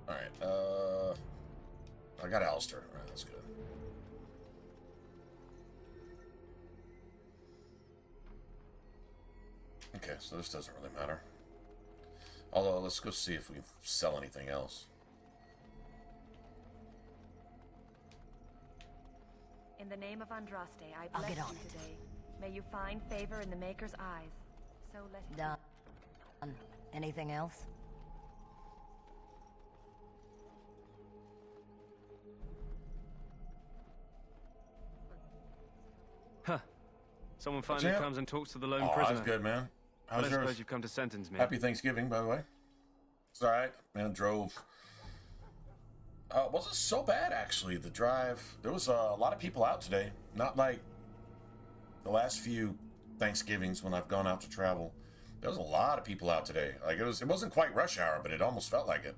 Alright, I got Alistair. Alright, that's good. Okay, so this doesn't really matter. Although, let's go see if we can sell anything else. In the name of Andraste, I bless you today. May you find favor in the Maker's eyes. So let it Done. Anything else? Huh. Someone finally comes and talks to the lone Oh, prisoner. that's good, man. I How's suppose yours? you've come to sentence me. Happy Thanksgiving, by the way. It's alright, man. Drove. It wasn't so bad, actually, the drive. There was a lot of people out today. Not like the last few Thanksgivings when I've gone out to travel. There was a lot of people out today. Like, it wasn't quite rush hour, but it almost felt like it.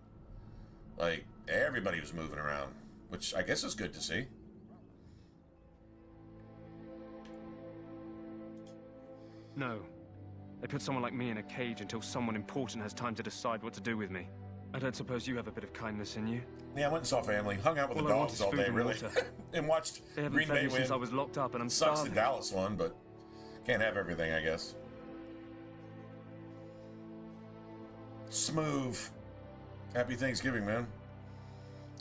Like, everybody was moving around, which I guess is good to see. No. They put someone like me in a cage until someone important has time to decide what to do with me. I don't suppose you have a bit of kindness in you? Yeah, I went and saw family. Hung out with the dogs all day, really. And watched Green Bay win. Since I was locked up and I'm Sucks starving. that Dallas won, but can't have everything, I guess. Smooth. Happy Thanksgiving, man.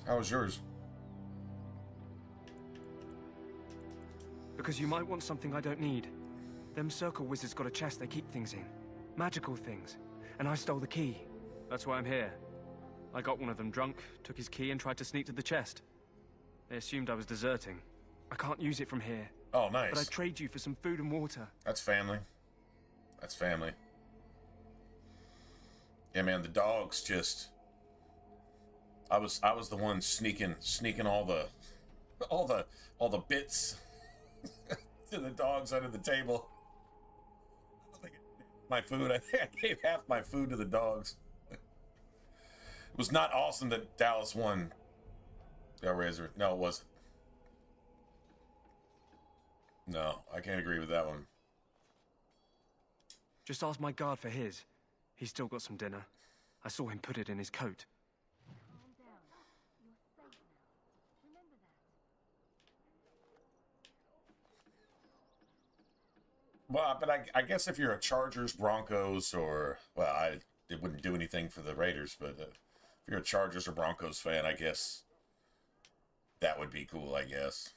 How was yours? Because you might want something I don't need. Them circle wizards got a chest they keep things in. Magical things. And I stole the key. That's why I'm here. I got one of them drunk, took his key and tried to sneak to the chest. They assumed I was deserting. I can't use it from here. Oh, nice. But I trade you for some food and water. That's family. That's family. Yeah, man, the dogs just... I was the one sneaking all the bits to the dogs under the table. My food, I think I gave half my food to the dogs. It was not awesome that Dallas won. Hellraiser. No, it wasn't. No, I can't agree with that one. Just ask my guard for his. He's still got some dinner. I saw him put it in his coat. Well, but I guess if you're a Chargers, Broncos, or... Well, it wouldn't do anything for the Raiders, but if you're a Chargers or Broncos fan, I guess that would be cool, I guess.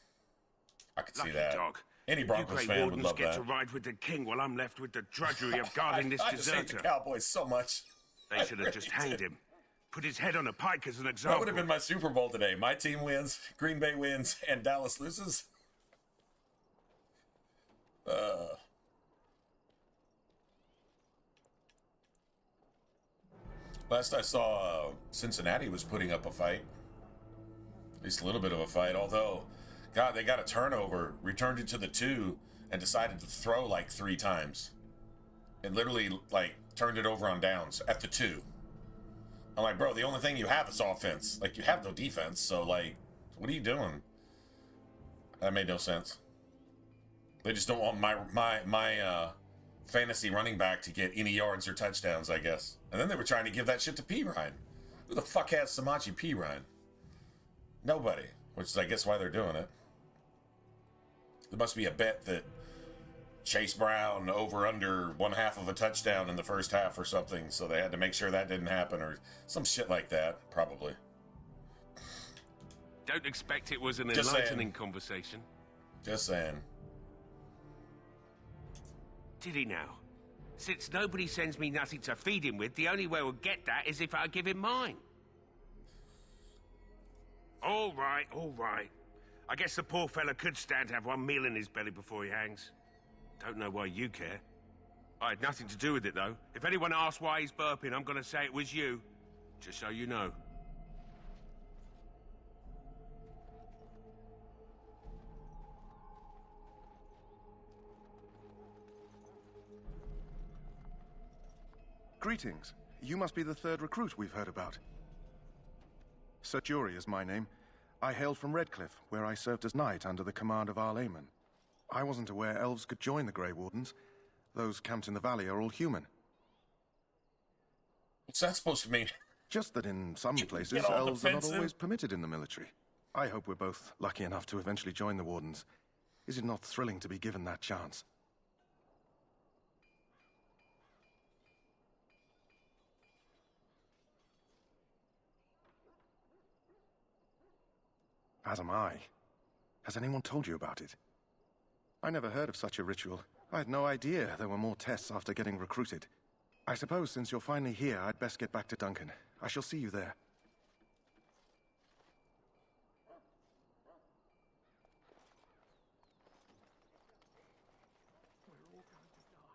I could see that. Dog. Any Broncos fan would love get that. to ride with the king while I'm left with the drudgery of guarding this I just hate deserter. the Cowboys so much. They should have just hanged him. Put his head on a pike as an That example. would have been my Super Bowl today. My team wins, Green Bay wins, and Dallas loses. Last I saw, Cincinnati was putting up a fight. At least a little bit of a fight, although, God, they got a turnover, returned it to the 2, and decided to throw like 3 times. And literally, like, turned it over on downs at the 2. I'm like, bro, the only thing you have is offense. Like, you have no defense, so, like, what are you doing? That made no sense. They just don't want my fantasy running back to get any yards or touchdowns, I guess. And then they were trying to give that shit to P. Ryan. Who the fuck has Samachi P. Ryan? Nobody. Which is, I guess, why they're doing it. There must be a bet that Chase Brown over under 1/2 of a touchdown in the first half or something, so they had to make sure that didn't happen, or some shit like that, probably. Don't expect it was an Just enlightening saying. conversation. Just saying. Did he now? Since nobody sends me nothing to feed him with, the only way we'll get that is if I give him mine. All right, all right. I guess the poor fella could stand to have one meal in his belly before he hangs. Don't know why you care. I had nothing to do with it, though. If anyone asks why he's burping, I'm gonna say it was you. Just so you know. Greetings. You must be the 3rd recruit we've heard about. Sir Jury is my name. I hail from Redcliffe, where I served as knight under the command of Arl Aemon. I wasn't aware elves could join the Grey Wardens. Those camped in the valley are all human. What's that supposed to mean? Just that in some places, get all elves are not defensive. always permitted in the military. I hope we're both lucky enough to eventually join the Wardens. Is it not thrilling to be given that chance? As am I. Has anyone told you about it? I never heard of such a ritual. I had no idea there were more tests after getting recruited. I suppose since you're finally here, I'd best get back to Duncan. I shall see you there.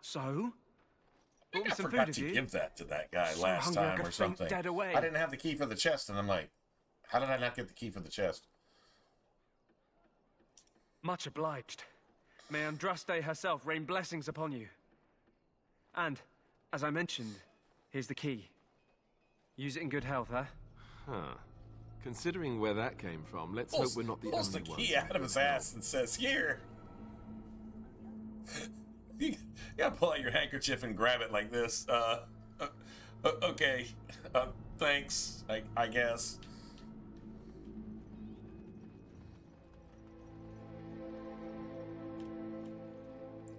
So? I think I some forgot food, to did you? give that to that guy So last hungry I time could or faint something. dead away. I didn't have the key for the chest, and I'm like, how did I not get the key for the chest? Much obliged. May Andraste herself rain blessings upon you. And, as I mentioned, here's the key. Use it in good health, huh? Huh. Considering where that came from, let's hope we're not the pulls only the ones. key out of his ass and says, "Here." You gotta pull out your handkerchief and grab it like this. Okay. Thanks. I guess.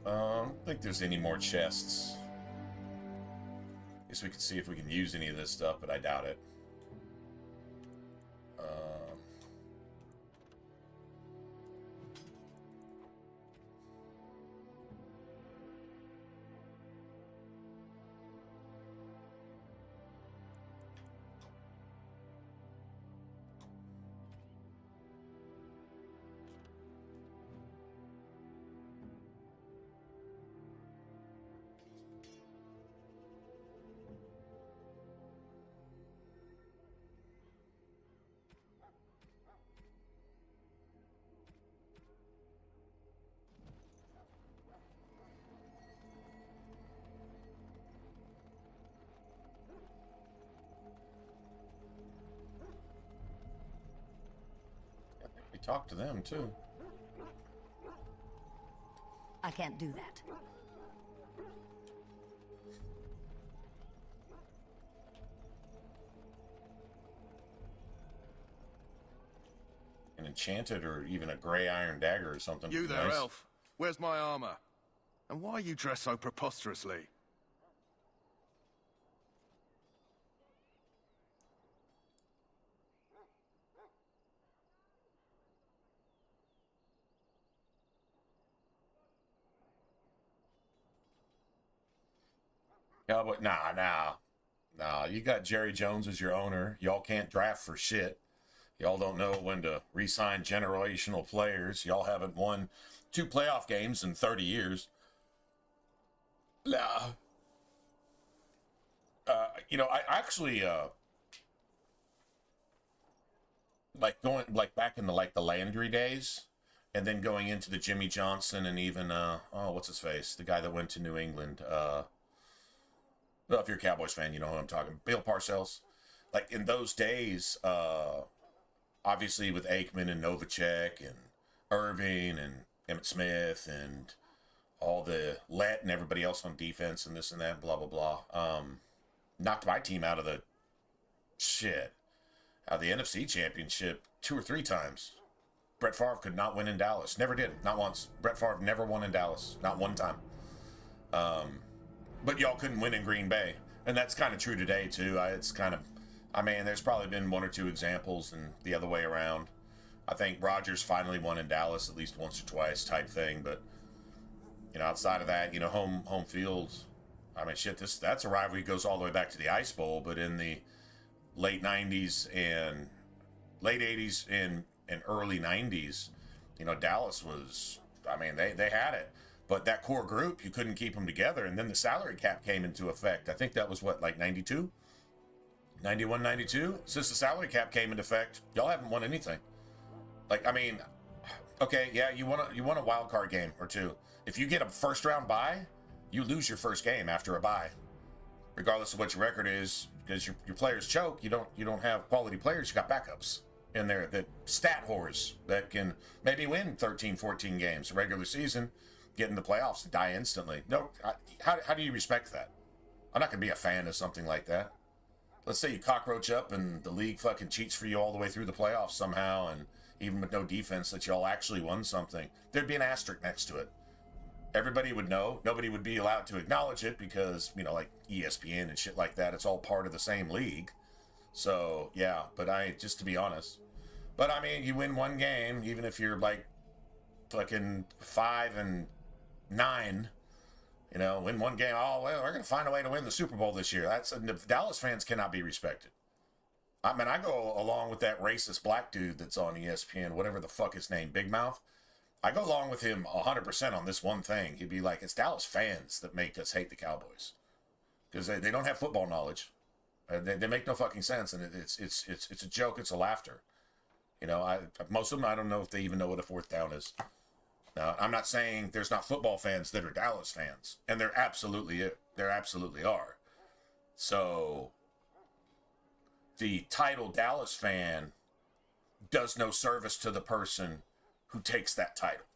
I don't think there's any more chests. Guess we can see if we can use any of this stuff, but I doubt it. We talked to them too. I can't do that. An enchanted or even a gray iron dagger or something. You there, nice. elf. Where's my armor? And why are you dressed so preposterously? Yeah, but nah. You got Jerry Jones as your owner. Y'all can't draft for shit. Y'all don't know when to re-sign generational players. Y'all haven't won 2 playoff games in 30 years. Nah. I actually like back in the Landry days, and then going into the Jimmy Johnson and even what's his face, the guy that went to New England. Well, if you're a Cowboys fan, you know who I'm talking. Bill Parcells. Like in those days, obviously with Aikman and Novacek and Irving and Emmitt Smith and all the Lett and everybody else on defense and this and that, blah, blah, blah. Knocked my team out of the NFC Championship 2 or 3 times. Brett Favre could not win in Dallas. Never did. Not once. Brett Favre never won in Dallas. Not one time. But y'all couldn't win in Green Bay. And that's kind of true today, too. There's probably been 1 or 2 examples and the other way around. I think Rodgers finally won in Dallas at least once or twice type thing. But, outside of that, home field, that's a rivalry that goes all the way back to the Ice Bowl. But in the late 90s and late 80s and early 90s, Dallas was, they had it. But that core group, you couldn't keep them together. And then the salary cap came into effect. I think that was 92? 91, 92? Since the salary cap came into effect, y'all haven't won anything. Okay, yeah, you won a wild card game or 2. If you get a first round bye, you lose your first game after a bye. Regardless of what your record is, because your players choke, you don't have quality players, you got backups in there, that stat whores that can maybe win 13, 14 games a regular season, get in the playoffs and die instantly. No, how do you respect that? I'm not going to be a fan of something like that. let's say you cockroach up and the league fucking cheats for you all the way through the playoffs somehow, and even with no defense that y'all actually won something, there'd be an asterisk next to it. Everybody would know. Nobody would be allowed to acknowledge it because, you know, like ESPN and shit like that, it's all part of the same league. So, yeah, but just to be honest. But, I mean, you win one game, even if you're, like, fucking 5-9, you know, win one game. Oh, well, we're going to find a way to win the Super Bowl this year. Dallas fans cannot be respected. I mean, I go along with that racist black dude that's on ESPN, whatever the fuck his name, Big Mouth. I go along with him 100% on this one thing. He'd be like, it's Dallas fans that make us hate the Cowboys. Because they don't have football knowledge. They make no fucking sense, and it's a joke. It's a laughter. You know, most of them, I don't know if they even know what a fourth down is. Now, I'm not saying there's not football fans that are Dallas fans, and there absolutely are. So, the title Dallas fan does no service to the person who takes that title.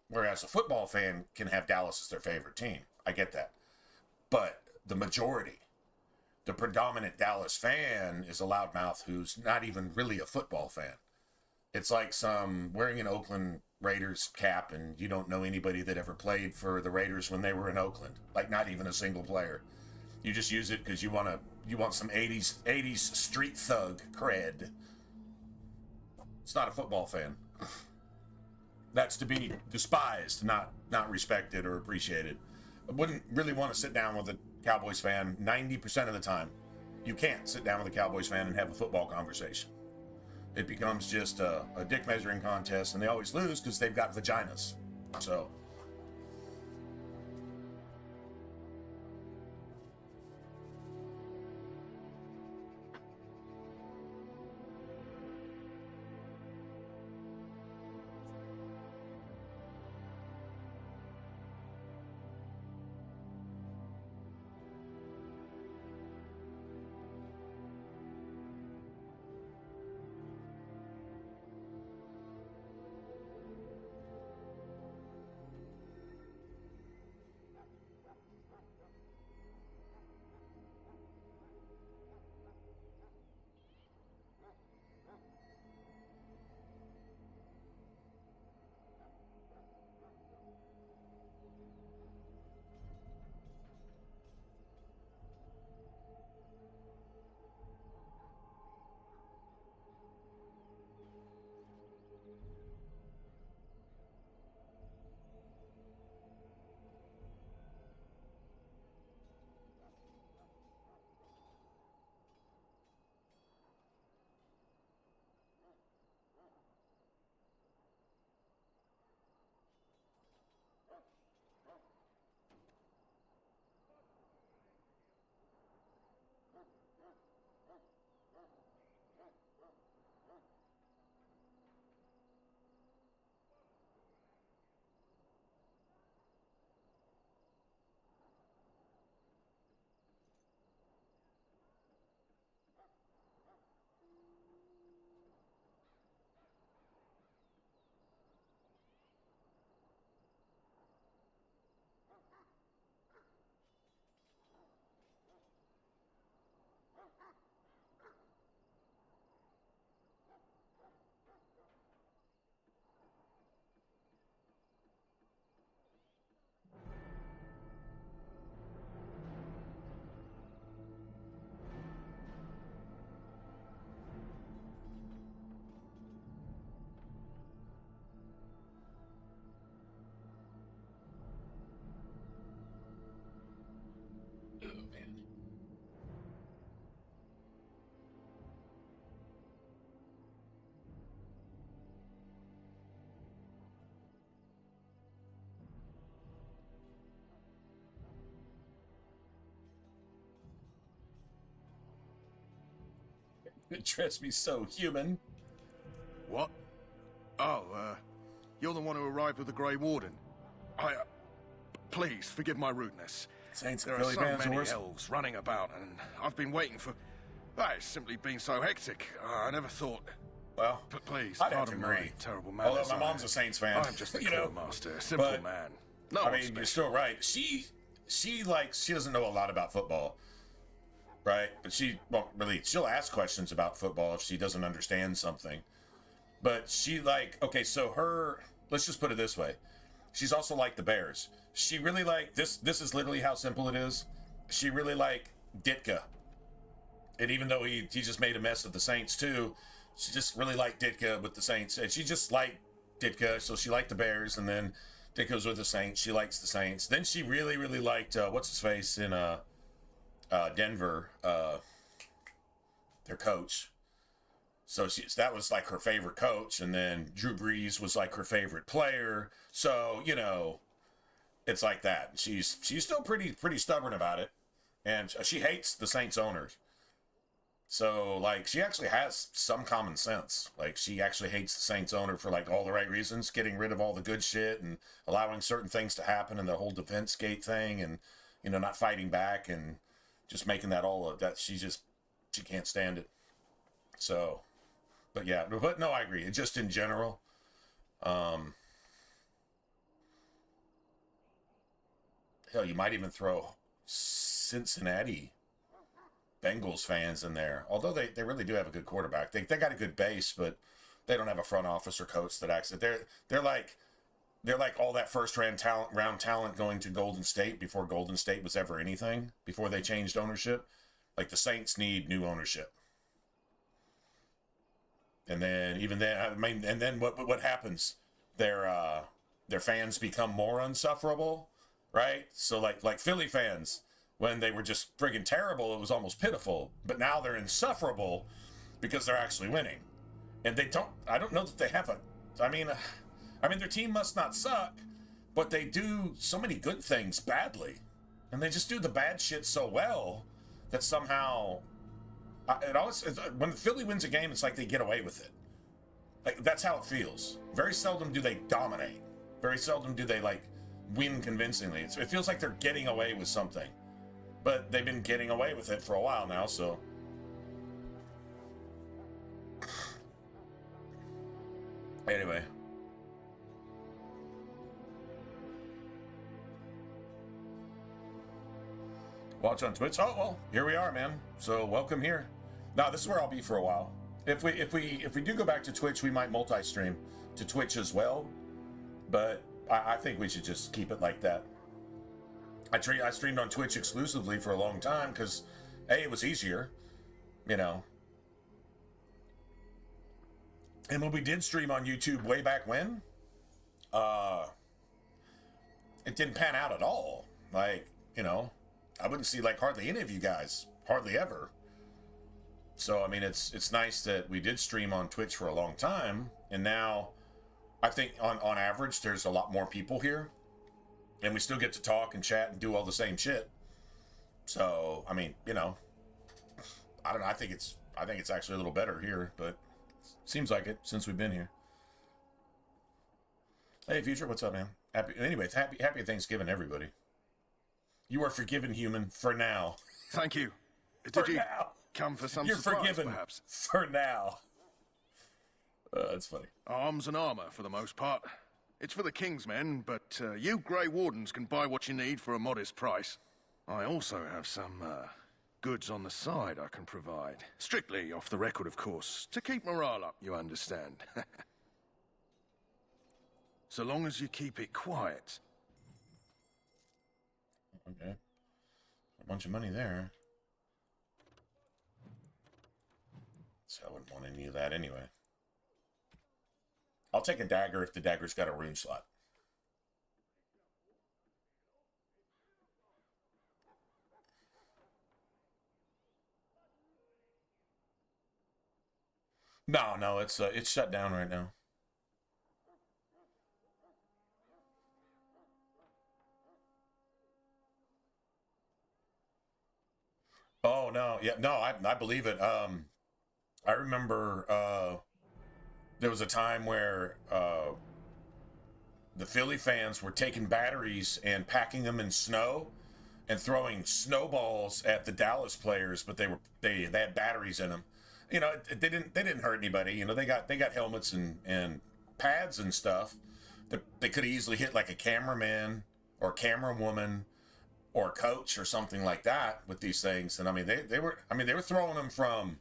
Whereas a football fan can have Dallas as their favorite team. I get that. But the majority, the predominant Dallas fan is a loudmouth who's not even really a football fan. It's like some wearing an Oakland Raiders cap and you don't know anybody that ever played for the Raiders when they were in Oakland. Like not even a single player. You just use it because you want some 80s street thug cred. It's not a football fan. That's to be despised, not respected or appreciated. I wouldn't really want to sit down with a Cowboys fan 90% of the time. You can't sit down with a Cowboys fan and have a football conversation. It becomes just a dick measuring contest, and they always lose because they've got vaginas. So. It dressed me so human. What? Oh, you're the one who arrived with the Grey Warden. Please, forgive my rudeness. Saints There are so many elves running about, and I've been waiting for... It's simply been so hectic. I never thought... Well, but please, I'd have to pardon my agree. terrible manners. Although my mom's a Saints fan. I'm just a you know, master, a simple but, man. No, I mean, you're still right. She doesn't know a lot about football. right? But she won't really. She'll ask questions about football if she doesn't understand something. But she like, okay, so her. Let's just put it this way. She's also like the Bears. She really like this. This is literally how simple it is. She really like Ditka. And even though he just made a mess of the Saints too, she just really liked Ditka with the Saints. And she just liked Ditka, so she liked the Bears. And then Ditka's with the Saints. She likes the Saints. Then she really, really liked what's his face in Denver, their coach. So that was like her favorite coach, and then Drew Brees was like her favorite player. So it's like that. She's still pretty stubborn about it, and she hates the Saints owners. So like she actually has some common sense. Like she actually hates the Saints owner for like all the right reasons, getting rid of all the good shit and allowing certain things to happen, and the whole defense gate thing, and not fighting back and just making that all of that. She can't stand it. So. But yeah, but no, I agree. It just in general, hell, you might even throw Cincinnati Bengals fans in there. Although they really do have a good quarterback. They got a good base, but they don't have a front office or coach that acts. They're like all that first round talent going to Golden State before Golden State was ever anything, before they changed ownership. Like the Saints need new ownership. And then even then, I mean, and then what happens? Their fans become more insufferable, right? So like Philly fans, when they were just friggin' terrible, it was almost pitiful. But now they're insufferable because they're actually winning, and I don't know that they have I mean, their team must not suck, but they do so many good things badly, and they just do the bad shit so well that somehow. When Philly wins a game, it's like they get away with it. Like that's how it feels. Very seldom do they dominate. Very seldom do they like win convincingly. It feels like they're getting away with something, but they've been getting away with it for a while now. So anyway, watch on Twitch. Oh well, here we are, man. So welcome here. Now this is where I'll be for a while. If we do go back to Twitch, we might multi-stream to Twitch as well. But I think we should just keep it like that. I streamed on Twitch exclusively for a long time because it was easier, And when we did stream on YouTube way back when, it didn't pan out at all. Like, I wouldn't see like hardly any of you guys, hardly ever. So, I mean, it's nice that we did stream on Twitch for a long time, and now I think on average there's a lot more people here, and we still get to talk and chat and do all the same shit. So, I mean, I don't know. I think it's actually a little better here, but seems like it since we've been here. Hey, Future, what's up, man? Happy Thanksgiving, everybody. You are forgiven, human, for now. Thank you. Did you now. Come for some You're supplies, forgiven perhaps? for now. That's funny. Arms and armor, for the most part. It's for the King's men, but you Grey Wardens can buy what you need for a modest price. I also have some goods on the side I can provide. Strictly off the record, of course. To keep morale up, you understand. So long as you keep it quiet. Okay. A bunch of money there. So I wouldn't want any of that anyway. I'll take a dagger if the dagger's got a rune slot. No, it's shut down right now. Oh no, yeah, no, I believe it. I remember there was a time where the Philly fans were taking batteries and packing them in snow and throwing snowballs at the Dallas players, but they had batteries in them. They didn't hurt anybody. They got helmets and pads and stuff. They could have easily hit like a cameraman or camera woman or a coach or something like that with these things. And I mean, they were throwing them from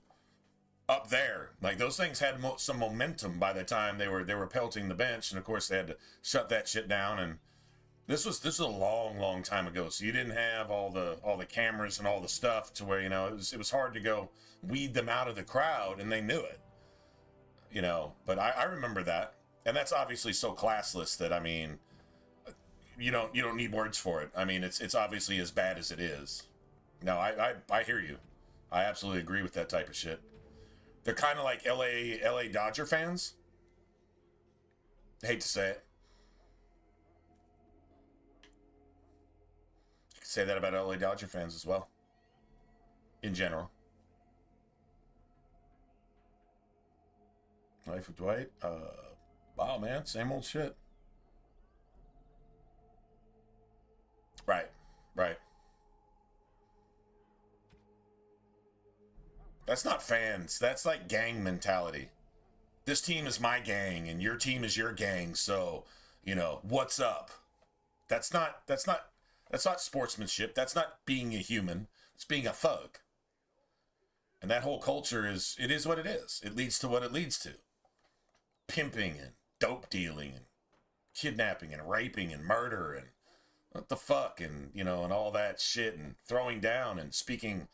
up there. Like, those things had some momentum by the time they were pelting the bench, and of course they had to shut that shit down. And this was a long time ago, so you didn't have all the cameras and all the stuff to where, you know, it was hard to go weed them out of the crowd, and they knew it, you know. But I remember that, and that's obviously so classless that, I mean, you don't need words for it. I mean, it's obviously as bad as it is. No, I hear you. I absolutely agree with that type of shit. They're kind of like LA Dodger fans. I hate to say it. You can say that about LA Dodger fans as well. In general. Life with Dwight. Wow, man, same old shit. Right. That's not fans. That's like gang mentality. This team is my gang and your team is your gang, so, you know, what's up? That's not sportsmanship. That's not being a human. It's being a thug. And that whole culture is what it is. It leads to what it leads to. Pimping and dope dealing and kidnapping and raping and murder and what the fuck, and, you know, and all that shit, and throwing down and speaking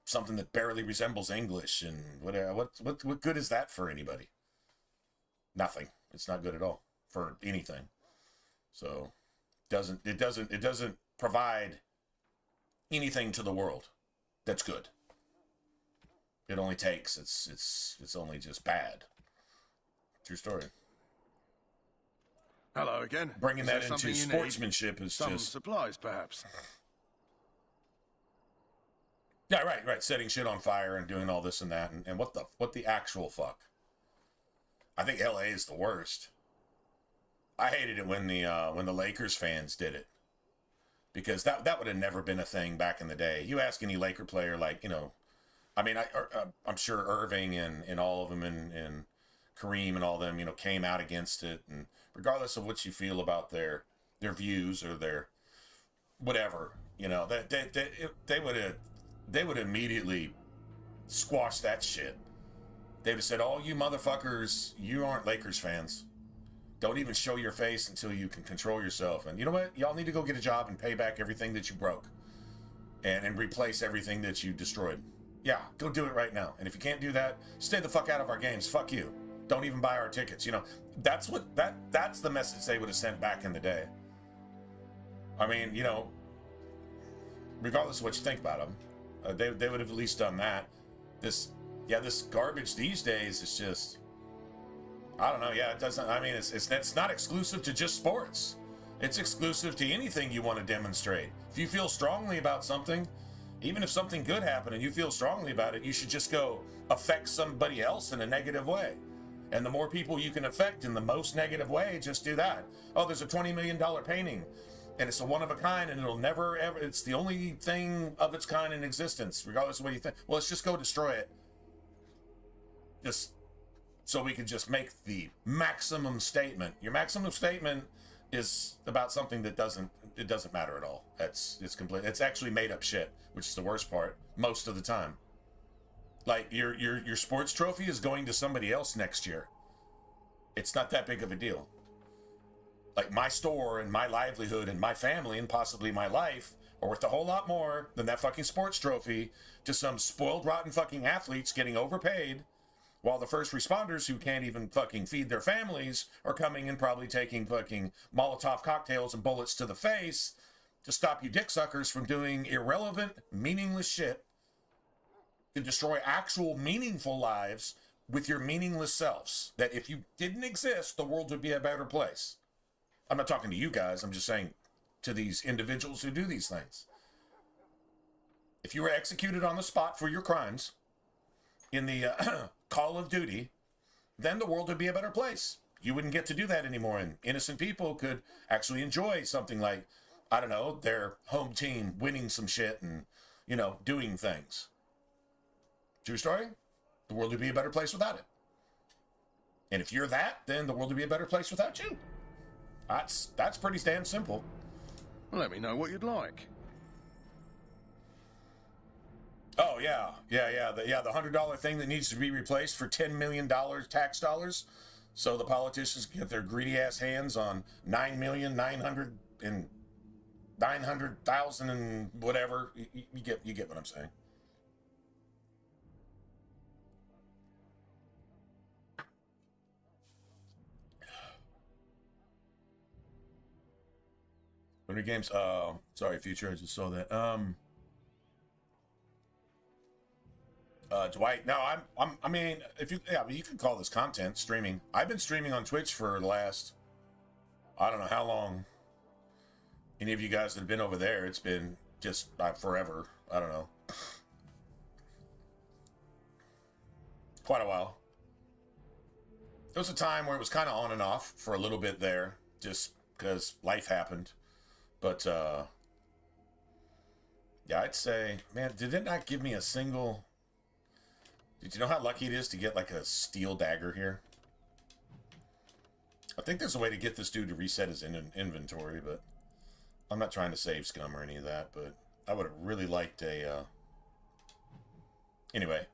something that barely resembles English, and what good is that for anybody? Nothing. It's not good at all for anything. So it doesn't provide anything to the world that's good. It only takes. It's only just bad. True story. Hello again. Bringing that into sportsmanship is some just supplies, perhaps. Yeah, right. Setting shit on fire and doing all this and that, and what the actual fuck? I think LA is the worst. I hated it when the Lakers fans did it, because that would have never been a thing back in the day. You ask any Laker player, like, you know, I mean, I'm sure Irving and all of them and Kareem and all them, you know, came out against it, and regardless of what you feel about their views or their whatever, you know, they would immediately squash that shit. They would have said, "Oh, you motherfuckers, you aren't Lakers fans. Don't even show your face until you can control yourself. And you know what? Y'all need to go get a job and pay back everything that you broke, and replace everything that you destroyed. Yeah, go do it right now. And if you can't do that, stay the fuck out of our games. Fuck you. Don't even buy our tickets." You know, that's the message they would have sent back in the day. I mean, you know, regardless of what you think about them, they would have at least done that. This garbage these days is just, I don't know. Yeah, it doesn't. I mean, it's not exclusive to just sports. It's exclusive to anything you want to demonstrate. If you feel strongly about something, even if something good happened and you feel strongly about it, you should just go affect somebody else in a negative way. And the more people you can affect in the most negative way, just do that. Oh, there's a $20 million painting, and it's a one of a kind, and it'll never ever, it's the only thing of its kind in existence, regardless of what you think. Well, let's just go destroy it. Just so we can just make the maximum statement. Your maximum statement is about something that doesn't matter at all. It's complete. It's actually made up shit, which is the worst part most of the time. Like your sports trophy is going to somebody else next year. It's not that big of a deal. Like, my store and my livelihood and my family and possibly my life are worth a whole lot more than that fucking sports trophy to some spoiled, rotten fucking athletes getting overpaid, while the first responders who can't even fucking feed their families are coming and probably taking fucking Molotov cocktails and bullets to the face to stop you dick suckers from doing irrelevant, meaningless shit to destroy actual meaningful lives with your meaningless selves. That if you didn't exist, the world would be a better place. I'm not talking to you guys. I'm just saying to these individuals who do these things. If you were executed on the spot for your crimes in the Call of Duty, then the world would be a better place. You wouldn't get to do that anymore, and innocent people could actually enjoy something like, I don't know, their home team winning some shit and, you know, doing things. True story? The world would be a better place without it. And if you're that, then the world would be a better place without you. That's pretty damn simple. Let me know what you'd like. Oh yeah. The $100 thing that needs to be replaced for $10 million tax dollars, so the politicians can get their greedy ass hands on 9,900,000 and whatever. You get what I'm saying. Winter Games. Sorry, Future. I just saw that. Dwight. No, I mean, if you, yeah, you can call this content streaming. I've been streaming on Twitch for the last, I don't know how long. Any of you guys that have been over there, it's been just forever. I don't know. Quite a while. There was a time where it was kind of on and off for a little bit there, just because life happened. But, yeah, I'd say, man, did it not give me a single... Did you know how lucky it is to get, like, a steel dagger here? I think there's a way to get this dude to reset his inventory, but I'm not trying to save scum or any of that, but I would have really liked a, Anyway,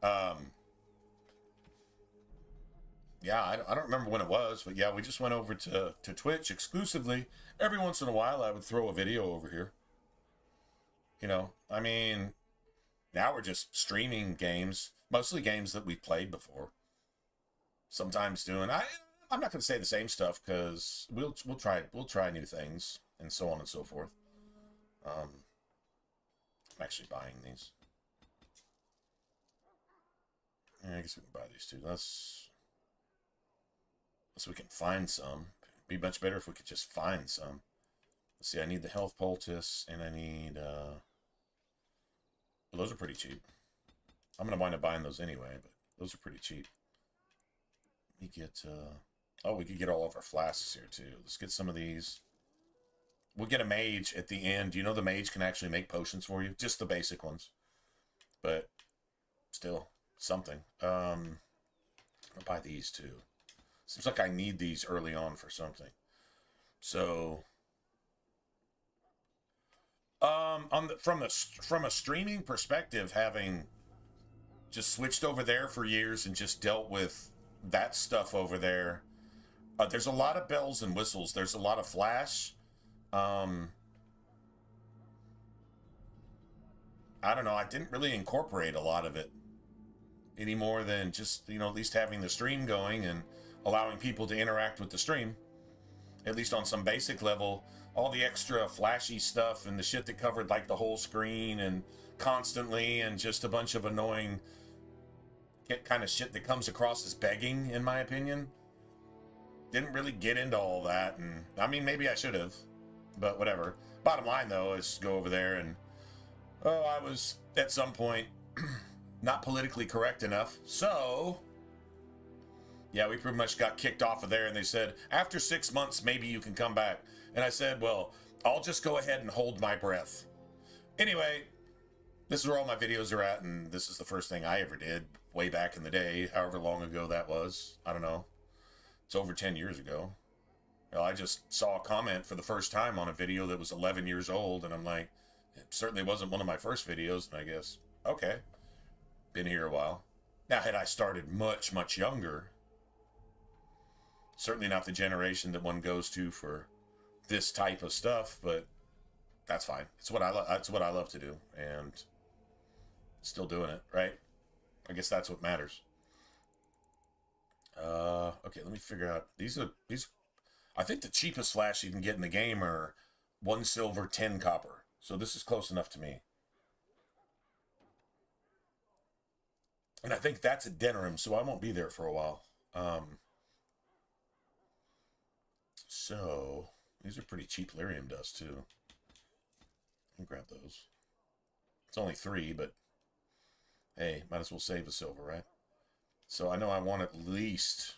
yeah, I don't remember when it was, but yeah, we just went over to Twitch exclusively. Every once in a while, I would throw a video over here. You know, I mean, now we're just streaming games, mostly games that we've played before. Sometimes doing, I'm not going to say the same stuff because we'll try new things and so on and so forth. I'm actually buying these. Yeah, I guess we can buy these too. Unless we can find some. It'd be much better if we could just find some. Let's see, I need the health poultice, and I need, well, those are pretty cheap. I'm going to wind up buying those anyway, but those are pretty cheap. Let me get, oh, we could get all of our flasks here, too. Let's get some of these. We'll get a mage at the end. You know the mage can actually make potions for you? Just the basic ones. But, still, something. I'll buy these, too. Seems like I need these early on for something. So, from a streaming perspective, having just switched over there for years and just dealt with that stuff over there, there's a lot of bells and whistles. There's a lot of flash. I don't know. I didn't really incorporate a lot of it any more than just, you know, at least having the stream going and allowing people to interact with the stream, at least on some basic level. All the extra flashy stuff and the shit that covered like the whole screen and constantly and just a bunch of annoying kind of shit that comes across as begging, in my opinion. Didn't really get into all that, and I mean, maybe I should have, but whatever. Bottom line, though, is go over there and, oh, I was at some point not politically correct enough, so yeah, we pretty much got kicked off of there, and they said, after 6 months, maybe you can come back. And I said, well, I'll just go ahead and hold my breath. Anyway, this is where all my videos are at, and this is the first thing I ever did way back in the day, however long ago that was. I don't know. It's over 10 years ago. Well, I just saw a comment for the first time on a video that was 11 years old, and I'm like, it certainly wasn't one of my first videos, and I guess, okay, been here a while. Now, had I started much, much younger, certainly not the generation that one goes to for this type of stuff, but that's fine. It's what I love. That's what I love to do, and still doing it, right? I guess that's what matters. Okay, let me figure out these. I think the cheapest flash you can get in the game are 1 silver, 10 copper. So this is close enough to me. And I think that's at Denerim, so I won't be there for a while. So these are pretty cheap lyrium dust too. I'll grab those. It's only 3, but hey, might as well save a silver, right? So I know I want at least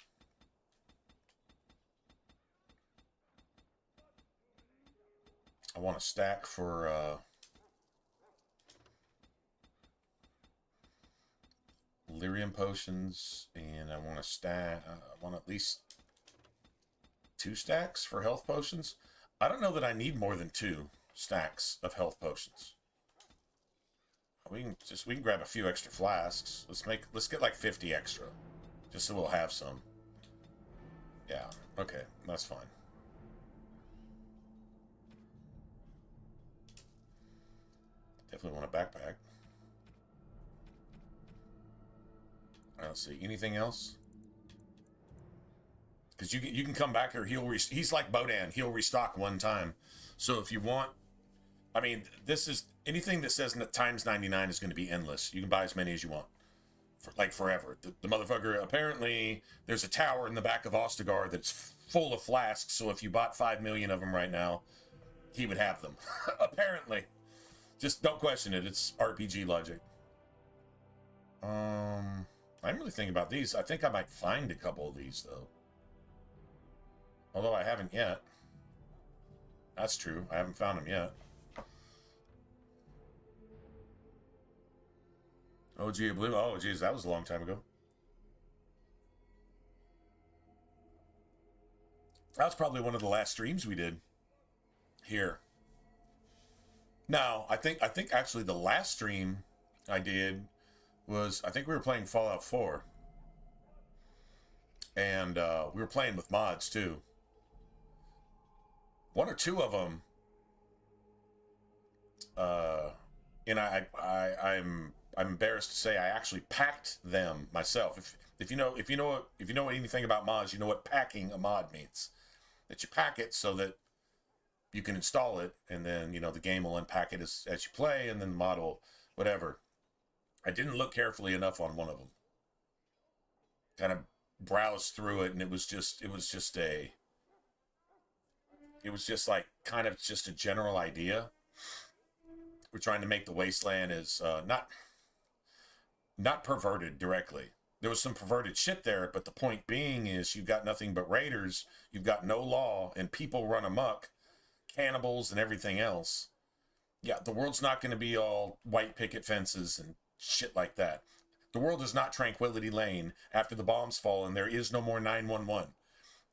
I want a stack for lyrium potions, and I want a stack. I want at least 2 stacks for health potions. I don't know that I need more than 2 stacks of health potions. We can grab a few extra flasks. Let's get like 50 extra, just so we'll have some. Yeah. Okay, that's fine. Definitely want a backpack. All right, let's see. Anything else? Because you can come back here. He's like Bodan. He'll restock one time. So if you want, I mean, this is anything that says times 99 is going to be endless. You can buy as many as you want, for like forever. The motherfucker. Apparently, there's a tower in the back of Ostagar that's full of flasks. So if you bought 5 million of them right now, he would have them. Apparently, just don't question it. It's RPG logic. I'm really thinking about these. I think I might find a couple of these though. Although I haven't yet. That's true. I haven't found them yet. Oh, gee, blue. Oh, geez, that was a long time ago. That was probably one of the last streams we did here. No, I think actually the last stream I did was, I think we were playing Fallout 4. And we were playing with mods too. One or two of them, and I'm embarrassed to say I actually packed them myself. If you know anything about mods, you know what packing a mod means. That you pack it so that you can install it, and then the game will unpack it as you play, and then the mod will whatever. I didn't look carefully enough on one of them. Kind of browsed through it, and it was just like kind of just a general idea. We're trying to make the wasteland as not perverted directly. There was some perverted shit there, but the point being is you've got nothing but raiders, you've got no law, and people run amok, cannibals and everything else. Yeah, the world's not going to be all white picket fences and shit like that. The world is not Tranquility Lane after the bombs fall and there is no more 911.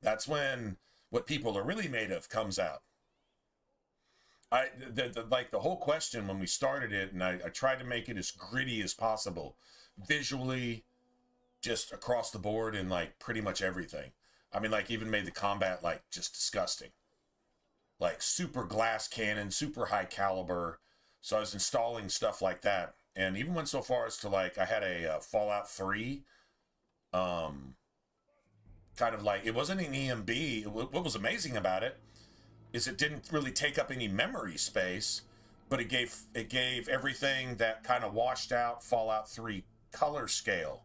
That's when what people are really made of comes out. Like the whole question when we started it, and I tried to make it as gritty as possible, visually, just across the board, and like pretty much everything. I mean, like even made the combat like just disgusting, like super glass cannon, super high caliber. So I was installing stuff like that, and even went so far as to like I had a Fallout 3. Kind of like, it wasn't an EMB. What was amazing about it is it didn't really take up any memory space, but it gave everything that kind of washed out Fallout 3 color scale.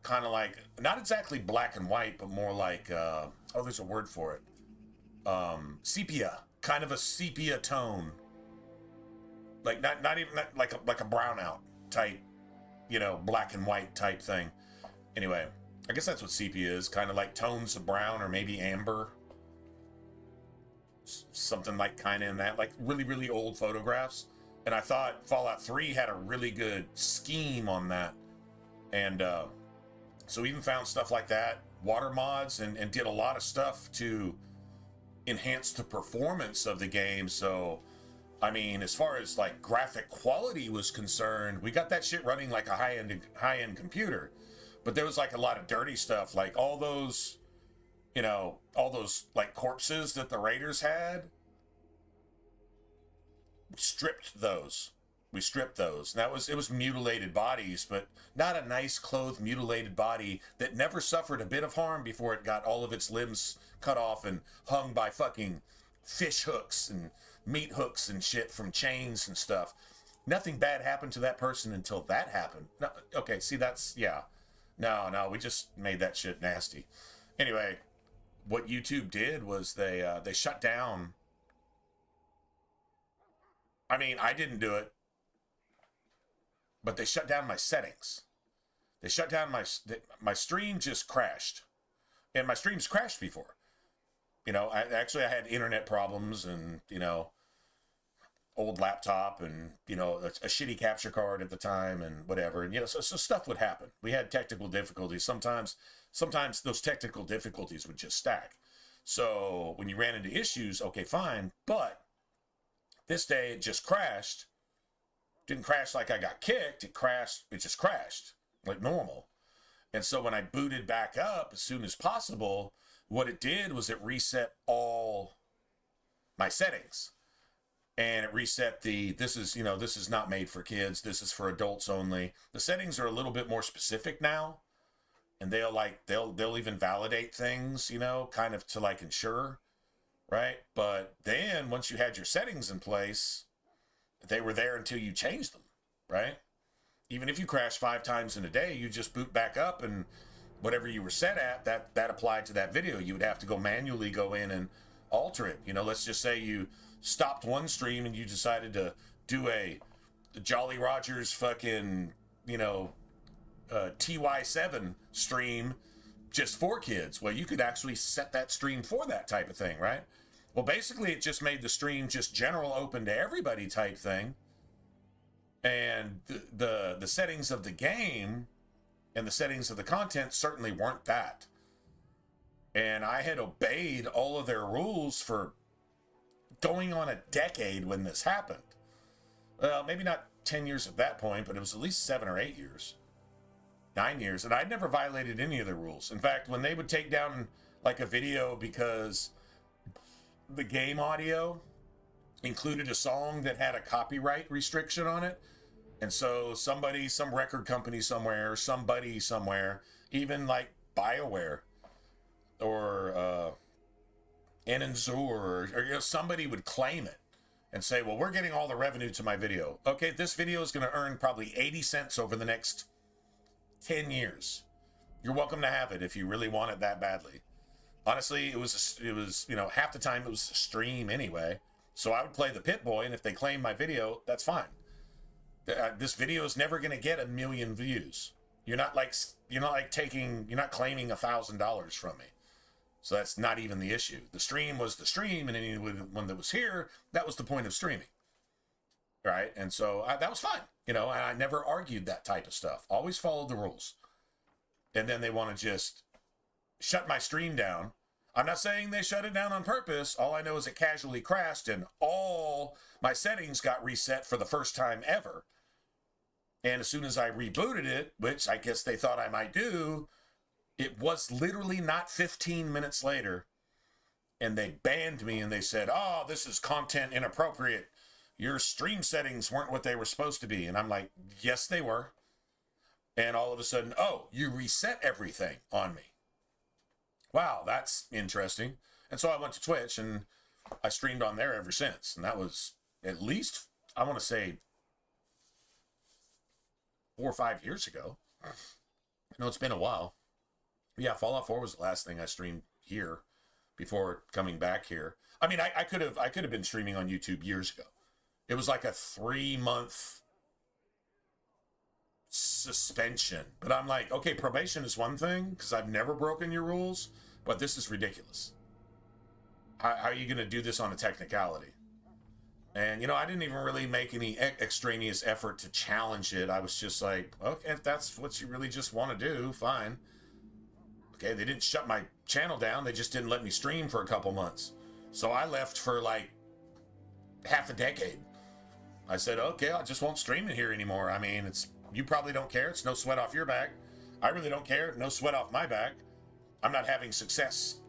Kind of like, not exactly black and white, but more like, there's a word for it. Sepia. Kind of a sepia tone. Like, not even like a brownout type, black and white type thing. Anyway. I guess that's what sepia is, kind of like tones of brown or maybe amber. Something like kind of in that, like really, really old photographs. And I thought Fallout 3 had a really good scheme on that. And so even found stuff like that, water mods, and did a lot of stuff to enhance the performance of the game. So, I mean, as far as like graphic quality was concerned, we got that shit running like a high-end computer. But there was like a lot of dirty stuff, like all those like corpses that the raiders had. We stripped those. And it was mutilated bodies, but not a nice clothed mutilated body that never suffered a bit of harm before it got all of its limbs cut off and hung by fucking fish hooks and meat hooks and shit from chains and stuff. Nothing bad happened to that person until that happened. No, okay, see, that's, yeah. No, we just made that shit nasty. Anyway, what YouTube did was they shut down. I mean, I didn't do it, but they shut down my settings. They shut down my stream just crashed, and my streams crashed before. I had internet problems and old laptop and a shitty capture card at the time and whatever, and so stuff would happen. We had technical difficulties. Sometimes those technical difficulties would just stack. So when you ran into issues, okay, fine, but this day it just crashed Didn't crash like I got kicked. It crashed. It just crashed like normal. And so when I booted back up as soon as possible, what it did was it reset all my settings. And it reset this is not made for kids. This is for adults only. The settings are a little bit more specific now. And they'll even validate things, kind of to like ensure, right? But then once you had your settings in place, they were there until you changed them, right? Even if you crash 5 times in a day, you just boot back up and whatever you were set at, that applied to that video. You would have to go manually go in and alter it. Let's just say you stopped one stream and you decided to do a Jolly Rogers fucking, TY7 stream just for kids. Well, you could actually set that stream for that type of thing, right? Well, basically, it just made the stream just general open to everybody type thing. And the settings of the game and the settings of the content certainly weren't that. And I had obeyed all of their rules for going on a decade when this happened. Well, maybe not 10 years at that point, but it was at least 7 or 8 years. 9 years. And I'd never violated any of the rules. In fact, when they would take down like a video because the game audio included a song that had a copyright restriction on it, and so some record company somewhere, somebody somewhere, even like BioWare or Enanzur or somebody would claim it and say, well, we're getting all the revenue to my video. Okay, this video is going to earn probably 80 cents over the next 10 years. You're welcome to have it if you really want it that badly. Honestly, it was half the time it was a stream anyway. So I would play the Pit Boy, and if they claim my video, that's fine. This video is never going to get 1 million views. You're not claiming $1,000 from me. So that's not even the issue. The stream was the stream, and anyone that was here, that was the point of streaming. Right? And so that was fine. And I never argued that type of stuff. Always followed the rules. And then they want to just shut my stream down. I'm not saying they shut it down on purpose. All I know is it casually crashed and all my settings got reset for the first time ever. And as soon as I rebooted it, which I guess they thought I might do, it was literally not 15 minutes later. And they banned me and they said, oh, this is content inappropriate. Your stream settings weren't what they were supposed to be. And I'm like, yes, they were. And all of a sudden, oh, you reset everything on me. Wow, that's interesting. And so I went to Twitch and I streamed on there ever since. And that was at least, I want to say, 4 or 5 years ago. I know it's been a while. Yeah, Fallout 4 was the last thing I streamed here before coming back here. I mean, I could have been streaming on YouTube years ago. It was like a 3-month suspension. But I'm like, okay, probation is one thing because I've never broken your rules, but this is ridiculous. How are you going to do this on a technicality? And, I didn't even really make any extraneous effort to challenge it. I was just like, okay, if that's what you really just want to do, fine. Okay, they didn't shut my channel down. They just didn't let me stream for a couple months. So I left for like half a decade. I said, okay, I just won't stream it here anymore. I mean, you probably don't care. It's no sweat off your back. I really don't care. No sweat off my back. I'm not having success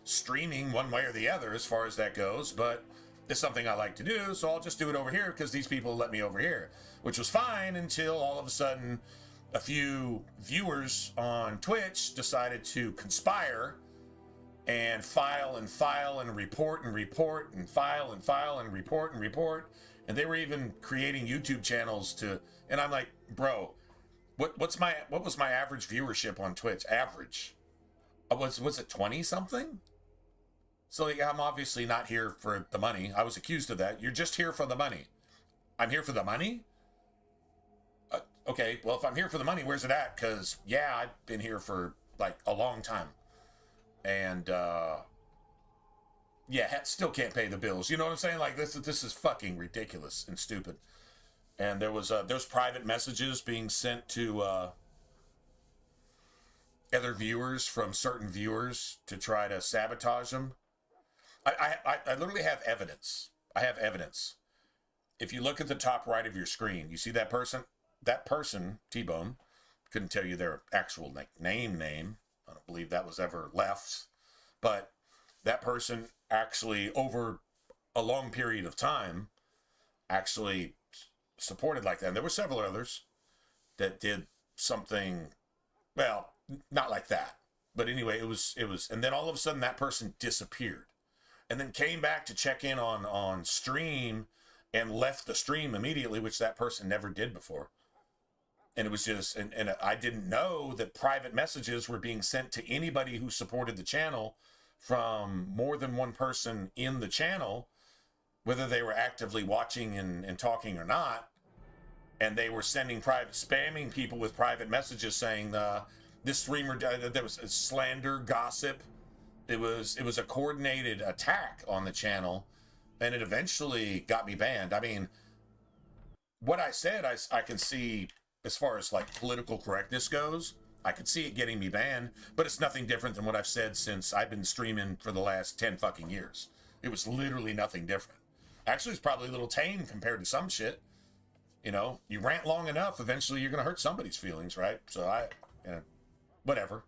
streaming one way or the other as far as that goes, but it's something I like to do, so I'll just do it over here because these people let me over here, which was fine until all of a sudden a few viewers on Twitch decided to conspire and file and report and report and file and report and report. And they were even creating YouTube channels and I'm like, bro, what was my average viewership on Twitch? Average. Was it 20 something? So I'm obviously not here for the money. I was accused of that. You're just here for the money. I'm here for the money? Okay, well, if I'm here for the money, where's it at? Because, yeah, I've been here for, like, a long time. And, still can't pay the bills. You know what I'm saying? Like, this is fucking ridiculous and stupid. And there's private messages being sent to other viewers from certain viewers to try to sabotage them. I literally have evidence. I have evidence. if you look at the top right of your screen, you see that person? That person, T-Bone, couldn't tell you their actual name. I don't believe that was ever left. But that person actually, over a long period of time, actually supported like that. And there were several others that did something, well, not like that. But anyway, it was, and then all of a sudden that person disappeared. And then came back to check in on stream and left the stream immediately, which that person never did before. And it was just, and I didn't know that private messages were being sent to anybody who supported the channel from more than one person in the channel, whether they were actively watching and talking or not. And they were sending spamming people with private messages saying, this streamer, there was slander, gossip. It was a coordinated attack on the channel, and it eventually got me banned. I mean, what I said, I can see as far as like political correctness goes, I could see it getting me banned, but it's nothing different than what I've said since I've been streaming for the last 10 fucking years. It was literally nothing different. Actually, it's probably a little tame compared to some shit. You know, you rant long enough, eventually you're going to hurt somebody's feelings, right? So whatever.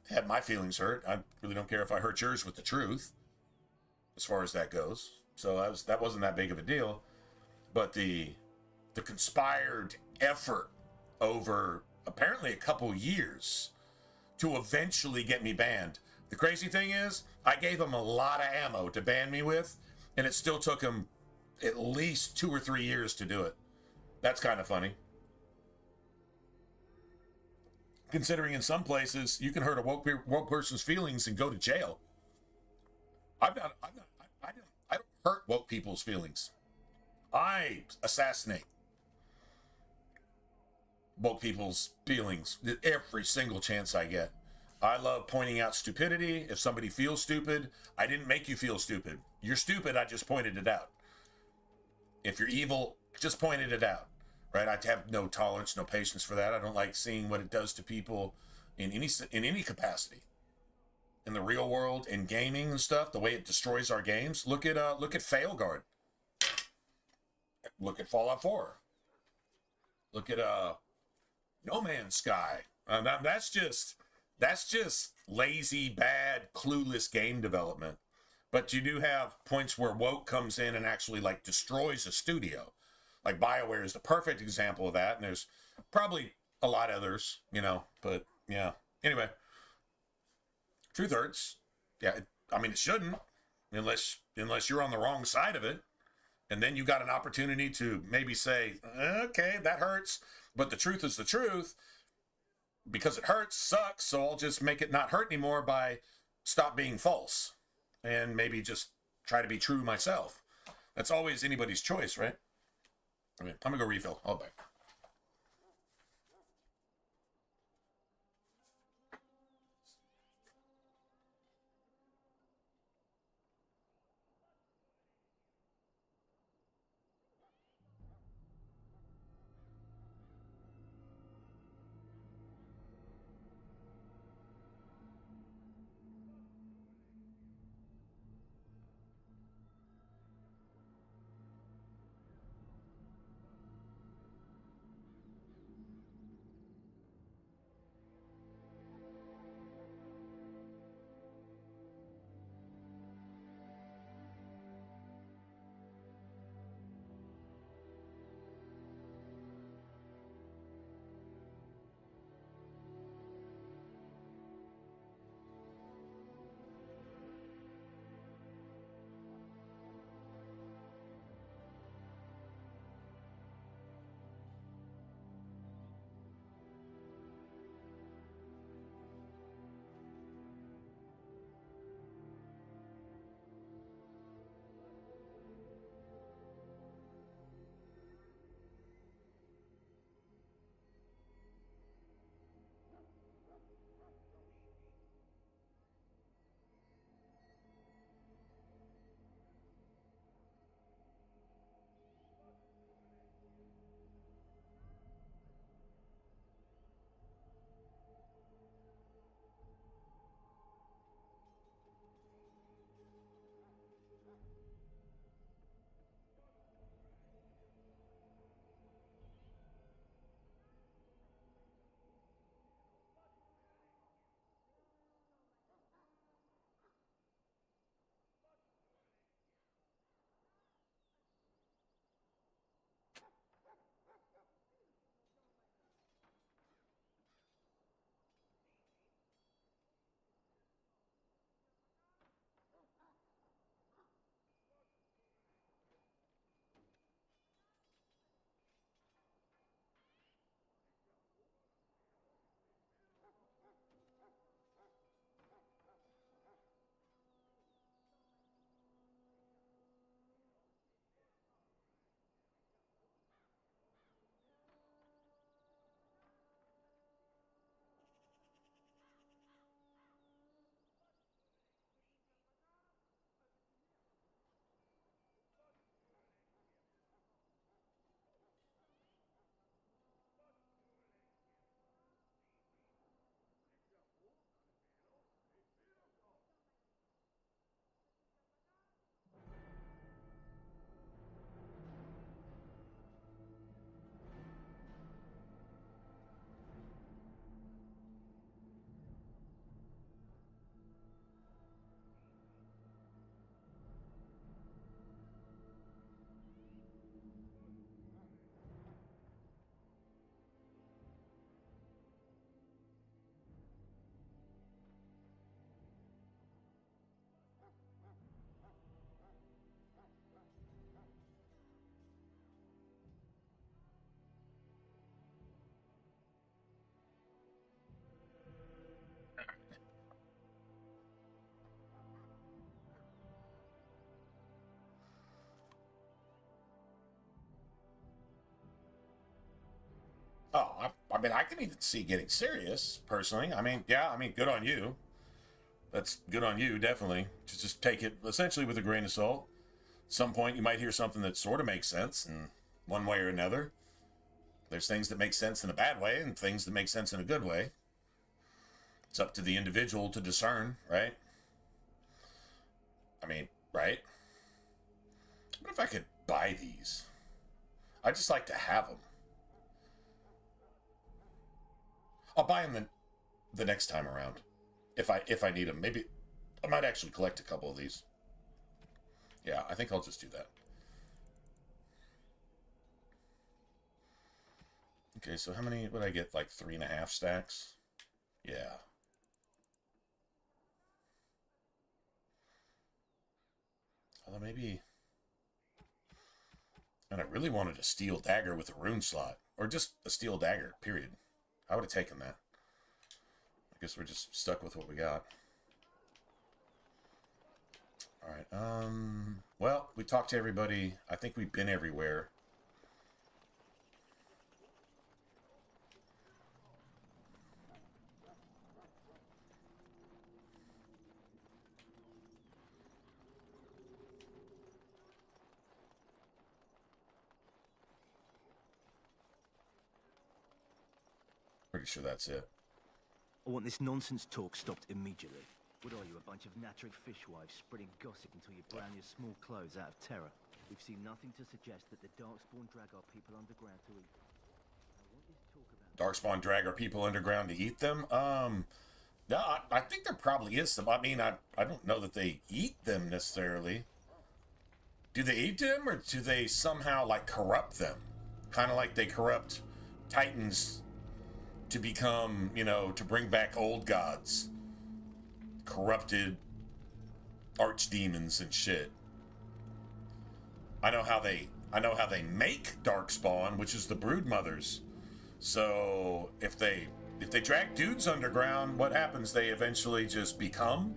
Had my feelings hurt. I really don't care if I hurt yours with the truth, as far as that goes. So that wasn't that big of a deal. But the conspired effort over apparently a couple years to eventually get me banned. The crazy thing is, I gave them a lot of ammo to ban me with, and it still took them at least 2 or 3 years to do it. That's kind of funny. Considering in some places you can hurt a woke person's feelings and go to jail. I don't hurt woke people's feelings. I assassinate woke people's feelings every single chance I get. I love pointing out stupidity. If somebody feels stupid, I didn't make you feel stupid. You're stupid, I just pointed it out. If you're evil, just pointed it out. Right? I have no tolerance, no patience for that. I don't like seeing what it does to people in any capacity. In the real world, in gaming and stuff, the way it destroys our games. Look at Failguard. Look at Fallout 4. Look at No Man's Sky. That's just lazy, bad, clueless game development. But you do have points where woke comes in and actually like destroys a studio. Like BioWare is the perfect example of that, and there's probably a lot of others, you know, but yeah. Anyway, truth hurts. Yeah, I mean, it shouldn't, unless you're on the wrong side of it, and then you got an opportunity to maybe say, okay, that hurts, but the truth is the truth, because it hurts, sucks, so I'll just make it not hurt anymore by stop being false, and maybe just try to be true myself. That's always anybody's choice, right? I mean, I'm gonna go refill. I'll be back. Oh, I mean, I can even see getting serious, personally. I mean, yeah, I mean, good on you. That's good on you, definitely. Just take it essentially with a grain of salt. At some point, you might hear something that sort of makes sense in one way or another. There's things that make sense in a bad way and things that make sense in a good way. It's up to the individual to discern, right? I mean, right? What if I could buy these? I'd just like to have them. I'll buy them the next time around. If I need them. Maybe I might actually collect a couple of these. Yeah, I think I'll just do that. Okay, so how many would I get? Like 3.5 stacks? Yeah. Although maybe... And I really wanted a steel dagger with a rune slot. Or just a steel dagger, period. I would have taken that. I guess we're just stuck with what we got. Alright, well, we talked to everybody. I think we've been everywhere. Pretty sure that's it. I want this nonsense talk stopped immediately. What are you, a bunch of nattering fishwives spreading gossip until you brown your small clothes out of terror? We've seen nothing to suggest that the Darkspawn drag our people underground to eat. Darkspawn drag our people underground to eat them? No, I think there probably is some. I mean, I don't know that they eat them necessarily. Do they eat them, or do they somehow, like, corrupt them? Kind of like they corrupt Titans to become, you know, to bring back old gods. Corrupted archdemons and shit. I know how they make Darkspawn, which is the brood mothers. So if they drag dudes underground, what happens? They eventually just become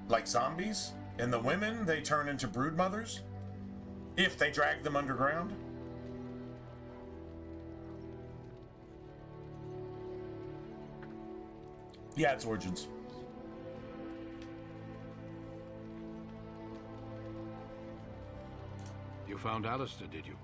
like zombies, and the women, they turn into brood mothers if they drag them underground. Yeah, it's Origins. You found Alistair, did you?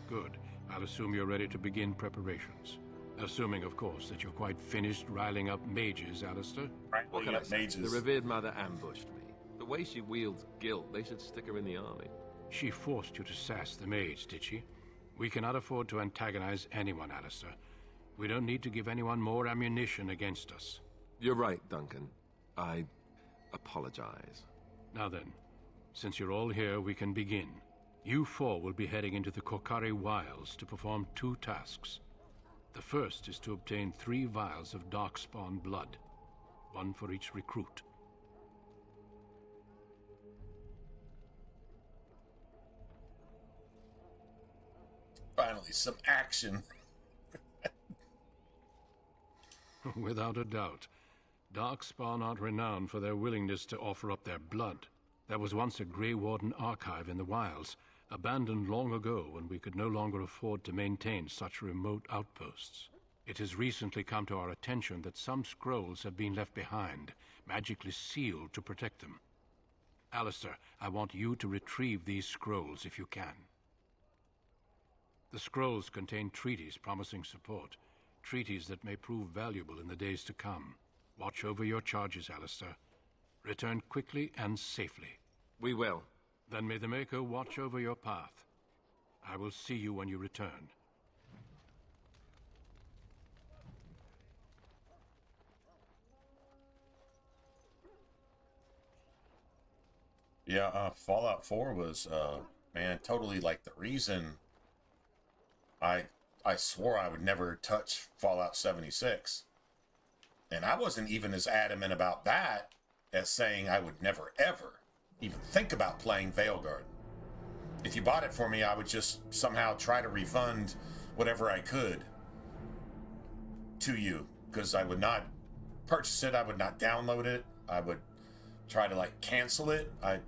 Good. I'll assume you're ready to begin preparations. Assuming, of course, that you're quite finished riling up mages, Alistair. Right, What can I say? mages. The revered mother ambushed me. The way she wields guilt, they should stick her in the army. She forced you to sass the mage, did she? We cannot afford to antagonize anyone, Alistair. We don't need to give anyone more ammunition against us. You're right, Duncan. I apologize. Now then, since you're all here, we can begin. You four will be heading into the Korcari Wilds to perform 2 tasks. The first is to obtain 3 vials of Darkspawn blood, 1 for each recruit. Finally, some action. Without a doubt. Darkspawn aren't renowned for their willingness to offer up their blood. There was once a Grey Warden archive in the wilds, abandoned long ago when we could no longer afford to maintain such remote outposts. It has recently come to our attention that some scrolls have been left behind, magically sealed to protect them. Alistair, I want you to retrieve these scrolls if you can. The scrolls contain treaties promising support, treaties that may prove valuable in the days to come. Watch over your charges, Alistair. Return quickly and safely. We will. Then may the Maker watch over your path. I will see you when you return. Yeah, Fallout 4 was, man, totally like the reason I swore I would never touch Fallout 76. And I wasn't even as adamant about that as saying I would never, ever even think about playing Veilguard. If you bought it for me, I would just somehow try to refund whatever I could to you, because I would not purchase it, I would not download it, I would try to, like, cancel it. I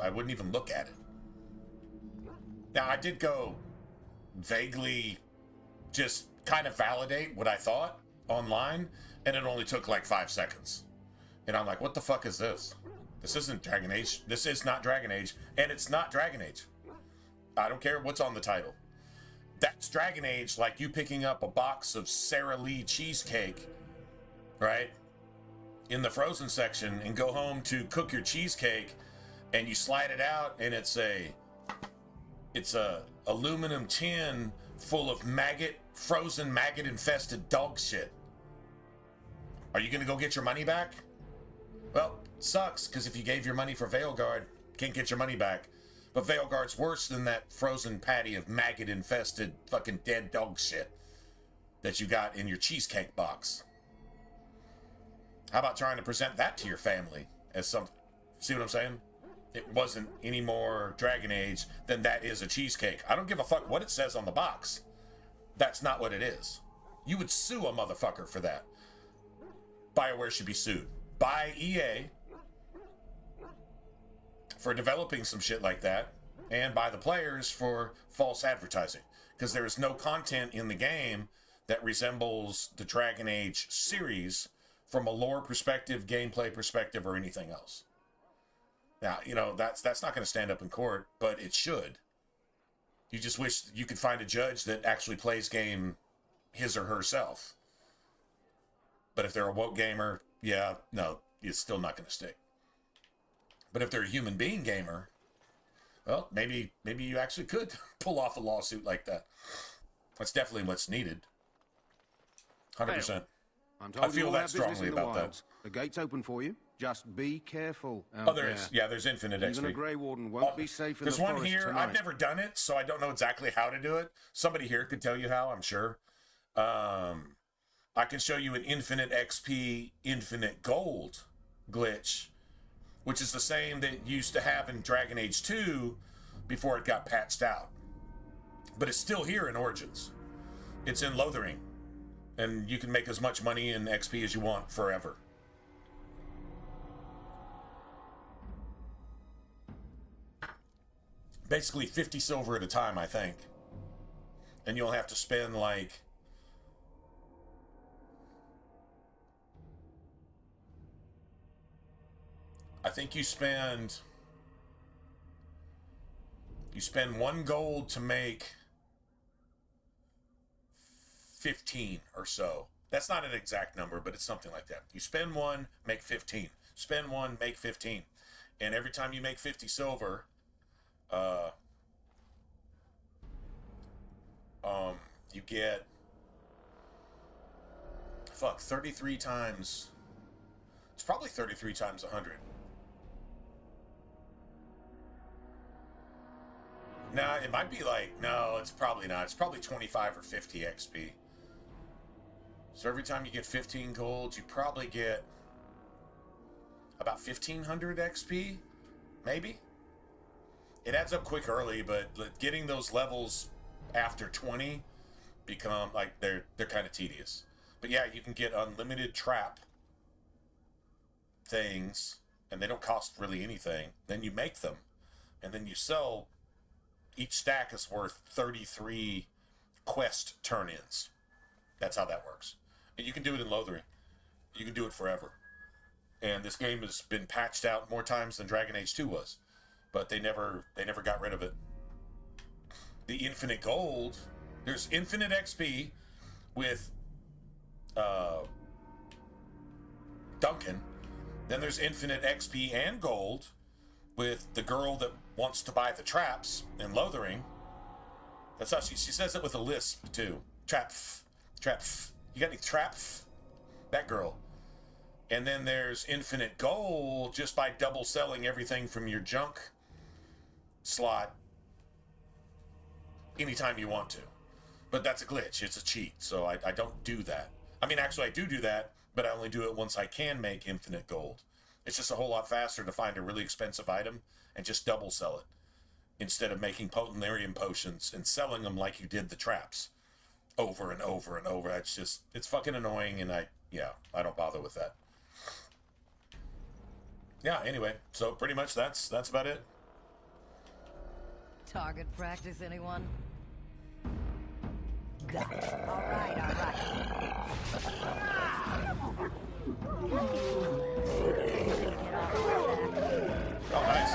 wouldn't even look at it. Now, I did go vaguely just kind of validate what I thought online, and it only took like 5 seconds. And I'm like, what the fuck is this? This isn't Dragon Age. This is not Dragon Age, and it's not Dragon Age. I don't care what's on the title. That's Dragon Age, like you picking up a box of Sara Lee cheesecake, right, in the frozen section, and go home to cook your cheesecake, and you slide it out, and it's a aluminum tin full of frozen maggot infested dog shit. Are you gonna go get your money back? Well, sucks, because if you gave your money for Veilguard, can't get your money back. But Veilguard's worse than that frozen patty of maggot infested fucking dead dog shit that you got in your cheesecake box. How about trying to present that to your family as some... See what I'm saying? It wasn't any more Dragon Age than that is a cheesecake. I don't give a fuck what it says on the box. That's not what it is. You would sue a motherfucker for that. BioWare should be sued by EA for developing some shit like that, and by the players for false advertising. Because there is no content in the game that resembles the Dragon Age series from a lore perspective, gameplay perspective, or anything else. Now, you know, that's not going to stand up in court, but it should. You just wish you could find a judge that actually plays game his or herself. But if they're a woke gamer, yeah, no, it's still not going to stick. But if they're a human being gamer, well, maybe you actually could pull off a lawsuit like that. That's definitely what's needed. 100%. I feel that strongly about that. The gate's open for you. Just be careful. There's infinite XP. Even a Grey Warden won't be safe in the forest tonight. There's one here. Tonight. I've never done it, so I don't know exactly how to do it. Somebody here could tell you how, I'm sure. I can show you an infinite XP, infinite gold glitch, which is the same that you used to have in Dragon Age 2 before it got patched out. But it's still here in Origins. It's in Lothering. And you can make as much money in XP as you want forever. Basically 50 silver at a time, I think. And you'll have to spend like... I think you spend 1 gold to make 15 or so. That's not an exact number, but it's something like that. You spend 1, make 15. Spend 1, make 15. And every time you make 50 silver, you get 33 times. It's probably 33 times 100. No, it might be like, no, it's probably not. It's probably 25 or 50 XP. So every time you get 15 gold, you probably get about 1,500 XP, maybe? It adds up quick early, but getting those levels after 20 become, like, they're kind of tedious. But yeah, you can get unlimited trap things, and they don't cost really anything. Then you make them, and then you sell. Each stack is worth 33 quest turn-ins. That's how that works. And you can do it in Lothering. You can do it forever. And this game has been patched out more times than Dragon Age 2 was. But they never got rid of it. The infinite gold, there's infinite XP with Duncan. Then there's infinite XP and gold with the girl that wants to buy the traps in Lothering. That's how she says it with a lisp, too. Trap. You got any trap? That girl. And then there's infinite gold just by double selling everything from your junk slot anytime you want to. But that's a glitch. It's a cheat. So I don't do that. I mean, actually, I do that, but I only do it once I can make infinite gold. It's just a whole lot faster to find a really expensive item and just double sell it instead of making Potentarium potions and selling them like you did the traps over and over and over. It's fucking annoying, and I don't bother with that. Yeah, anyway, so pretty much that's about it. Target practice, anyone? got it. All right, all right. Oh, nice.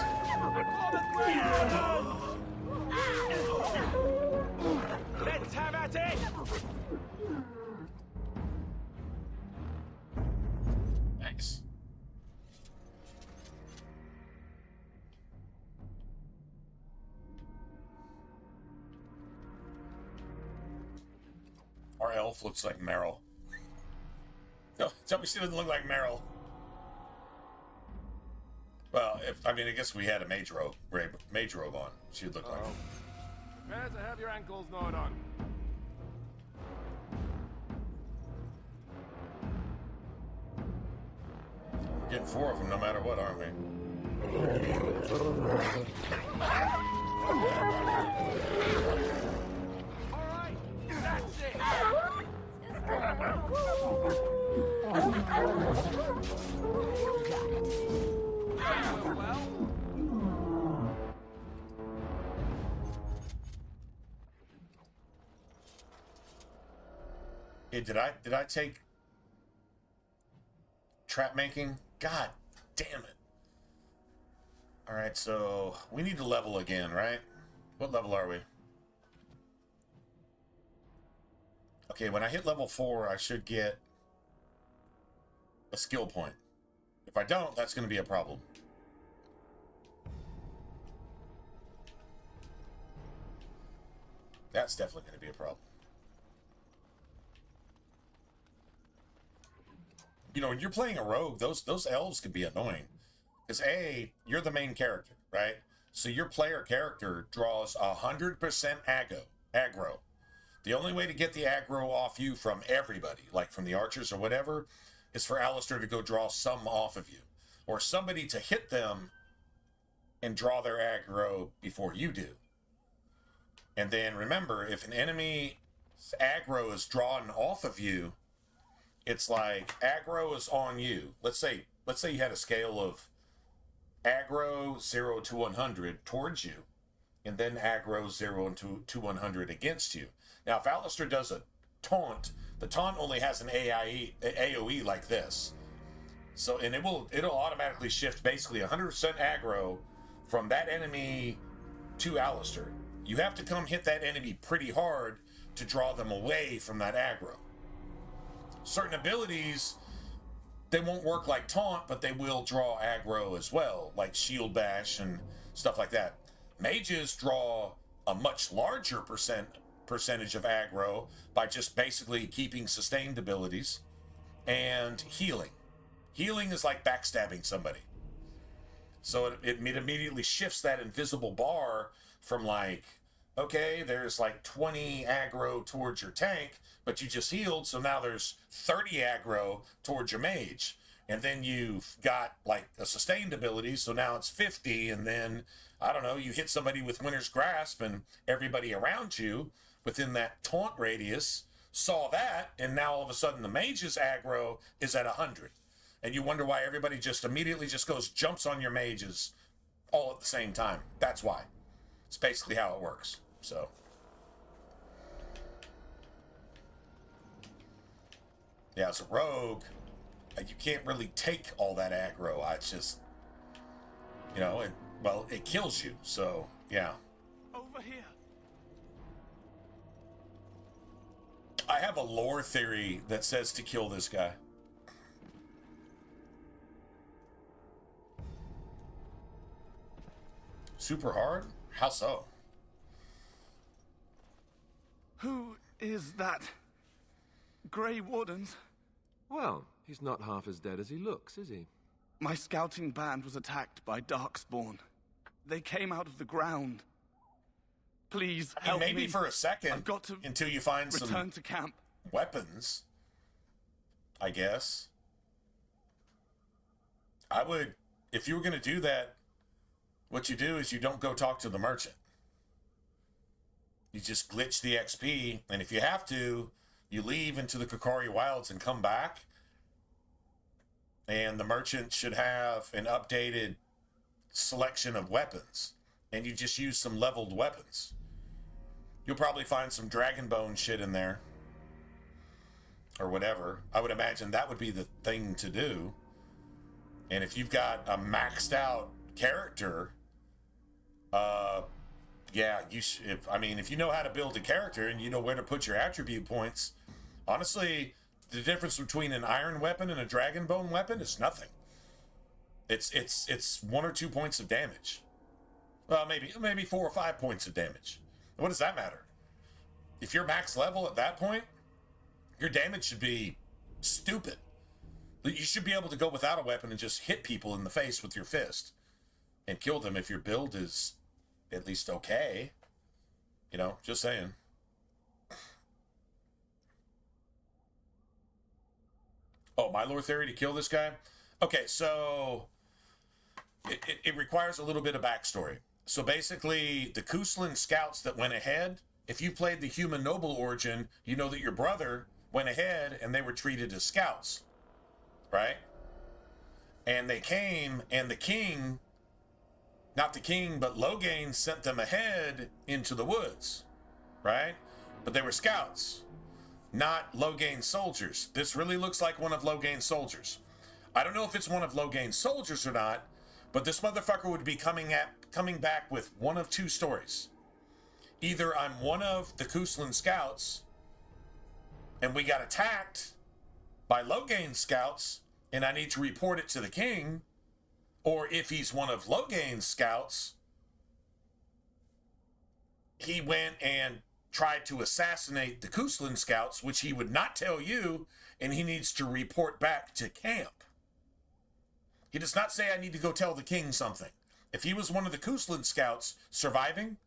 Let's have at it! Nice. Our elf looks like Meryl. No, tell me she doesn't look like Meryl. Well, I guess we had a mage robe on. She would look like. Prepare to have your ankles gnawed on. We're getting 4 of them no matter what, aren't we? All right, that's it! Well, Hey, did I take trap making? God damn it. Alright, so we need to level again, right? What level are we? Okay, when I hit level 4, I should get a skill point. If I don't, that's going to be a problem. That's definitely going to be a problem. You know, when you're playing a rogue, those elves can be annoying. Because A, you're the main character, right? So your player character draws 100% aggro. The only way to get the aggro off you from everybody, like from the archers or whatever, is for Alistair to go draw some off of you. Or somebody to hit them and draw their aggro before you do. And then remember, if an enemy's aggro is drawn off of you, it's like aggro is on you. Let's say you had a scale of aggro 0 to 100 towards you, and then aggro 0 to 100 against you. Now, if Alistair does a taunt, the taunt only has an AoE like this. So, and it'll automatically shift basically 100% aggro from that enemy to Alistair. You have to come hit that enemy pretty hard to draw them away from that aggro. Certain abilities, they won't work like taunt, but they will draw aggro as well, like shield bash and stuff like that. Mages draw a much larger percentage of aggro by just basically keeping sustained abilities and healing. Healing is like backstabbing somebody. So it immediately shifts that invisible bar from like, okay, there's like 20 aggro towards your tank, but you just healed, so now there's 30 aggro towards your mage. And then you've got like a sustained ability, so now it's 50, and then, I don't know, you hit somebody with Winter's Grasp, and everybody around you within that taunt radius saw that, and now all of a sudden the mage's aggro is at 100. And you wonder why everybody just immediately just jumps on your mages all at the same time. That's why. It's basically how it works. So. Yeah, as a rogue, you can't really take all that aggro. It's just, you know, it kills you. So, yeah. over here. I have a lore theory that says to kill this guy. Super hard? How so? Who is that? Grey Wardens? Well, he's not half as dead as he looks, is he? My scouting band was attacked by Darkspawn. They came out of the ground. Please help me. Maybe for a second. I've got to until you find return to camp. Weapons, I guess. I would, if you were going to do that, what you do is you don't go talk to the merchant. You just glitch the XP, and if you have to, you leave into the Kokari Wilds and come back, and the merchant should have an updated selection of weapons, and you just use some leveled weapons. You'll probably find some Dragonbone shit in there. Or whatever. I would imagine that would be the thing to do. And if you've got a maxed out character, yeah, if you know how to build a character and you know where to put your attribute points, honestly, the difference between an iron weapon and a Dragonbone weapon is nothing. It's 1 or 2 points of damage. Well, maybe 4 or 5 points of damage. What does that matter? If you're max level at that point, your damage should be stupid. You should be able to go without a weapon and just hit people in the face with your fist and kill them if your build is at least okay. You know, just saying. Oh, my lore theory to kill this guy? Okay, so it requires a little bit of backstory. So basically, the Kuslan scouts that went ahead, if you played the human noble origin, you know that your brother went ahead and they were treated as scouts, right? And they came, and the king, not the king, but Loghain sent them ahead into the woods, right? But they were scouts, not Loghain's soldiers. This really looks like one of Loghain's soldiers. I don't know if it's one of Loghain's soldiers or not, but this motherfucker would be coming back with one of two stories. Either I'm one of the Kuslan scouts, and we got attacked by Loghain's scouts, and I need to report it to the king, or if he's one of Loghain's scouts, he went and tried to assassinate the Kuslan scouts, which he would not tell you, and he needs to report back to camp. He does not say I need to go tell the king something. If he was one of the Kuslan scouts surviving,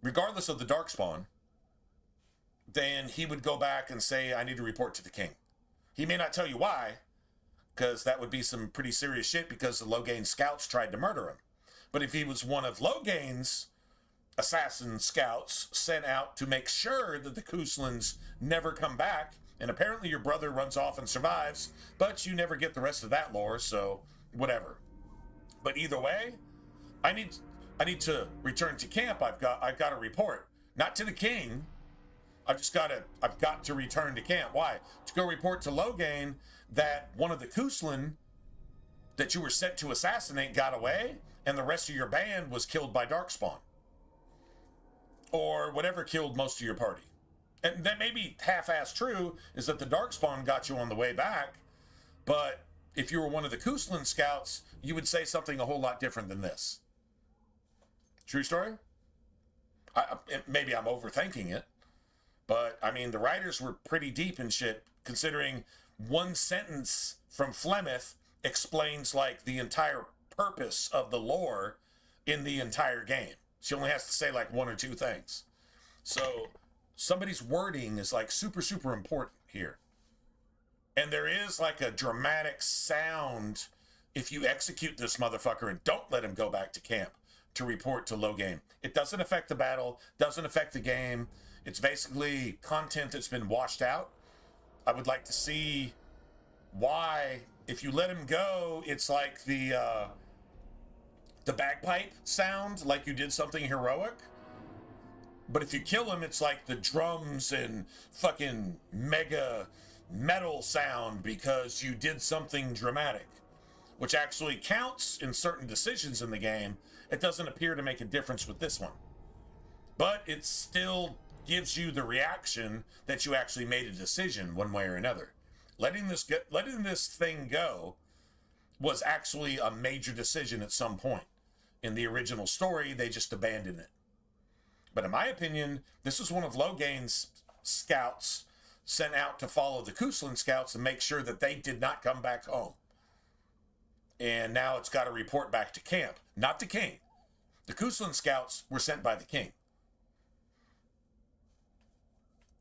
regardless of the Darkspawn, then he would go back and say, I need to report to the king. He may not tell you why, because that would be some pretty serious shit because the Loghain scouts tried to murder him. But if he was one of Loghain's assassin scouts sent out to make sure that the Kuslans never come back, and apparently your brother runs off and survives, but you never get the rest of that lore, so whatever. But either way, I need to return to camp. I've got to report, not to the king. I've got to return to camp. Why? To go report to Loghain that one of the Kuslan that you were sent to assassinate got away, and the rest of your band was killed by Darkspawn. Or whatever killed most of your party. And that may be half-assed true, is that the Darkspawn got you on the way back, but if you were one of the Kuslan scouts, you would say something a whole lot different than this. True story? Maybe I'm overthinking it, but I mean, the writers were pretty deep in shit, considering one sentence from Flemeth explains like the entire purpose of the lore in the entire game. She only has to say like 1 or 2 things. So somebody's wording is like super, super important here. And there is like a dramatic sound if you execute this motherfucker and don't let him go back to camp to report to Loghain. It doesn't affect the battle, doesn't affect the game. It's basically content that's been washed out. I would like to see why, if you let him go, it's like the bagpipe sound, like you did something heroic. But if you kill him, it's like the drums and fucking mega metal sound because you did something dramatic, which actually counts in certain decisions in the game. It doesn't appear to make a difference with this one, but it still gives you the reaction that you actually made a decision one way or another. Letting this thing go was actually a major decision at some point. In the original story, they just abandoned it. But in my opinion, this is one of Loghain's scouts sent out to follow the Kuslan scouts and make sure that they did not come back home. And now it's got to report back to camp, not the king. The Kuslan scouts were sent by the king.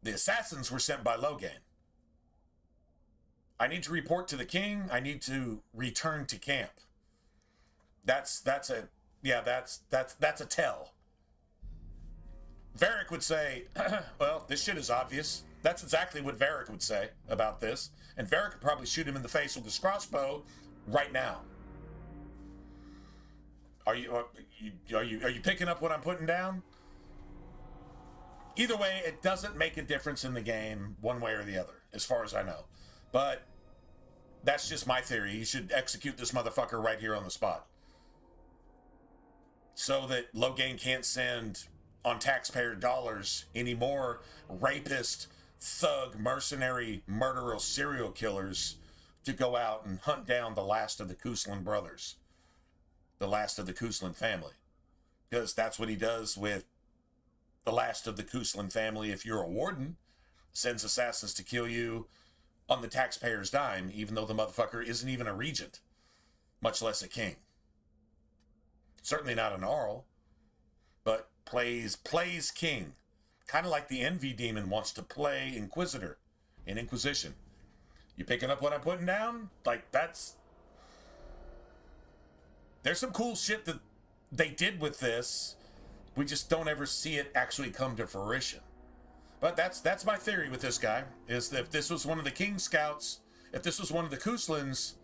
The assassins were sent by Loghain. I need to report to the king. I need to return to camp. That's a tell. Varric would say, well, this shit is obvious. That's exactly what Varric would say about this. And Varric could probably shoot him in the face with his crossbow right now. Are you picking up what I'm putting down? Either way, it doesn't make a difference in the game one way or the other, as far as I know. But that's just my theory. You should execute this motherfucker right here on the spot. So that Loghain can't send, on taxpayer dollars, any more rapist, thug, mercenary, murderer, serial killers to go out and hunt down the last of the Kuslan brothers. The last of the Kuslan family. Because that's what he does with the last of the Kuslan family. If you're a warden, sends assassins to kill you on the taxpayer's dime, even though the motherfucker isn't even a regent, much less a king. Certainly not an Arl, but plays king. Kind of like the Envy Demon wants to play Inquisitor in Inquisition. You picking up what I'm putting down? Like, that's... There's some cool shit that they did with this. We just don't ever see it actually come to fruition. But that's my theory with this guy, is that if this was one of the King Scouts, if this was one of the Kuslans...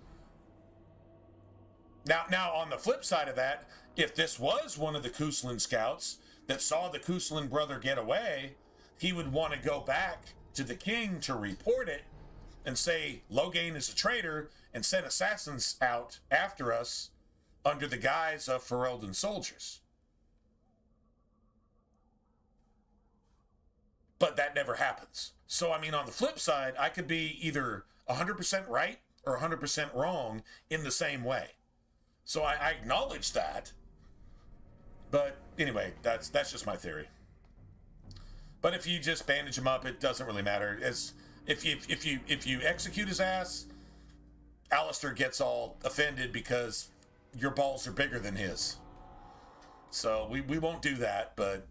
Now, on the flip side of that, if this was one of the Kuslan Scouts that saw the Kuslan brother get away, he would want to go back to the king to report it and say Loghain is a traitor and send assassins out after us under the guise of Ferelden soldiers. But that never happens. So, I mean, on the flip side, I could be either 100% right or 100% wrong in the same way. So I acknowledge that. But anyway, that's just my theory. But if you just bandage him up, it doesn't really matter. As if you execute his ass, Alistair gets all offended because your balls are bigger than his. So we won't do that, but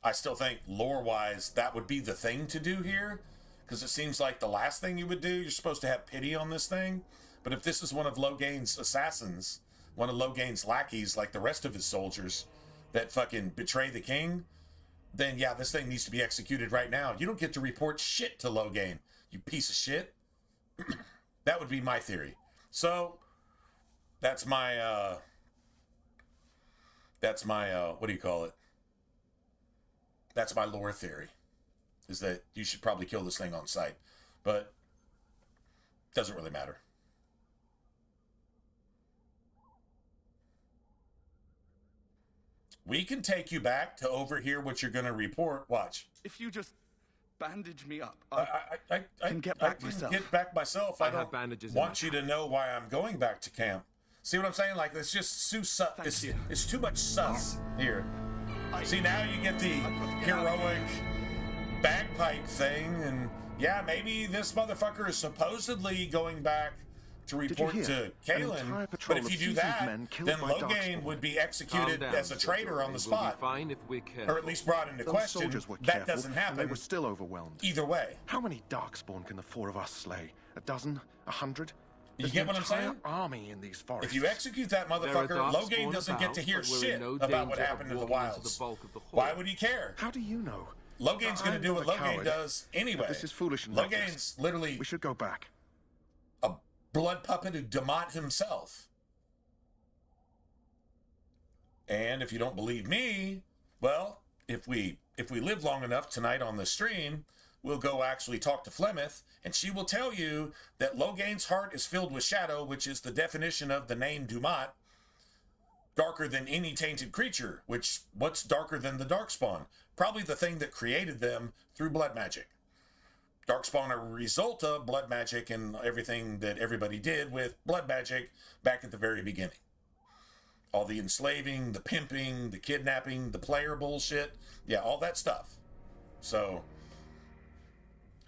I still think lore-wise that would be the thing to do here, because it seems like the last thing you would do, you're supposed to have pity on this thing. But if this is one of Loghain's assassins, one of Loghain's lackeys, like the rest of his soldiers, that fucking betray the king, then yeah, this thing needs to be executed right now. You don't get to report shit to Loghain, you piece of shit. That would be my theory. So, that's my, what do you call it? That's my lore theory, is that you should probably kill this thing on sight. But, doesn't really matter. We can take you back to overhear what you're going to report. Watch. If you just bandage me up, I can get back myself. Get back myself. I don't bandages want you to know why I'm going back to camp. See what I'm saying? Like, it's just too it's too much sus here. See, now you get the heroic bagpipe thing, and yeah, maybe this motherfucker is supposedly going back to report to Kaelin, but if you do that, then Loghain would be executed as a traitor on the spot, fine if we can. or at least brought into question. That doesn't happen. They were still overwhelmed. Either way. How many Darkspawn can the four of us slay? A dozen? 100? You get what I'm saying? Army in these forests. If you execute that motherfucker, Loghain doesn't get to hear shit about what happened in the wilds. Why would he care? How do you know? Loghain's going to do what Loghain does anyway. This is foolish and Loghain's literally... We should go back. A blood puppet of Damat himself. And if you don't believe me, well, if we live long enough tonight on the stream, we'll go actually talk to Flemeth, and she will tell you that Loghain's heart is filled with shadow, which is the definition of the name Dumat, darker than any tainted creature, which, what's darker than the Darkspawn? Probably the thing that created them through blood magic. Darkspawn are a result of blood magic and everything that everybody did with blood magic back at the very beginning. All the enslaving, the pimping, the kidnapping, the player bullshit, yeah, all that stuff. So...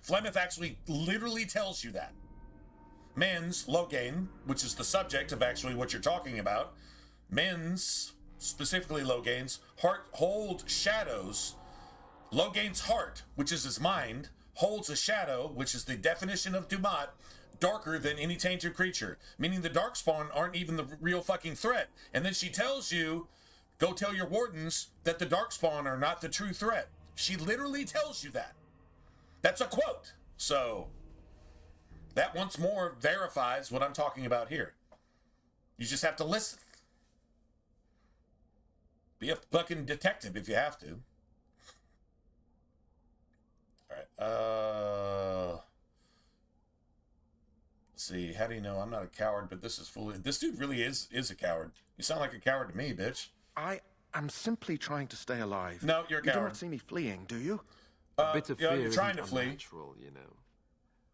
Flemeth actually literally tells you that. Men's, Loghain, which is the subject of actually what you're talking about, men's, specifically Loghain's, heart hold shadows. Loghain's heart, which is his mind, holds a shadow, which is the definition of Dumat, darker than any tainted creature. Meaning the Darkspawn aren't even the real fucking threat. And then she tells you, go tell your wardens that the Darkspawn are not the true threat. She literally tells you that. That's a quote. So, that once more verifies what I'm talking about here. You just have to listen. Be a fucking detective if you have to. Alright, let's see, how do you know I'm not a coward, but this is fully... This dude really is a coward. You sound like a coward to me, bitch. I am simply trying to stay alive. No, you're a You do coward. not see me fleeing, do you? A bit of fear you're trying isn't to flee. unnatural, you know.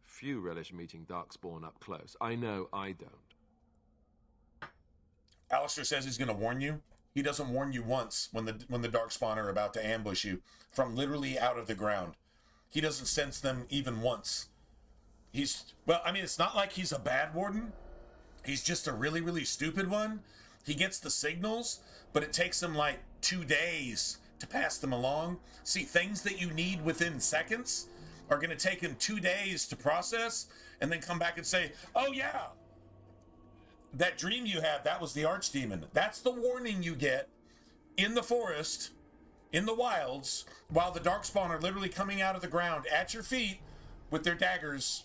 Few relish meeting Darkspawn up close. I know I don't. Alistair says he's going to warn you. He doesn't warn you once when the Darkspawn are about to ambush you from literally out of the ground. He doesn't sense them even once. Well, I mean, it's not like he's a bad warden. He's just a really, really stupid one. He gets the signals, but it takes him like 2 days to pass them along. See, things that you need within seconds are going to take him 2 days to process and then come back and say, oh yeah, that dream you had, that was the archdemon. That's the warning you get in the forest, in the wilds, while the Darkspawn are literally coming out of the ground at your feet with their daggers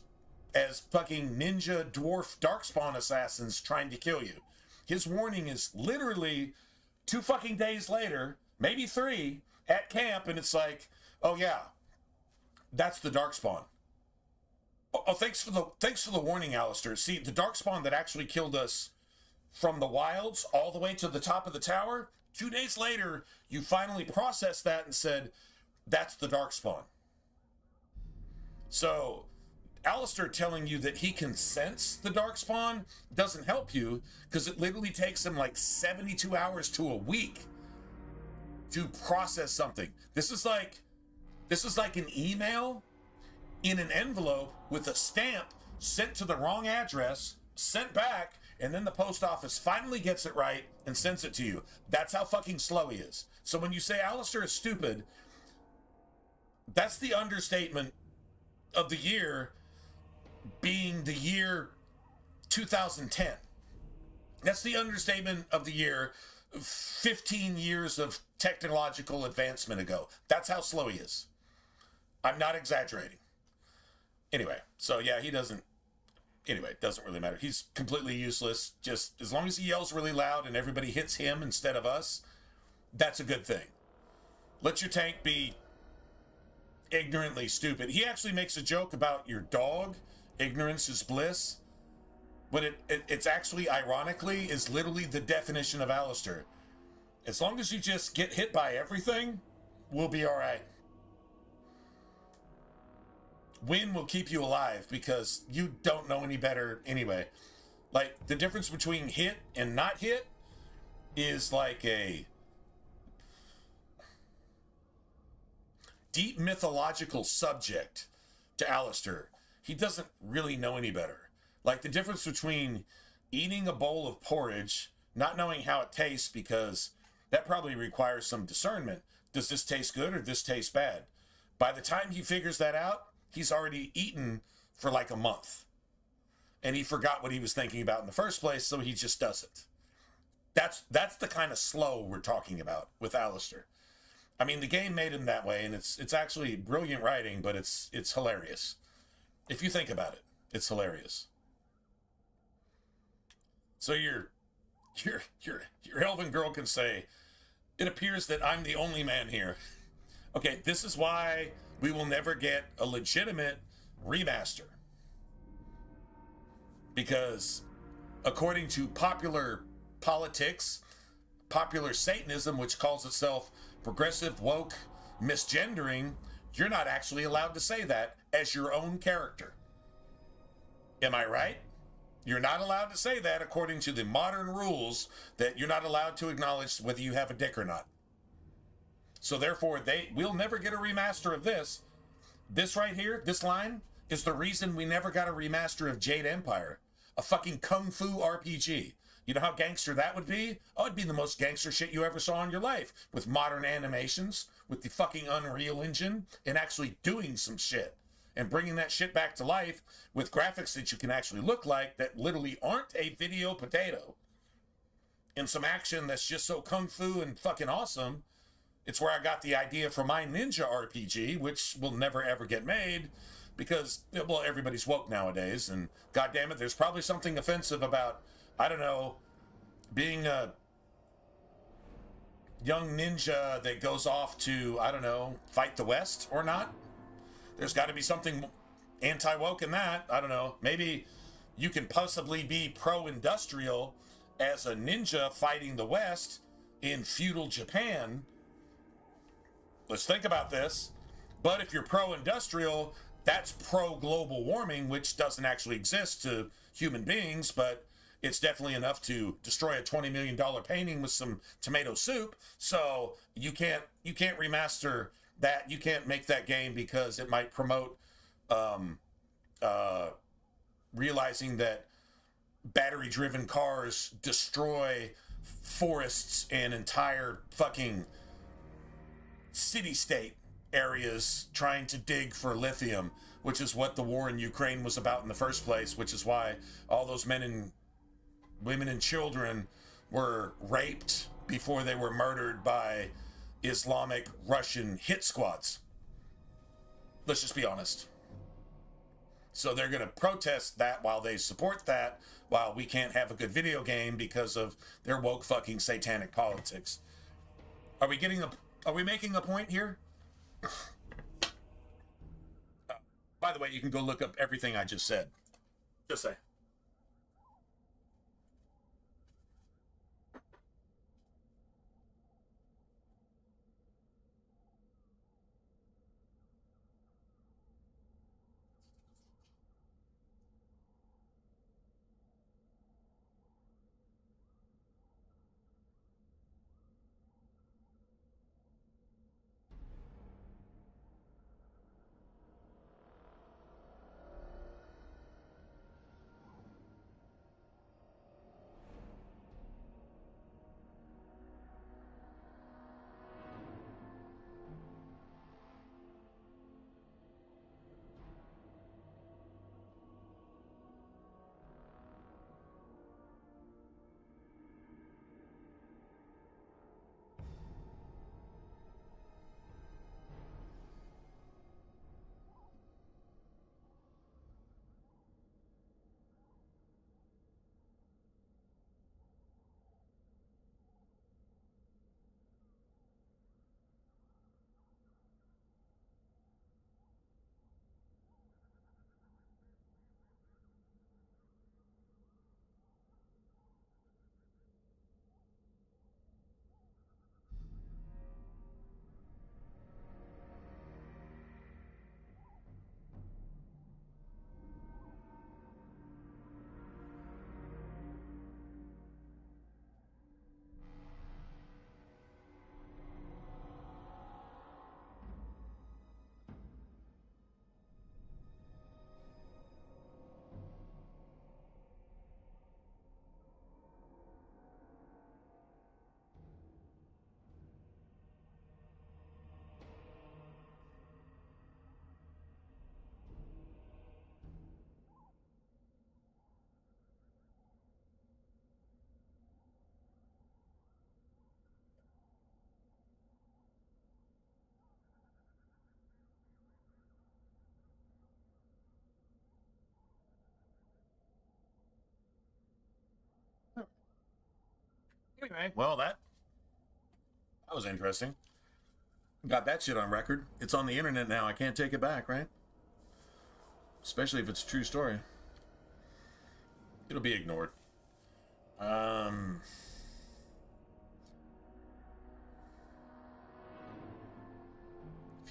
as fucking ninja dwarf Darkspawn assassins trying to kill you. His warning is literally 2 fucking days later, maybe 3, at camp, and it's like, oh yeah, that's the Darkspawn. Oh, thanks for the warning, Alistair. See, the Darkspawn that actually killed us from the wilds all the way to the top of the tower, 2 days later, you finally processed that and said, that's the Darkspawn. So, Alistair telling you that he can sense the Darkspawn doesn't help you, because it literally takes him like 72 hours to a week to process something. This is like an email in an envelope with a stamp sent to the wrong address, sent back, and then the post office finally gets it right and sends it to you. That's how fucking slow he is. So when you say Alistair is stupid, that's the understatement of the year being the year 2010. That's the understatement of the year 15 years of technological advancement ago. That's how slow he is. I'm not exaggerating. Anyway, so yeah, it doesn't really matter. He's completely useless. Just as long as he yells really loud and everybody hits him instead of us, that's a good thing. Let your tank be ignorantly stupid. He actually makes a joke about your dog, ignorance is bliss, but it's actually, ironically, is literally the definition of Alistair. As long as you just get hit by everything, we'll be all right. Win will keep you alive because you don't know any better anyway. Like, the difference between hit and not hit is like a deep mythological subject to Alistair. He doesn't really know any better. Like, the difference between eating a bowl of porridge, not knowing how it tastes, because that probably requires some discernment. Does this taste good or this taste bad? By the time he figures that out, he's already eaten for like a month. And he forgot what he was thinking about in the first place, so he just does it. That's the kind of slow we're talking about with Alistair. I mean, the game made him that way, and it's actually brilliant writing, but it's hilarious. If you think about it, it's hilarious. So your elven girl can say, it appears that I'm the only man here. Okay, this is why we will never get a legitimate remaster. Because according to popular politics, popular Satanism, which calls itself progressive, woke, misgendering, you're not actually allowed to say that as your own character. Am I right? You're not allowed to say that according to the modern rules, that you're not allowed to acknowledge whether you have a dick or not. So therefore, we'll never get a remaster of this. This right here, this line, is the reason we never got a remaster of Jade Empire. A fucking kung fu RPG. You know how gangster that would be? Oh, it'd be the most gangster shit you ever saw in your life. With modern animations, with the fucking Unreal Engine, and actually doing some shit. And bringing that shit back to life with graphics that you can actually look like, that literally aren't a video potato. And some action that's just so kung fu and fucking awesome. It's where I got the idea for my ninja RPG, which will never ever get made. Because, well, everybody's woke nowadays. And goddamn it, there's probably something offensive about, I don't know, being a young ninja that goes off to, I don't know, fight the West or not. There's got to be something anti-woke in that. I don't know. Maybe you can possibly be pro-industrial as a ninja fighting the West in feudal Japan. Let's think about this. But if you're pro-industrial, that's pro-global warming, which doesn't actually exist to human beings, but it's definitely enough to destroy a $20 million painting with some tomato soup. So you can't remaster that. You can't make that game because it might promote realizing that battery-driven cars destroy forests and entire fucking city-state areas trying to dig for lithium, which is what the war in Ukraine was about in the first place, which is why all those men and women and children were raped before they were murdered by Islamic Russian hit squads. Let's just be honest. So they're going to protest that while they support that, while we can't have a good video game because of their woke fucking satanic politics. Are we making a point here? By the way, you can go look up everything I just said. Just say. Anyway, well, that was interesting. Got that shit on record. It's on the internet now. I can't take it back, right? Especially if it's a true story. It'll be ignored. If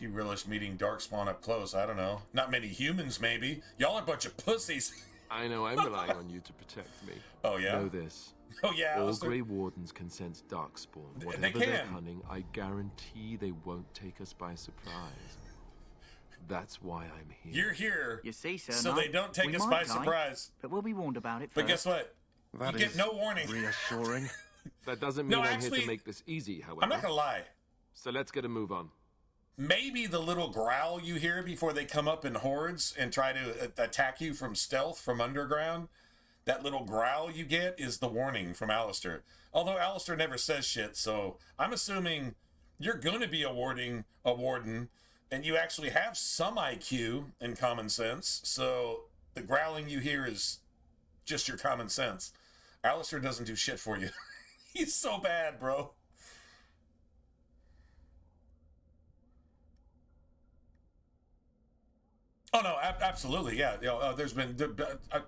you relish meeting Darkspawn up close, I don't know. Not many humans, maybe. Y'all are a bunch of pussies. I know I'm relying on you to protect me. Oh, yeah? Know this. Oh, yeah. All Grey Wardens can sense Darkspawn. Whatever they're cunning, I guarantee they won't take us by surprise. That's why I'm here. You're here. You see, sir, so they don't take us by surprise. But we'll be warned about it first. But guess what? That you get no warning. Reassuring. That doesn't mean I'm here to make this easy, however. I'm not gonna lie. So let's get a move on. Maybe the little growl you hear before they come up in hordes and try to attack you from stealth from underground, that little growl you get is the warning from Alistair. Although Alistair never says shit, so I'm assuming you're going to be a warden, and you actually have some IQ and common sense, so the growling you hear is just your common sense. Alistair doesn't do shit for you. He's so bad, bro. Oh no, absolutely, yeah.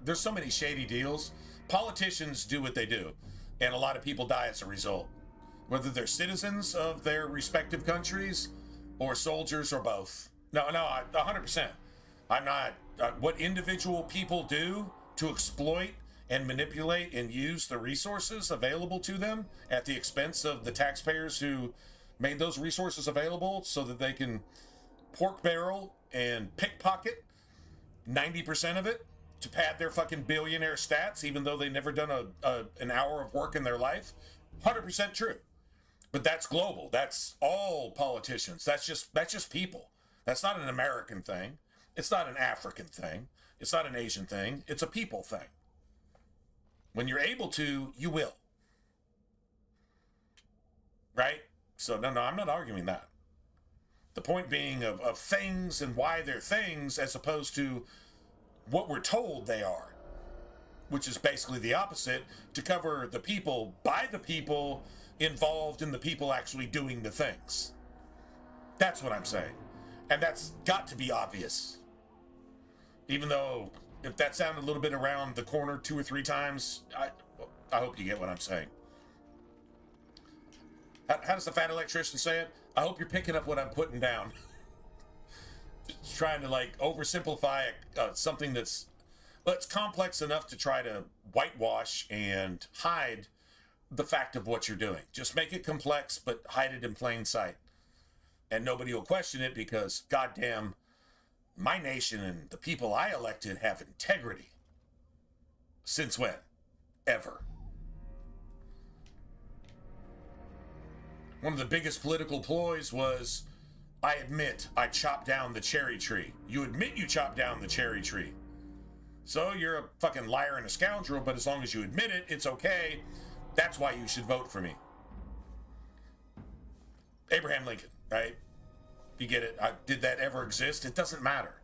There's so many shady deals. Politicians do what they do, and a lot of people die as a result, whether they're citizens of their respective countries or soldiers or both. No, 100%. I'm not. What individual people do to exploit and manipulate and use the resources available to them at the expense of the taxpayers who made those resources available so that they can pork barrel and pickpocket 90% of it to pad their fucking billionaire stats, even though they never done an hour of work in their life. 100% true. But that's global. That's all politicians. That's just people. That's not an American thing. It's not an African thing. It's not an Asian thing. It's a people thing. When you're able to, you will. Right? So no, I'm not arguing that. The point being of things and why they're things as opposed to what we're told they are, which is basically the opposite, to cover the people by the people involved in the people actually doing the things. That's what I'm saying. And that's got to be obvious. Even though, if that sounded a little bit around the corner 2 or 3 times, I hope you get what I'm saying. How does the fat electrician say it? I hope you're picking up what I'm putting down. Just trying to like oversimplify something that's complex enough to try to whitewash and hide the fact of what you're doing. Just make it complex, but hide it in plain sight. And nobody will question it because, goddamn, my nation and the people I elected have integrity. Since when? Ever. One of the biggest political ploys was, I admit I chopped down the cherry tree. You admit you chopped down the cherry tree. So you're a fucking liar and a scoundrel, but as long as you admit it, it's okay. That's why you should vote for me. Abraham Lincoln, right? You get it? Did that ever exist? It doesn't matter.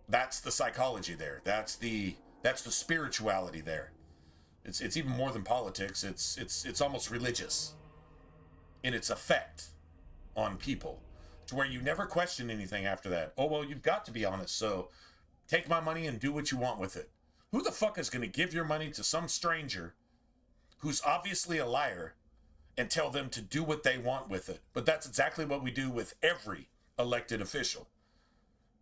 That's the psychology there. That's the spirituality there. It's even more than politics. It's almost religious in its effect on people, to where you never question anything after that. Oh, well, you've got to be honest, so take my money and do what you want with it. Who the fuck is going to give your money to some stranger who's obviously a liar and tell them to do what they want with it? But that's exactly what we do with every elected official.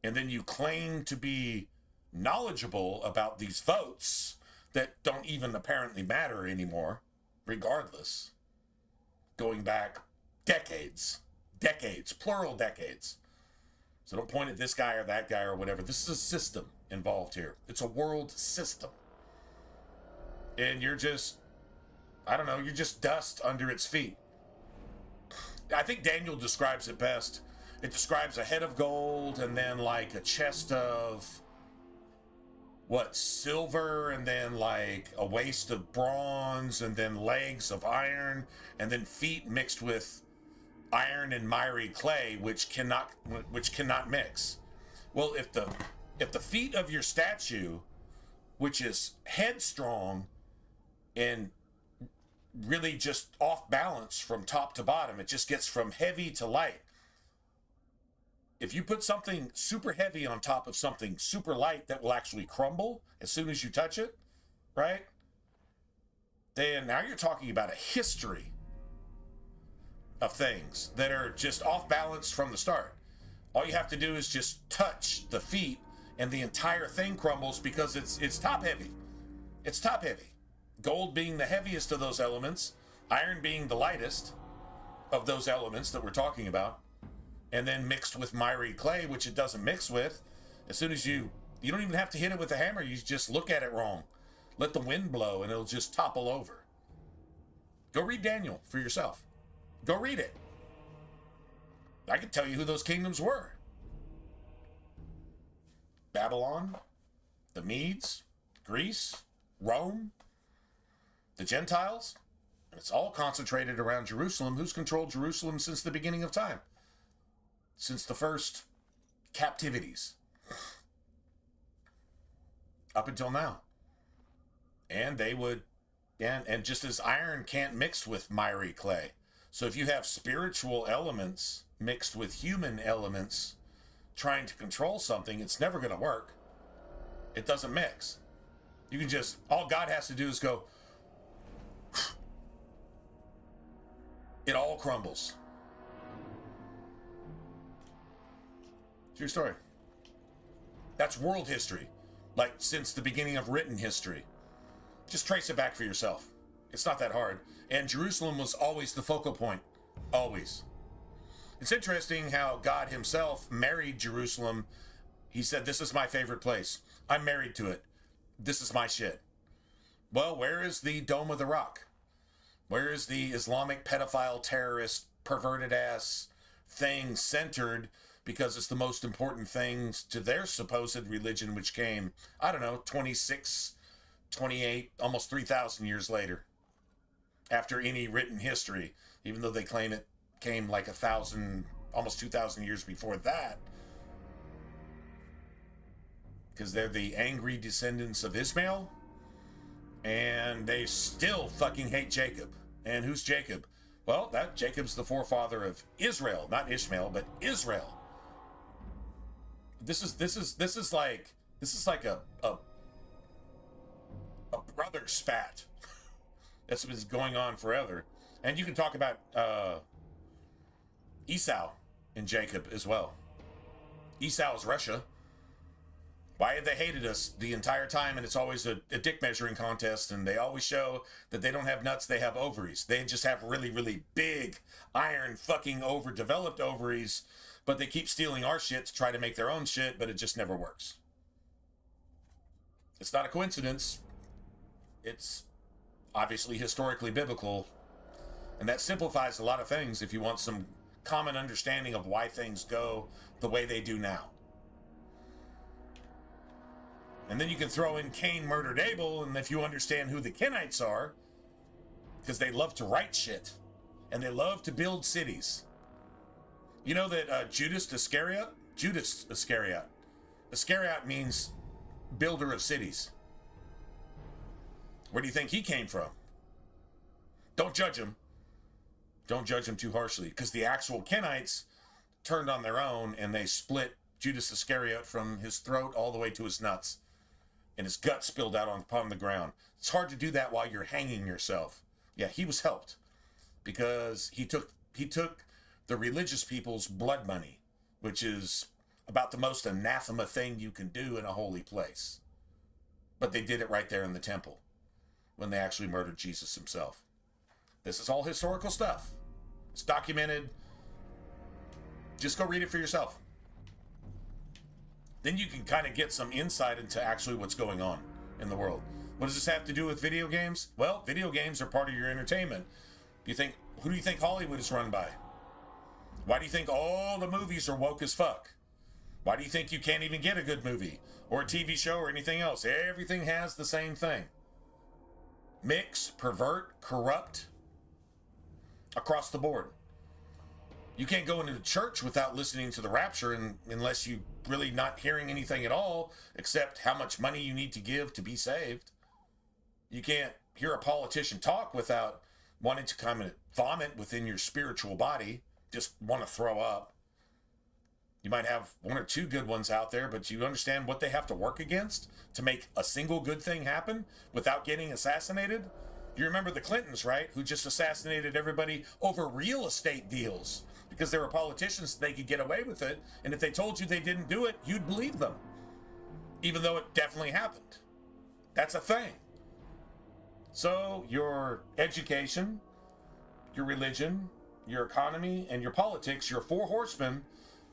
And then you claim to be knowledgeable about these votes that don't even apparently matter anymore, regardless. Going back decades, plural decades. So don't point at this guy or that guy or whatever. This is a system involved here. It's a world system. And you're just, I don't know, you're just dust under its feet. I think Daniel describes it best. It describes a head of gold and then like a chest of, silver, and then like a waist of bronze, and then legs of iron, and then feet mixed with iron and miry clay, which cannot mix. Well, if the feet of your statue, which is headstrong and really just off balance from top to bottom, it just gets from heavy to light. If you put something super heavy on top of something super light that will actually crumble as soon as you touch it, right? Then now you're talking about a history of things that are just off balance from the start. All you have to do is just touch the feet and the entire thing crumbles because it's top heavy. It's top heavy. Gold being the heaviest of those elements, iron being the lightest of those elements that we're talking about. And then mixed with miry clay, which it doesn't mix with. As soon as you don't even have to hit it with a hammer, you just look at it wrong. Let the wind blow and it'll just topple over. Go read Daniel for yourself. Go read it. I can tell you who those kingdoms were. Babylon, the Medes, Greece, Rome, the Gentiles. And it's all concentrated around Jerusalem. Who's controlled Jerusalem since the beginning of time? Since the first captivities up until now. And they would, and just as iron can't mix with miry clay. So if you have spiritual elements mixed with human elements, trying to control something, it's never going to work. It doesn't mix. You can just, all God has to do is go, it all crumbles. True story. That's world history. Like, since the beginning of written history. Just trace it back for yourself. It's not that hard. And Jerusalem was always the focal point. Always. It's interesting how God himself married Jerusalem. He said, this is my favorite place. I'm married to it. This is my shit. Well, where is the Dome of the Rock? Where is the Islamic pedophile, terrorist, perverted ass thing centered because it's the most important things to their supposed religion, which came, I don't know, 26, 28, almost 3,000 years later, after any written history, even though they claim it came like 1,000, almost 2,000 years before that, because they're the angry descendants of Ishmael, and they still fucking hate Jacob. And who's Jacob? Well, that Jacob's the forefather of Israel, not Ishmael, but Israel. This is like a brother spat. That's what's going on forever. And you can talk about Esau and Jacob as well. Esau is Russia. Why have they hated us the entire time? And it's always a dick measuring contest, and they always show that they don't have nuts, they have ovaries. They just have really, really big, iron fucking overdeveloped ovaries, but they keep stealing our shit to try to make their own shit, but it just never works. It's not a coincidence. It's obviously historically biblical, and that simplifies a lot of things if you want some common understanding of why things go the way they do now. And then you can throw in Cain murdered Abel, and if you understand who the Kenites are, because they love to write shit, and they love to build cities. You know that Judas Iscariot means builder of cities. Where do you think he came from? Don't judge him. Don't judge him too harshly, because the actual Kenites turned on their own, and they split Judas Iscariot from his throat all the way to his nuts, and his gut spilled out upon the ground. It's hard to do that while you're hanging yourself. Yeah, he was helped, because he took the religious people's blood money, which is about the most anathema thing you can do in a holy place. But they did it right there in the temple when they actually murdered Jesus himself. This is all historical stuff. It's documented. Just go read it for yourself. Then you can kind of get some insight into actually what's going on in the world. What does this have to do with video games? Well, video games are part of your entertainment. Who do you think Hollywood is run by? Why do you think all the movies are woke as fuck? Why do you think you can't even get a good movie or a TV show or anything else? Everything has the same thing. Mix, pervert, corrupt, across the board. You can't go into the church without listening to the rapture unless you really not hearing anything at all except how much money you need to give to be saved. You can't hear a politician talk without wanting to kind of vomit within your spiritual body, just want to throw up. You might have one or two good ones out there, but you understand what they have to work against to make a single good thing happen without getting assassinated? You remember the Clintons, right? Who just assassinated everybody over real estate deals because they were politicians, they could get away with it. And if they told you they didn't do it, you'd believe them, even though it definitely happened. That's a thing. So your education, your religion, your economy, and your politics, your four horsemen,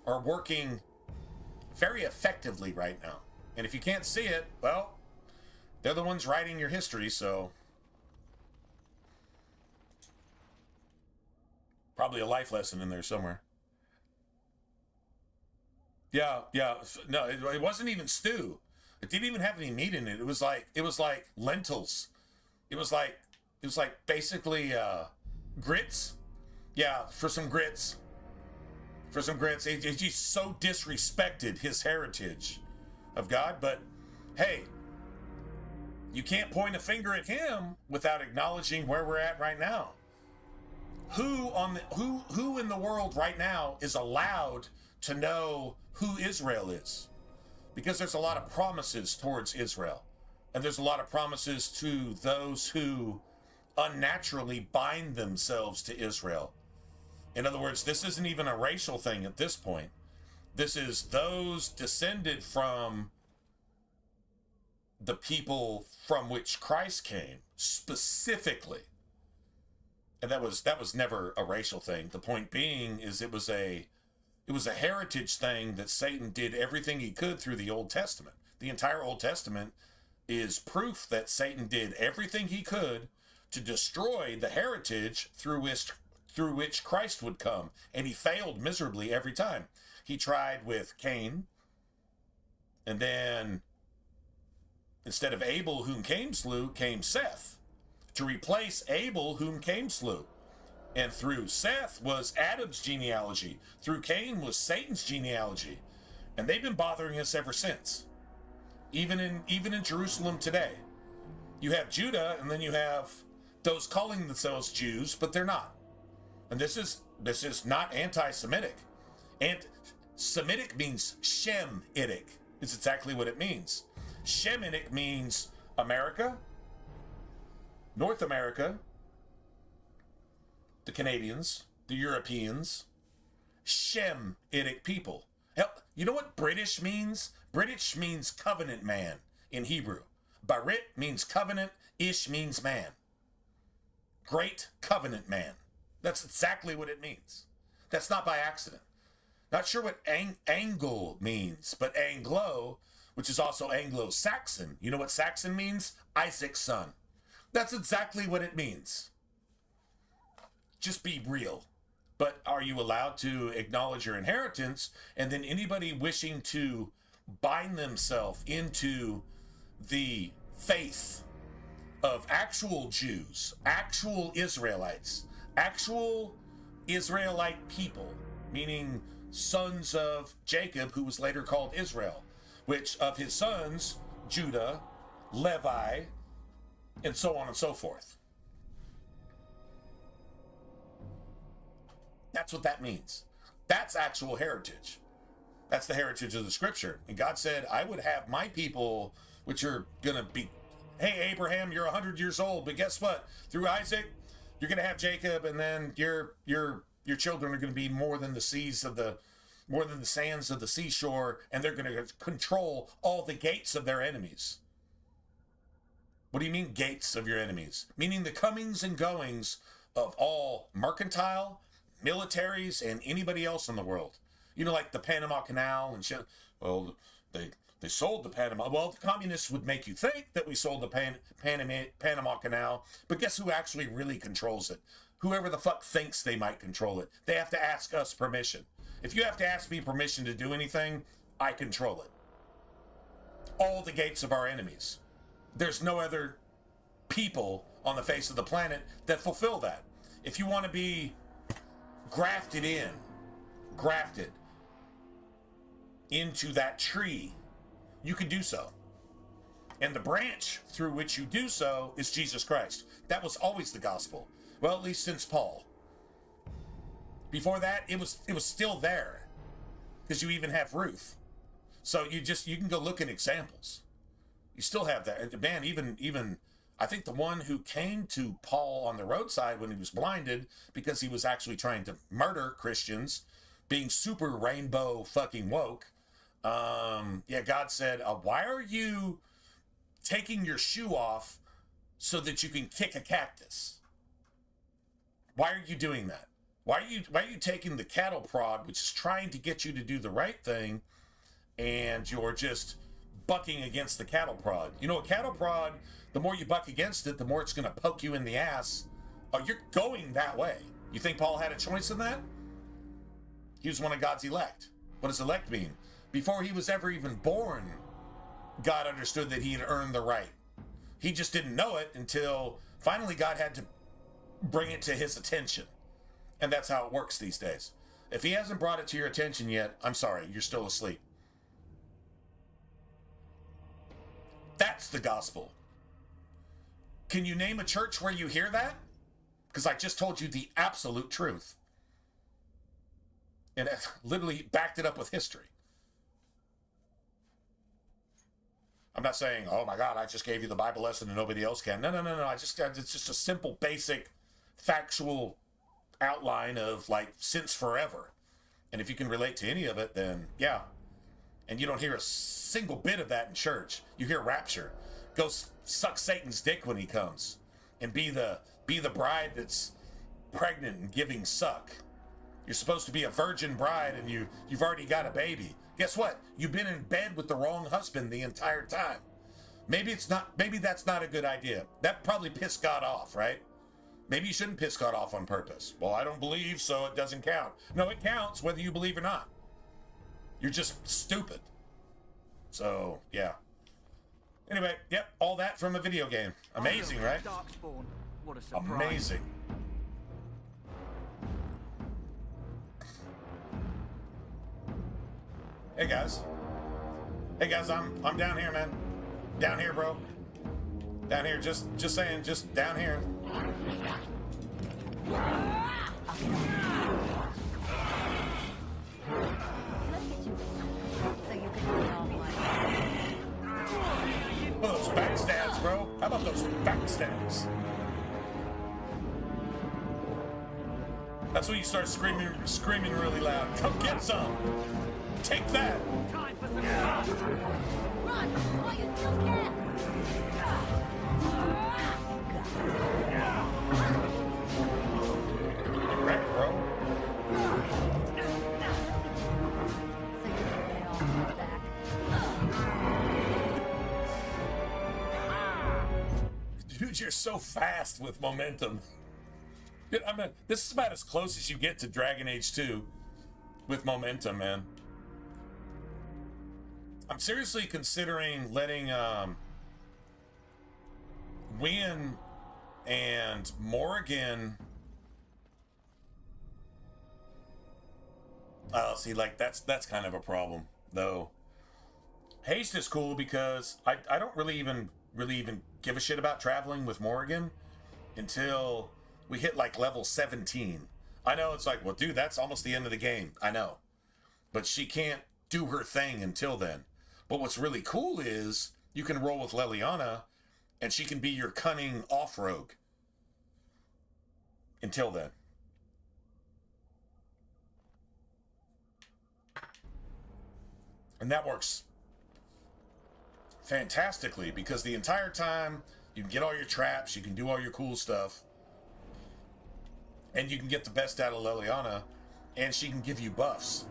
are working very effectively right now. And if you can't see it, well, they're the ones writing your history, so probably a life lesson in there somewhere. Yeah. No, it wasn't even stew. It didn't even have any meat in it. It was like lentils. It was like basically grits. Yeah, for some grits. He just so disrespected his heritage of God. But hey, you can't point a finger at him without acknowledging where we're at right now. Who in the world right now is allowed to know who Israel is. Because there's a lot of promises towards Israel. And there's a lot of promises to those who unnaturally bind themselves to Israel. In other words, this isn't even a racial thing at this point. This is those descended from the people from which Christ came, specifically. And that was never a racial thing. The point being is it was a heritage thing that Satan did everything he could through the Old Testament. The entire Old Testament is proof that Satan did everything he could to destroy the heritage through which Christ would come. And he failed miserably every time. He tried with Cain, and then instead of Abel, whom Cain slew, came Seth to replace Abel, whom Cain slew. And through Seth was Adam's genealogy. Through Cain was Satan's genealogy. And they've been bothering us ever since. Even in Jerusalem today. You have Judah, and then you have those calling themselves Jews, but they're not. And this is not anti-Semitic. And Semitic means Shemitic. It's exactly what it means. Shemitic means America, North America, the Canadians, the Europeans, Shemitic people. Hell, you know what British means? British means covenant man in Hebrew. Barit means covenant, Ish means man. Great covenant man. That's exactly what it means. That's not by accident. Not sure what Anglo means, but Anglo, which is also Anglo-Saxon. You know what Saxon means? Isaac's son. That's exactly what it means. Just be real. But are you allowed to acknowledge your inheritance? And then anybody wishing to bind themselves into the faith of actual Jews, actual Israelites, actual Israelite people, meaning sons of Jacob, who was later called Israel, which of his sons, Judah, Levi, and so on and so forth. That's what that means. That's actual heritage. That's the heritage of the scripture. And God said, I would have my people, which are going to be, hey, Abraham, you're 100 years old, but guess what? Through Isaac, you're going to have Jacob, and then your children are going to be more than the sands of the seashore, and they're going to control all the gates of their enemies. What do you mean, gates of your enemies? Meaning the comings and goings of all mercantile, militaries, and anybody else in the world. You know, like the Panama Canal and shit. Well, they sold the Panama. Well, the communists would make you think that we sold the Panama Canal, but guess who actually really controls it? Whoever the fuck thinks they might control it. They have to ask us permission. If you have to ask me permission to do anything, I control it. All the gates of our enemies. There's no other people on the face of the planet that fulfill that. If you want to be grafted into that tree, you can do so. And the branch through which you do so is Jesus Christ. That was always the gospel. Well, at least since Paul. Before that, it was still there. Because you even have Ruth. So you can go look at examples. You still have that. Man, even I think the one who came to Paul on the roadside when he was blinded because he was actually trying to murder Christians, being super rainbow fucking woke. God said, why are you taking your shoe off so that you can kick a cactus? Why are you doing that? Why are you taking the cattle prod, which is trying to get you to do the right thing, and you're just bucking against the cattle prod? You know, a cattle prod, the more you buck against it, the more it's going to poke you in the ass. Oh, you're going that way. You think Paul had a choice in that? He was one of God's elect. What does elect mean? Before he was ever even born, God understood that he had earned the right. He just didn't know it until finally God had to bring it to his attention. And that's how it works these days. If he hasn't brought it to your attention yet, I'm sorry, you're still asleep. That's the gospel. Can you name a church where you hear that? Because I just told you the absolute truth. and literally backed it up with history. I'm not saying, oh my God, I just gave you the Bible lesson and nobody else can. No. It's just a simple, basic, factual outline of like since forever. And if you can relate to any of it, then yeah. And you don't hear a single bit of that in church. You hear rapture. Go suck Satan's dick when he comes, and be the bride that's pregnant and giving suck. You're supposed to be a virgin bride, and you've already got a baby. Guess what? You've been in bed with the wrong husband the entire time. Maybe that's not a good idea. That probably pissed God off, right? Maybe you shouldn't piss God off on purpose. Well, I don't believe, so it doesn't count. No, it counts whether you believe or not. You're just stupid. So, yeah. Anyway, yep, all that from a video game. Amazing, right? Darkspawn. What a surprise. Amazing. Hey guys, I'm down here, man. Down here, bro. Down here, just saying, just down here. Oh, those backstabs, bro. How about those backstabs? That's when you start screaming really loud. Come get some. Take that. Time for some run while you still can. Wreck, bro. Dude, you're so fast with momentum. I mean, this is about as close as you get to Dragon Age 2 with momentum, man. I'm seriously considering letting Wynn and Morrigan. See, like that's kind of a problem, though. Haste is cool because I don't really even give a shit about traveling with Morrigan until we hit like level 17. I know it's like, well, dude, that's almost the end of the game. I know, but she can't do her thing until then. But what's really cool is you can roll with Leliana, and she can be your cunning off-rogue. Until then. And that works fantastically, because the entire time you can get all your traps, you can do all your cool stuff, and you can get the best out of Leliana, and she can give you buffs.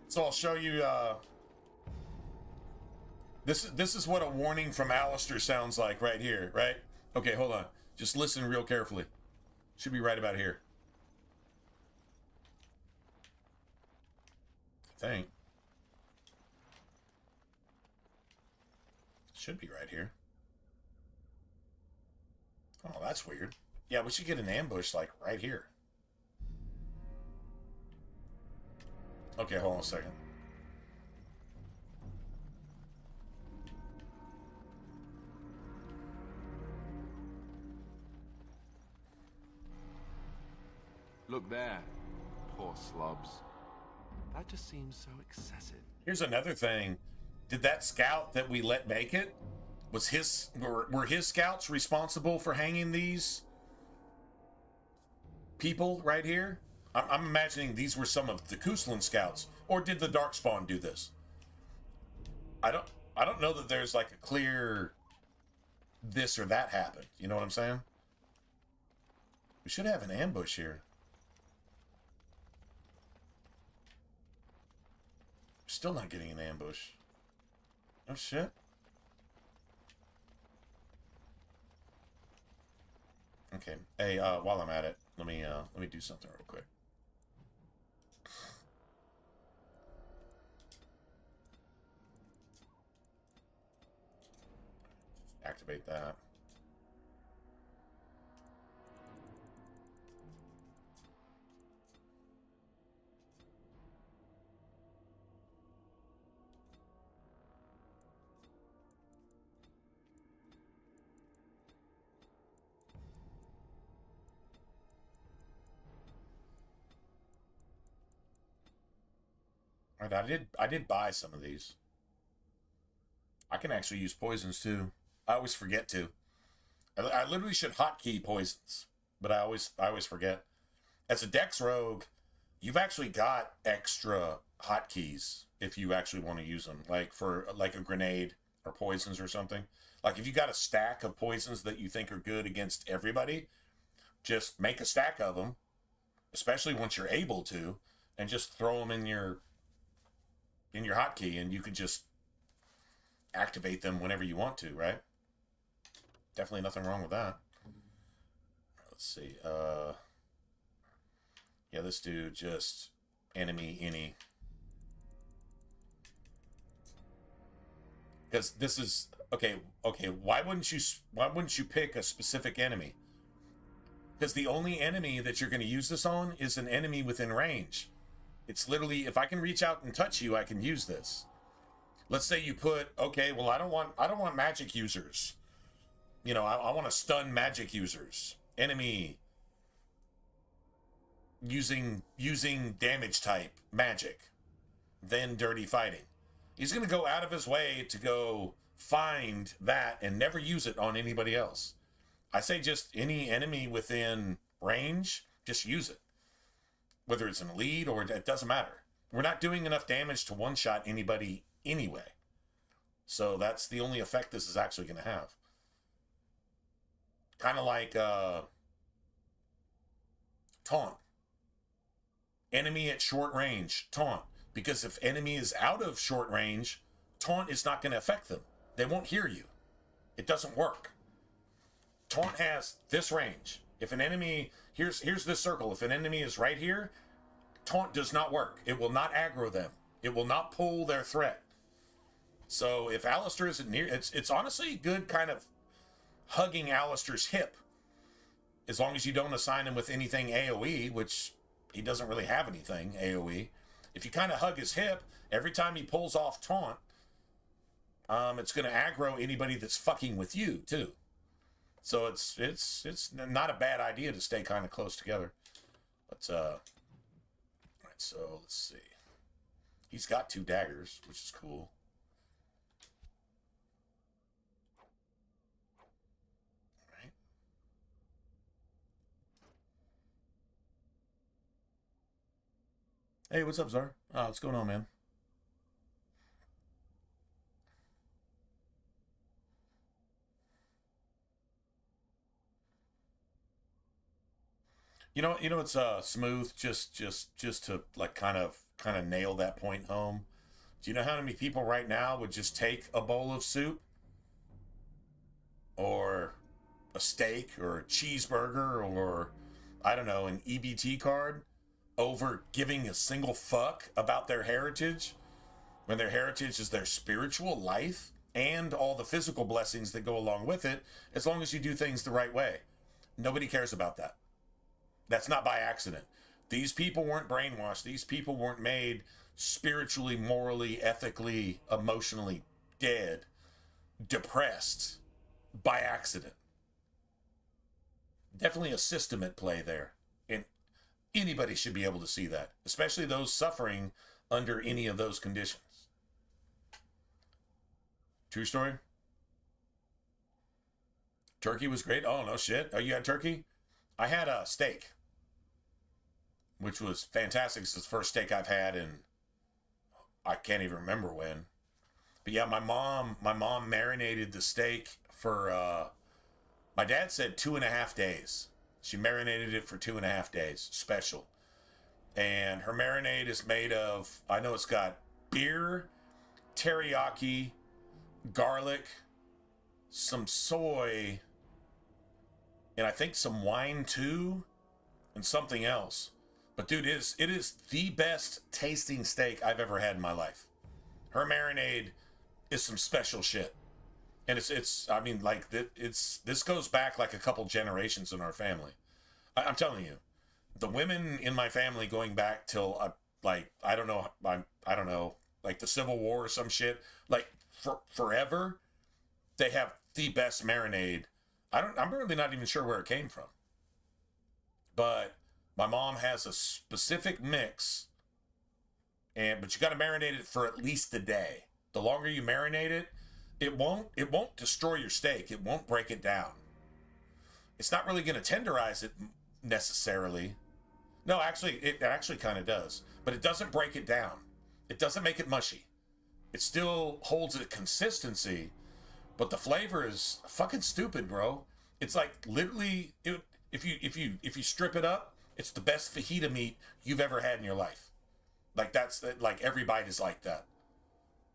So I'll show you, this is what a warning from Alistair sounds like right here, right? Okay, hold on. Just listen real carefully. Should be right about here. I think. Should be right here. Oh, that's weird. Yeah, we should get an ambush like right here. Okay, hold on a second. Look there, poor slobs. That just seems so excessive. Here's another thing. Did that scout that we let make it, were his scouts responsible for hanging these people right here? I'm imagining these were some of the Kuslan scouts, or did the Darkspawn do this? I don't know that there's like a clear this or that happened. You know what I'm saying? We should have an ambush here. Still not getting an ambush. Oh shit. Okay. Hey, while I'm at it, let me do something real quick. Activate that. Right, I did buy some of these. I can actually use poisons too. I always forget to. I literally should hotkey poisons, but I always forget. As a Dex rogue, you've actually got extra hotkeys if you actually want to use them, like for like a grenade or poisons or something. Like if you got a stack of poisons that you think are good against everybody, just make a stack of them, especially once you're able to, and just throw them in your hotkey, and you can just activate them whenever you want to, right? Definitely nothing wrong with that. Let's see. Yeah, this dude just enemy any. Because this is okay. Why wouldn't you pick a specific enemy? Because the only enemy that you're going to use this on is an enemy within range. It's literally, if I can reach out and touch you, I can use this. Let's say you put, okay, well, I don't want magic users. You know, I want to stun magic users. Enemy using damage type magic, then dirty fighting. He's going to go out of his way to go find that and never use it on anybody else. I say just any enemy within range, just use it. Whether it's an elite or it doesn't matter. We're not doing enough damage to one-shot anybody anyway. So that's the only effect this is actually going to have. Kind of like taunt. Enemy at short range, taunt. Because if enemy is out of short range, taunt is not going to affect them. They won't hear you. It doesn't work. Taunt has this range. If an enemy, here's this circle. If an enemy is right here, taunt does not work. It will not aggro them. It will not pull their threat. So if Alistair isn't near, it's honestly good kind of hugging Alistair's hip. As long as you don't assign him with anything AoE, which he doesn't really have anything AoE. If you kind of hug his hip, every time he pulls off taunt, it's going to aggro anybody that's fucking with you too. So it's not a bad idea to stay kind of close together. But all right, so let's see. He's got 2 daggers, which is cool. All right. Hey, what's up, Zar? Oh, what's going on, man? You know, it's smooth just to like kind of nail that point home. Do you know how many people right now would just take a bowl of soup or a steak or a cheeseburger or I don't know, an EBT card over giving a single fuck about their heritage when their heritage is their spiritual life and all the physical blessings that go along with it, as long as you do things the right way? Nobody cares about that. That's not by accident. These people weren't brainwashed. These people weren't made spiritually, morally, ethically, emotionally dead, depressed by accident. Definitely a system at play there. And anybody should be able to see that, especially those suffering under any of those conditions. True story? Turkey was great. Oh, no shit. Oh, you had turkey? I had a steak, which was fantastic. It's the first steak I've had in, I can't even remember when. But yeah, my mom marinated the steak for, my dad said 2.5 days. She marinated it for 2.5 days, special. And her marinade is made of, I know it's got beer, teriyaki, garlic, some soy, and I think some wine too, and something else. But dude, it is the best tasting steak I've ever had in my life. Her marinade is some special shit. And it's I mean, like, this goes back like a couple generations in our family. I'm telling you, the women in my family going back till like I don't know, like the Civil War or some shit, like forever, they have the best marinade. I'm really not even sure where it came from. But my mom has a specific mix but you got to marinate it for at least a day. The longer you marinate it, it won't destroy your steak. It won't break it down. It's not really going to tenderize it necessarily. No, actually, it actually kind of does. But it doesn't break it down. It doesn't make it mushy. It still holds a consistency, but the flavor is fucking stupid, bro. It's like literally, if you strip it up, it's the best fajita meat you've ever had in your life. Like like every bite is like that.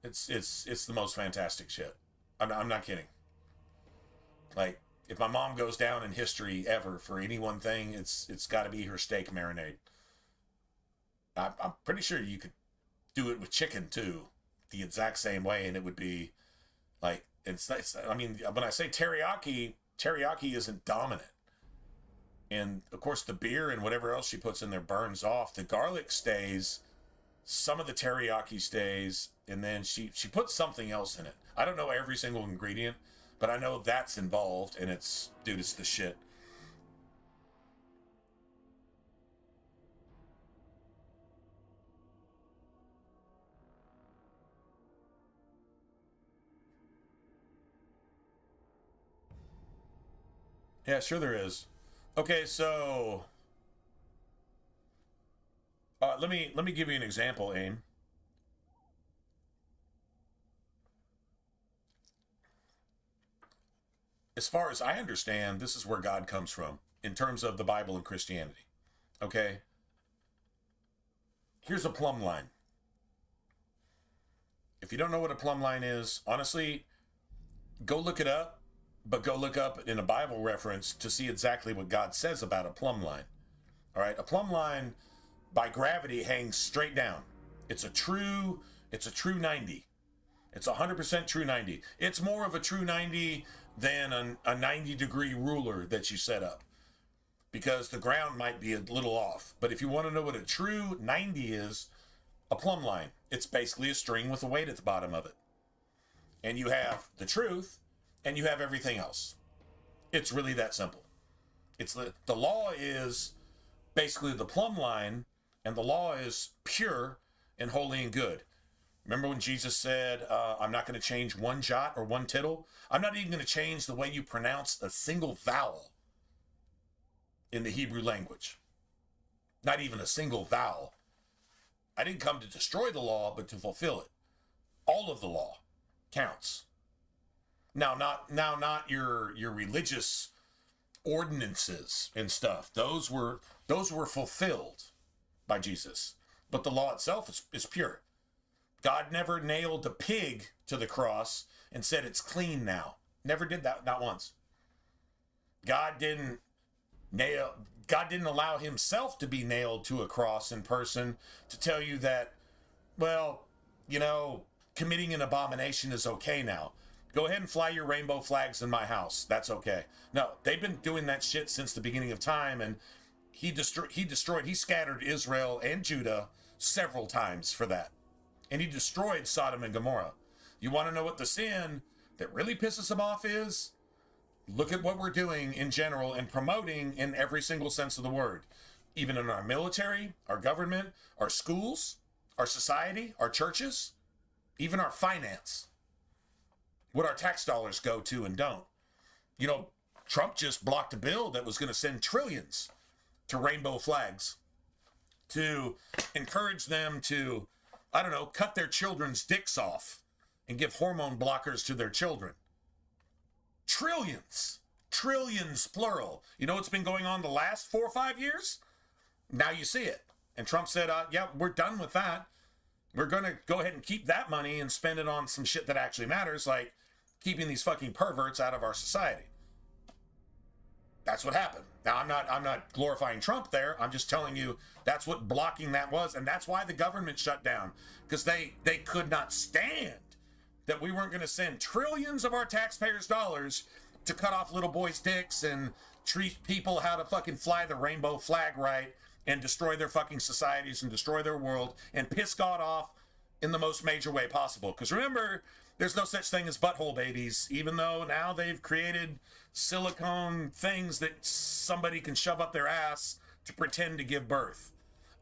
It's the most fantastic shit. I'm not kidding. Like, if my mom goes down in history ever for any one thing, it's got to be her steak marinade. I'm pretty sure you could do it with chicken too, the exact same way, and it would be like I mean, when I say teriyaki isn't dominant, and of course the beer and whatever else she puts in there burns off. The garlic stays, some of the teriyaki stays, and then she puts something else in it. I don't know every single ingredient, but I know that's involved, and it's the shit. Yeah, sure there is. Okay, so let me give you an example, AIM. As far as I understand, this is where God comes from in terms of the Bible and Christianity. Okay? Here's a plumb line. If you don't know what a plumb line is, honestly, go look it up, but go look up in a Bible reference to see exactly what God says about a plumb line. All right? A plumb line by gravity hangs straight down. It's a true 90. It's 100% true 90. It's more of a true 90 than a 90-degree ruler that you set up, because the ground might be a little off. But if you want to know what a true 90 is, a plumb line, it's basically a string with a weight at the bottom of it. And you have the truth, and you have everything else. It's really that simple. It's the law is basically the plumb line, and the law is pure and holy and good. Remember when Jesus said, I'm not going to change one jot or one tittle? I'm not even going to change the way you pronounce a single vowel in the Hebrew language. Not even a single vowel. I didn't come to destroy the law, but to fulfill it. All of the law counts. Now, not your religious ordinances and stuff. Those were fulfilled by Jesus. But the law itself is pure. God never nailed a pig to the cross and said it's clean now. Never did that, not once. God didn't allow himself to be nailed to a cross in person to tell you that, well, committing an abomination is okay now. Go ahead and fly your rainbow flags in my house. That's okay. No, they've been doing that shit since the beginning of time, and he scattered Israel and Judah several times for that. And he destroyed Sodom and Gomorrah. You want to know what the sin that really pisses him off is? Look at what we're doing in general and promoting in every single sense of the word. Even in our military, our government, our schools, our society, our churches, even our finance. What our tax dollars go to and don't. Trump just blocked a bill that was going to send trillions to rainbow flags to encourage them to, cut their children's dicks off and give hormone blockers to their children. Trillions plural. You know what's been going on the last 4 or 5 years? Now you see it. And Trump said, yeah, we're done with that. We're going to go ahead and keep that money and spend it on some shit that actually matters, like keeping these fucking perverts out of our society. That's what happened. Now, I'm not glorifying Trump there. I'm just telling you that's what blocking that was. And that's why the government shut down, because they could not stand that we weren't going to send trillions of our taxpayers' dollars to cut off little boys' dicks and teach people how to fucking fly the rainbow flag right and destroy their fucking societies and destroy their world and piss God off in the most major way possible. Because remember, there's no such thing as butthole babies, even though now they've created silicone things that somebody can shove up their ass to pretend to give birth.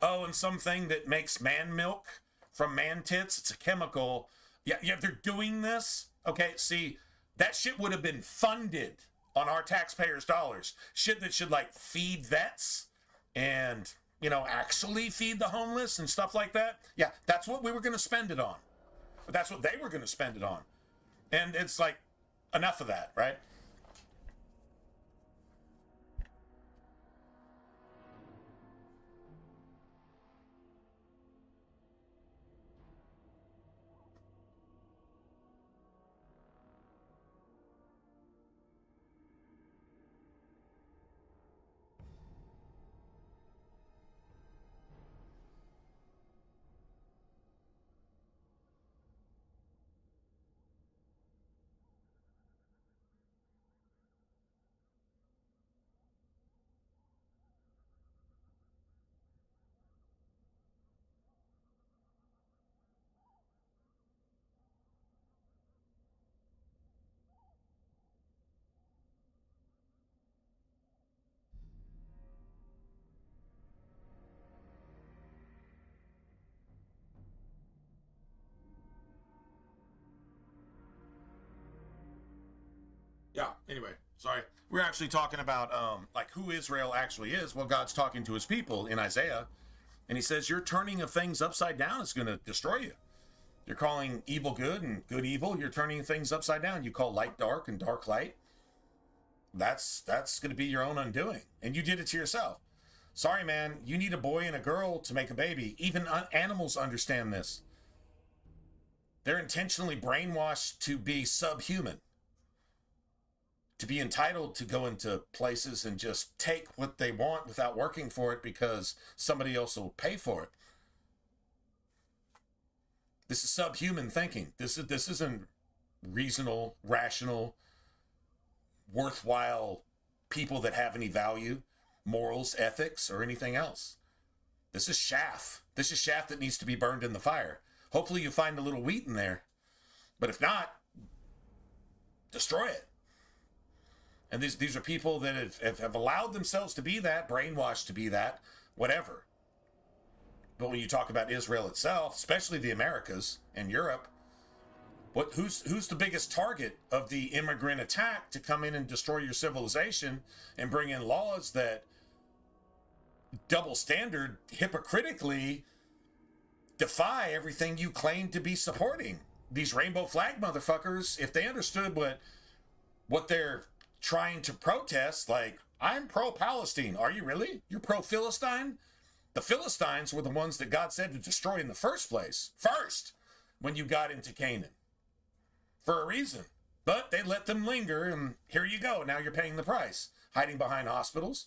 Oh, and something that makes man milk from man tits. It's a chemical. Yeah, they're doing this. Okay, see, that shit would have been funded on our taxpayers' dollars. Shit that should, like, feed vets and, you know, actually feed the homeless and stuff like that. Yeah, that's what we were going to spend it on. That's what they were going to spend it on. And it's like, enough of that, right? Yeah, anyway, sorry. We're actually talking about, like, who Israel actually is. Well, God's talking to his people in Isaiah, and he says, your turning of things upside down is going to destroy you. You're calling evil good and good evil. You're turning things upside down. You call light dark and dark light. That's going to be your own undoing. And you did it to yourself. Sorry, man, you need a boy and a girl to make a baby. Even animals understand this. They're intentionally brainwashed to be subhuman, to be entitled to go into places and just take what they want without working for it because somebody else will pay for it. This is subhuman thinking. This isn't reasonable, rational, worthwhile people that have any value, morals, ethics, or anything else. This is chaff. This is chaff that needs to be burned in the fire. Hopefully you find a little wheat in there. But if not, destroy it. And these are people that have allowed themselves to be that, brainwashed to be that, whatever. But when you talk about Israel itself, especially the Americas and Europe, who's the biggest target of the immigrant attack to come in and destroy your civilization and bring in laws that double standard, hypocritically defy everything you claim to be supporting? These rainbow flag motherfuckers, if they understood what they're trying to protest, like, I'm pro-Palestine. Are you really? You're pro-Philistine? The Philistines were the ones that God said to destroy in the first place. First, when you got into Canaan. For a reason. But they let them linger, and here you go. Now you're paying the price. Hiding behind hospitals,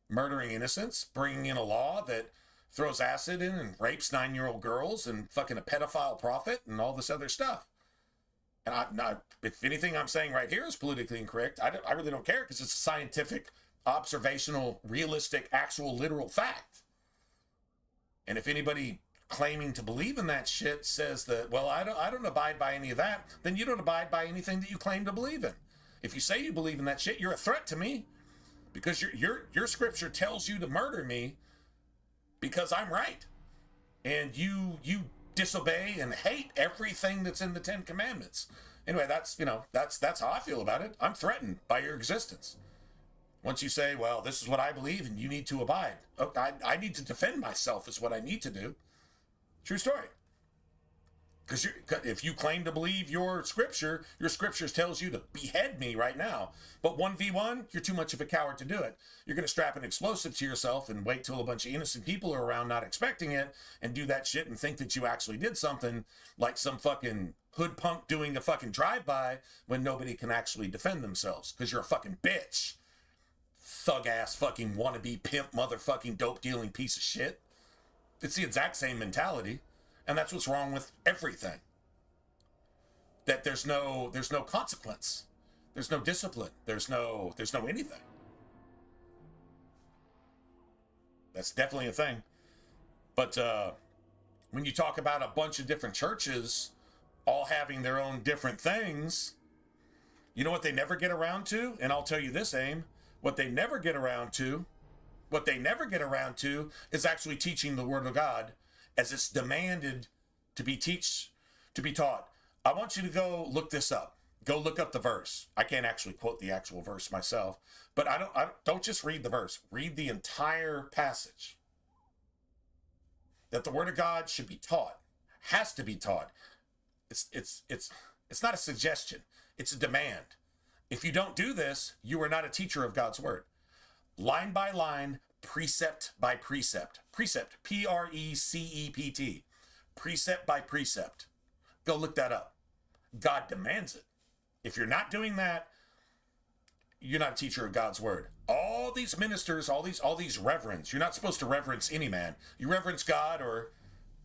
murdering innocents, bringing in a law that throws acid in and rapes 9-year-old girls, and fucking a pedophile prophet, and all this other stuff. And if anything I'm saying right here is politically incorrect, I really don't care, because it's a scientific, observational, realistic, actual, literal fact. And if anybody claiming to believe in that shit says that, well, I don't abide by any of that, then you don't abide by anything that you claim to believe in. If you say you believe in that shit, you're a threat to me, because your scripture tells you to murder me because I'm right, and you disobey and hate everything that's in the 10 Commandments. Anyway, that's how I feel about it. I'm threatened by your existence. Once you say, well, this is what I believe and you need to abide. I need to defend myself is what I need to do. True story. Because if you claim to believe your scriptures tells you to behead me right now. But 1v1, you're too much of a coward to do it. You're going to strap an explosive to yourself and wait till a bunch of innocent people are around not expecting it and do that shit and think that you actually did something, like some fucking hood punk doing a fucking drive-by when nobody can actually defend themselves because you're a fucking bitch. Thug-ass fucking wannabe pimp motherfucking dope-dealing piece of shit. It's the exact same mentality. And that's what's wrong with everything. That there's no consequence. There's no discipline. There's no anything. That's definitely a thing. But when you talk about a bunch of different churches all having their own different things, you know what they never get around to? And I'll tell you this, Aim. What they never get around to is actually teaching the Word of God as it's demanded to be taught. I want you to go look this up. Go look up the verse. I can't actually quote the actual verse myself, but don't just read the verse. Read the entire passage. That the word of God should be taught, has to be taught. It's not a suggestion. It's a demand. If you don't do this, you are not a teacher of God's word. Line by line, precept by precept. Precept, P-R-E-C-E-P-T. Precept by precept. Go look that up. God demands it. If you're not doing that, you're not a teacher of God's word. All these ministers, all these reverends, you're not supposed to reverence any man. You reverence God or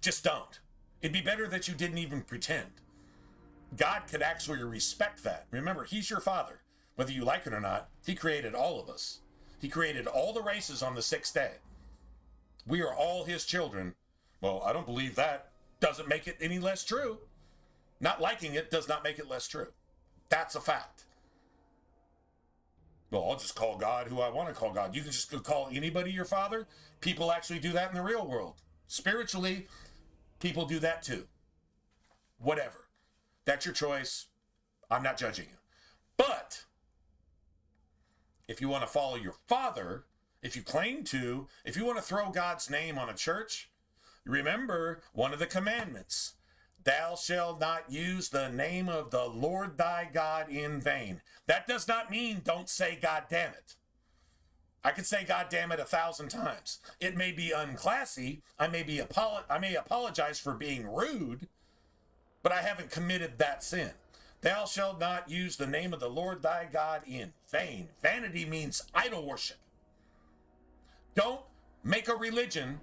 just don't. It'd be better that you didn't even pretend. God could actually respect that. Remember, he's your father. Whether you like it or not, he created all of us. He created all the races on the 6th day. We are all his children. Well, I don't believe that. Doesn't make it any less true. Not liking it does not make it less true. That's a fact. Well, I'll just call God who I want to call God. You can just call anybody your father. People actually do that in the real world. Spiritually, people do that too. Whatever. That's your choice. I'm not judging you. But if you want to follow your father, if you claim to, if you want to throw God's name on a church, remember one of the commandments. Thou shalt not use the name of the Lord thy God in vain. That does not mean don't say God damn it. I could say God damn it 1,000 times. It may be unclassy. I may apologize for being rude, but I haven't committed that sin. Thou shalt not use the name of the Lord thy God in vain. Vanity means idol worship. Don't make a religion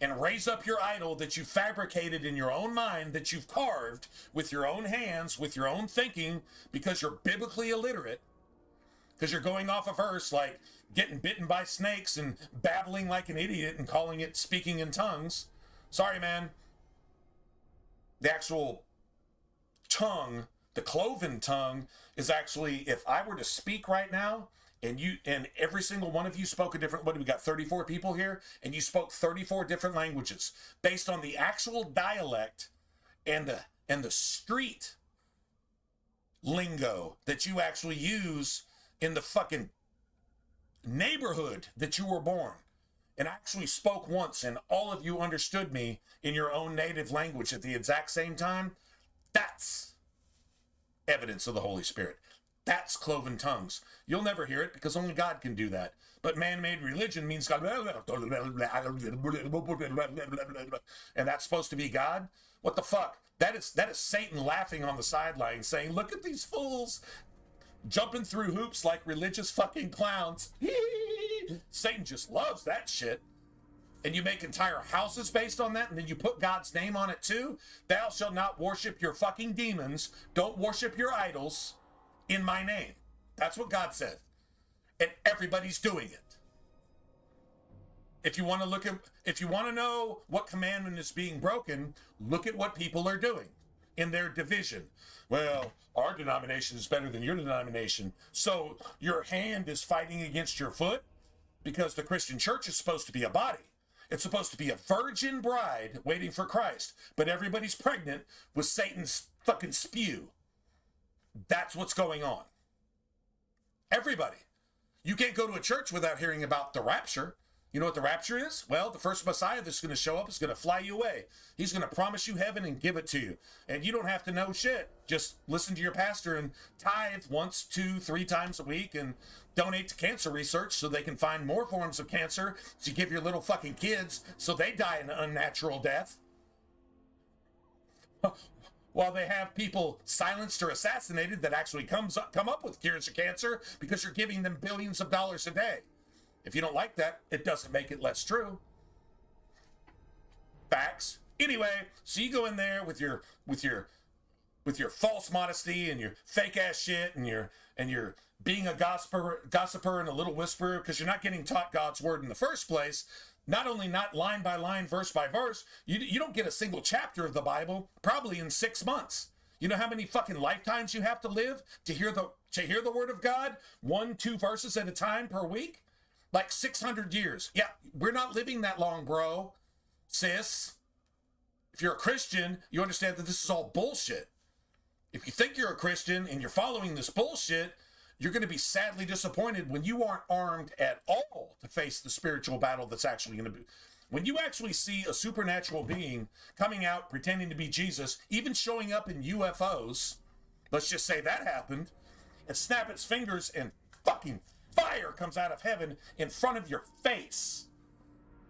and raise up your idol that you fabricated in your own mind, that you've carved with your own hands, with your own thinking, because you're biblically illiterate, because you're going off a verse like getting bitten by snakes and babbling like an idiot and calling it speaking in tongues. Sorry, man. The actual tongue, the cloven tongue, is actually, if I were to speak right now, and every single one of you spoke a different, what do we got, 34 people here? And you spoke 34 different languages based on the actual dialect and the street lingo that you actually use in the fucking neighborhood that you were born. And I actually spoke once and all of you understood me in your own native language at the exact same time. That's evidence of the Holy Spirit. That's cloven tongues. You'll never hear it because only God can do that. But man-made religion means God, and that's supposed to be God? What the fuck? That is Satan laughing on the sideline saying, look at these fools jumping through hoops like religious fucking clowns. Satan just loves that shit. And you make entire houses based on that, and then you put God's name on it too? Thou shalt not worship your fucking demons. Don't worship your idols in my name. That's what God said. And everybody's doing it. If you want to know what commandment is being broken, look at what people are doing in their division. Well, our denomination is better than your denomination. So your hand is fighting against your foot because the Christian church is supposed to be a body. It's supposed to be a virgin bride waiting for Christ, but everybody's pregnant with Satan's fucking spew. That's what's going on. Everybody. You can't go to a church without hearing about the rapture. You know what the rapture is? Well, the first Messiah that's going to show up is going to fly you away. He's going to promise you heaven and give it to you. And you don't have to know shit. Just listen to your pastor and tithe once, 2, 3 times a week and donate to cancer research so they can find more forms of cancer to give your little fucking kids so they die an unnatural death. While they have people silenced or assassinated that actually come up with cures of cancer because you're giving them billions of dollars a day. If you don't like that, it doesn't make it less true. Facts. Anyway, so you go in there with your false modesty and your fake ass shit and you're being a gossiper and a little whisperer because you're not getting taught God's word in the first place. Not only not line by line, verse by verse, you don't get a single chapter of the Bible probably in 6 months. You know how many fucking lifetimes you have to live to hear the word of God? 1, 2 verses at a time per week? Like 600 years. Yeah, we're not living that long, bro. Sis. If you're a Christian, you understand that this is all bullshit. If you think you're a Christian and you're following this bullshit, you're going to be sadly disappointed when you aren't armed at all to face the spiritual battle that's actually going to be. When you actually see a supernatural being coming out pretending to be Jesus, even showing up in UFOs, let's just say that happened, and snap its fingers and fucking fire comes out of heaven in front of your face.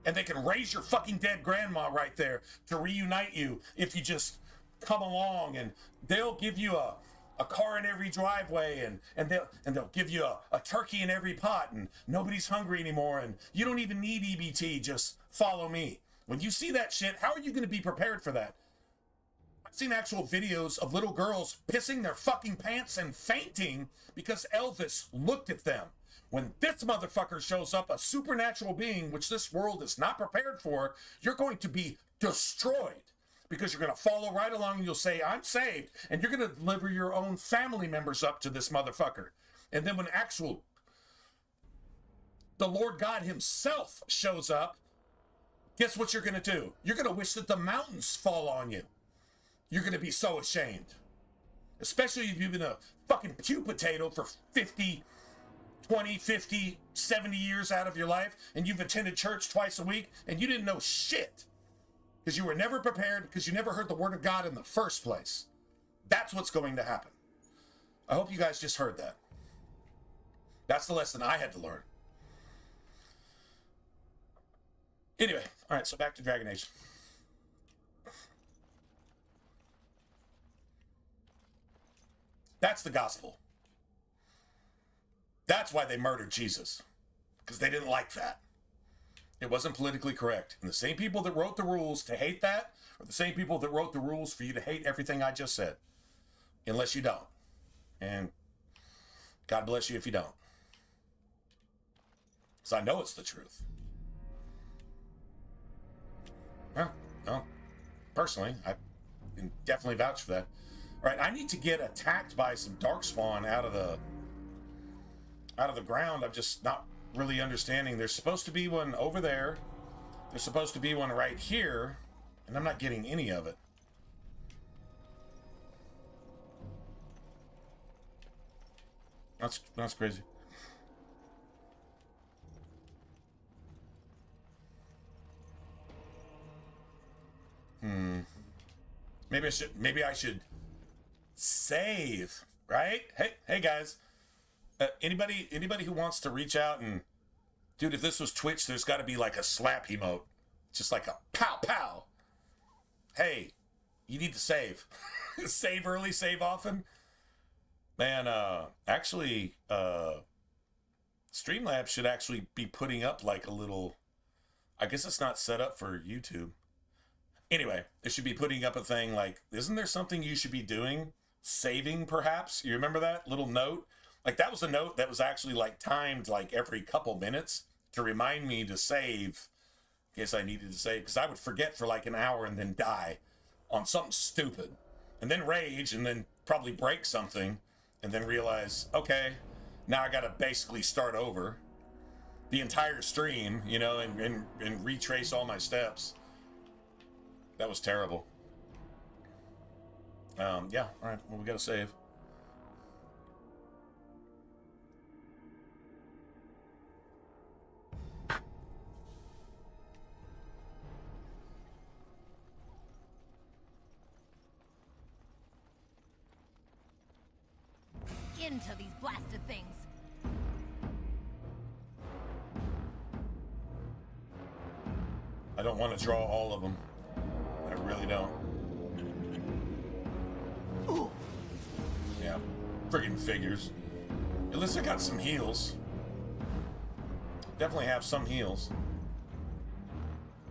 And they can raise your fucking dead grandma right there to reunite you if you just come along, and they'll give you a car in every driveway, and they'll give you a turkey in every pot, and nobody's hungry anymore, and you don't even need EBT, just follow me. When you see that shit, how are you going to be prepared for that? I've seen actual videos of little girls pissing their fucking pants and fainting because Elvis looked at them. When this motherfucker shows up, a supernatural being, which this world is not prepared for, you're going to be destroyed. Because you're going to follow right along and you'll say, I'm saved. And you're going to deliver your own family members up to this motherfucker. And then when the Lord God himself shows up, guess what you're going to do? You're going to wish that the mountains fall on you. You're going to be so ashamed. Especially if you've been a fucking pew potato for 50, 20, 50, 70 years out of your life, and you've attended church twice a week, and you didn't know shit. Because you were never prepared, because you never heard the word of God in the first place. That's what's going to happen. I hope you guys just heard that. That's the lesson I had to learn. Anyway, all right, so back to Dragon Age. That's the gospel. That's why they murdered Jesus. Because they didn't like that. It wasn't politically correct. And the same people that wrote the rules to hate that are the same people that wrote the rules for you to hate everything I just said. Unless you don't. And God bless you if you don't. Because I know it's the truth. Well, personally, I can definitely vouch for that. All right, I need to get attacked by some darkspawn out of the ground. I'm just not really understanding. There's supposed to be one over there. There's supposed to be one right here, and I'm not getting any of it. That's crazy. Maybe I should save, right? Hey guys. Anybody who wants to reach out and, dude, if this was Twitch, there's got to be like a slap emote, just like a pow pow. Hey, you need to save. Save early, save often. Man, actually, Streamlabs should actually be putting up like a little, I guess it's not set up for YouTube. Anyway, it should be putting up a thing like, isn't there something you should be doing? Saving, perhaps? You remember that little note? Like, that was a note that was actually, like, timed, like, every couple minutes to remind me to save in case I needed to save. Because I would forget for, like, an hour and then die on something stupid. And then rage and then probably break something and then realize, okay, now I got to basically start over the entire stream, you know, and retrace all my steps. That was terrible. Yeah, all right, well, we got to save. Into these blasted things. I don't want to draw all of them. I really don't. Ooh. Yeah, friggin' figures. At least I got some heals. Definitely have some heals.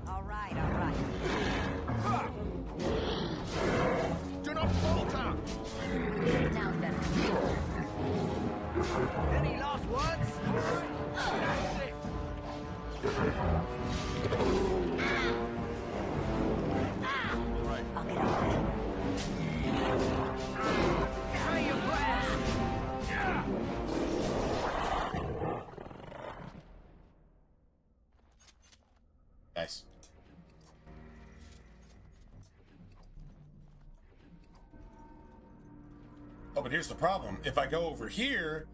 All right, all right. Do not falter! Now then. Any last words? That's it. All right. I'll get over it. Say your prayers. Nice. Oh, but here's the problem. If I go over here,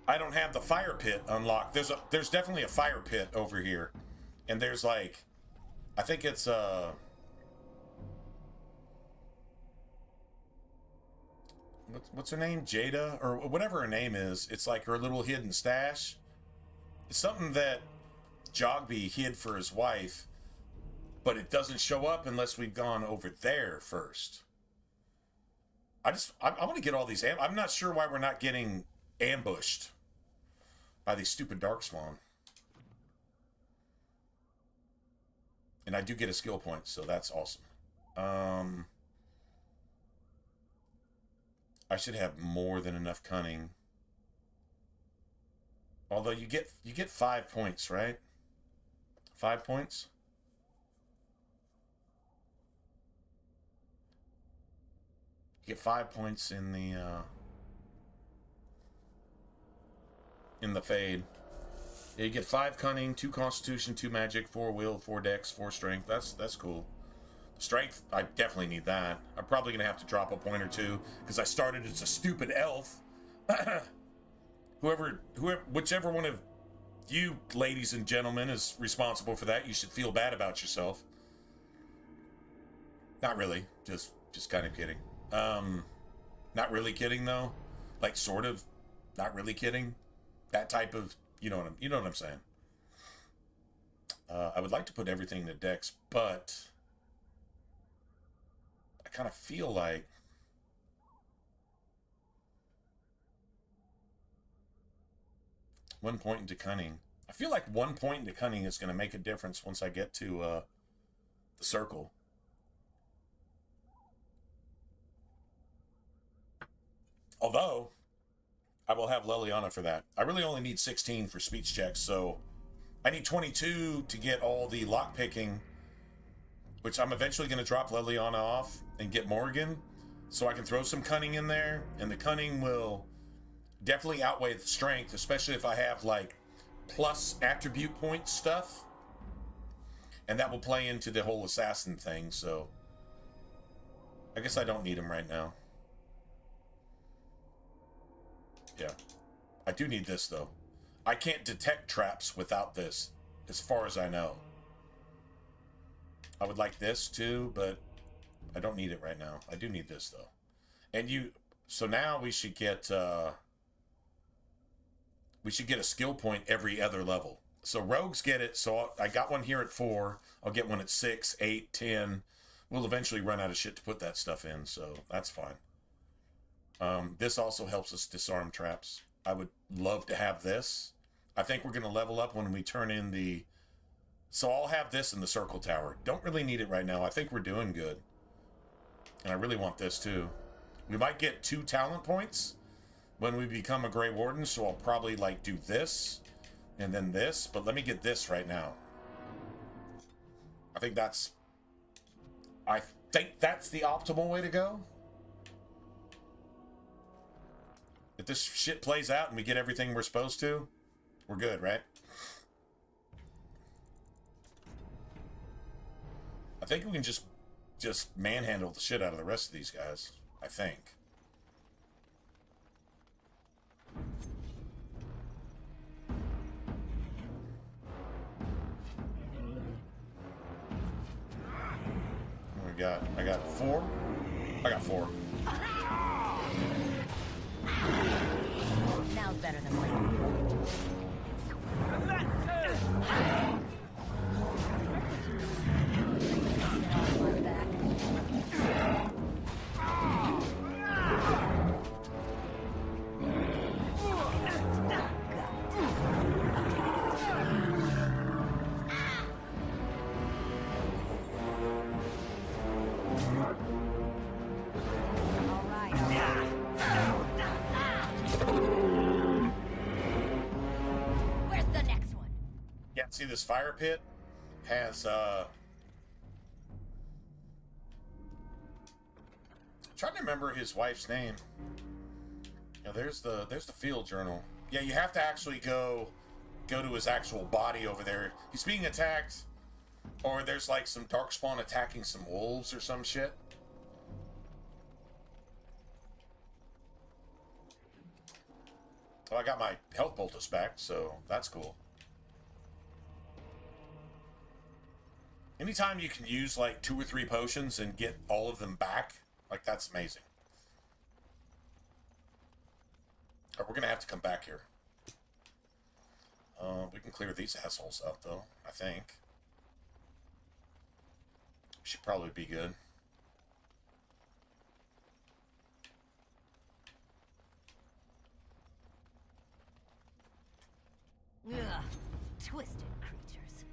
I don't have the fire pit unlocked. There's definitely a fire pit over here. And there's like, I think it's what's her name? Jada or whatever her name is. It's like her little hidden stash. It's something that Jogby hid for his wife, but it doesn't show up unless we've gone over there first. I want to get all these. I'm not sure why we're not getting ambushed by these stupid darkspawn. And I do get a skill point, so that's awesome. I should have more than enough cunning. Although you get 5 points, right? 5 points. You get 5 points in the fade. Yeah, you get 5 cunning, 2 constitution, 2 magic, 4 will, 4 dex, 4 strength. That's cool. Strength, I definitely need that. I'm probably gonna have to drop a point or two because I started as a stupid elf. Whichever one of you, ladies and gentlemen, is responsible for that, you should feel bad about yourself. Not really, just kind of kidding. Not really kidding though, like sort of, not really kidding. That type of, you know what I'm saying. I would like to put everything to dex, but I kind of feel like one point into cunning. I feel like 1 point into cunning is going to make a difference once I get to the circle. Although, I will have Leliana for that. I really only need 16 for speech checks, so I need 22 to get all the lockpicking, which I'm eventually going to drop Leliana off and get Morgan, so I can throw some cunning in there, and the cunning will definitely outweigh the strength, especially if I have like plus attribute point stuff, and that will play into the whole assassin thing. So I guess I don't need him right now. Yeah, I do need this though. I can't detect traps without this, as far as I know. I would like this too, but I don't need it right now. I do need this though. And so now we should get a skill point every other level. So rogues get it. So I got one here at 4. I'll get one at 6, 8, 10. We'll eventually run out of shit to put that stuff in, so that's fine. This also helps us disarm traps. I would love to have this. I think we're going to level up when we turn in the... So I'll have this in the circle tower. Don't really need it right now. I think we're doing good. And I really want this too. We might get 2 talent points when we become a Grey Warden, so I'll probably like do this and then this, but let me get this right now. I think that's the optimal way to go. If this shit plays out and we get everything we're supposed to, we're good, right? I think we can just manhandle the shit out of the rest of these guys, I think. I got 4. I got 4. Now's better than later. See, this fire pit has I'm trying to remember his wife's name. Yeah, there's the field journal. Yeah, you have to actually go to his actual body over there. He's being attacked, or there's like some darkspawn attacking some wolves or some shit. Well, I got my health poultice back, so that's cool. Anytime you can use like 2 or 3 potions and get all of them back, like that's amazing. All right, we're gonna have to come back here. We can clear these assholes out though, I think. Should probably be good. Ugh, twisted creatures.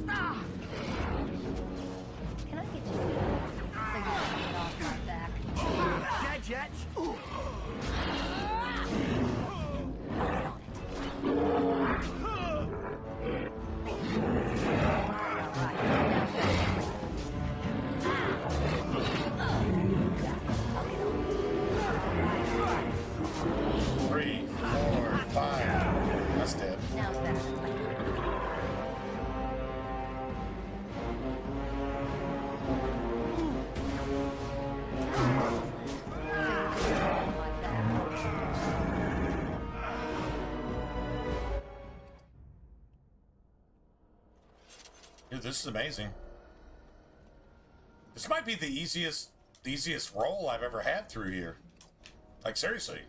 Ah! Can I get you so you can get off my back? Dead yet? Three, 4, 5. That's dead. Now better. Dude, this is amazing. This might be the easiest roll I've ever had through here. Like, seriously.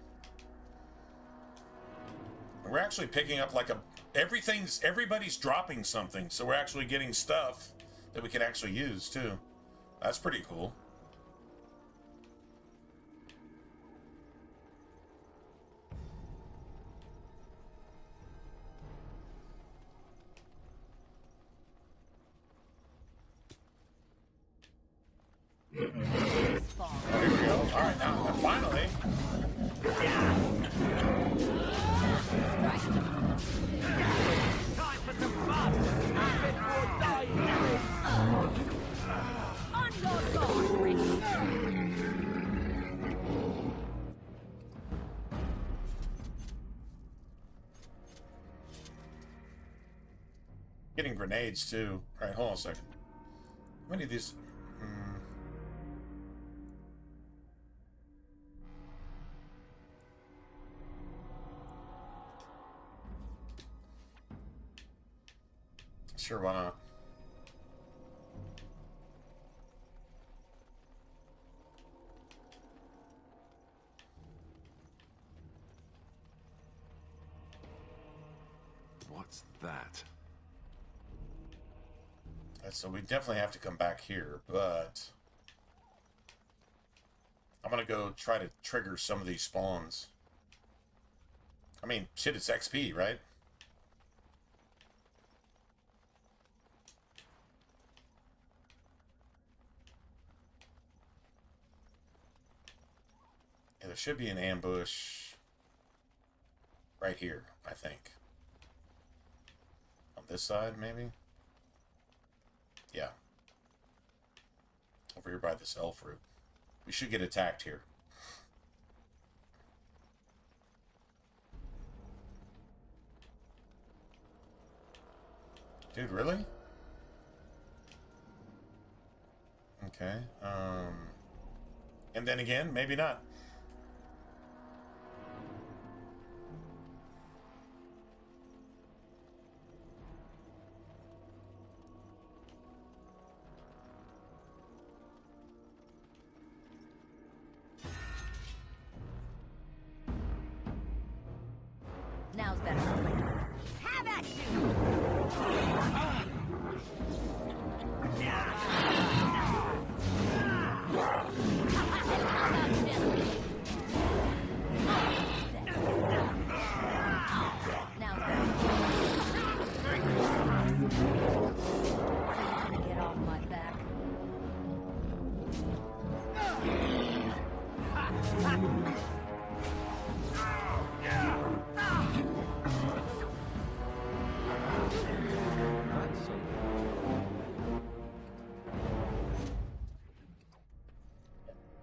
We're actually picking up like everybody's dropping something, so we're actually getting stuff that we can actually use too. That's pretty cool. There we go. All right, now finally. Time for some fun! I've been more dying! On your guard, Rick! Getting grenades too. All right, hold on a second. How many of these? Sure, why not? What's that? So we definitely have to come back here, but I'm gonna go try to trigger some of these spawns. I mean, shit, it's XP, right? Yeah, there should be an ambush right here, I think. On this side, maybe? Yeah. Over here by this elf root. We should get attacked here. Dude, really? Okay. And then again, maybe not. Now's better. Have at you! Now's better. Get off my back.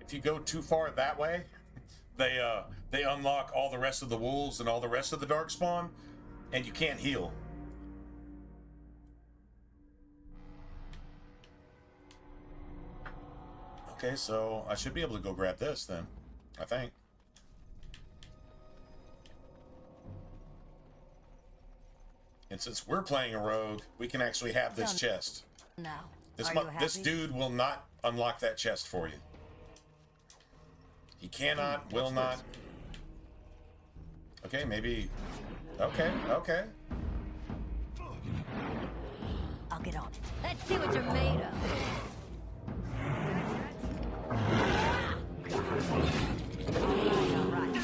If you go too far that way, they unlock all the rest of the wolves and all the rest of the darkspawn, and you can't heal. Okay, so I should be able to go grab this then. I think. And since we're playing a rogue, we can actually have this chest. Now, This dude will not unlock that chest for you. He cannot, will not. Okay, maybe. Okay, okay. I'll get on it. Let's see what you're made of. All right.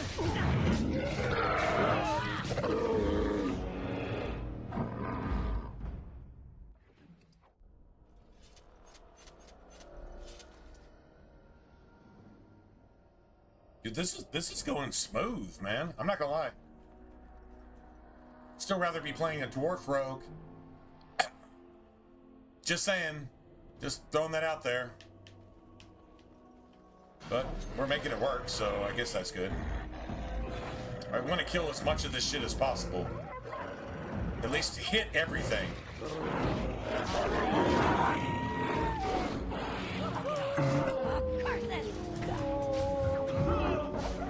Dude, this is going smooth, man. I'm not gonna lie. Still rather be playing a dwarf rogue. Just saying. Just throwing that out there. But we're making it work, so I guess that's good. I want to kill as much of this shit as possible. At least hit everything.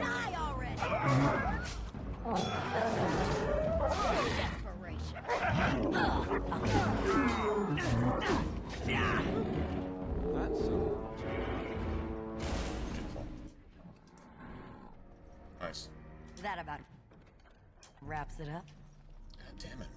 Die already! That's Nice. That about wraps it up. God damn it, man.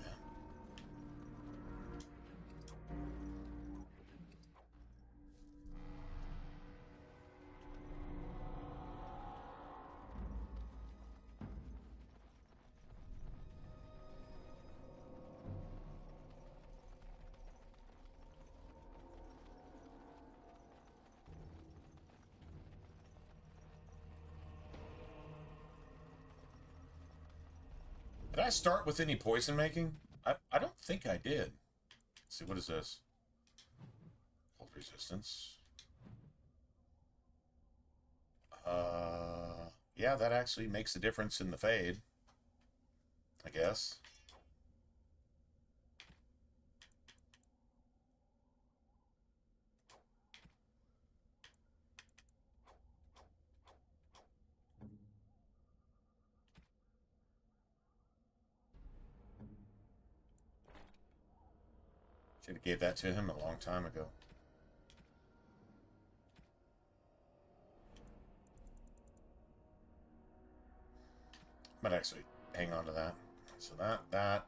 Did I start with any poison making? I don't think I did. Let's see, what is this? Cold resistance. Yeah, that actually makes a difference in the fade, I guess. Should have gave that to him a long time ago. Might actually hang on to that. So that.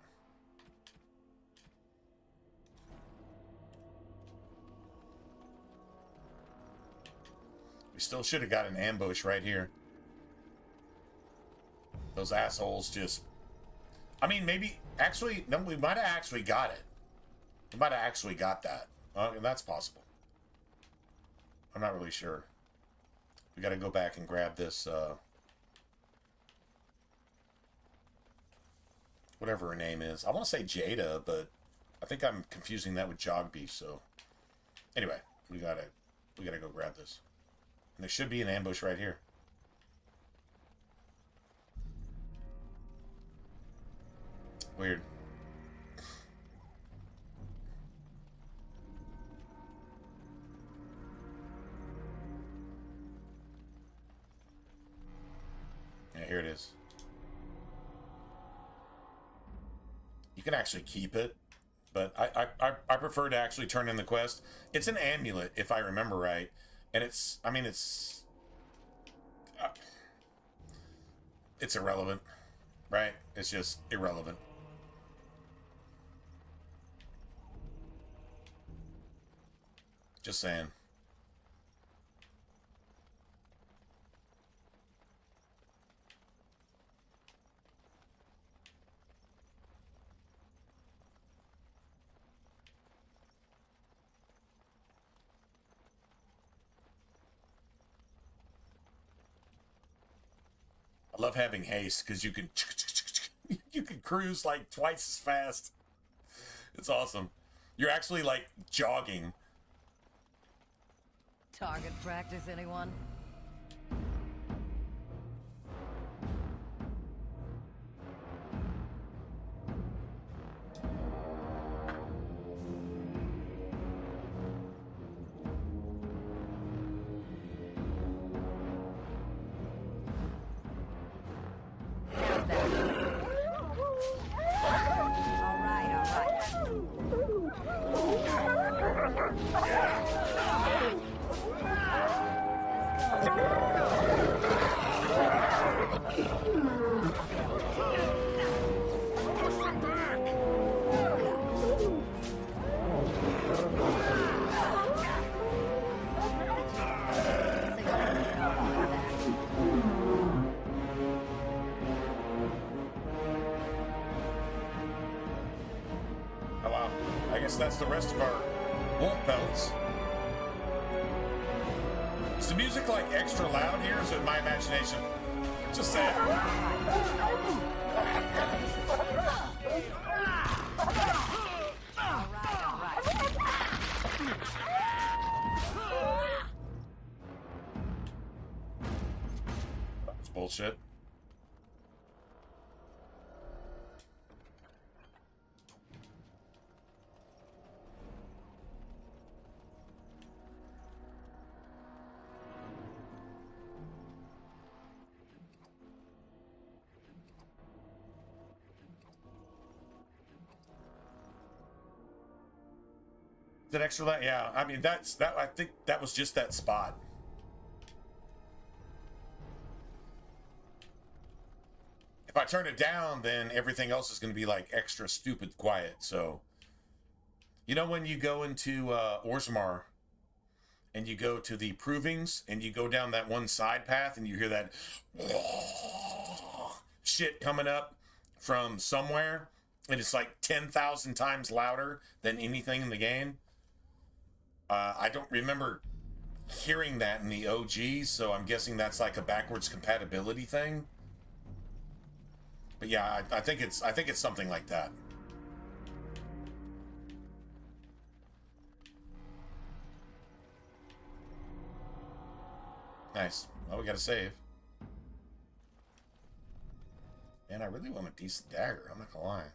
We still should have got an ambush right here. Those assholes just... I mean, maybe... Actually, no, we might have actually got it. We might have actually got that. That's possible. I'm not really sure. We got to go back and grab this, whatever her name is. I want to say Jada, but I think I'm confusing that with Jogby, so... Anyway, we gotta go grab this. And there should be an ambush right here. Weird. Yeah, here it is. You can actually keep it, but I prefer to actually turn in the quest. It's an amulet, if I remember right, and it's irrelevant, right? It's just irrelevant. Just saying. I love having haste because you can cruise like twice as fast. It's awesome. You're actually like jogging. Target practice, anyone? that's the rest of our wolf pelts. Is the music like extra loud here? Or is it my imagination? Just saying. That's bullshit. That extra light, yeah. I mean, that's that. I think that was just that spot. If I turn it down, then everything else is going to be like extra stupid quiet. So, you know, when you go into Orzammar and you go to the Provings and you go down that one side path and you hear that shit coming up from somewhere, and it's like 10,000 times louder than anything in the game. I don't remember hearing that in the OG, so I'm guessing that's like a backwards compatibility thing. But yeah, I think it's something like that. Nice. Well, we got to save. Man, I really want a decent dagger. I'm not gonna lie.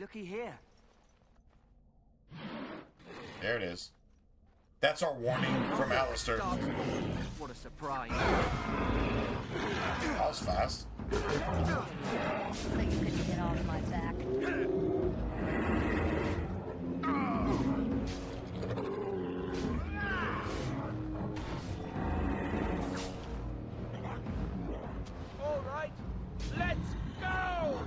Looky here. There it is. That's our warning from Alistair. What a surprise. That was fast. So you couldn't get off my back. All right, let's go!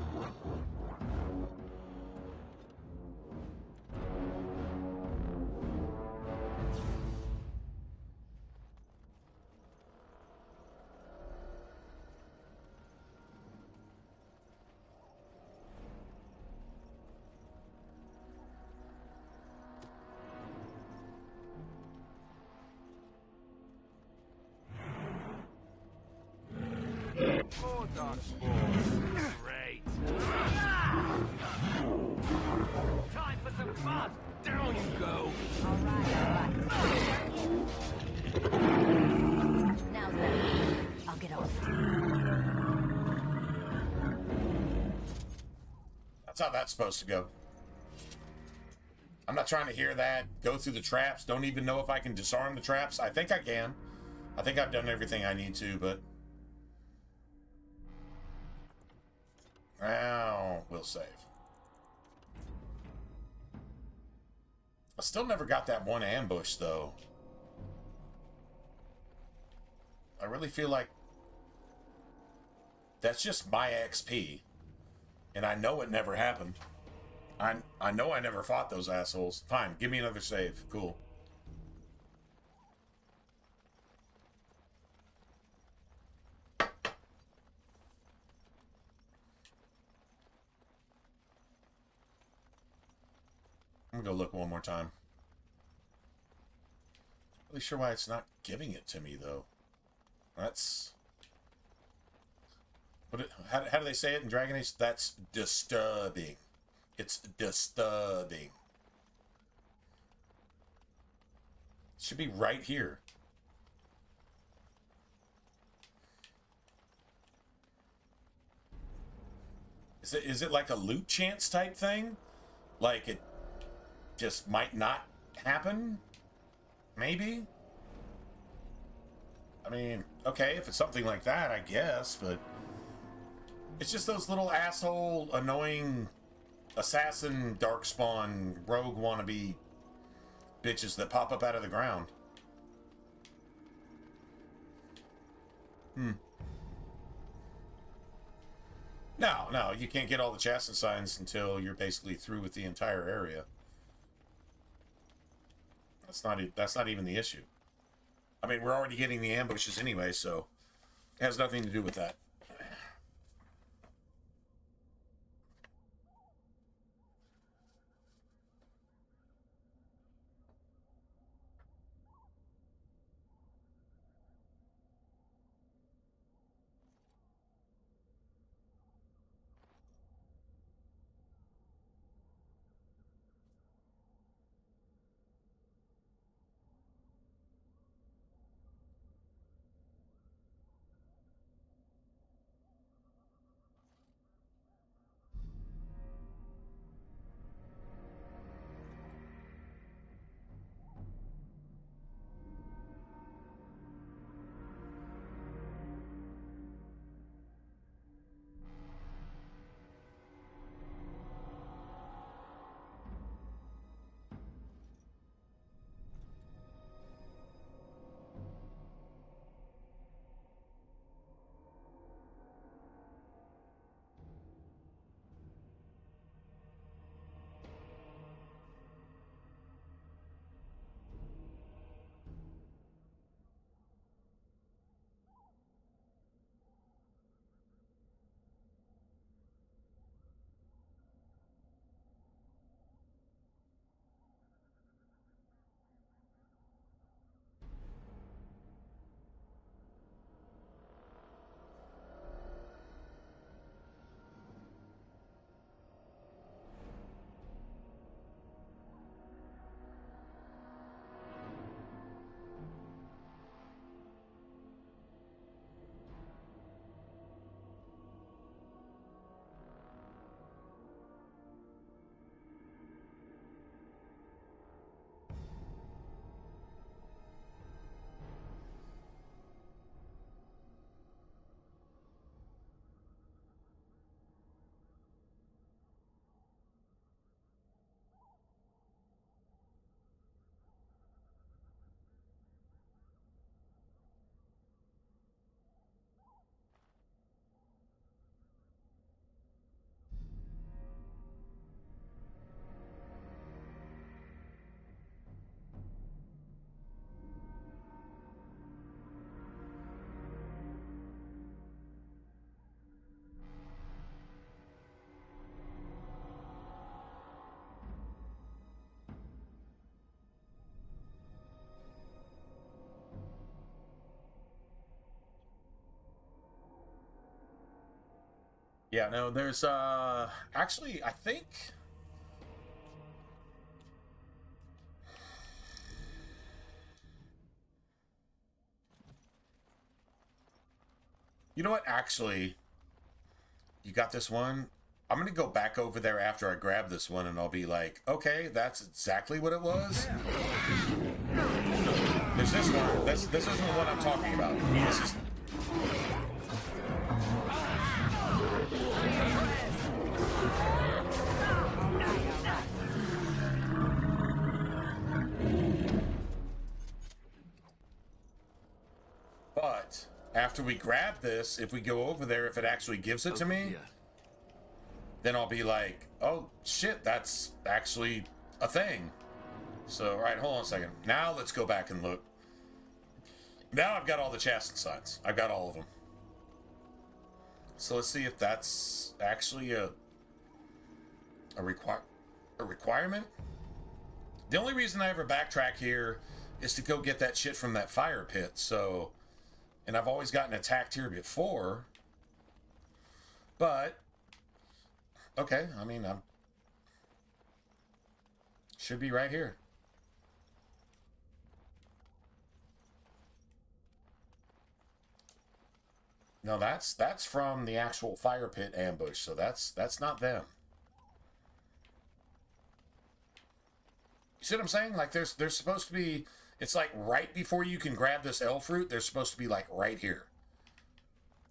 More darkspawn. Great. Time for some fun. Down you go. All right. Now then, I'll get off. That's how that's supposed to go. I'm not trying to hear that. Go through the traps. Don't even know if I can disarm the traps. I think I can. I think I've done everything I need to, but... Now, we'll save. I still never got that one ambush, though. I really feel like that's just my XP. And I know it never happened. I know I never fought those assholes. Fine, give me another save. Cool. I'm gonna go look one more time. Not really sure why it's not giving it to me, though. That's... How do they say it in Dragon Age? That's disturbing. It's disturbing. It should be right here. Is it like a loot chance type thing? Like it just might not happen? Maybe? I mean, okay, if it's something like that, I guess, but It's just those little asshole, annoying assassin, darkspawn, rogue wannabe bitches that pop up out of the ground. No, you can't get all the chassis signs until you're basically through with the entire area. That's not even the issue. I mean, we're already getting the ambushes anyway, so it has nothing to do with that. Yeah, no, there's, actually, I think... You know what, actually, you got this one? I'm gonna go back over there after I grab this one, and I'll be like, okay, that's exactly what it was? There's this one. This isn't the one I'm talking about. This is... But after we grab this, if we go over there, if it actually gives it to me, then I'll be like, oh shit, that's actually a thing. So, all right, hold on a second. Now let's go back and look. Now I've got all the chassis signs. I've got all of them. So let's see if that's actually a requirement. The only reason I ever backtrack here is to go get that shit from that fire pit. So, and I've always gotten attacked here before. But okay, I mean, I'm should be right here. No, that's from the actual fire pit ambush, so that's not them. You see what I'm saying? Like there's supposed to be, it's like right before you can grab this elf fruit, they're supposed to be like right here.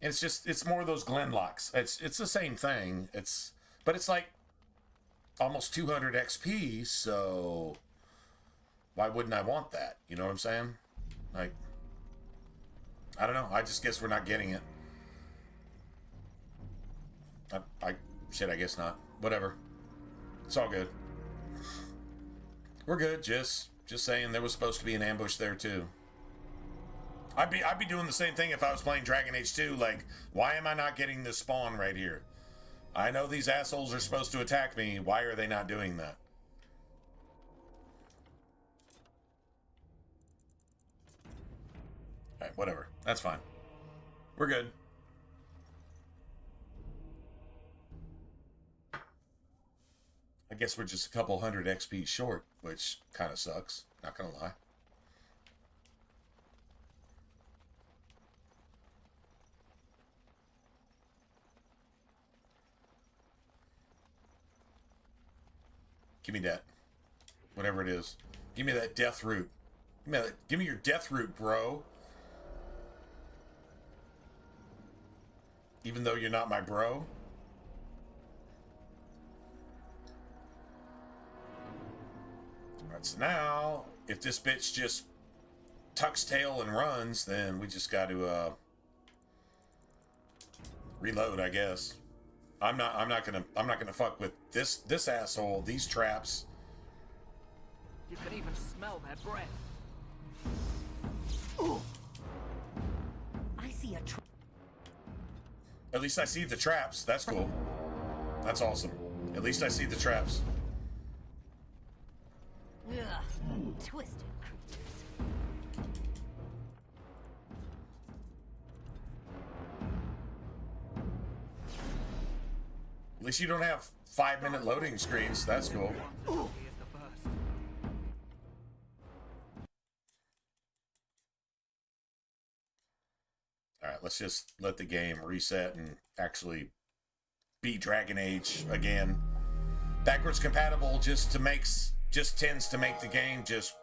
It's more of those Glen locks. It's the same thing. But it's like almost 200 XP, so why wouldn't I want that? You know what I'm saying? Like, I don't know. I just guess we're not getting it. Shit, I guess not. Whatever. It's all good. We're good. Just saying there was supposed to be an ambush there too. I'd be doing the same thing if I was playing Dragon Age 2. Like, why am I not getting this spawn right here? I know these assholes are supposed to attack me. Why are they not doing that? Alright, whatever. That's fine. We're good. I guess we're just a couple hundred XP short, which kind of sucks. Not gonna lie. Give me that. Whatever it is. Give me that death root. Give me your death root, bro. Even though you're not my bro. Alright, so now, if this bitch just tucks tail and runs, then we just got to reload, I guess. I'm not gonna fuck with this asshole, these traps. You can even smell their breath. Ooh. I see a trap. At least I see the traps. That's cool. That's awesome. At least I see the traps. Ugh. Twisted creatures. At least you don't have 5-minute loading screens. That's cool. Alright, let's just let the game reset and actually be Dragon Age again. Backwards compatible just tends to make the game just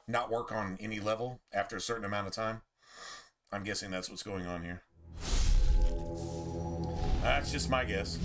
not work on any level after a certain amount of time. I'm guessing that's what's going on here. That's just my guess.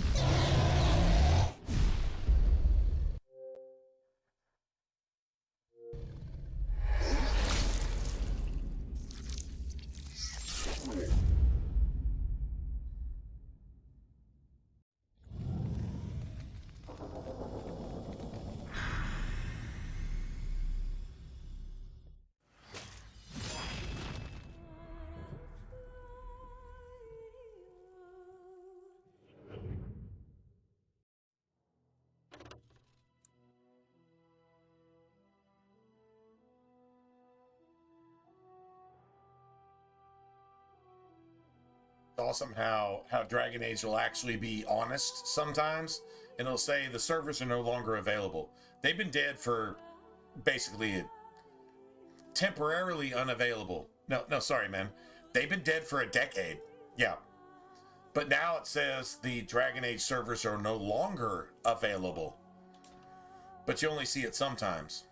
Awesome how Dragon Age will actually be honest sometimes, and it'll say the servers are no longer available. They've been dead for basically temporarily unavailable. No, sorry, man. They've been dead for a decade. Yeah. But now it says the Dragon Age servers are no longer available. But you only see it sometimes.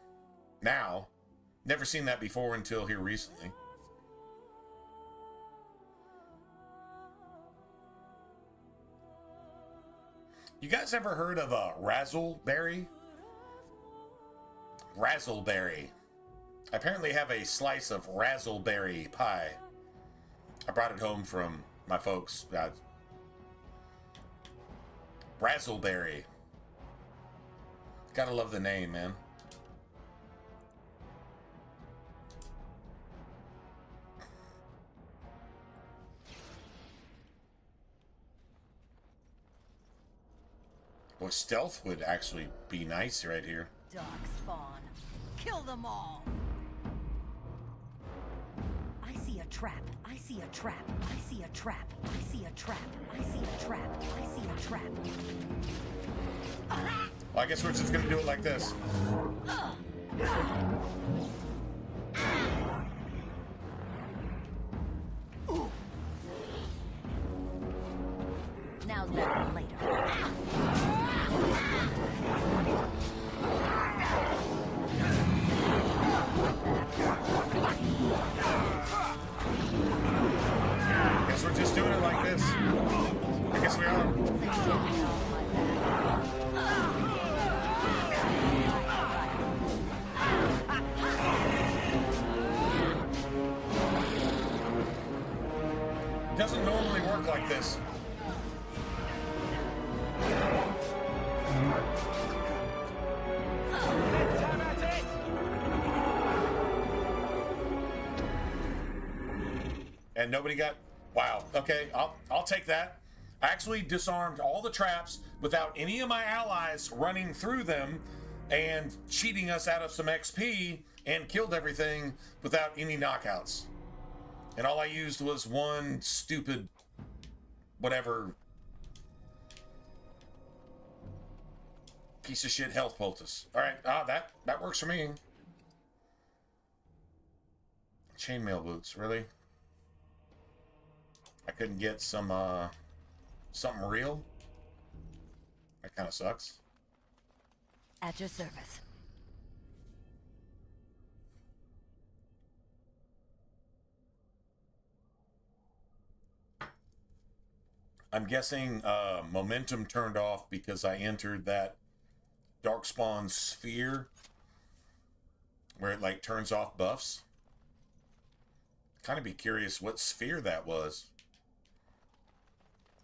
Now. Never seen that before until here recently. You guys ever heard of a razzleberry? Razzleberry. I apparently have a slice of razzleberry pie. I brought it home from my folks. Razzleberry. Gotta love the name, man. Well, stealth would actually be nice right here. Dark spawn. Kill them all. I see a trap. I see a trap. I see a trap. I see a trap. I see a trap. I see a trap. Well, I guess we're just gonna do it like this. Now better than later. Guess we're just doing it like this. And nobody got... Wow. Okay, I'll take that. I actually disarmed all the traps without any of my allies running through them and cheating us out of some XP, and killed everything without any knockouts. And all I used was one stupid... whatever... piece of shit health poultice. Alright, that works for me. Chainmail boots, really? I couldn't get some, something real? That kind of sucks. At your service. I'm guessing momentum turned off because I entered that Darkspawn sphere where it like turns off buffs. Kind of be curious what sphere that was.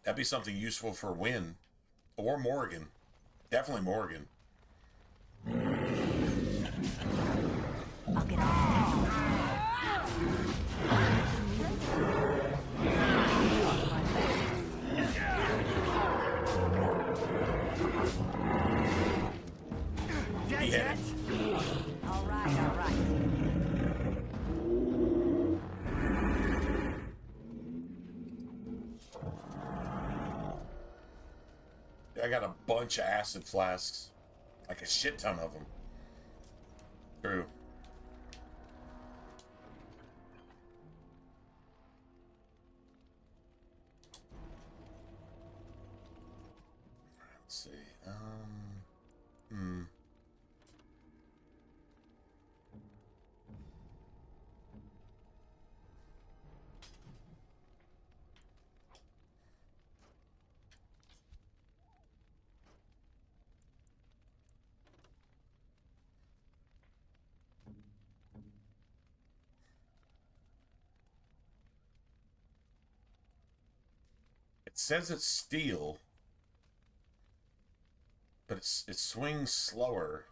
That'd be something useful for Wynn or Morgan. Definitely Morgan. I'll get on. He hit it. All right, all right. I got a bunch of acid flasks. Like a shit ton of them. True. Let's see. It says it's steel, but it swings slower.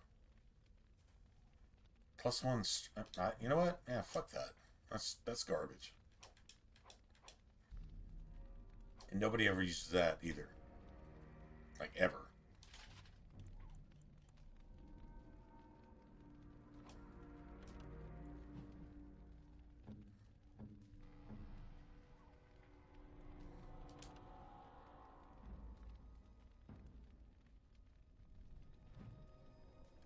+1. You know what? Yeah, fuck that. That's garbage. And nobody ever uses that either. Like ever.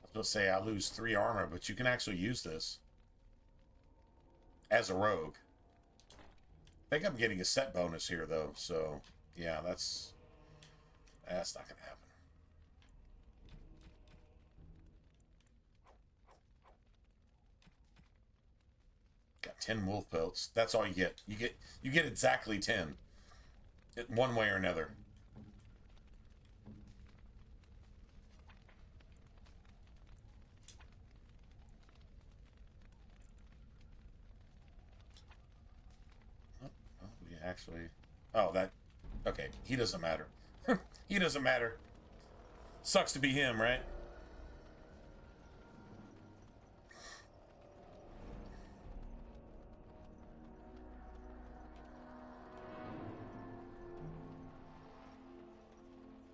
I was going to say I lose 3 armor, but you can actually use this as a rogue. I think I'm getting a set bonus here, though, so yeah, that's not going to happen. Got 10 wolf pelts. That's all you get. You get exactly 10, one way or another. Actually, oh, that, okay, he doesn't matter. He doesn't matter. Sucks to be him, right?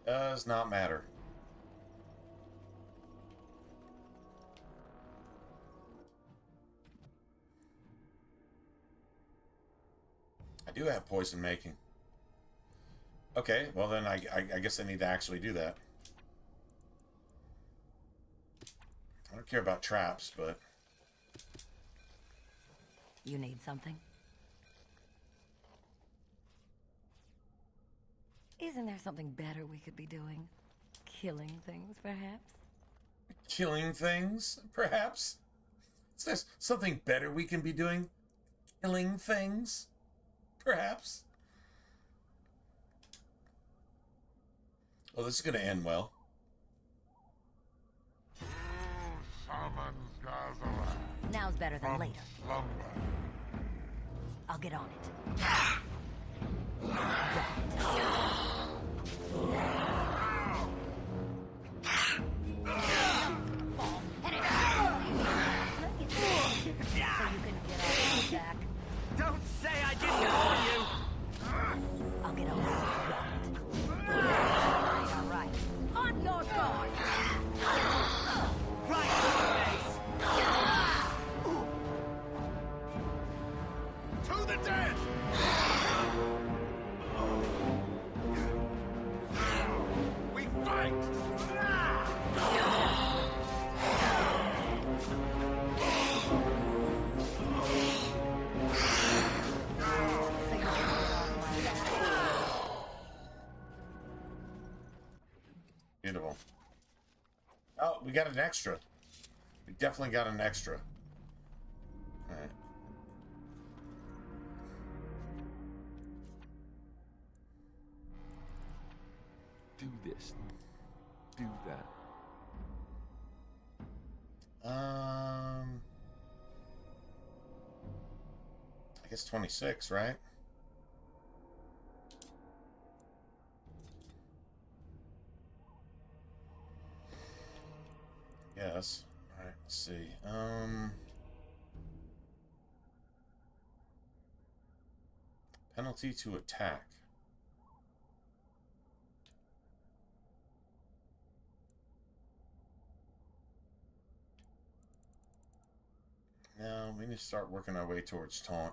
Does not matter. I do have poison making. Okay, well then I guess I need to actually do that. I don't care about traps, but... You need something? Isn't there something better we could be doing? Killing things, perhaps? Killing things, perhaps? Is there something better we can be doing? Killing things? Perhaps. Well, this is going to end well. Now's better than later. I'll get on it. Don't say I didn't warn you! I'll get over it. All right. On your guard! Right to the face! To the dead! We fight! Beautiful. Oh, we got an extra. We definitely got an extra. All right. Do this. Do that. I guess 26, right? Yes. All right, let's see. Penalty to attack. Now we need to start working our way towards taunt.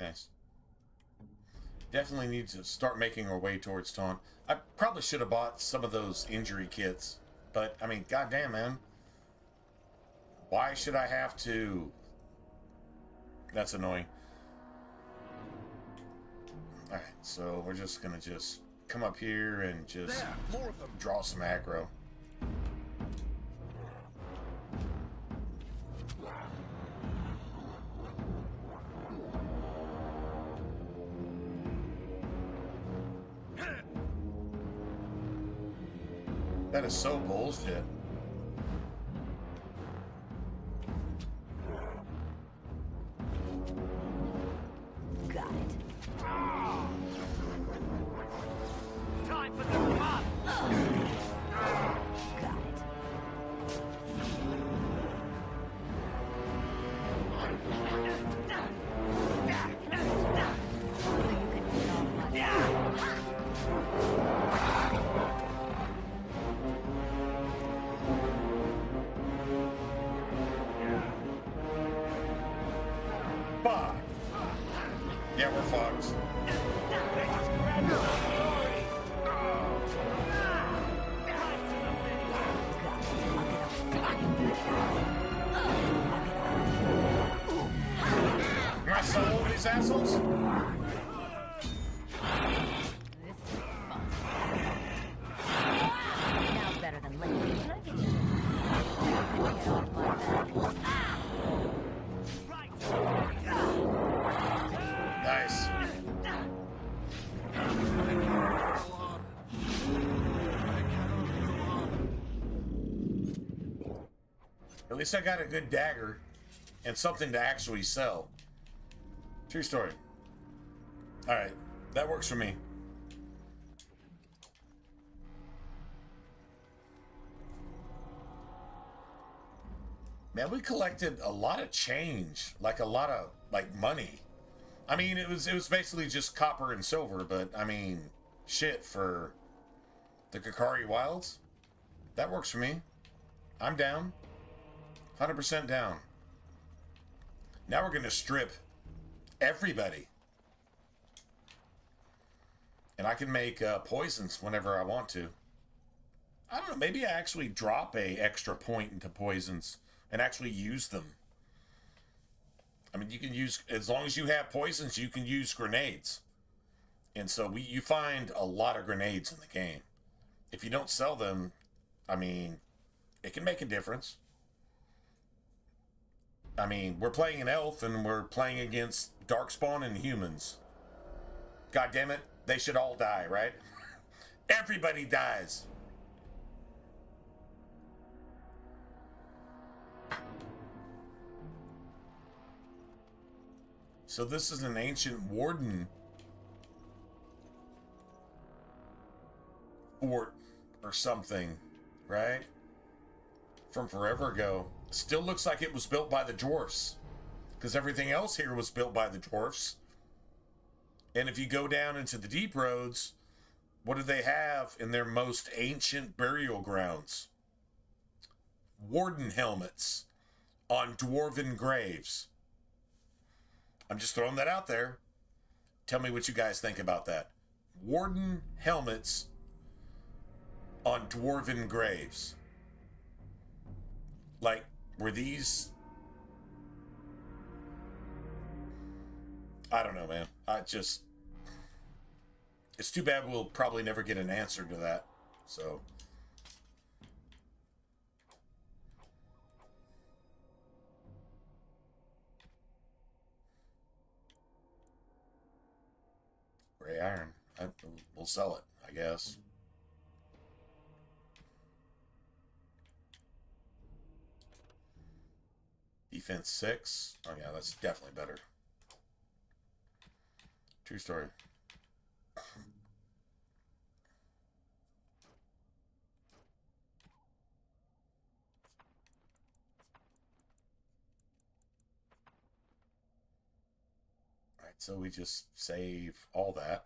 Nice. Definitely need to start making our way towards taunt. I probably should have bought some of those injury kits, but I mean, goddamn, man. Why should I have to? That's annoying. All right, so we're just gonna come up here and just draw some aggro. That is so bullshit. Got it. Time for some fun! Got it. Fuck. Yeah, we're fucked. Am I solo these assholes? This is fun. Now's better than later. Can I get you? Get off my back. Nice. At least I got a good dagger and something to actually sell. True story. All right, that works for me. Man, we collected a lot of change, like a lot of money. I mean, it was basically just copper and silver, but I mean, shit for the Kakari Wilds. That works for me. I'm down. 100% down. Now we're going to strip everybody. And I can make poisons whenever I want to. I don't know, maybe I actually drop a extra point into poisons and actually use them. I mean, you can use, as long as you have poisons, you can use grenades. And so you find a lot of grenades in the game. If you don't sell them, I mean, it can make a difference. I mean, we're playing an elf and we're playing against Darkspawn and humans. God damn it, they should all die, right? Everybody dies. So this is an ancient warden fort or something, right? From forever ago. Still looks like it was built by the dwarfs, because everything else here was built by the dwarfs. And if you go down into the deep roads, what do they have in their most ancient burial grounds? Warden helmets on dwarven graves. I'm just throwing that out there. Tell me what you guys think about that. Warden helmets on dwarven graves. Like, were these... I don't know, man. It's too bad we'll probably never get an answer to that. So... Gray iron. We'll sell it, I guess. Defense 6. Oh yeah, that's definitely better. True story. Alright, so we just save all that.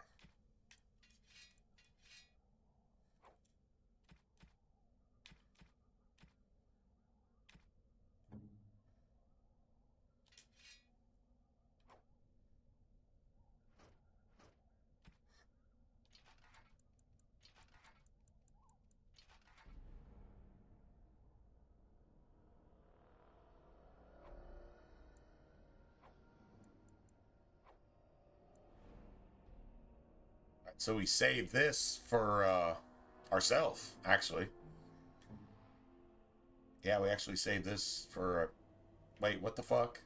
So we saved this for ourselves, actually. Yeah, we actually saved this for... wait, what the fuck?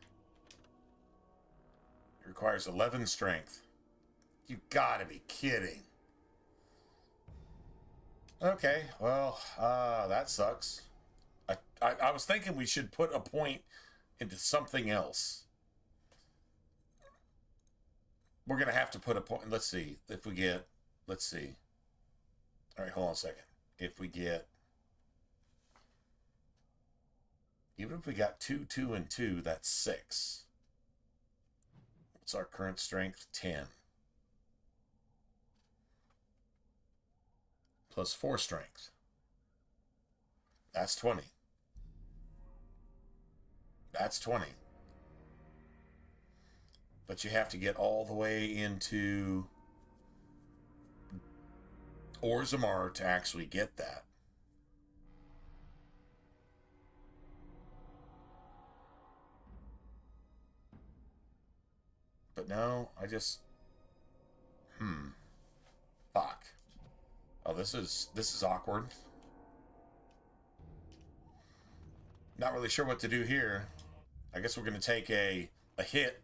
It requires 11 strength. You gotta be kidding. Okay, well, that sucks. I was thinking we should put a point into something else. We're going to have to put a point. Let's see. If we get... let's see. All right, hold on a second. If we get... even if we got 2, 2, and 2, that's 6. What's our current strength? 10. Plus 4 strength. That's 20. That's 20. But you have to get all the way into Orzammar to actually get that. But no, I just... fuck. Oh, this is awkward. Not really sure what to do here. I guess we're going to take a hit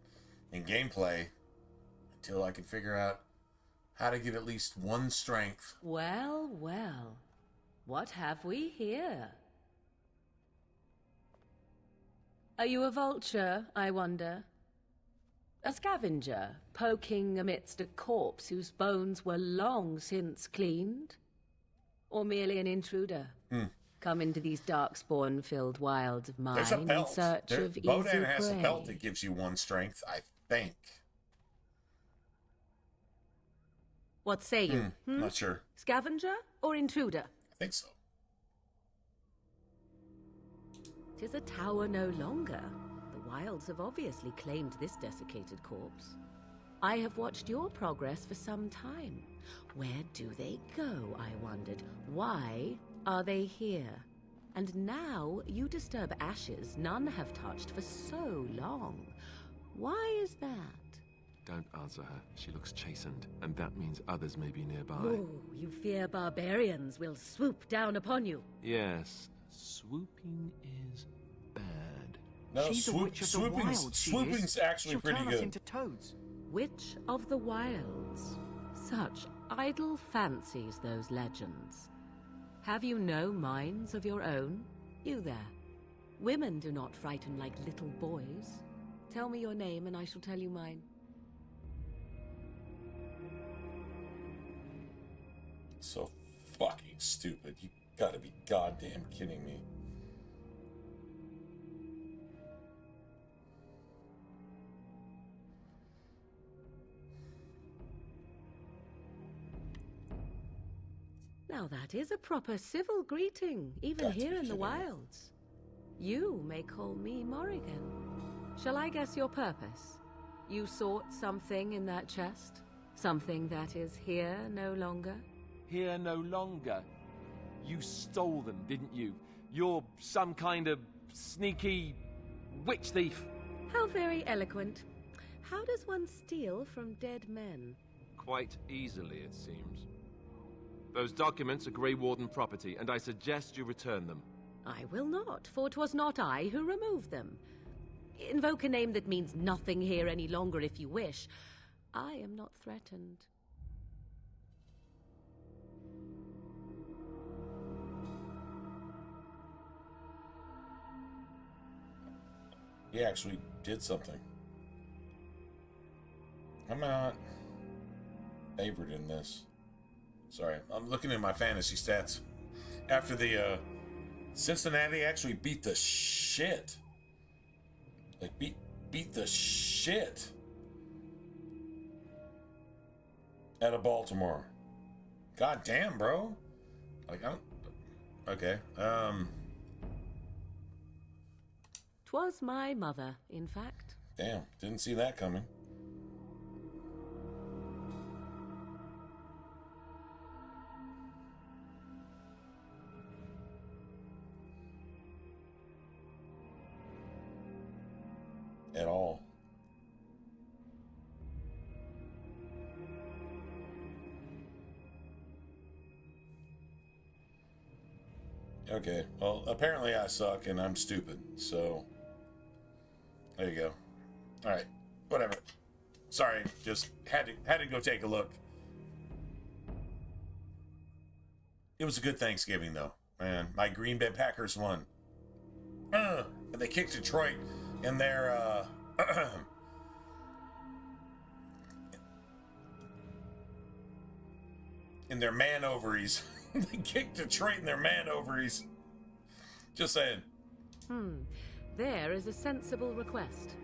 in gameplay until I can figure out how to get at least 1 strength. Well, well. What have we here? Are you a vulture, I wonder? A scavenger, poking amidst a corpse whose bones were long since cleaned? Or merely an intruder? Come into these darkspawn-filled wilds of mine in search of easy Bodan has prey. a belt that gives you 1 strength, I think. What say you? Not sure. Scavenger or intruder? I think so. 'Tis a tower no longer. The wilds have obviously claimed this desiccated corpse. I have watched your progress for some time. Where do they go, I wondered? Why are they here? And now you disturb ashes none have touched for so long. Why is that? Don't answer her. She looks chastened, and that means others may be nearby. Oh, you fear barbarians will swoop down upon you. Yes, swooping is bad. No, She's a witch of the wild, swooping's actually She'll pretty turn good. us into toads. Witch of the Wilds. Such idle fancies, those legends. Have you no minds of your own? You there. Women do not frighten like little boys. Tell me your name and I shall tell you mine. So fucking stupid. You gotta be goddamn kidding me. Now that is a proper civil greeting, even here in the wilds. You may call me Morrigan. Shall I guess your purpose? You sought something in that chest? Something that is here no longer? Here no longer? You stole them, didn't you? You're some kind of sneaky witch thief. How very eloquent. How does one steal from dead men? Quite easily, it seems. Those documents are Grey Warden property, and I suggest you return them. I will not, for 'twas not I who removed them. Invoke a name that means nothing here any longer if you wish. I am not threatened. He actually did something. I'm not favored in this. Sorry, I'm looking at my fantasy stats. After the, Cincinnati actually beat the shit. Like, beat the shit out of Baltimore. God damn, bro. Like, I don't... Okay, 'Twas my mother, in fact. Damn, didn't see that coming. At all. Okay, well, apparently I suck and I'm stupid, so there you go. Alright, whatever. Sorry, just had to go take a look. It was a good Thanksgiving, though. Man, my Green Bay Packers won. And they kicked Detroit in their, in their man ovaries. They kicked Detroit in their man ovaries. Just saying. There is a sensible request.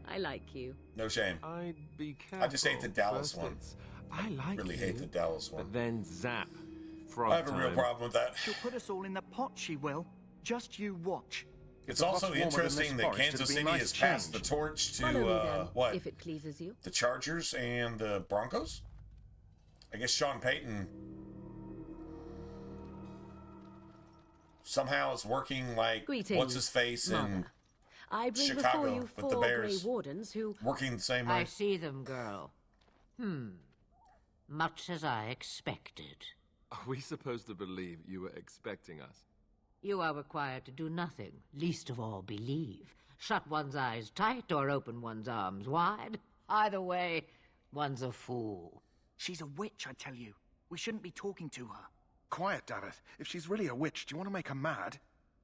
I like you. No shame. I'd be careful. I just hate the Dallas one. I like really you, hate the Dallas one. But then zap. Frog I have a real problem with that. She'll put us all in the pot, she will. Just you watch. It's also interesting that Kansas City has passed the torch to, what? If it pleases you. The Chargers and the Broncos? I guess Sean Payton somehow is working like, Greetings, what's his face in I bring Chicago before you with 4 the Grey Bears. Wardens who... Working the same way. I see them, girl. Much as I expected. Are we supposed to believe you were expecting us? You are required to do nothing, least of all believe. Shut one's eyes tight or open one's arms wide. Either way, one's a fool. She's a witch, I tell you. We shouldn't be talking to her. Quiet, Davith. If she's really a witch, do you want to make her mad?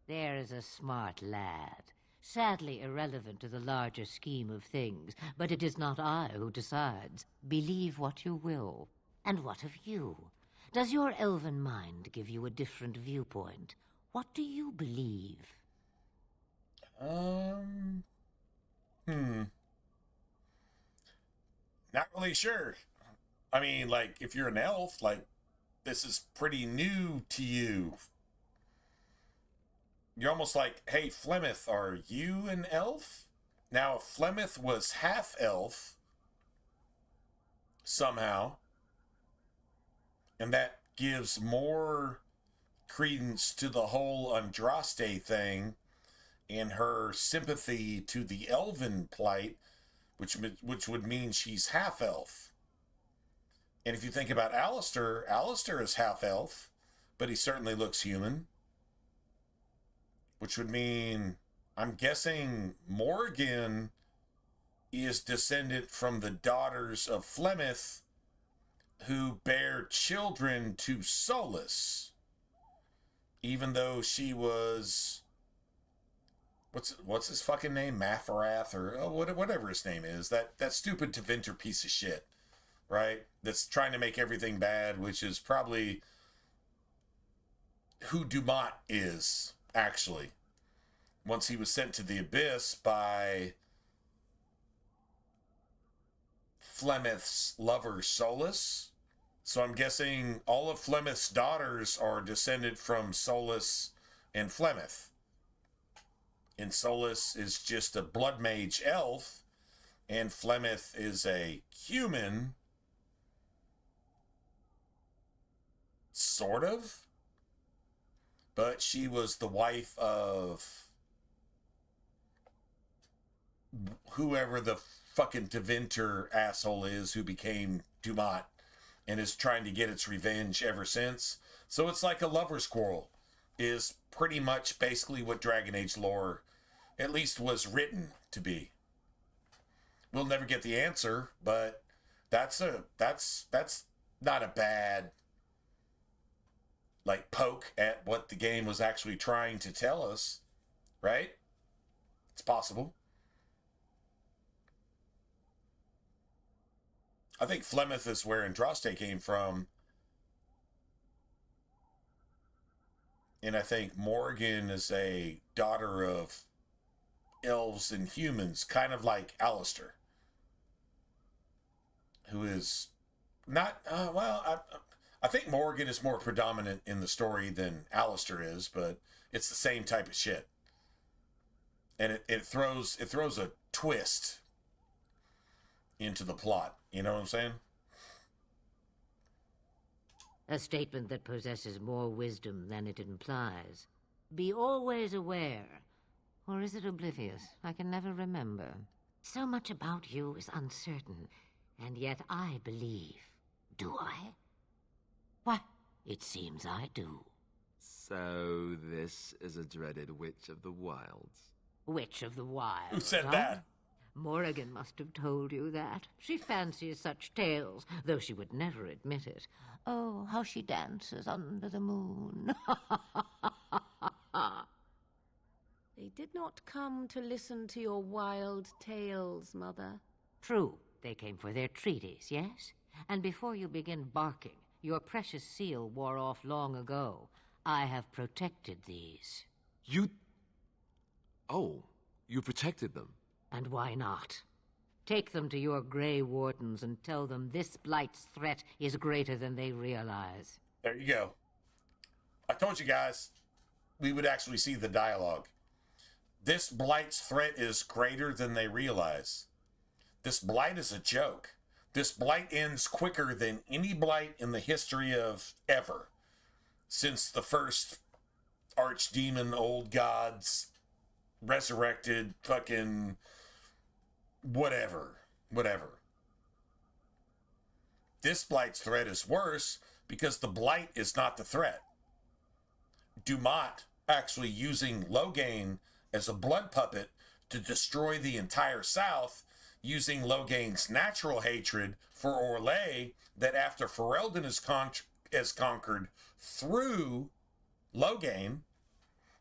There is a smart lad. Sadly irrelevant to the larger scheme of things, but it is not I who decides. Believe what you will. And what of you? Does your elven mind give you a different viewpoint? What do you believe? Not really sure. I mean, like, if you're an elf, like, this is pretty new to you. You're almost like, hey, Flemeth, are you an elf? Now, if Flemeth was half elf, somehow, and that gives more credence to the whole Andraste thing and her sympathy to the elven plight, which would mean she's half elf. And if you think about Alistair is half elf, but he certainly looks human, which would mean, I'm guessing Morgan is descendant from the daughters of Flemeth, who bear children to Solus, even though she was what's his fucking name? Mafarath or whatever his name is. That stupid Tevinter piece of shit, right? That's trying to make everything bad, which is probably who Dumont is, actually. Once he was sent to the Abyss by Flemeth's lover, Solus. So I'm guessing all of Flemeth's daughters are descended from Solus and Flemeth. And Solus is just a blood mage elf, and Flemeth is a human, sort of. But she was the wife of whoever the fucking Tevinter asshole is who became Dumont and is trying to get its revenge ever since. So it's like a lover's quarrel is pretty much basically what Dragon Age lore at least was written to be. We'll never get the answer, but that's not a bad like poke at what the game was actually trying to tell us, right? It's possible. I think Flemeth is where Andraste came from. And I think Morgan is a daughter of elves and humans, kind of like Alistair, who is not, I think Morgan is more predominant in the story than Alistair is, but it's the same type of shit. And it throws a twist into the plot. You know what I'm saying? A statement that possesses more wisdom than it implies. Be always aware. Or is it oblivious? I can never remember. So much about you is uncertain, and yet I believe. Do I? Why, it seems I do. So this is a dreaded Witch of the Wilds. Witch of the Wilds? Who said that? Morrigan must have told you that. She fancies such tales, though she would never admit it. Oh, how she dances under the moon. They did not come to listen to your wild tales, Mother. True, they came for their treaties, yes? And before you begin barking, your precious seal wore off long ago. I have protected these. You protected them? And why not? Take them to your Grey Wardens and tell them this Blight's threat is greater than they realize. There you go. I told you guys we would actually see the dialogue. This Blight's threat is greater than they realize. This Blight is a joke. This Blight ends quicker than any Blight in the history of ever. Since the first archdemon, old gods, resurrected, fucking whatever. This Blight's threat is worse because the Blight is not the threat. Dumont actually using Loghain as a blood puppet to destroy the entire South, using Loghain's natural hatred for Orlais that after Ferelden is conquered through Loghain,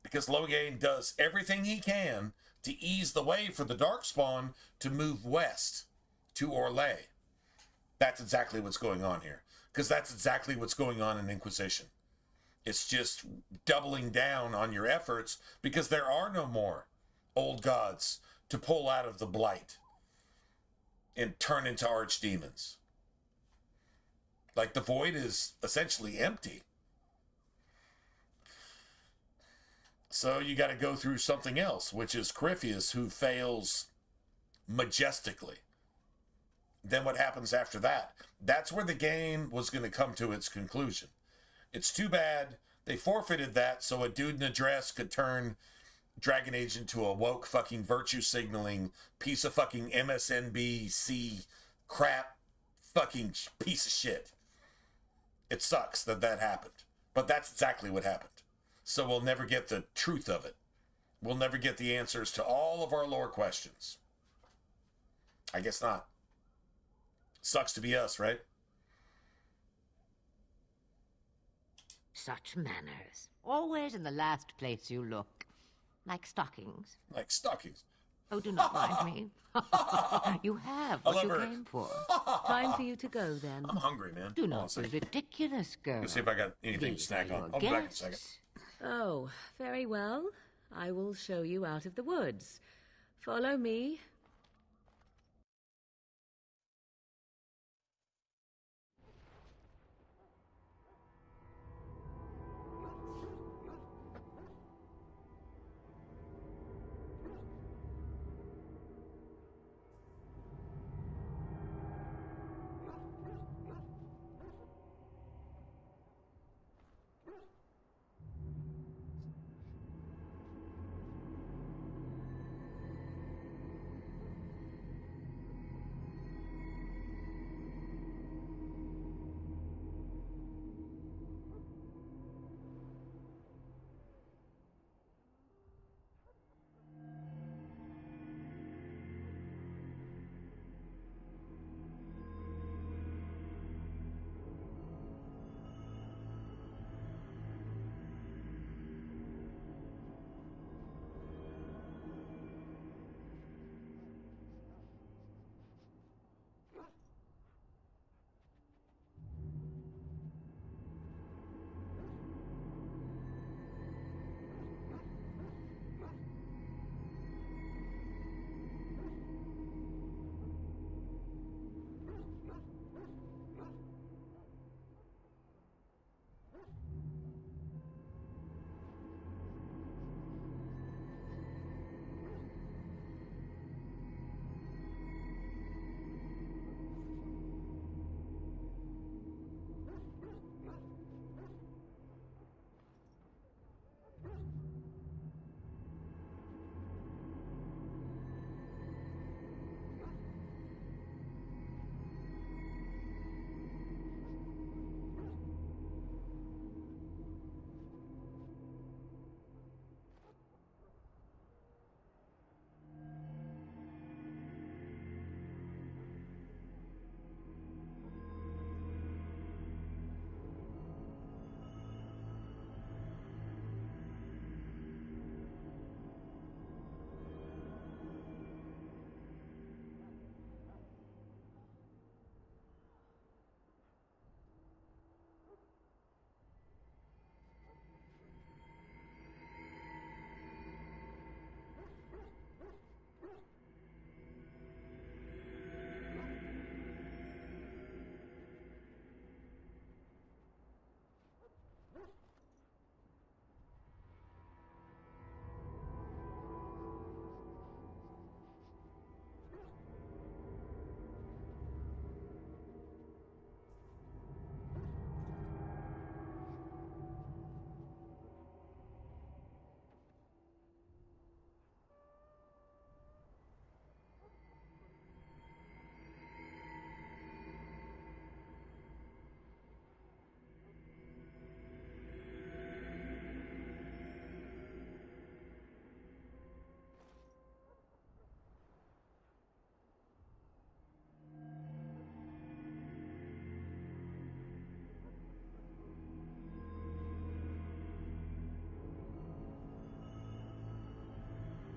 because Loghain does everything he can to ease the way for the Darkspawn to move west to Orlais. That's exactly what's going on here, because that's exactly what's going on in Inquisition. It's just doubling down on your efforts because there are no more old gods to pull out of the Blight and turn into archdemons. Like, the void is essentially empty. So you got to go through something else, which is Corypheus, who fails majestically. Then what happens after that? That's where the game was going to come to its conclusion. It's too bad they forfeited that so a dude in a dress could turn Dragon Age into a woke fucking virtue signaling piece of fucking MSNBC crap fucking piece of shit. It sucks that happened, but that's exactly what happened. So we'll never get the truth of it. We'll never get the answers to all of our lore questions. I guess not. Sucks to be us, right? Such manners. Always in the last place you look. Like stockings. Like stockings. Oh, do not mind me. You have what you came for. Time for you to go, then. I'm hungry, man. Do not be ridiculous, girl. Let's see if I got anything to snack on. I'll be back in a second. Oh, very well. I will show you out of the woods. Follow me.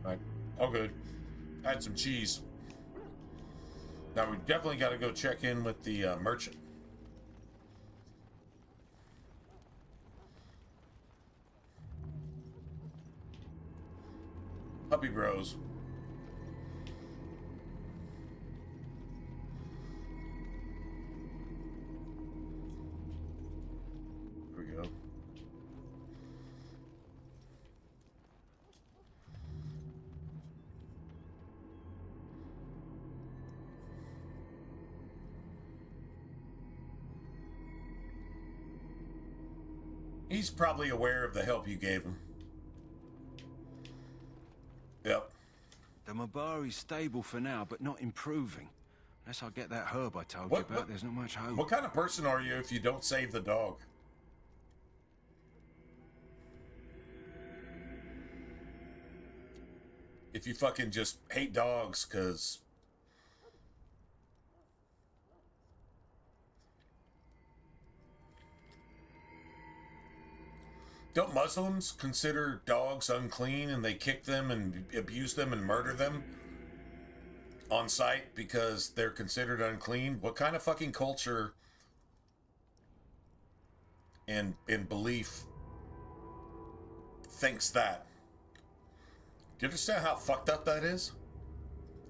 Right. Oh, good. Had some cheese. Now we definitely got to go check in with the merchant. Puppy Bros. Here we go. He's probably aware of the help you gave him. Yep. The Mabari's stable for now, but not improving. Unless I get that herb I told you about, there's not much hope. What kind of person are you if you don't save the dog? If you fucking just hate dogs, because... Don't Muslims consider dogs unclean and they kick them and abuse them and murder them on sight because they're considered unclean? What kind of fucking culture and belief thinks that? Do you understand how fucked up that is?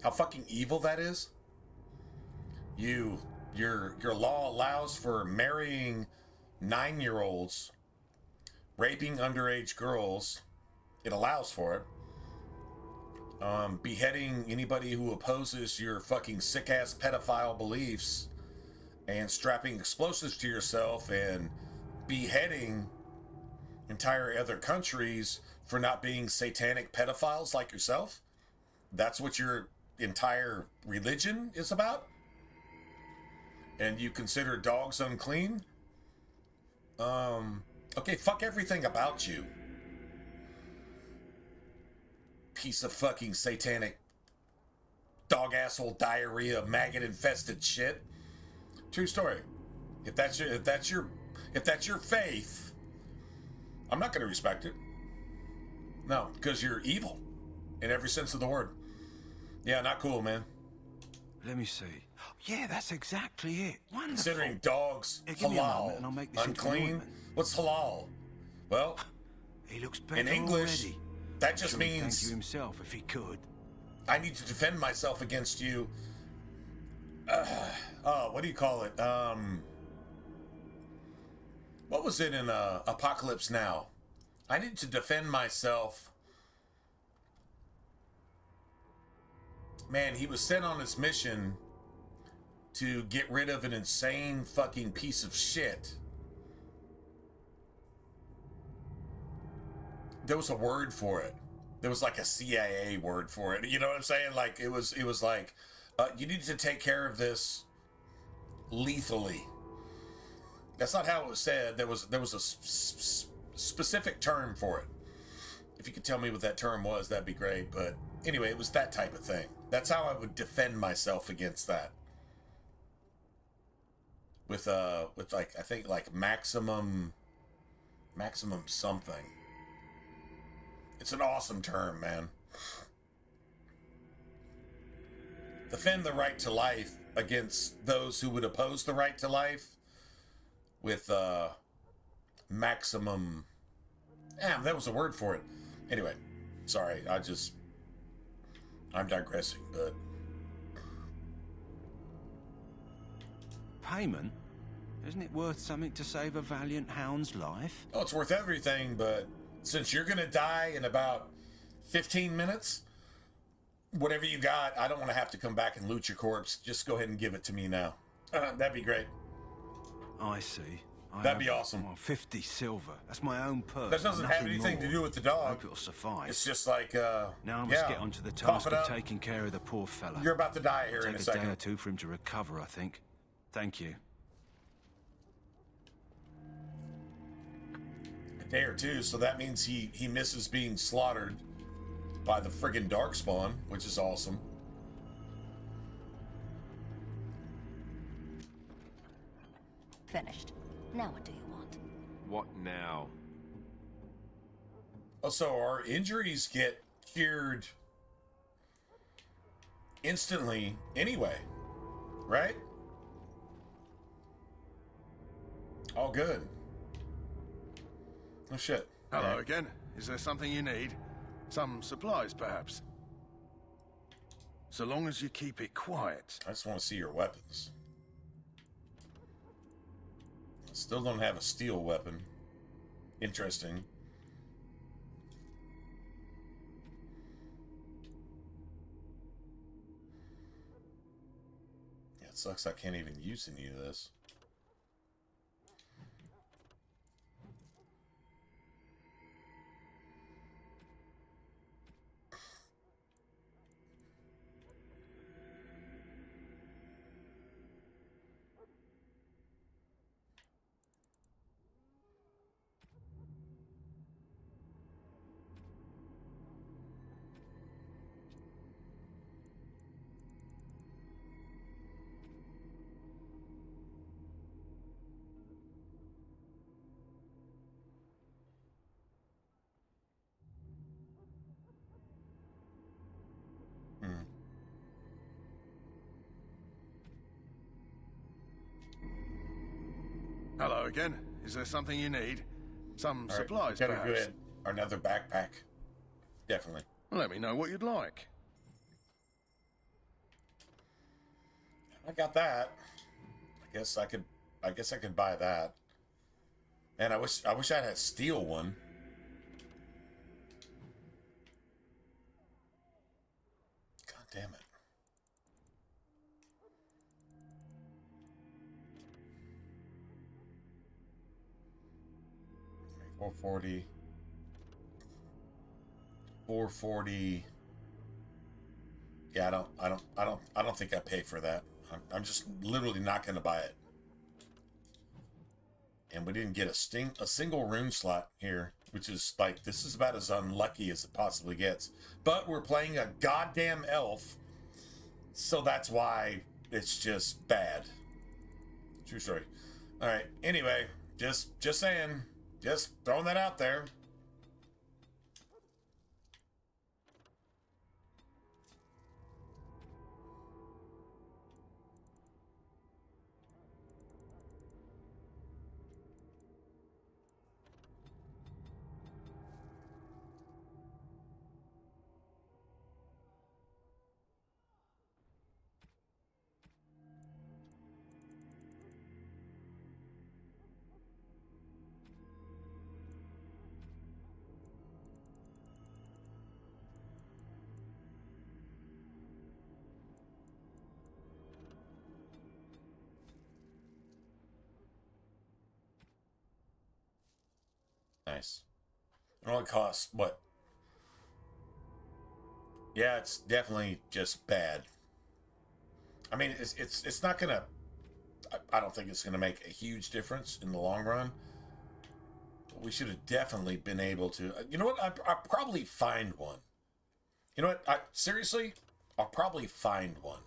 How fucking evil that is? Your law allows for marrying 9-year-olds, raping underage girls. It allows for it. Beheading anybody who opposes your fucking sick-ass pedophile beliefs, and strapping explosives to yourself and beheading entire other countries for not being satanic pedophiles like yourself. That's what your entire religion is about? And you consider dogs unclean? Okay, fuck everything about you. Piece of fucking satanic dog asshole diarrhea maggot infested shit. True story. If that's your faith, I'm not going to respect it. No, because you're evil in every sense of the word. Yeah, not cool, man. Let me see. Yeah, that's exactly it. Wonderful. Considering dogs Give me a moment halal, and I'll make this into an unclean. ornament. What's halal? Well, he looks better in English, already. that just Sure, he'd means thank you himself if he could. I need to defend myself against you. What do you call it? What was it in Apocalypse Now? I need to defend myself. Man, he was sent on his mission to get rid of an insane fucking piece of shit. There was a word for it. There was like a CIA word for it. You know what I'm saying? Like it was like you need to take care of this lethally. That's not how it was said. There was a specific term for it. If you could tell me what that term was, that'd be great. But anyway, it was that type of thing. That's how I would defend myself against that. With like, I think like maximum something. It's an awesome term, man. Defend the right to life against those who would oppose the right to life with maximum. That was a word for it. Anyway, sorry, I'm digressing, but Payment? Isn't it worth something to save a valiant hound's life? Oh, it's worth everything, but since you're gonna die in about 15 minutes, whatever you got, I don't want to have to come back and loot your corpse. Just go ahead and give it to me now. That'd be great. I see. That'd be awesome. 50 silver. That's my own purse. That doesn't have anything to do with the dog. I hope it'll suffice. It's just like, now I must get onto the task of taking care of the poor fella. You're about to die here in a second. Take a day or two for him to recover, I think. Thank you. A day or two, so that means he misses being slaughtered by the friggin' Darkspawn, which is awesome. Finished. Now what do you want? What now? Oh, so our injuries get cured instantly anyway, right? All good. Oh, shit. Hello again. Is there something you need? Some supplies, perhaps? So long as you keep it quiet. I just want to see your weapons. I still don't have a steel weapon. Interesting. Yeah, it sucks I can't even use any of this. Hello again. Is there something you need? Some All right, supplies, gotta perhaps? go ahead. Another backpack. Definitely. Let me know what you'd like. I got that. I guess I could buy that. Man, I wish I had a steel one. God damn it. 440. 440. Yeah, I don't think I pay for that. I'm just literally not going to buy it. And we didn't get a single rune slot here, which is like, this is about as unlucky as it possibly gets. But we're playing a goddamn elf, so that's why it's just bad. True story. All right. Anyway, just saying, just throwing that out there. Nice. It only costs what? Yeah, it's definitely just bad. I mean, it's not gonna. I don't think it's gonna make a huge difference in the long run. But we should have definitely been able to. You know what? I'll probably find one. You know what? Seriously, I'll probably find one,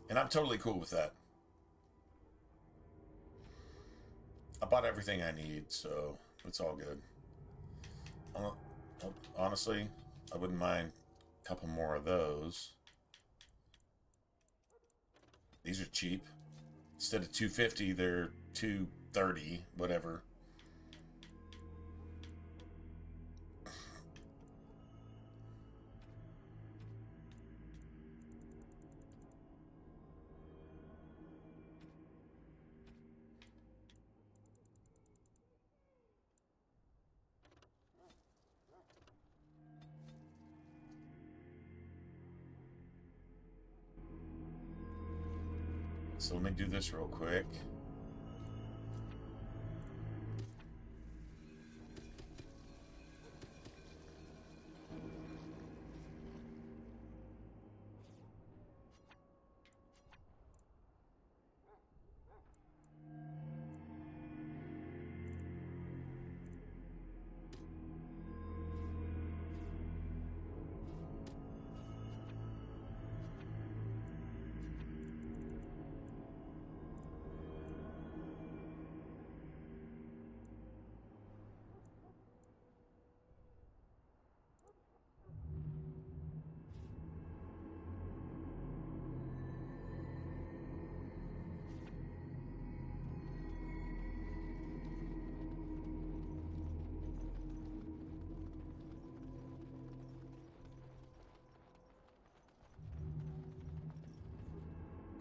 and I'm totally cool with that. I bought everything I need, so it's all good. Honestly, I wouldn't mind a couple more of those. These are cheap. Instead of $250, they're $230, whatever. So let me do this real quick.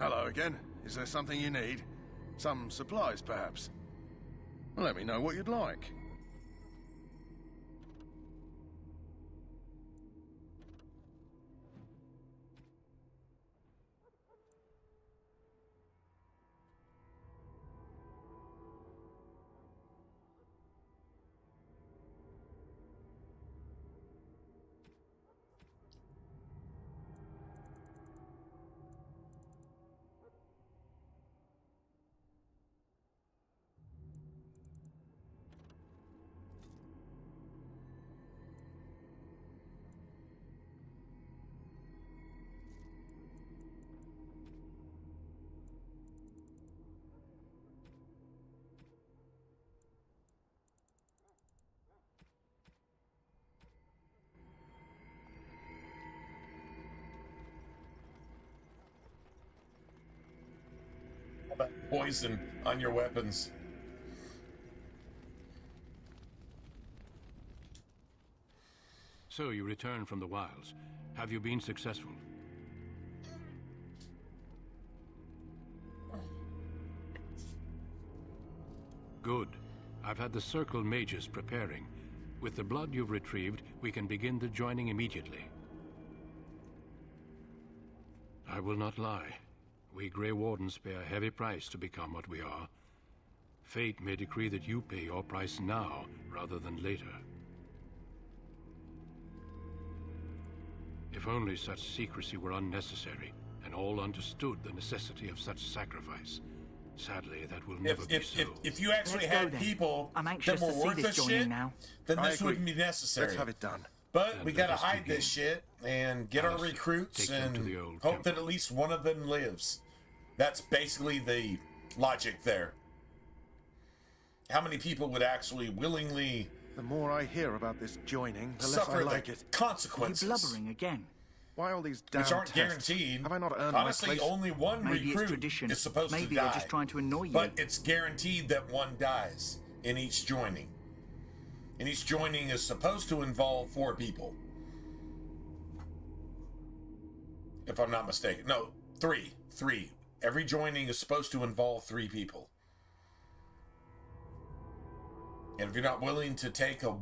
Hello again. Is there something you need? Some supplies, perhaps? Let me know what you'd like. All that poison on your weapons. So you returned from the wilds. Have you been successful? Good. I've had the Circle mages preparing. With the blood you've retrieved, we can begin the joining immediately. I will not lie. We Grey Wardens pay a heavy price to become what we are. Fate may decree that you pay your price now, rather than later. If only such secrecy were unnecessary, and all understood the necessity of such sacrifice. Sadly, that will never be so. If you actually had people that were worth the shit, then this wouldn't be necessary. Let's have it done. But we gotta hide this shit and get our recruits and hope that at least one of them lives. That's basically the logic there. How many people would actually willingly... The more I hear about this joining, the less I like it. Consequences. Are you blubbering again? Why all these damn which aren't tests? guaranteed. Have I not earned Honestly, my place? only one recruit is supposed to die. Maybe they're just trying to annoy you. But it's guaranteed that one dies in each joining. And each joining is supposed to involve 4 people. If I'm not mistaken. No, 3. 3. Every joining is supposed to involve 3 people. And if you're not willing to take a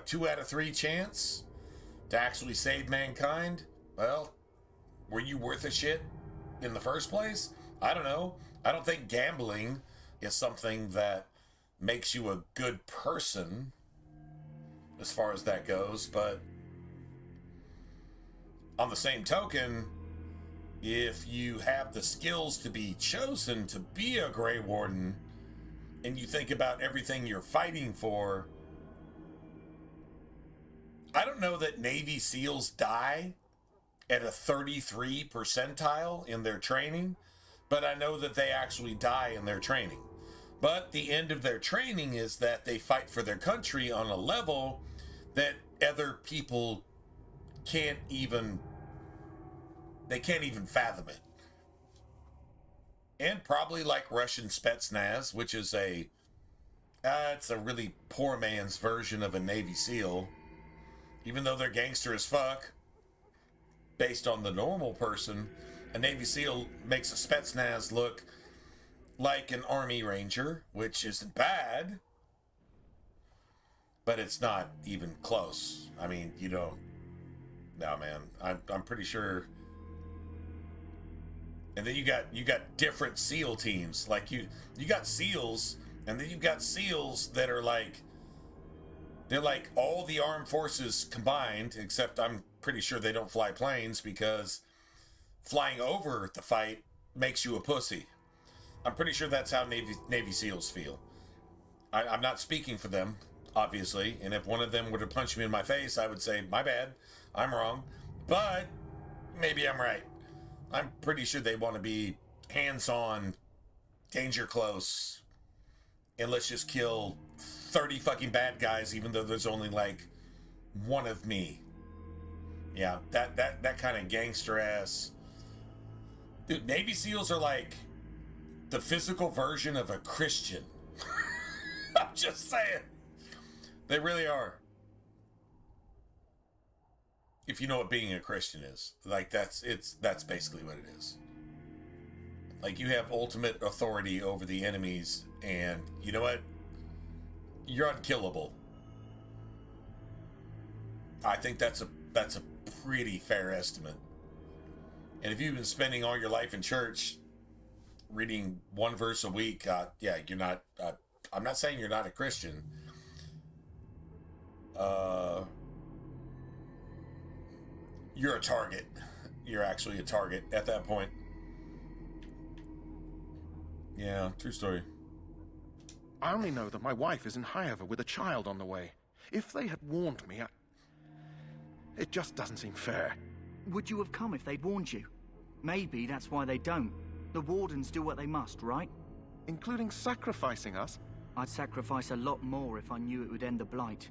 2 out of 3 chance to actually save mankind, well, were you worth a shit in the first place? I don't know. I don't think gambling is something that makes you a good person as far as that goes, but on the same token, if you have the skills to be chosen to be a Grey Warden, and you think about everything you're fighting for, I don't know that Navy SEALs die at a 33 percentile in their training, but I know that they actually die in their training. But the end of their training is that they fight for their country on a level that other people can't even fathom it. And probably like Russian Spetsnaz, which is it's a really poor man's version of a Navy SEAL. Even though they're gangster as fuck, based on the normal person, a Navy SEAL makes a Spetsnaz look like an Army Ranger, which isn't bad, but it's not even close. I mean, no, man, I'm pretty sure. And then you got different SEAL teams. Like you got SEALs, and then you've got SEALs that are like, they're like all the armed forces combined, except I'm pretty sure they don't fly planes because flying over the fight makes you a pussy. I'm pretty sure that's how Navy SEALs feel. I'm not speaking for them, obviously, and if one of them were to punch me in my face, I would say, my bad, I'm wrong, but maybe I'm right. I'm pretty sure they want to be hands-on, danger close, and let's just kill 30 fucking bad guys, even though there's only like one of me. Yeah, that kind of gangster ass. Dude, Navy SEALs are like the physical version of a Christian. I'm just saying. They really are. If you know what being a Christian is. Like that's basically what it is. Like you have ultimate authority over the enemies, and you know what? You're unkillable. I think that's a pretty fair estimate. And if you've been spending all your life in church reading one verse a week, yeah, you're not, I'm not saying you're not a Christian. You're a target. You're actually a target at that point. Yeah, true story. I only know that my wife is in Highover with a child on the way. If they had warned me, it just doesn't seem fair. Would you have come if they'd warned you? Maybe that's why they don't. The Wardens do what they must, right? Including sacrificing us? I'd sacrifice a lot more if I knew it would end the Blight.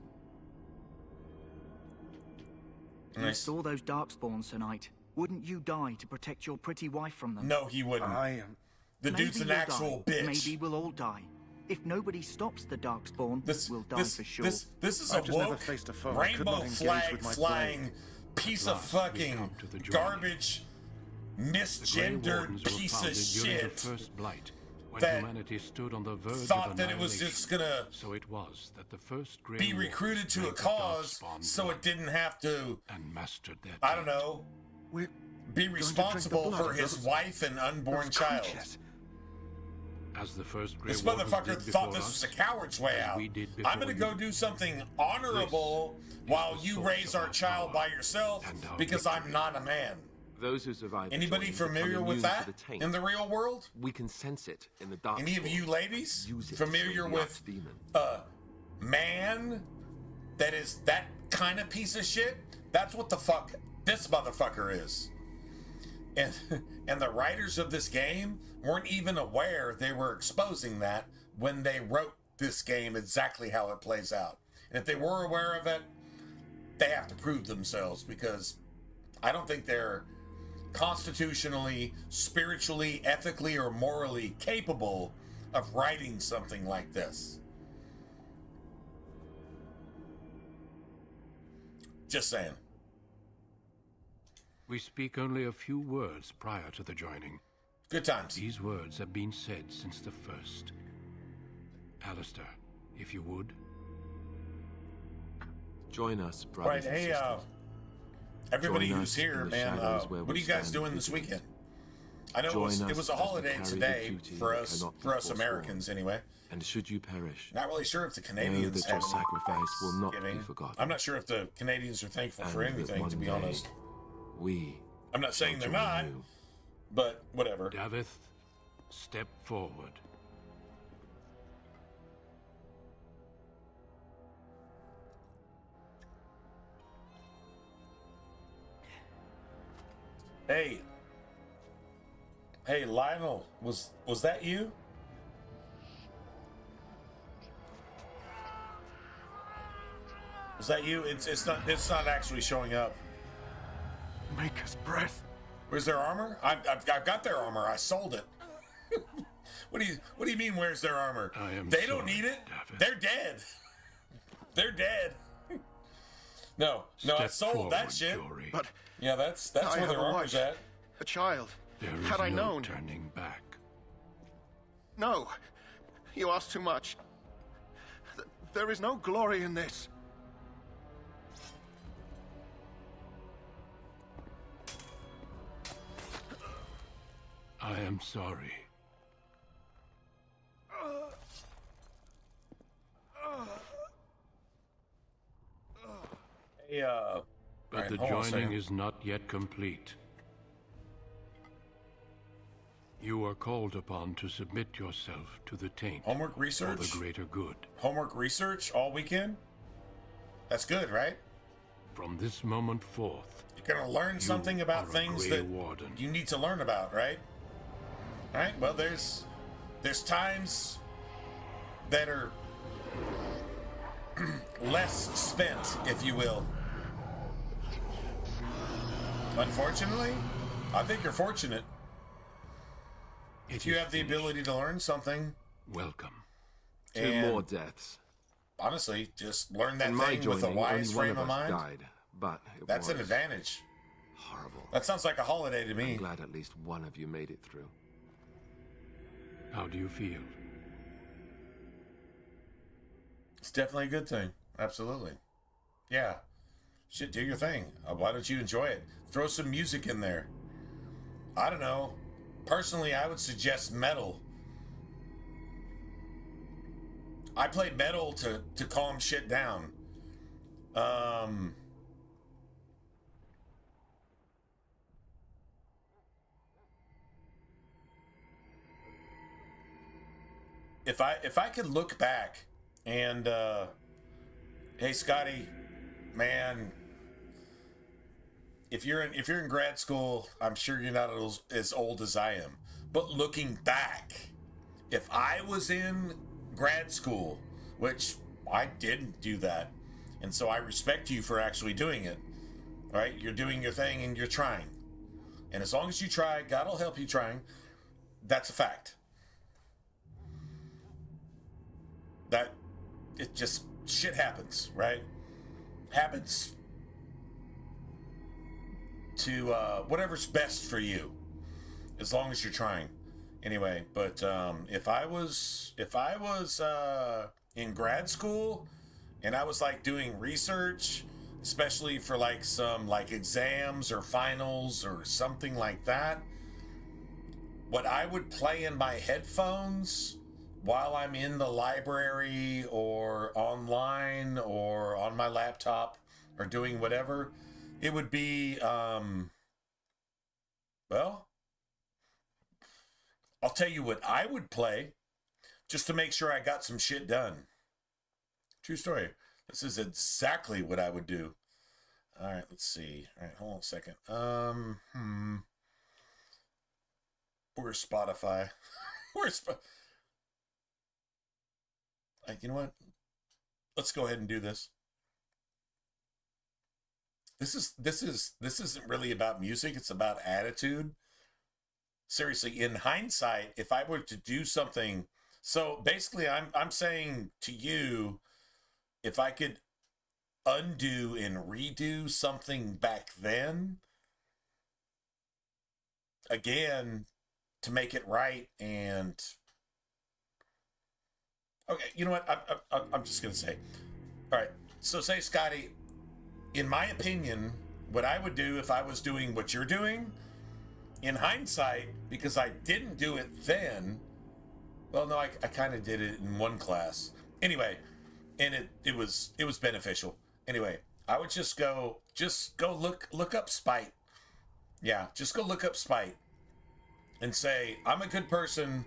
Nice. You saw those Darkspawns tonight. Wouldn't you die to protect your pretty wife from them? No, he wouldn't. The dude's an actual bitch. Maybe we'll all die. If nobody stops the Darkspawn, we'll die for sure. This is a woke, rainbow flag flying piece of fucking garbage, misgendered piece of shit that humanity stood on the verge thought of that it was just gonna so it was that the first be recruited to a cause so it didn't have to, and mastered their I don't know, be responsible for his wife and unborn child. As the first Grey This Wardens motherfucker did thought before this us, was a coward's way out. we did before I'm gonna you. go do something honorable while you raise our child by yourself because I'm not a man. Those who survive. Anybody familiar with that in the real world? We can sense it in the dark. Any of you ladies familiar with demon. a man that is that kind of piece of shit? That's what the fuck this motherfucker is. And the writers of this game weren't even aware they were exposing that when they wrote this game exactly how it plays out. And if they were aware of it, they have to prove themselves because I don't think they're constitutionally, spiritually, ethically, or morally capable of writing something like this. Just saying. We speak only a few words prior to the joining. Good times. These words have been said since the first. Alistair, if you would. Join us, brothers Right, hey, everybody who's here, man, what are you guys doing this weekend? I know it was a holiday today for us Americans, anyway. And should you perish, not really sure if the Canadians know that your sacrifice will not be forgotten. I'm not sure if the Canadians are thankful for anything, to be honest. I'm not saying they're not, but whatever. Davith, step forward. Hey, Lionel, was that you? Was that you? It's not actually showing up. Maker's breath. Where's their armor? I've got their armor. I sold it. What do you mean? Where's their armor? They don't need it. David. They're dead. They're dead. No, I sold forward, that shit. Jory. But yeah, that's I where have their a armor's wife, at. a child. There is Had I no known. turning back. No, you ask too much. There is no glory in this. I am sorry. Hey, But right, the hold on a joining second. is not yet complete. You are called upon to submit yourself to the taint. Homework research? For the greater good. Homework research all weekend? That's good, right? From this moment forth, you're gonna learn something about are a things Grey that Warden. you need to learn about, right? All right. Well, there's times that are less spent, if you will. Unfortunately, I think you're fortunate if you have the ability to learn something. Welcome. Two more deaths. Honestly, just learn that In my thing with a joining, wise only one frame of of us mind. died, but That's an advantage. Horrible. That sounds like a holiday to me. I'm glad at least one of you made it through. How do you feel? It's definitely a good thing. Absolutely. Yeah. Shit, do your thing. Why don't you enjoy it? Throw some music in there. I don't know. Personally, I would suggest metal. I play metal to calm shit down. If I could look back and hey Scotty, man, if you're in grad school, I'm sure you're not as old as I am. But looking back, if I was in grad school, which I didn't do that, and so I respect you for actually doing it, right? You're doing your thing and you're trying. And as long as you try, God will help you trying. That's a fact. That it just shit happens, right? Happens to whatever's best for you, as long as you're trying. Anyway, but if I was in grad school and I was like doing research, especially for like some like exams or finals or something like that, what I would play in my headphones while I'm in the library or online or on my laptop or doing whatever, it would be, well, I'll tell you what I would play just to make sure I got some shit done. True story. This is exactly what I would do. All right, let's see. All right, hold on a second. Where's Spotify? Where's you know what? Let's go ahead and do this. This isn't really about music. It's about attitude. Seriously, in hindsight, if I were to do something, so basically, I'm saying to you, if I could undo and redo something back then, again, to make it right, and okay, you know what? I'm just gonna say, all right. So say, Scotty, in my opinion, what I would do if I was doing what you're doing, in hindsight, because I didn't do it then. Well, no, I kind of did it in one class. Anyway, and it was beneficial. Anyway, I would just go look up spite. Yeah, just go look up spite and say, I'm a good person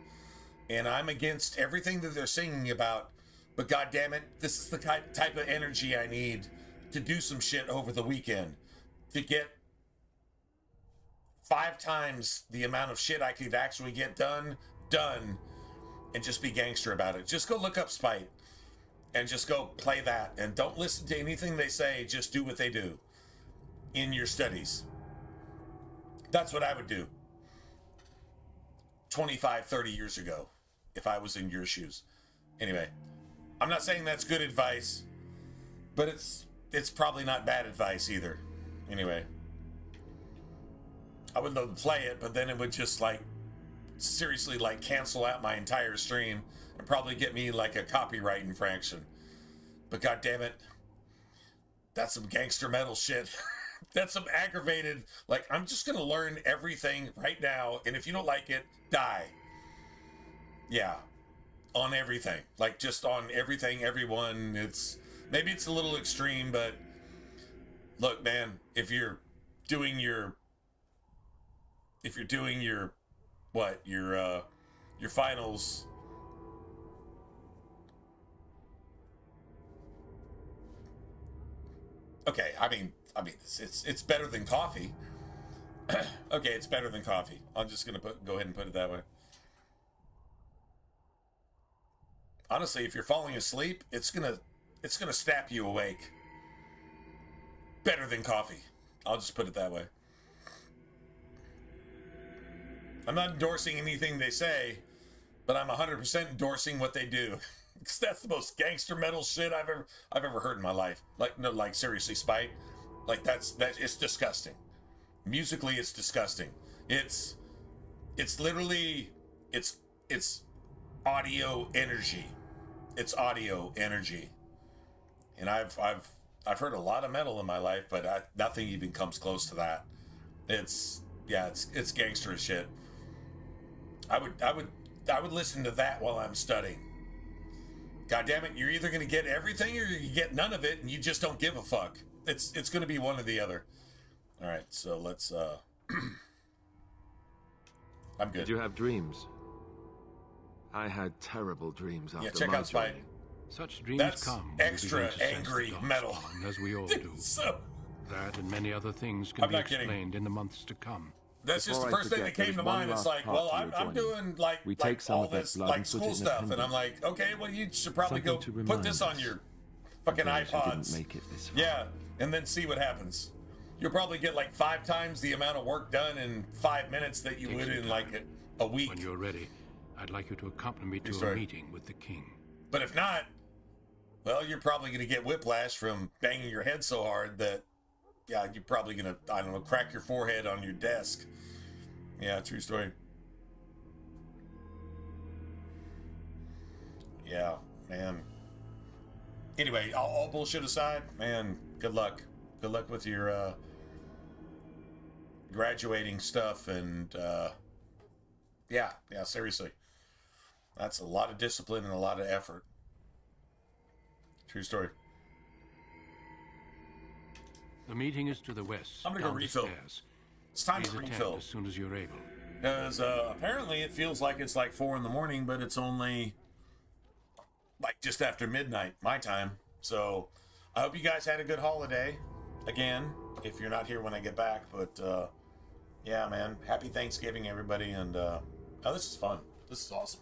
and I'm against everything that they're singing about, but God damn it, this is the type of energy I need to do some shit over the weekend to get 5 times the amount of shit I could actually get done, and just be gangster about it. Just go look up spite and just go play that, and don't listen to anything they say. Just do what they do in your studies. That's what I would do 25, 30 years ago if I was in your shoes. Anyway, I'm not saying that's good advice, but it's probably not bad advice either. Anyway, I would love to play it, but then it would just like seriously like cancel out my entire stream and probably get me like a copyright infraction. But God damn it, that's some gangster metal shit. That's some aggravated, like, I'm just gonna learn everything right now, and if you don't like it, die. Yeah, on everything, like just on everything, everyone. Maybe it's a little extreme, but look, man, if you're doing your finals, okay, I mean it's better than coffee. Okay, it's better than coffee. I'm just gonna go ahead and put it that way. Honestly, if you're falling asleep, it's gonna snap you awake. Better than coffee. I'll just put it that way. I'm not endorsing anything they say, but I'm 100% endorsing what they do. Because that's the most gangster metal shit I've ever heard in my life. Like, no, like seriously, spite. Like it's disgusting. Musically, it's disgusting. It's literally it's audio energy. It's audio energy. And I've heard a lot of metal in my life, but nothing even comes close to that. It's gangster as shit. I would listen to that while I'm studying. God damn it, you're either going to get everything or you get none of it, and you just don't give a fuck. It's going to be one or the other. All right, so let's I'm good. Did you have dreams? I had terrible dreams after check out Spite. Such dreams That's come. extra angry metal. As we all do. So, that and many other things can be explained in the months to come. That's just the first thing that came to mind. It's like, well, I'm doing like all this like school stuff, and I'm like, okay, well, you should probably go put this on your fucking iPods. Yeah, and then see what happens. You'll probably get like 5 times the amount of work done in 5 minutes that you would in like a week. When you're ready, I'd like you to accompany me to a meeting with the king. But if not, well, you're probably going to get whiplash from banging your head so hard that, yeah, you're probably going to, I don't know, crack your forehead on your desk. Yeah, true story. Yeah, man. Anyway, all bullshit aside, man, good luck. Good luck with your graduating stuff. And yeah, seriously. That's a lot of discipline and a lot of effort. True story. The meeting is to the west. I'm going to go refill. It's time to refill. As soon as you're able. Because apparently it feels like it's like 4 in the morning, but it's only like just after midnight, my time. So I hope you guys had a good holiday. Again, if you're not here when I get back. But yeah, man. Happy Thanksgiving, everybody. And oh, this is fun. This is awesome.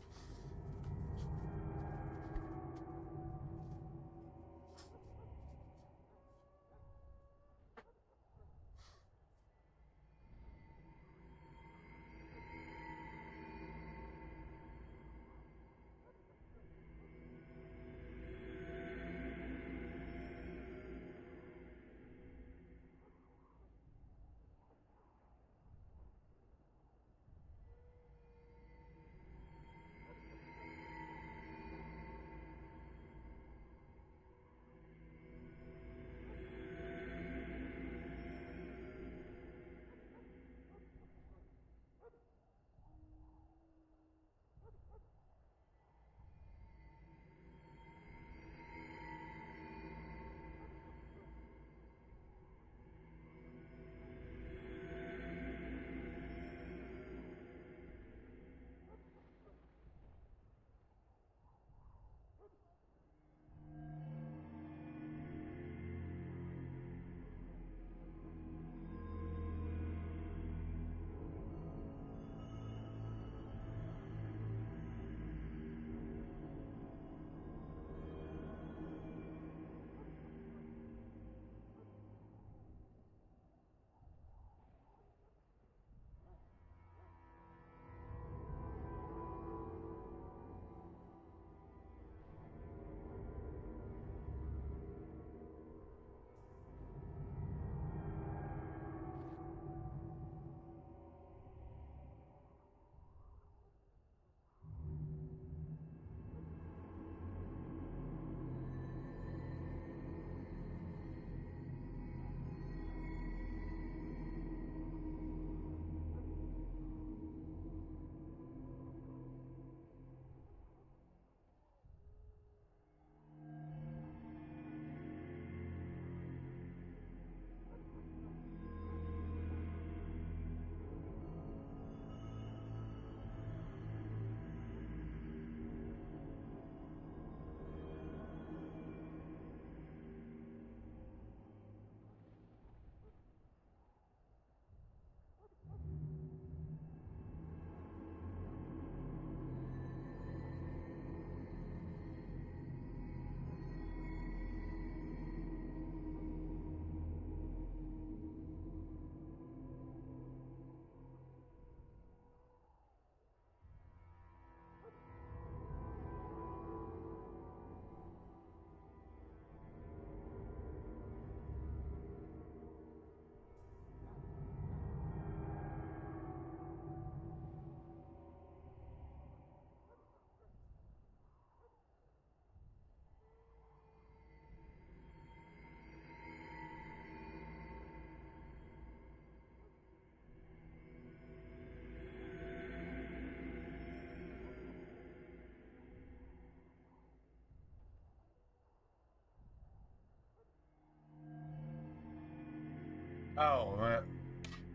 Oh,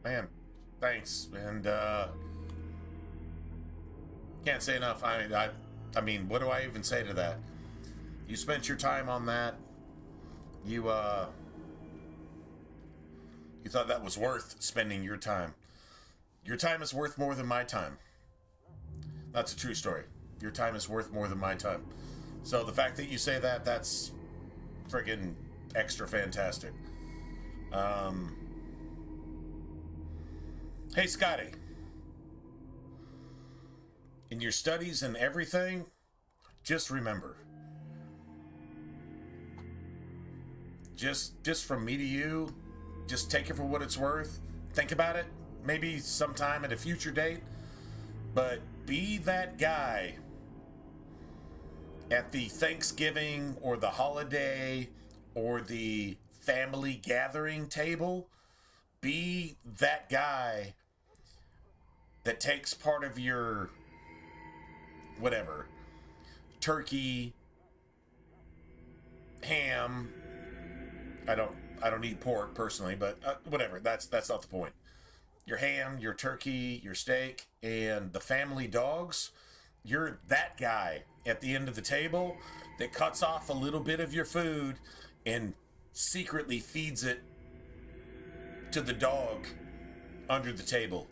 man, thanks. And can't say enough. I mean, what do I even say to that? You spent your time on that. You thought that was worth spending your time. Your time is worth more than my time. That's a true story. Your time is worth more than my time. So the fact that you say that, that's friggin' extra fantastic. Hey, Scotty. in your studies and everything, just remember. Just from me to you, just take it for what it's worth. Think about it, maybe sometime at a future date, but be that guy at the Thanksgiving or the holiday or the family gathering table. Be that guy that takes part of your whatever, turkey, ham. I don't eat pork personally, but whatever. That's not the point. Your ham, your turkey, your steak, and the family dogs. You're that guy at the end of the table that cuts off a little bit of your food and secretly feeds it to the dog under the table.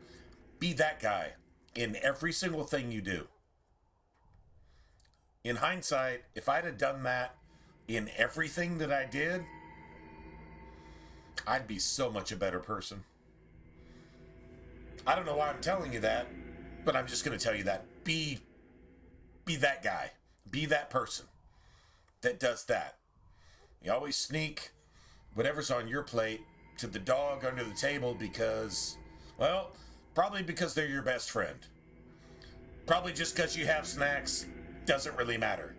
Be that guy in every single thing you do. In hindsight, if I'd have done that in everything that I did, I'd be so much a better person. I don't know why I'm telling you that, but I'm just going to tell you that. Be that guy. Be that person that does that. You always sneak whatever's on your plate to the dog under the table because, well, probably because they're your best friend. Probably just because you have snacks. Doesn't really matter.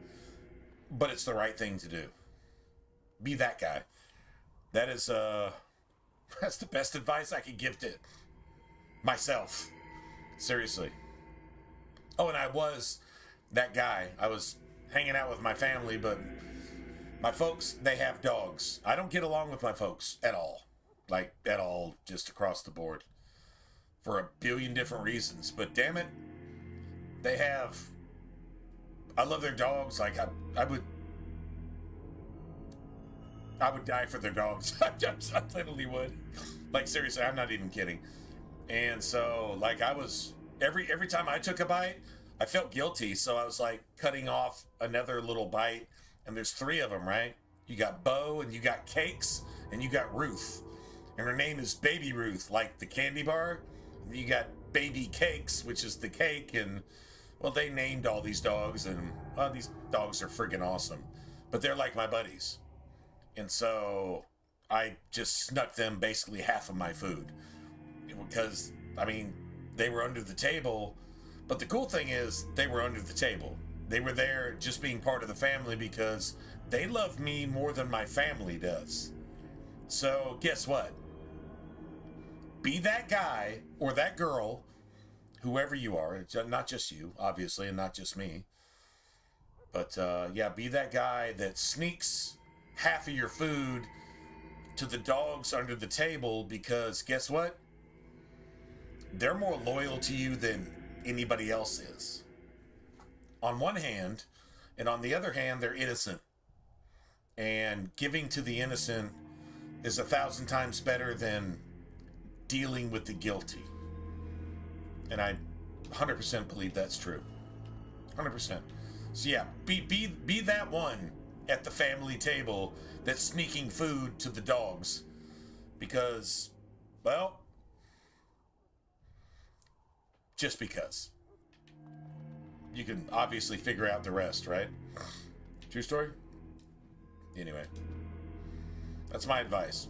But it's the right thing to do. Be that guy. That is, that's the best advice I could give to myself. Seriously. Oh, and I was that guy. I was hanging out with my family, but my folks, they have dogs. I don't get along with my folks at all. Like, at all, just across the board. For a billion different reasons. But damn it, they have... I love their dogs. Like, I would die for their dogs. I literally would. Like, seriously, I'm not even kidding. And so, like, I was... Every time I took a bite, I felt guilty. So I was, like, cutting off another little bite. And there's 3 of them, right? You got Bo, and you got Cakes, and you got Ruth. And her name is Baby Ruth, like the candy bar. And you got Baby Cakes, which is the cake. And, well, they named all these dogs. And, well, these dogs are freaking awesome. But they're like my buddies. And so I just snuck them basically half of my food. Because, I mean, they were under the table. But the cool thing is, they were under the table. They were there just being part of the family because they love me more than my family does. So, guess what? Be that guy or that girl, whoever you are. It's not just you, obviously, and not just me. But, yeah, be that guy that sneaks half of your food to the dogs under the table because, guess what? They're more loyal to you than anybody else is. On one hand, and on the other hand, they're innocent. And giving to the innocent is 1,000 times better than dealing with the guilty. And I 100% believe that's true. 100%. So yeah, be that one at the family table that's sneaking food to the dogs. Because, well, just because. You can obviously figure out the rest, right? True story? Anyway. That's my advice.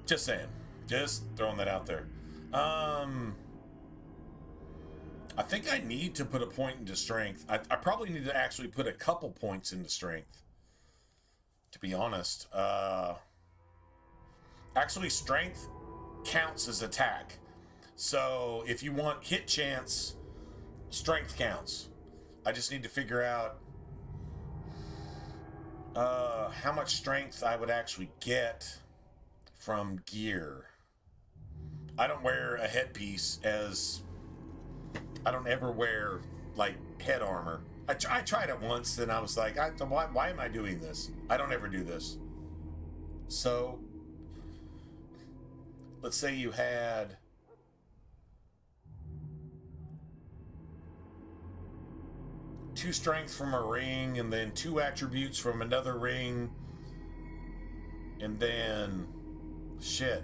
Just saying. Just throwing that out there. I think I need to put a point into strength. I probably need to actually put a couple points into strength. To be honest. Actually, strength counts as attack. So, if you want hit chance... strength counts. I just need to figure out how much strength I would actually get from gear. I don't wear a headpiece as... I don't ever wear, like, head armor. I tried it once, and I was like, why am I doing this? I don't ever do this. So, let's say you had... 2 strength from a ring, and then 2 attributes from another ring, and then shit.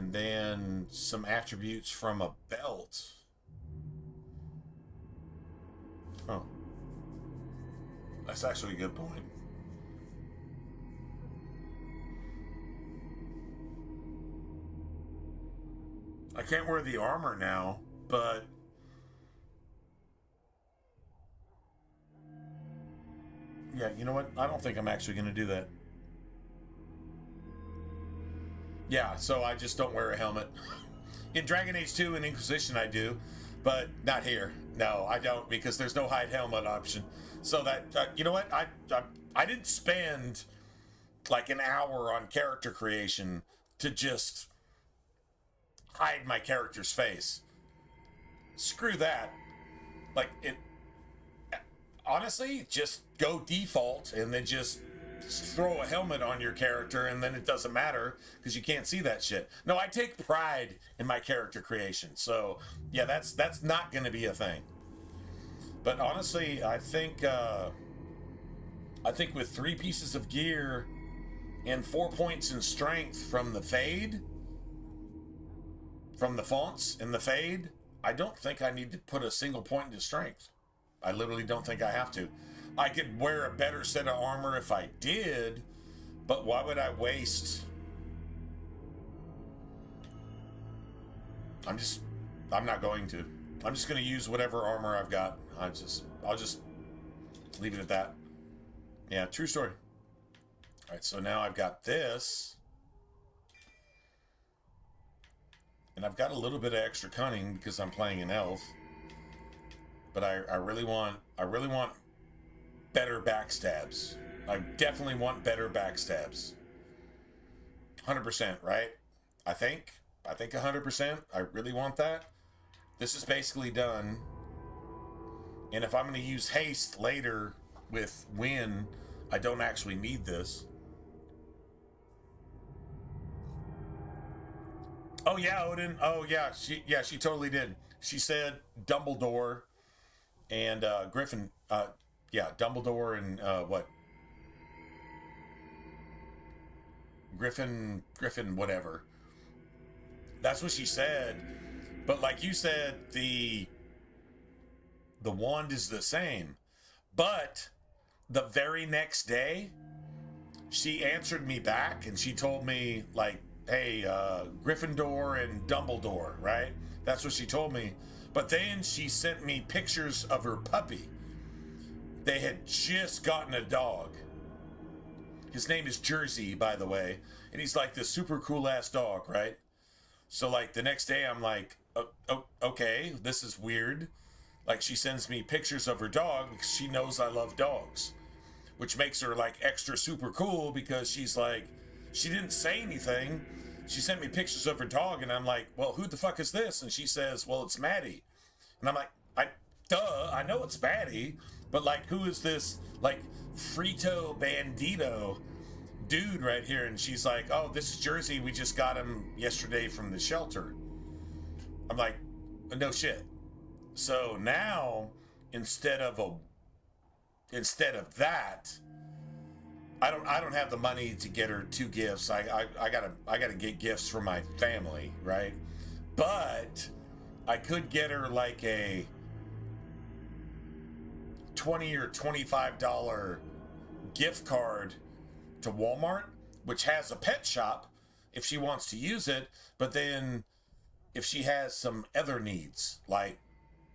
And then some attributes from a belt. Oh. That's actually a good point. I can't wear the armor now, but yeah, you know what? I don't think I'm actually going to do that. Yeah, so I just don't wear a helmet. In Dragon Age 2 and Inquisition I do, but not here. No, I don't, because there's no hide helmet option. So that, you know what? I didn't spend like an hour on character creation to just hide my character's face. Screw that. Like, it, honestly, just go default and then just throw a helmet on your character and then it doesn't matter because you can't see that shit. No, I take pride in my character creation. So, yeah, that's not going to be a thing. But honestly, I think with 3 pieces of gear and 4 points in strength from the fade, from the fonts in the fade, I don't think I need to put a single point into strength. I literally don't think I have to. I could wear a better set of armor if I did, but why would I waste? I'm not going to. I'm just going to use whatever armor I've got. I'll just leave it at that. Yeah, true story. All right, so now I've got this. And I've got a little bit of extra cunning because I'm playing an elf. But I really want better backstabs. I definitely want better backstabs. 100%, right? I think 100%. I really want that. This is basically done. And if I'm going to use haste later with win, I don't actually need this. Oh yeah, Odin. Oh yeah, she totally did. She said Dumbledore and Griffin. Yeah, Dumbledore and what? Griffin, whatever. That's what she said. But like you said, the wand is the same. But the very next day, she answered me back and she told me, like, hey, Gryffindor and Dumbledore, right? That's what she told me. But then she sent me pictures of her puppy. They had just gotten a dog. His name is Jersey, by the way. And he's like this super cool ass dog, right? So like the next day I'm like, okay, this is weird. Like she sends me pictures of her dog because she knows I love dogs. Which makes her like extra super cool because she's like, she didn't say anything. She sent me pictures of her dog and I'm like, well, who the fuck is this? And she says, well, it's Maddie. And I'm like, I know it's Maddie, but like, who is this like Frito Bandito dude right here? And she's like, oh, this is Jersey. We just got him yesterday from the shelter. I'm like, no shit. So now, instead of that, I don't have the money to get her 2 gifts. I gotta get gifts for my family, right? But I could get her like a $20 or $25 gift card to Walmart, which has a pet shop if she wants to use it. But then if she has some other needs like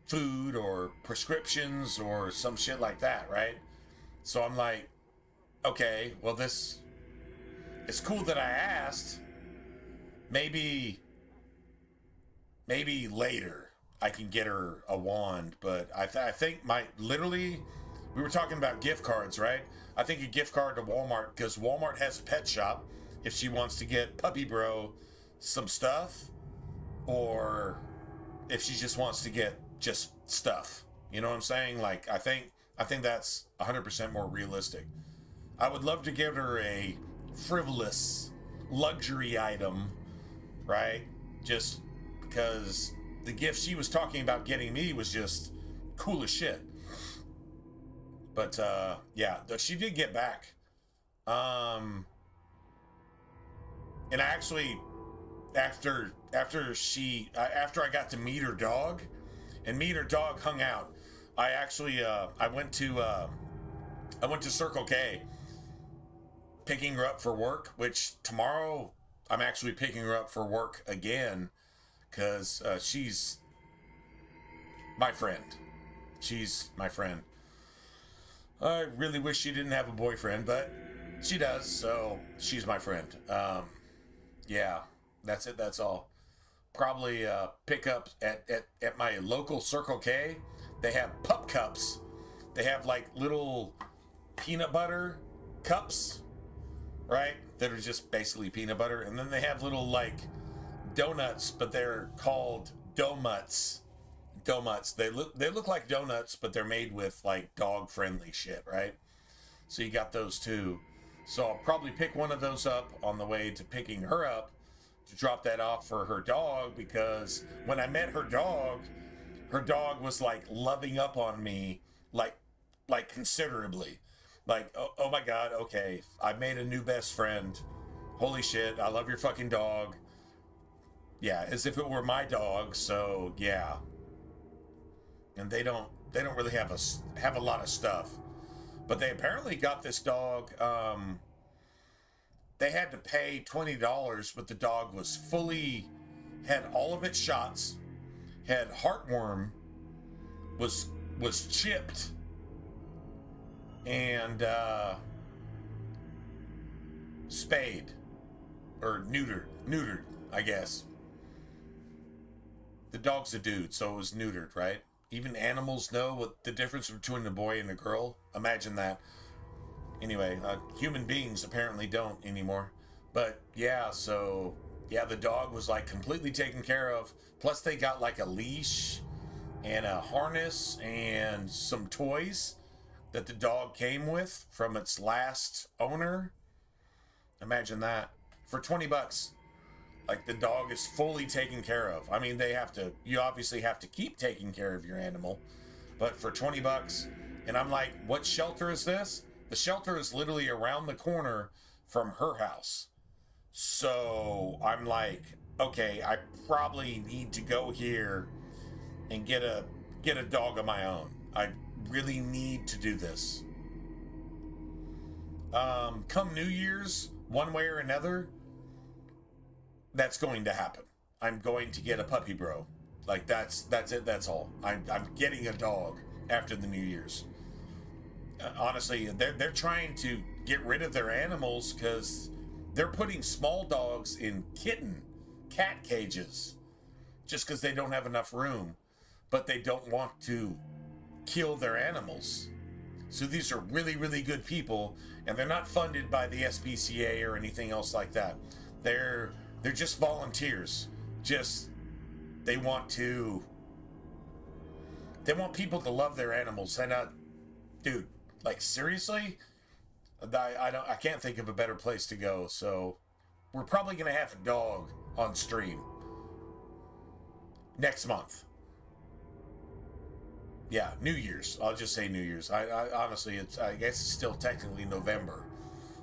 food or prescriptions or some shit like that, right? So I'm like, okay, well, it's cool that I asked. Maybe later I can get her a wand, but I think literally, we were talking about gift cards, right? I think a gift card to Walmart, because Walmart has a pet shop if she wants to get Puppy Bro some stuff, or if she just wants to get just stuff. You know what I'm saying? Like, I think that's 100% more realistic. I would love to give her a frivolous luxury item, right? Just because the gift she was talking about getting me was just cool as shit. But yeah, she did get back. And I after I got to meet her dog, and me and her dog hung out. I actually I went to Circle K, picking her up for work. Which tomorrow I'm actually picking her up for work again, because she's my friend. She's my friend. I really wish she didn't have a boyfriend, but she does, so she's my friend. Yeah, that's it, that's all. Probably pick up at my local Circle K. They have pup cups. They have like little peanut butter cups, right? That are just basically peanut butter. And then they have little like donuts, but they're called donuts. Donuts. They look like donuts, but they're made with like dog friendly shit, right? So you got those too. So I'll probably pick one of those up on the way to picking her up to drop that off for her dog, because when I met her dog was like loving up on me like considerably. Like, oh my God, okay, I made a new best friend. Holy shit, I love your fucking dog. Yeah, as if it were my dog, so yeah. And they don't really have a lot of stuff. But they apparently got this dog, they had to pay $20, but the dog was had all of its shots, had heartworm, was chipped, and spayed or neutered, I guess. The dog's a dude, so it was neutered, right? Even animals know what the difference between a boy and a girl. Imagine that. Anyway, human beings apparently don't anymore. But yeah, so yeah, the dog was like completely taken care of. Plus they got like a leash and a harness and some toys that the dog came with from its last owner. Imagine that. For $20. Like, the dog is fully taken care of. I mean, you obviously have to keep taking care of your animal, but for $20, and I'm like, what shelter is this? The shelter is literally around the corner from her house. So I'm like, okay, I probably need to go here and get a dog of my own. I really need to do this. Come New Year's, one way or another, that's going to happen. I'm going to get a puppy bro. Like, that's it, that's all. I'm getting a dog after the New Year's. Honestly, they're trying to get rid of their animals because they're putting small dogs in cat cages just because they don't have enough room, but they don't want to kill their animals. So these are really, really good people, and they're not funded by the SPCA or anything else like that. They're just volunteers. They want people to love their animals. And dude, like, seriously, I can't think of a better place to go. So we're probably gonna have a dog on stream next month. Yeah, New Year's. I'll just say New Year's. I honestly, I guess it's still technically November,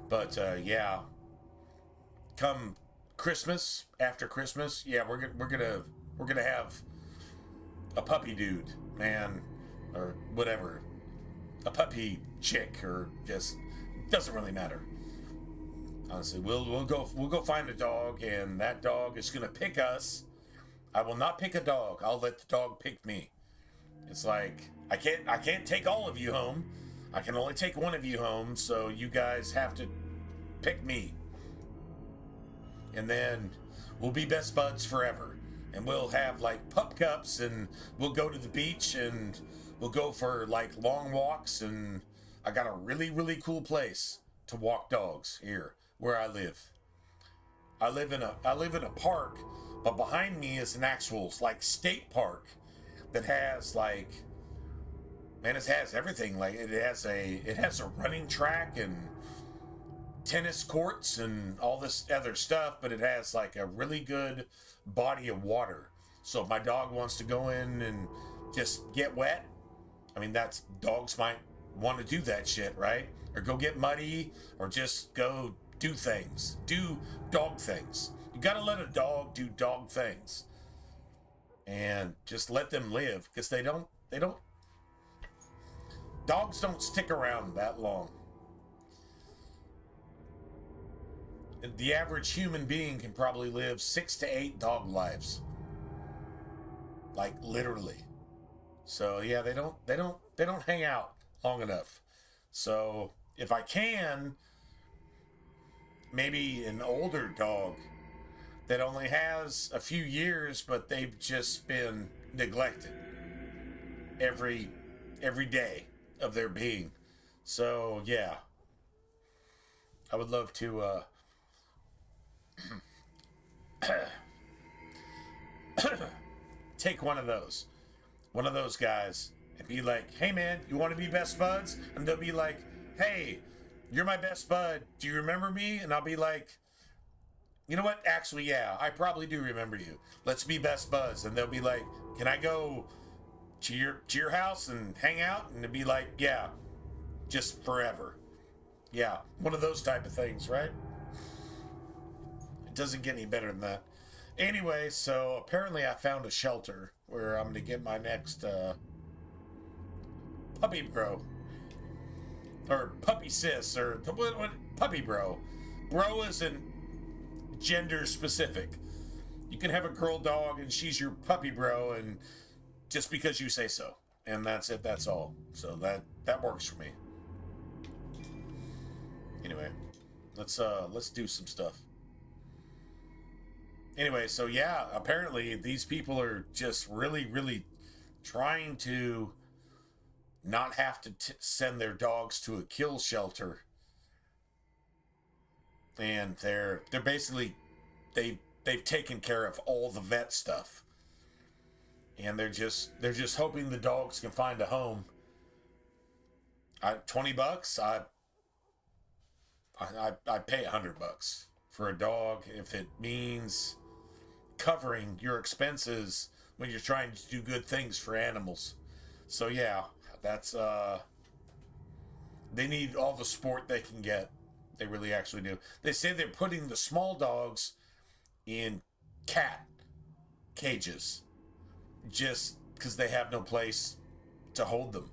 but yeah, come Christmas, after Christmas, yeah, we're gonna have a puppy dude, man, or whatever, a puppy chick, or just doesn't really matter. Honestly, we'll go find a dog, and that dog is gonna pick us. I will not pick a dog. I'll let the dog pick me. It's like I can't take all of you home. I can only take one of you home, so you guys have to pick me. And then we'll be best buds forever. And we'll have like pup cups, and we'll go to the beach, and we'll go for like long walks. And I got a really, really cool place to walk dogs here where I live. I live in a park, but behind me is an actual like state park that has like, man, it has everything. Like it has a running track and tennis courts and all this other stuff, but it has like a really good body of water. So if my dog wants to go in and just get wet, I mean, dogs might want to do that shit, right? Or go get muddy, or just go do dog things. You gotta let a dog do dog things. And just let them live, because dogs don't stick around that long. The average human being can probably live 6 to 8 dog lives. Like, literally. So yeah, they don't hang out long enough. So if I can, maybe an older dog that only has a few years, but they've just been neglected every day of their being. So yeah, I would love to take one of those guys and be like, hey man, you want to be best buds? And they'll be like, hey, you're my best bud, do you remember me? And I'll be like, you know what, actually yeah, I probably do remember you, let's be best buds. And they'll be like, can I go to your house and hang out? And it'd be like, yeah, just forever. Yeah, one of those type of things, right? It doesn't get any better than that. Anyway, so apparently I found a shelter where I'm going to get my next puppy bro. Or puppy sis, or what, puppy bro. Bro isn't gender specific. You can have a girl dog and she's your puppy bro, and just because you say so. And that's it, that's all. So that works for me. Anyway, let's do some stuff. Anyway, so yeah, apparently these people are just really trying to not have to send their dogs to a kill shelter. And they're basically, they've taken care of all the vet stuff. And they're just hoping the dogs can find a home. $20, I'd pay $100 for a dog if it means covering your expenses when you're trying to do good things for animals. So yeah, that's they need all the support they can get. They really actually do. They say they're putting the small dogs in cat cages just because they have no place to hold them.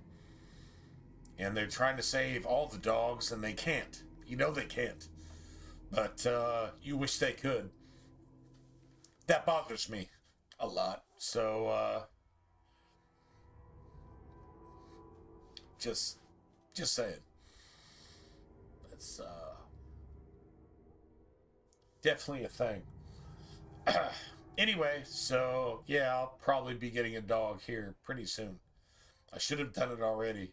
And they're trying to save all the dogs, and they can't. You know they can't. But you wish they could. That bothers me a lot. So just saying. It's definitely a thing. Anyway, so yeah, I'll probably be getting a dog here pretty soon. I should have done it already.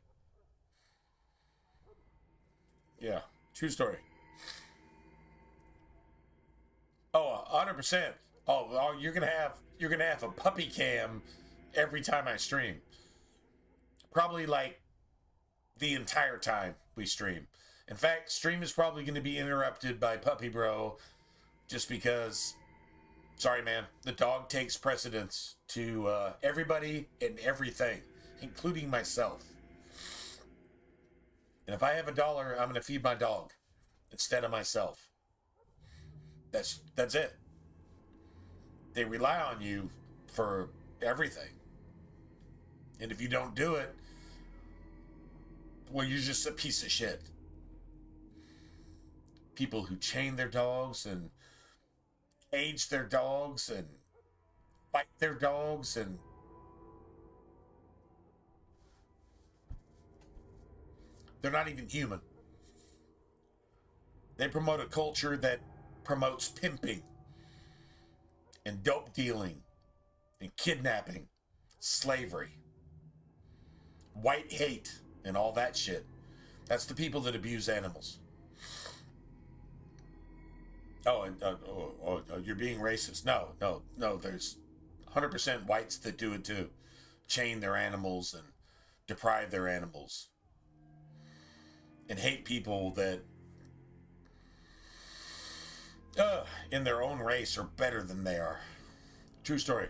Yeah, true story. Oh, 100%. Oh, you're gonna have a puppy cam every time I stream. Probably like the entire time we stream. In fact, stream is probably going to be interrupted by Puppy Bro, just because, sorry man, the dog takes precedence to everybody and everything, including myself. And if I have $1, I'm going to feed my dog instead of myself. That's it. They rely on you for everything. And if you don't do it, well, you're just a piece of shit. People who chain their dogs and age their dogs and fight their dogs, and they're not even human. They promote a culture that promotes pimping and dope dealing and kidnapping, slavery, white hate, and all that shit. That's the people that abuse animals. Oh, and you're being racist. No. There's 100% whites that do it too. Chain their animals and deprive their animals. And hate people that in their own race are better than they are. True story.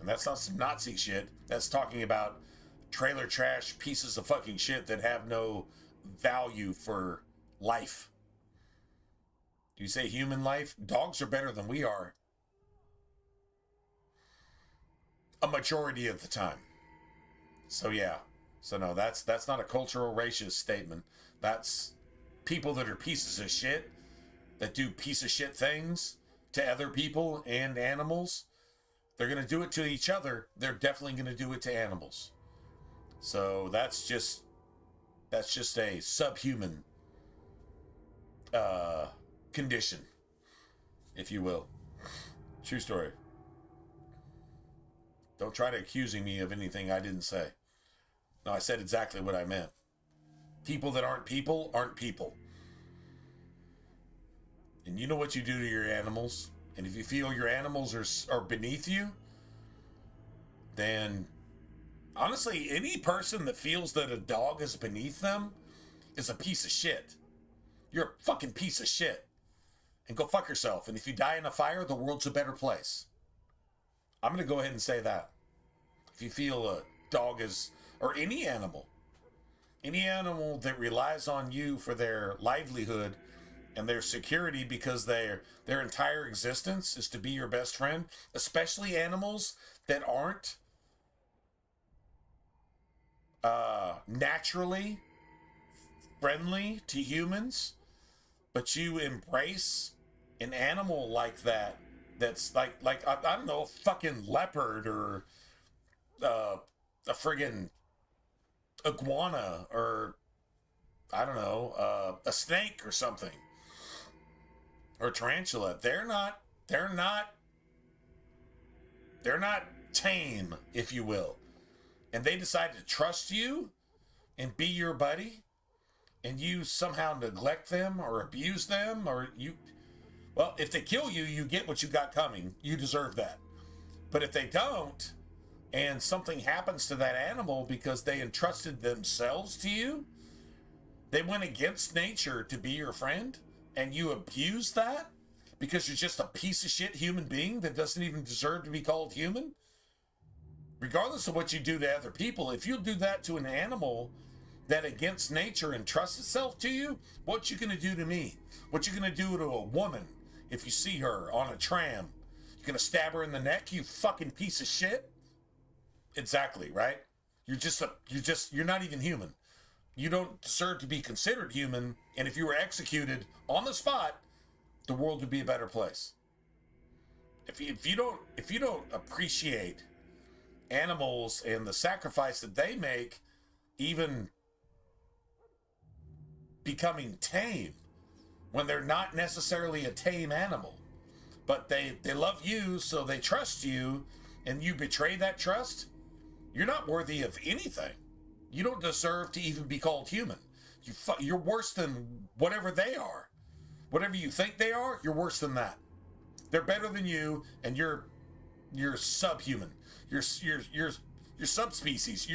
And that's not some Nazi shit. That's talking about trailer trash pieces of fucking shit that have no value for life. Do you say human life? Dogs are better than we are. A majority of the time. So yeah. So no, that's not a cultural racist statement. That's people that are pieces of shit, that do piece of shit things to other people and animals. They're going to do it to each other. They're definitely going to do it to animals. So that's just a subhuman condition, if you will. True story. Don't try to accusing me of anything I didn't say. No, I said exactly what I meant. People that aren't people aren't people. And you know what you do to your animals. And if you feel your animals are beneath you, then honestly, any person that feels that a dog is beneath them is a piece of shit. You're a fucking piece of shit. And go fuck yourself. And if you die in a fire, the world's a better place. I'm going to go ahead and say that. If you feel a dog is, or any animal that relies on you for their livelihood and their security because their entire existence is to be your best friend, especially animals that aren't naturally friendly to humans, but you embrace an animal like that, that's like I don't know, a fucking leopard or a friggin' iguana or I don't know, a snake or something, or tarantula. They're not tame, if you will. And they decide to trust you and be your buddy, and you somehow neglect them or abuse them, or well, if they kill you, you get what you got coming. You deserve that. But if they don't, and something happens to that animal because they entrusted themselves to you, they went against nature to be your friend, and you abuse that because you're just a piece of shit human being that doesn't even deserve to be called human. Regardless of what you do to other people, if you do that to an animal that against nature entrusts itself to you, what you gonna do to me? What you gonna do to a woman if you see her on a tram? You gonna stab her in the neck, you fucking piece of shit? Exactly, right? You're not even human. You don't deserve to be considered human, and if you were executed on the spot, the world would be a better place. If you don't appreciate animals and the sacrifice that they make, even becoming tame when they're not necessarily a tame animal, but they love you, so they trust you, and you betray that trust, you're not worthy of anything. You don't deserve to even be called human. You're worse than whatever they are. Whatever you think they are, you're worse than that. They're better than you, and you're subhuman. You're subspecies.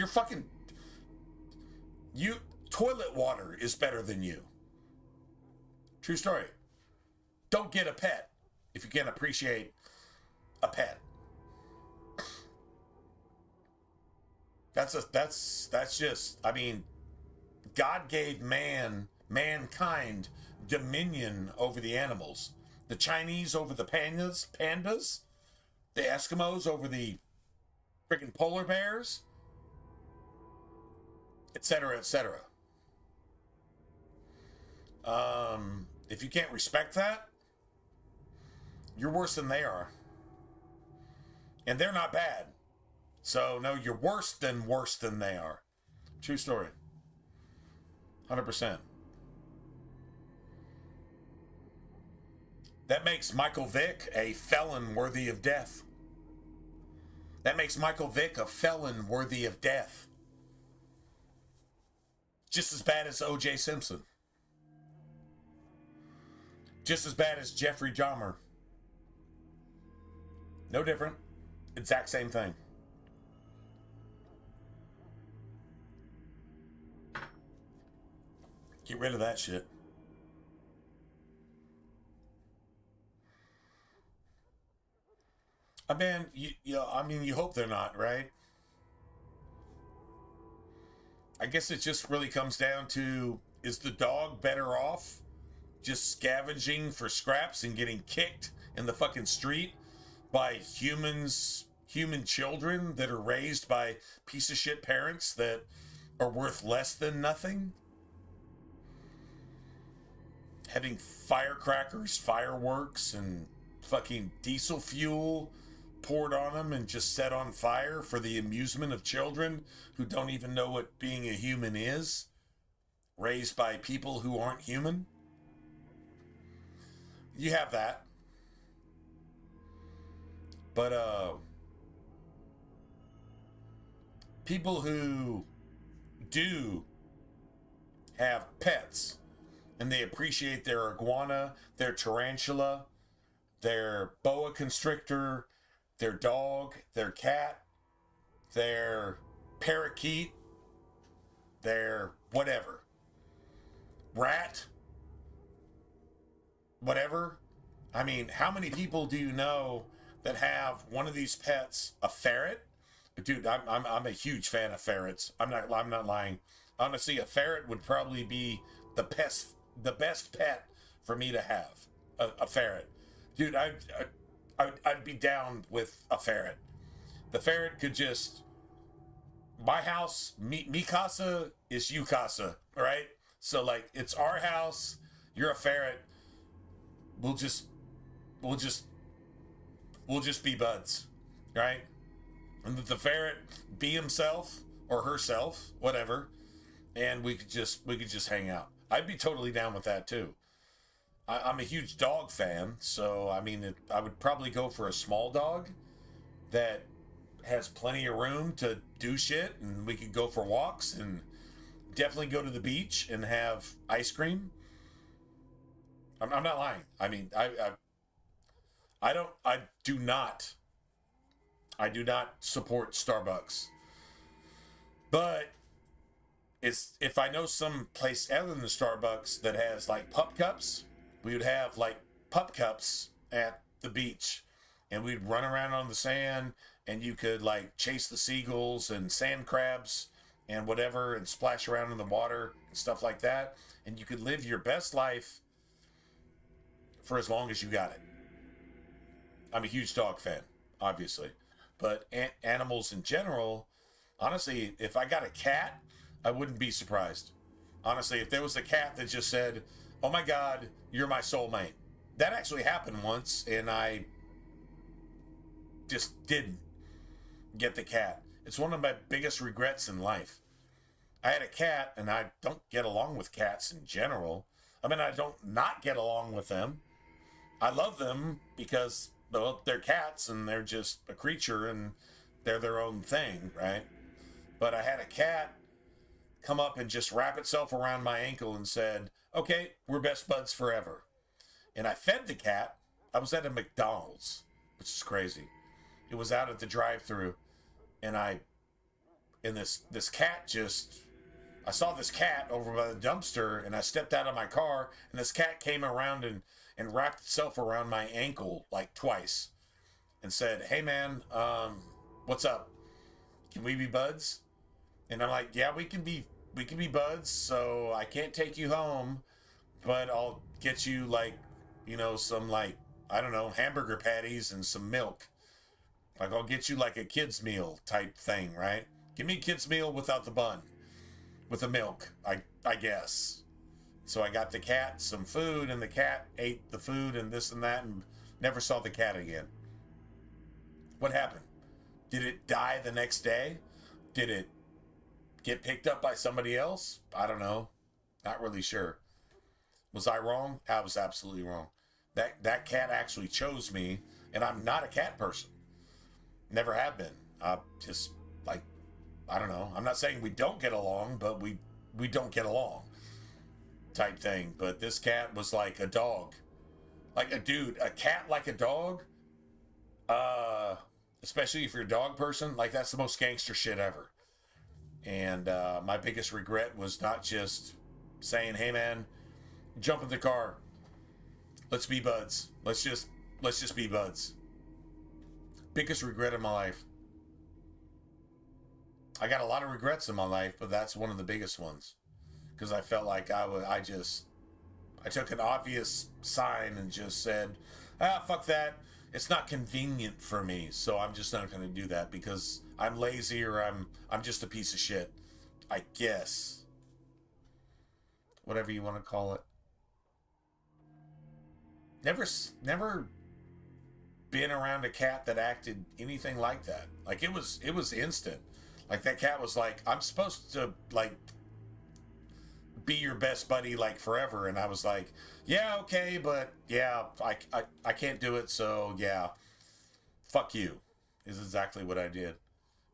Toilet water is better than you. True story. Don't get a pet if you can't appreciate a pet. That's just, I mean, God gave mankind dominion over the animals. The Chinese over the pandas, the Eskimos over the freaking polar bears, etc., etc. If you can't respect that, you're worse than they are. And they're not bad. So, no, you're worse than they are. True story. 100%. That makes Michael Vick a felon worthy of death. That makes Michael Vick a felon worthy of death. Just as bad as O.J. Simpson. Just as bad as Jeffrey Dahmer. No different. Exact same thing. Get rid of that shit. I mean, you hope they're not, right? I guess it just really comes down to, is the dog better off just scavenging for scraps and getting kicked in the fucking street by human children that are raised by piece of shit parents that are worth less than nothing. Having firecrackers, fireworks, and fucking diesel fuel poured on them and just set on fire for the amusement of children who don't even know what being a human is, raised by people who aren't human. You have that. But people who do have pets and they appreciate their iguana, their tarantula, their boa constrictor, their dog, their cat, their parakeet, their whatever, rat, whatever. I mean, how many people do you know that have one of these pets, a ferret? Dude, I'm a huge fan of ferrets. I'm not lying. Honestly, a ferret would probably be the best pet for me to have. A ferret. Dude, I'd be down with a ferret. The ferret could just, my house, mi casa is you casa, right? So like, it's our house, you're a ferret, we'll just be buds, right? And the ferret be himself or herself, whatever, and we could just hang out. I'd be totally down with that too. I'm a huge dog fan, so I mean, I would probably go for a small dog that has plenty of room to do shit, and we could go for walks and definitely go to the beach and have ice cream. I'm not lying. I mean, I do not support Starbucks, but if I know some place other than the Starbucks that has like pup cups, we would have like pup cups at the beach, and we'd run around on the sand, and you could like chase the seagulls and sand crabs and whatever, and splash around in the water and stuff like that, and you could live your best life for as long as you got it. I'm a huge dog fan, obviously, but animals in general, honestly, if I got a cat, I wouldn't be surprised. Honestly, if there was a cat that just said, "Oh my God, you're my soulmate." That actually happened once, and I just didn't get the cat. It's one of my biggest regrets in life. I had a cat, and I don't get along with cats in general. I mean, I don't not get along with them. I love them because, well, they're cats, and they're just a creature, and they're their own thing, right? But I had a cat come up and just wrap itself around my ankle and said, "Okay, we're best buds forever." And I fed the cat. I was at a McDonald's, which is crazy. It was out at the drive-thru, and this cat just, I saw this cat over by the dumpster, and I stepped out of my car, and this cat came around and wrapped itself around my ankle like twice and said, "Hey man, what's up? Can we be buds?" And I'm like, "Yeah, we can be buds, so I can't take you home, but I'll get you like, you know, some like, I don't know, hamburger patties and some milk. Like, I'll get you like a kid's meal type thing, right? Give me a kid's meal without the bun, with the milk, I guess." So I got the cat some food, and the cat ate the food and this and that, and never saw the cat again. What happened? Did it die the next day? Did it get picked up by somebody else? I don't know. Not really sure. Was I wrong? I was absolutely wrong. That cat actually chose me, and I'm not a cat person. Never have been. Just like, I don't know. I'm not saying we don't get along, but we don't get along type thing. But this cat was like a dog. Like a cat like a dog. Especially if you're a dog person, like that's the most gangster shit ever. And my biggest regret was not just saying, "Hey man, jump in the car. Let's be buds. Let's just be buds." Biggest regret in my life. I got a lot of regrets in my life, but that's one of the biggest ones. Because I felt like I I took an obvious sign and just said, fuck that. It's not convenient for me, so I'm just not going to do that because I'm lazy or I'm just a piece of shit. I guess. Whatever you want to call it. Never been around a cat that acted anything like that. Like it was instant. Like that cat was like, I'm supposed to like be your best buddy like forever, and I was like, yeah, okay, but yeah, I can't do it, so yeah, fuck you is exactly what I did.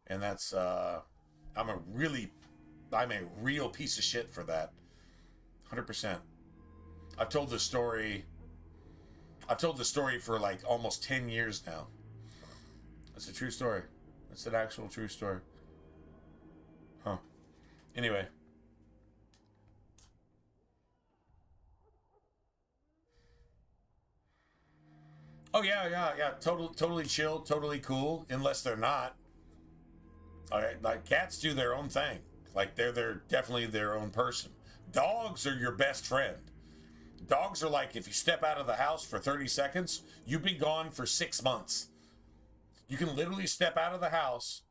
And that's I'm a real piece of shit for that. 100%. I've told this story for like almost 10 years now. It's a true story. It's an actual true story. Huh. Anyway. Oh yeah. Totally chill, totally cool, unless they're not. All right, like cats do their own thing. Like they're definitely their own person. Dogs are your best friend. Dogs are like, if you step out of the house for 30 seconds, you've been gone for 6 months. You can literally step out of the house,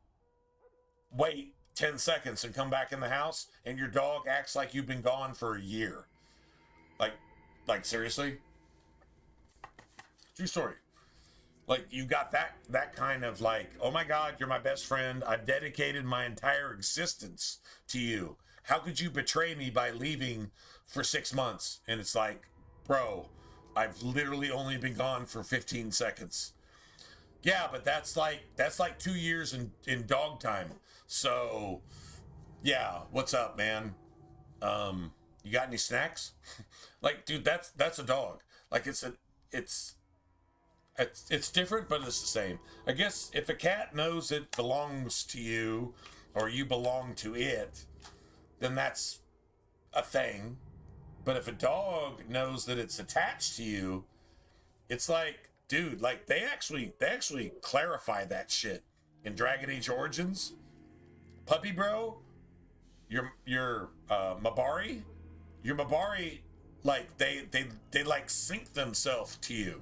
wait 10 seconds and come back in the house, and your dog acts like you've been gone for a year. Like seriously? True story. Like you got that kind of like, oh my God, you're my best friend. I've dedicated my entire existence to you. How could you betray me by leaving for 6 months? And it's like, bro, I've literally only been gone for 15 seconds. Yeah, but that's like 2 years in dog time. So yeah, what's up, man? You got any snacks? Like, dude, that's a dog. Like it's different, but it's the same. I guess if a cat knows it belongs to you or you belong to it, then that's a thing. But if a dog knows that it's attached to you, it's like, dude, like they actually clarify that shit in Dragon Age Origins. Puppy bro, your Mabari, like they like sync themselves to you.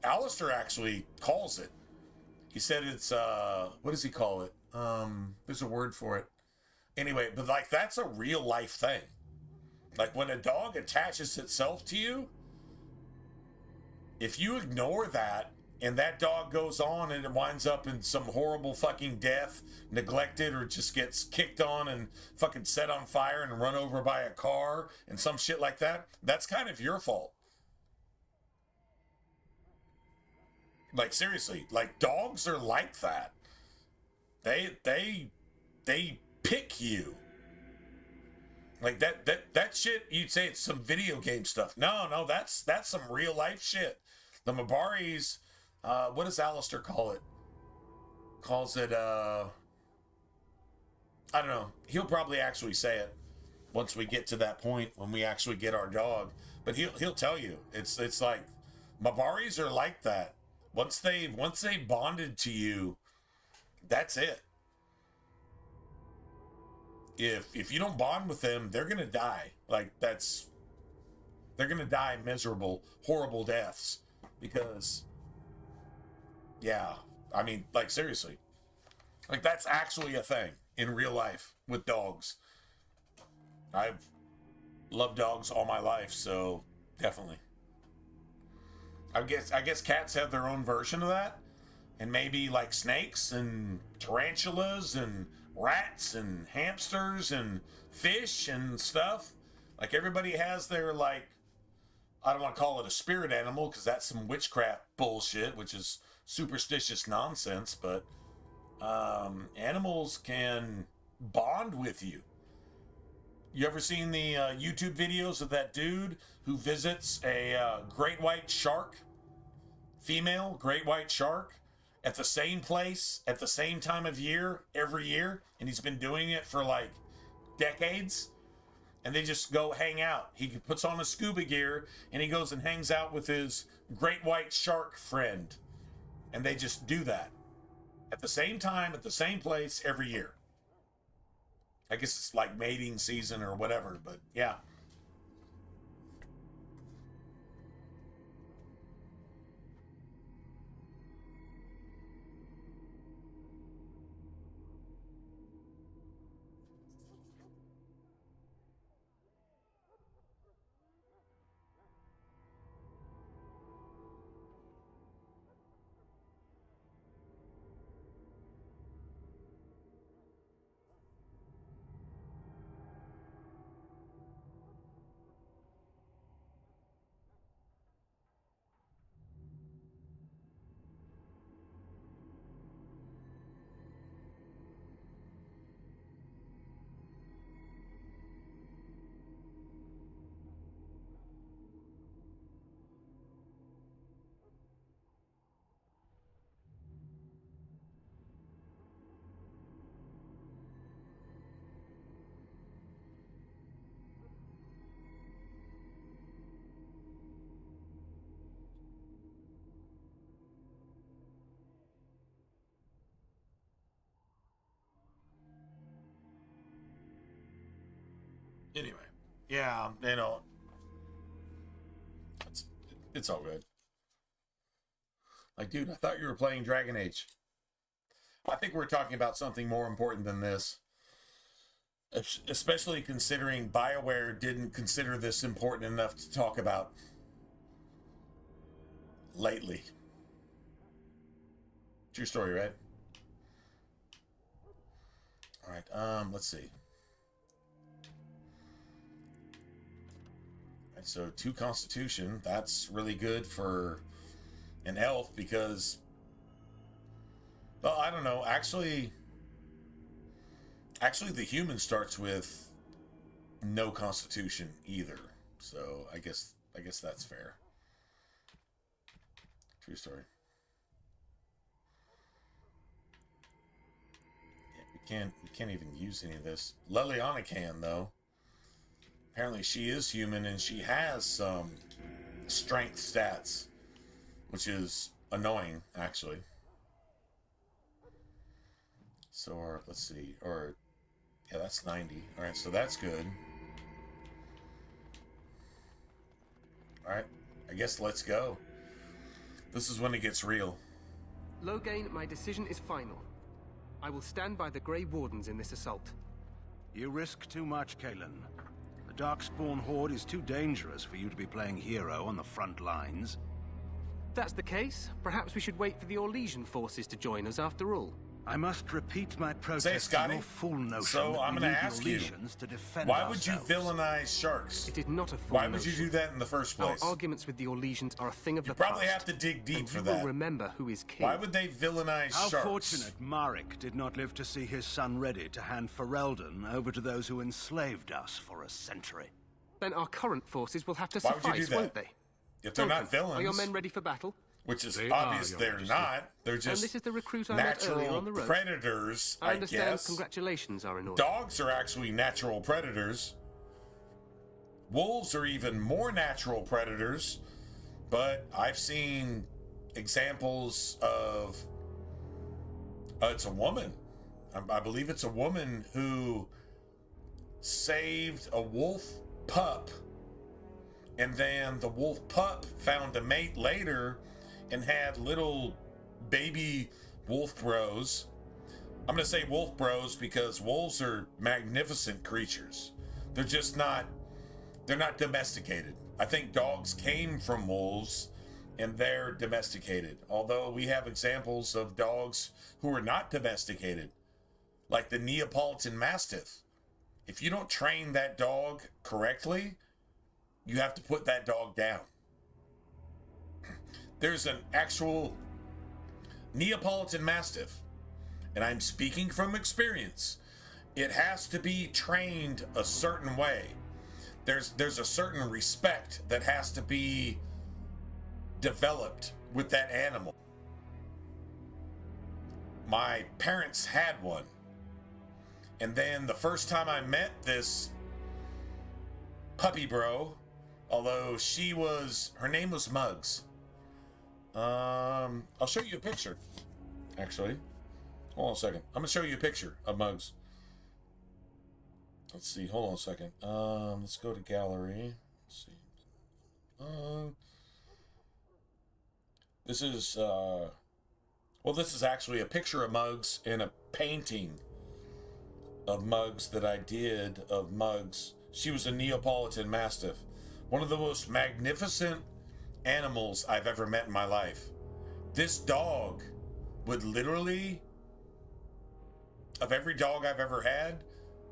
Alistair actually calls it. He said it's what does he call it? There's a word for it. Anyway, but like that's a real life thing. Like when a dog attaches itself to you, if you ignore that and that dog goes on and it winds up in some horrible fucking death, neglected, or just gets kicked on and fucking set on fire and run over by a car and some shit like that, that's kind of your fault. Like seriously, like dogs are like that. They pick you. Like that shit, you'd say it's some video game stuff. No, that's some real life shit. The Mabaris, what does Alistair call it? Calls it I don't know. He'll probably actually say it once we get to that point when we actually get our dog. But he'll tell you. It's like Mabaris are like that. Once they bonded to you, that's it. If you don't bond with them, they're gonna die. Like they're gonna die miserable, horrible deaths. Because yeah, I mean, like seriously. Like that's actually a thing in real life with dogs. I've loved dogs all my life, so definitely. I guess cats have their own version of that. And maybe like snakes and tarantulas and rats and hamsters and fish and stuff. Like everybody has their like, I don't want to call it a spirit animal because that's some witchcraft bullshit, which is superstitious nonsense, but animals can bond with you. You ever seen the YouTube videos of that dude who visits a great white shark, female great white shark, at the same place, at the same time of year, every year, and he's been doing it for like decades, and they just go hang out. He puts on a scuba gear, and he goes and hangs out with his great white shark friend, and they just do that at the same time, at the same place, every year. I guess it's like mating season or whatever, but yeah, Anyway, yeah, you know, it's all good. Like, dude, I thought you were playing Dragon Age. I think we're talking about something more important than this. Especially considering BioWare didn't consider this important enough to talk about lately. True story, right? All right, let's see. All right, so 2 Constitution, that's really good for an elf because, well, I don't know, actually the human starts with no Constitution either. So I guess that's fair. True story. Yeah, we can't even use any of this. Leliana can though. Apparently she is human and she has some strength stats, which is annoying actually. So let's see, yeah, that's 90. All right, so that's good. All right, I guess let's go. This is when it gets real. Loghain, my decision is final. I will stand by the Grey Wardens in this assault. You risk too much, Kalen. The Darkspawn Horde is too dangerous for you to be playing hero on the front lines. If that's the case, perhaps we should wait for the Orlesian forces to join us after all. I must repeat my protest Say, Scotty, to your full notion so I'm going to ask you, why would you villainize sharks? It is not a full Why would you do that in the first place? Our arguments with the Orlesians are a thing of the past. You probably have to dig deep for that. You will remember who is king. Why would they villainize How sharks? fortunate Marek did not live to see his son ready to hand Ferelden over to those who enslaved us for a century. Then our current forces will have to Why would you suffice, do that? won't they? If they're not villains. Are your men ready for battle? Which is obvious they're not. They're just and this is the recruit I met earlier natural on the road. predators, I understand. guess. Congratulations are in order. Dogs are actually natural predators. Wolves are even more natural predators. But I've seen examples of... it's a woman. I believe it's a woman who saved a wolf pup. And then the wolf pup found a mate later and had little baby wolf bros. I'm going to say wolf bros because wolves are magnificent creatures. They're just not, they're not domesticated. I think dogs came from wolves and they're domesticated. Although we have examples of dogs who are not domesticated, like the Neapolitan Mastiff. If you don't train that dog correctly, you have to put that dog down. There's an actual Neapolitan Mastiff, and I'm speaking from experience. It has to be trained a certain way. There's a certain respect that has to be developed with that animal. My parents had one, and then the first time I met this puppy bro, although her name was Muggs. I'll show you a picture, actually. Hold on a second. I'm gonna show you a picture of Muggs. Let's see, hold on a second. Let's go to gallery. Let's see. This is, this is actually a picture of Muggs and a painting of Muggs that I did of Muggs. She was a Neapolitan Mastiff. One of the most magnificent animals I've ever met in my life. This dog would literally, of every dog I've ever had,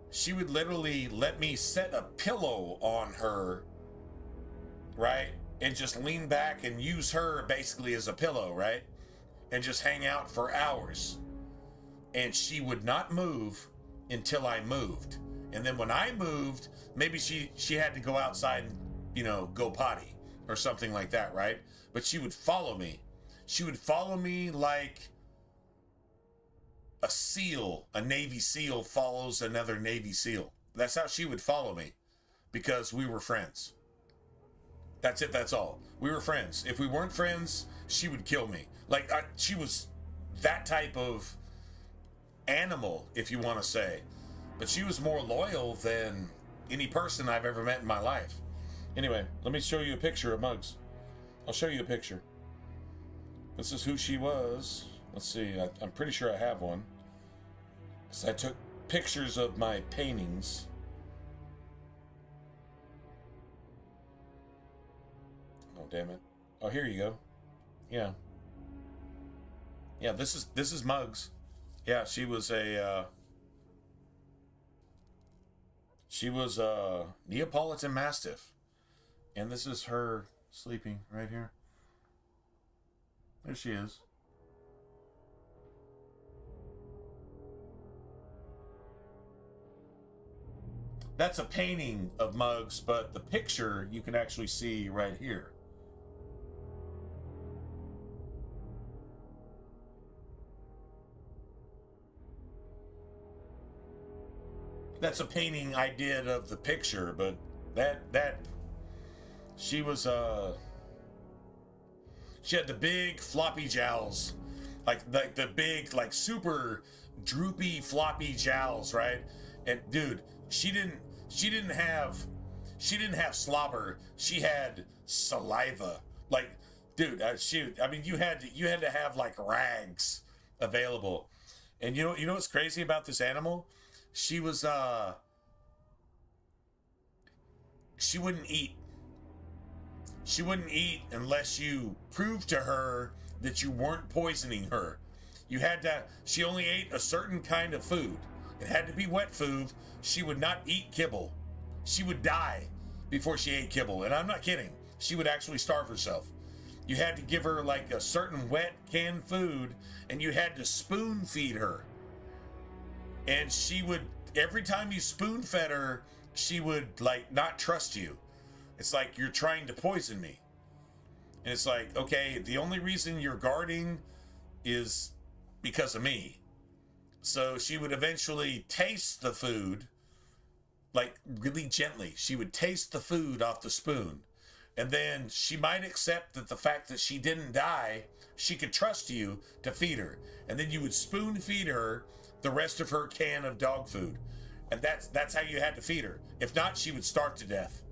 she would literally let me set a pillow on her, right? And just lean back and use her basically as a pillow, right? And just hang out for hours. And she would not move until I moved. And then when I moved, maybe she had to go outside and, go potty or something like that, right? But she would follow me. She would follow me like a SEAL, a Navy SEAL follows another Navy SEAL. That's how she would follow me because we were friends. That's it, that's all. We were friends. If we weren't friends, she would kill me. She was that type of animal, if you want to say. But she was more loyal than any person I've ever met in my life. Anyway, let me show you a picture of Muggs. I'll show you a picture. This is who she was. Let's see, I'm pretty sure I have one. So I took pictures of my paintings. Oh, damn it. Oh, here you go. Yeah. Yeah, this is Muggs. Yeah, she was a Neapolitan Mastiff. And this is her sleeping right here. There she is. That's a painting of Muggs, but the picture you can actually see right here. That's a painting I did of the picture, but that she was she had the big floppy jowls, like the big, like super droopy floppy jowls, right? And dude, she didn't have slobber. She had saliva. Like, dude, I mean, you had to have like rags available. And you know what's crazy about this animal? She was she wouldn't eat. She wouldn't eat unless you proved to her that you weren't poisoning her. You had to, she only ate a certain kind of food. It had to be wet food. She would not eat kibble. She would die before she ate kibble. And I'm not kidding. She would actually starve herself. You had to give her like a certain wet canned food, and you had to spoon feed her. And she would, every time you spoon fed her, she would like not trust you. It's like, you're trying to poison me. And it's like, okay, the only reason you're guarding is because of me. So she would eventually taste the food, like really gently. She would taste the food off the spoon. And then she might accept that the fact that she didn't die, she could trust you to feed her. And then you would spoon feed her the rest of her can of dog food. And that's how you had to feed her. If not, she would starve to death.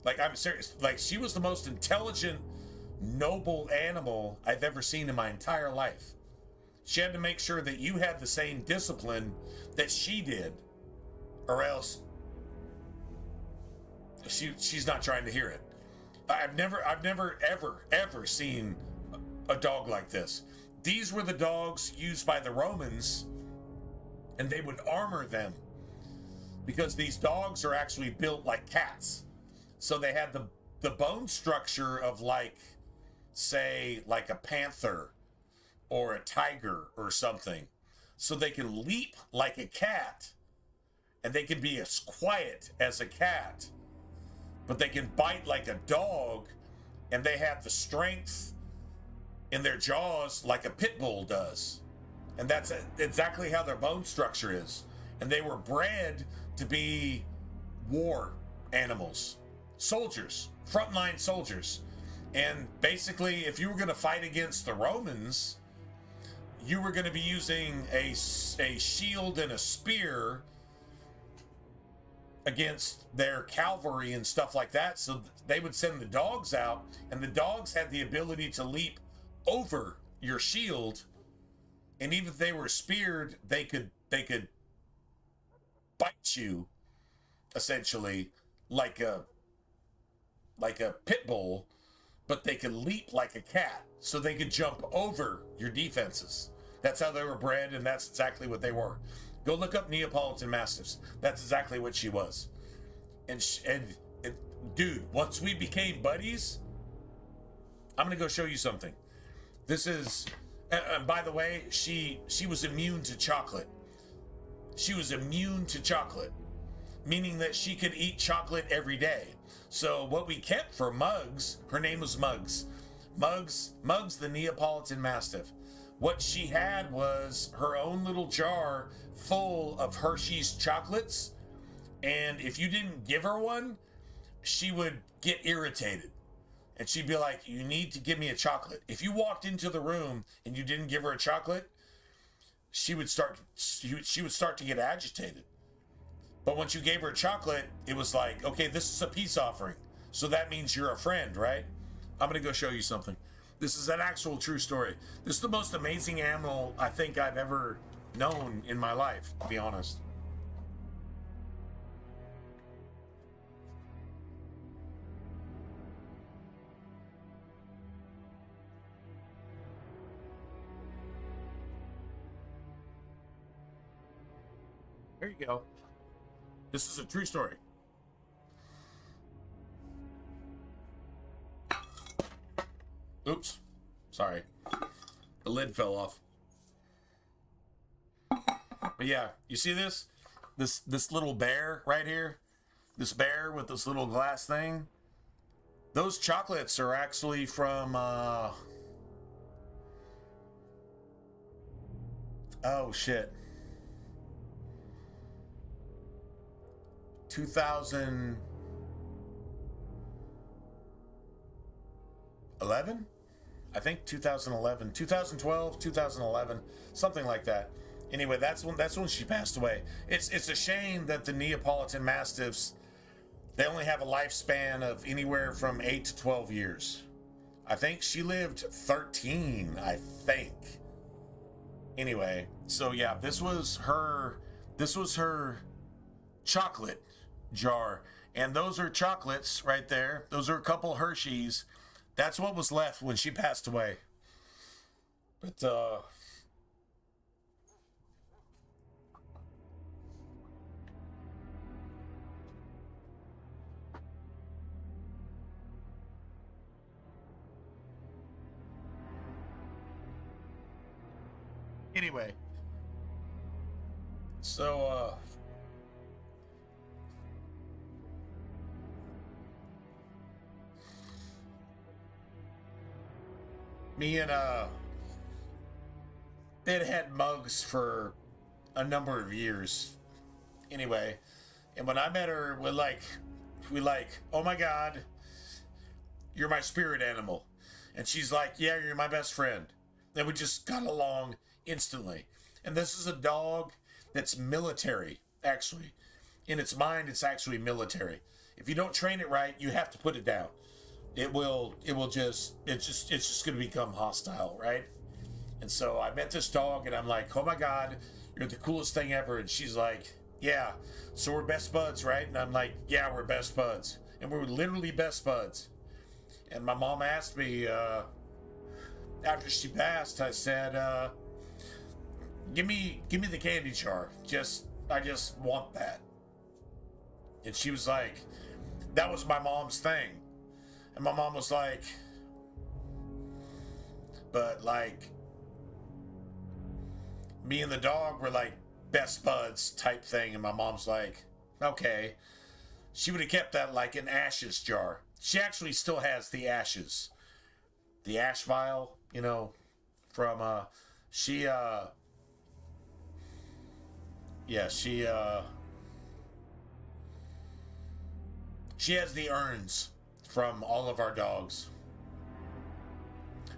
Like, I'm serious. Like, she was the most intelligent, noble animal I've ever seen in my entire life. She had to make sure that you had the same discipline that she did, or else she's not trying to hear it. I've never ever seen a dog like this. These were the dogs used by the Romans, and they would armor them because these dogs are actually built like cats. So they had the bone structure of, like, say, like a panther or a tiger or something. So they can leap like a cat, and they can be as quiet as a cat, but they can bite like a dog, and they have the strength in their jaws like a pit bull does. And that's exactly how their bone structure is. And they were bred to be war animals. Soldiers, frontline soldiers. And basically, if you were going to fight against the Romans, you were going to be using a shield and a spear against their cavalry and stuff like that. So they would send the dogs out, and the dogs had the ability to leap over your shield. And even if they were speared, they could bite you, essentially, like a pit bull, but they could leap like a cat, so they could jump over your defenses. That's how they were bred, and that's exactly what they were. Go look up Neapolitan Mastiffs. That's exactly what she was. And dude, once we became buddies, I'm gonna go show you something. This is, and by the way, she was immune to chocolate. She was immune to chocolate, meaning that she could eat chocolate every day. So what we kept for Muggs, her name was Muggs. Muggs the Neapolitan Mastiff. What she had was her own little jar full of Hershey's chocolates. And if you didn't give her one, she would get irritated. And she'd be like, you need to give me a chocolate. If you walked into the room and you didn't give her a chocolate, she would start to get agitated. But once you gave her chocolate, it was like, okay, this is a peace offering. So that means you're a friend, right? I'm going to go show you something. This is an actual true story. This is the most amazing animal I think I've ever known in my life, to be honest. There you go. This is a true story. Oops. Sorry. The lid fell off. But yeah, you see this? This little bear right here? This bear with this little glass thing? Those chocolates are actually from, oh, shit. 2011? I think 2011, 2012, 2011, something like that. Anyway, that's when she passed away. It's a shame that the Neapolitan Mastiffs, they only have a lifespan of anywhere from 8 to 12 years. I think she lived 13, I think. Anyway, so yeah, this was her chocolate jar, and those are chocolates right there. Those are a couple Hershey's. That's what was left when she passed away. But anyway, so me and they'd had mugs for a number of years. Anyway, and when I met her, we like, oh my God, you're my spirit animal. And she's like, yeah, you're my best friend. And we just got along instantly. And this is a dog that's military, actually. In its mind, it's actually military. If you don't train it right, you have to put it down. It's just going to become hostile, right? And so I met this dog and I'm like, oh my God, you're the coolest thing ever. And she's like, yeah, so we're best buds, right? And I'm like, yeah, we're best buds. And we're literally best buds. And my mom asked me, after she passed, I said, give me the candy jar. I just want that. And she was like, that was my mom's thing. And my mom was like, but like, me and the dog were like best buds type thing. And my mom's like, okay. She would have kept that like an ashes jar. She actually still has the ashes. The ash vial, you know, from, she has the urns from all of our dogs.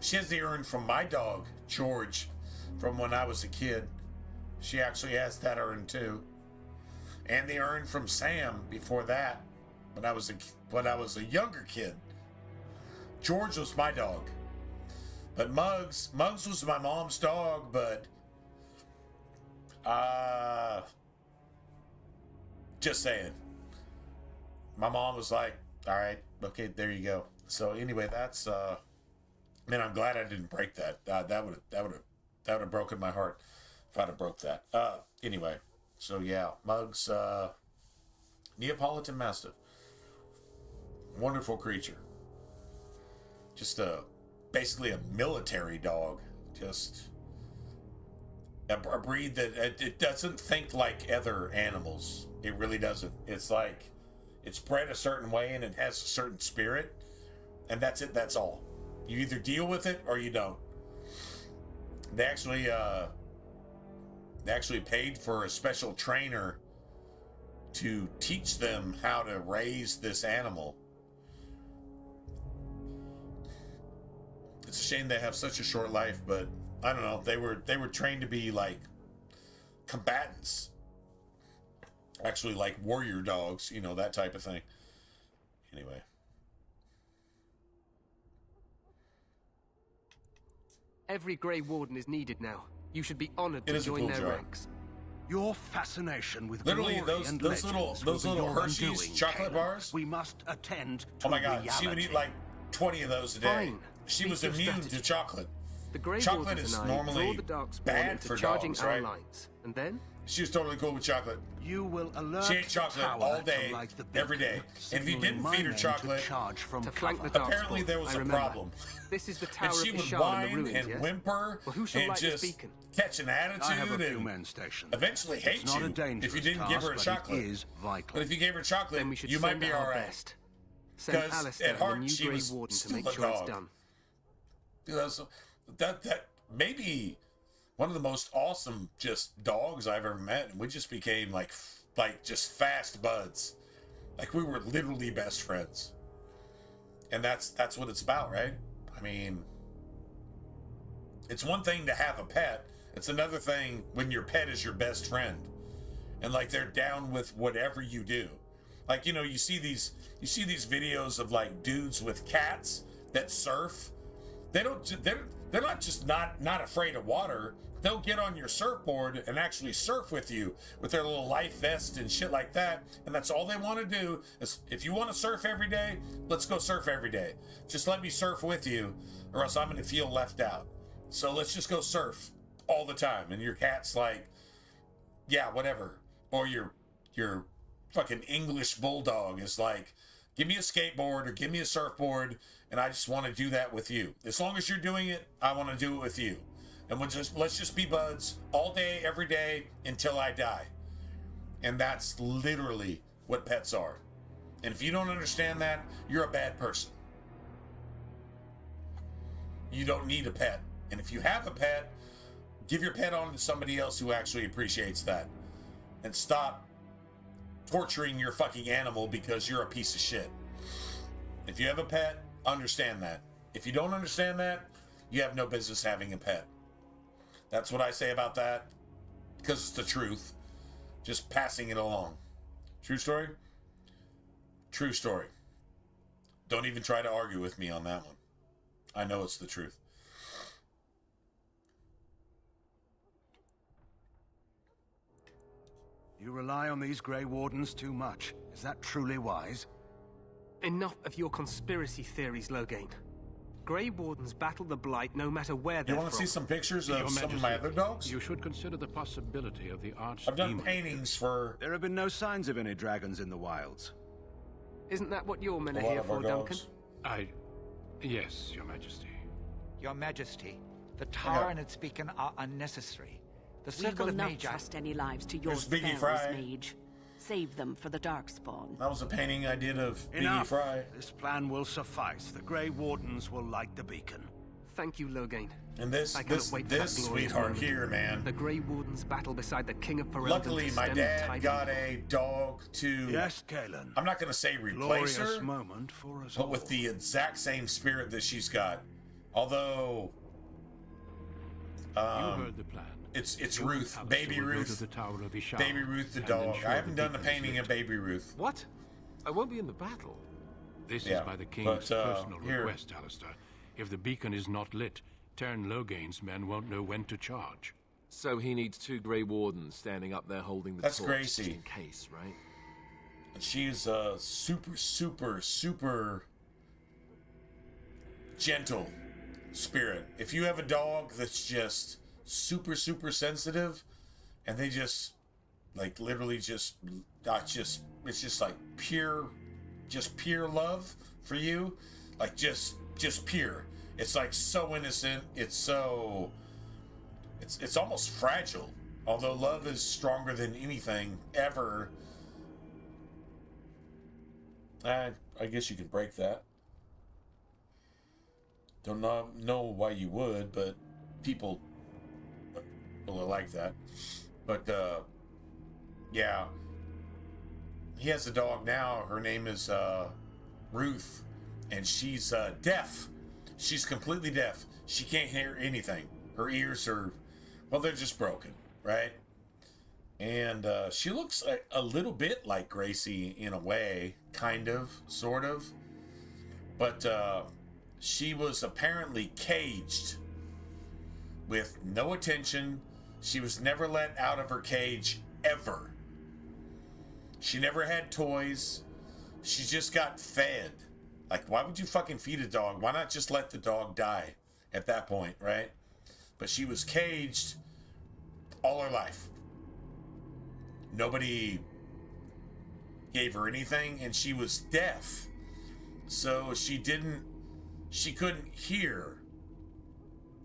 She has the urn from my dog, George, from when I was a kid. She actually has that urn too. And the urn from Sam before that, when I was a younger kid. George was my dog. But Muggs was my mom's dog, but just saying. My mom was like, all right, okay, there you go. So anyway, that's man, I'm glad I didn't break that. That would have broken my heart if I'd have broke that. Anyway, so yeah, Muggs, Neapolitan Mastiff, wonderful creature. Just basically a military dog. Just a breed that it doesn't think like other animals. It really doesn't. It's like it's bred a certain way and it has a certain spirit, and that's it. That's all. You either deal with it or you don't. They actually paid for a special trainer to teach them how to raise this animal. It's a shame they have such a short life, but I don't know. They were trained to be like combatants. actually like warrior dogs, you know, that type of thing. Anyway. Every Grey Warden is needed now. You should be honored to join their ranks. Your fascination with literally glory and those little Hershey's chocolate bars. We must attend to oh my God, reality. she would eat like 20 of those a day. Fine. She was immune to chocolate. The Grey Chocolate Wardens is and I normally draw the Darkspawn bad into for charging dogs, our right? lines, and then She was totally cool with chocolate. You will alert she ate chocolate all day, every day. And if you didn't feed her chocolate, to flank the apparently there was a problem. This is the Tower and she of would Ishar whine in the ruins, and yes? whimper Well, who shall and light this just beacon? catch an attitude I have a few and men stationed. eventually hate It's not you a dangerous if you didn't give her a task, chocolate. But it is vital. But if you gave her chocolate, Then we should you might send be our all right. best. Send Because Alistair at heart, and the she new Grey was Warden to still make a sure it's dog. done. You know, so that may be one of the most awesome just dogs I've ever met, and we just became like just fast buds. Like we were literally best friends. And that's what it's about, right? I mean, it's one thing to have a pet. It's another thing when your pet is your best friend. And like they're down with whatever you do. Like, you know, you see these videos of like dudes with cats that surf. They're not just not afraid of water. They'll get on your surfboard and actually surf with you with their little life vest and shit like that. And that's all they want to do is, if you want to surf every day, let's go surf every day. Just let me surf with you or else I'm going to feel left out. So let's just go surf all the time. And your cat's like, yeah, whatever. Or your fucking English bulldog is like, give me a skateboard or give me a surfboard, and I just want to do that with you. As long as you're doing it, I want to do it with you. And let's just be buds all day, every day, until I die. And that's literally what pets are. And if you don't understand that, you're a bad person. You don't need a pet. And if you have a pet, give your pet on to somebody else who actually appreciates that. And stop torturing your fucking animal because you're a piece of shit. If you have a pet, understand that. If you don't understand that, you have no business having a pet. That's what I say about that, because it's the truth. Just passing it along. True story? True story. Don't even try to argue with me on that one. I know it's the truth. You rely on these Grey Wardens too much. Is that truly wise? Enough of your conspiracy theories, Loghain. Grey Wardens battle the Blight no matter where they're from. You want to see some pictures of some of my other dogs? You should consider the possibility of the arch. I've done paintings for... There have been no signs of any dragons in the wilds. Isn't that what your men are here for, Duncan? Yes, Your Majesty. Your Majesty, the tower and its beacon are unnecessary. The We circle will of not Magi... trust any lives to your There's Biggie spells, Fry. mage. Save them for the Darkspawn. That was a painting I did of Enough. Biggie Fry. This plan will suffice. The Grey Wardens will light the beacon. Thank you, Loghain. And this sweetheart here, man. The Grey Wardens battle beside the King of Ferelden. Luckily, my dad got a dog to... Yes, Kalen. I'm not going to say replace Glorious her, moment for us but all. with the exact same spirit that she's got. Although... you heard the plan. It's Ruth, Baby Ruth. The Tower of Ishar, Baby Ruth the dog. I haven't done the painting of Baby Ruth. What? I won't be in the battle. This is by the King's personal request, Alistair. If the beacon is not lit, Tern Loghain's men won't know when to charge. So he needs 2 Grey Wardens standing up there holding the That's torch, Gracie. just in case, right? And she's a super gentle spirit. If you have a dog that's just super sensitive, and they just like literally just it's just like pure love for you, like just pure. It's like so innocent. It's almost fragile. Although love is stronger than anything ever. I guess you can break that. Don't know why you would, but people are like that. But yeah, he has a dog now. Her name is Ruth, and she's deaf. She's completely deaf. She can't hear anything. Her ears are, well, they're just broken, right? And she looks a little bit like Gracie in a way, kind of, sort of. But she was apparently caged with no attention. She was never let out of her cage, ever. She never had toys. She just got fed. Like, why would you fucking feed a dog? Why not just let the dog die at that point, right? But she was caged all her life. Nobody gave her anything, and she was deaf. So she couldn't hear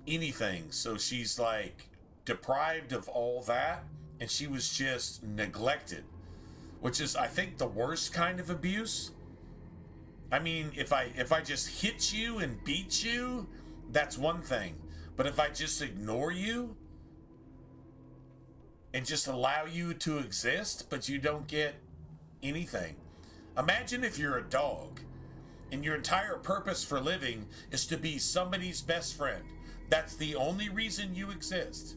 anything. So she's like deprived of all that, and she was just neglected, which is, I think, the worst kind of abuse. I mean, if I just hit you and beat you, that's one thing. But if I just ignore you and just allow you to exist, but you don't get anything. Imagine if you're a dog and your entire purpose for living is to be somebody's best friend. That's the only reason you exist.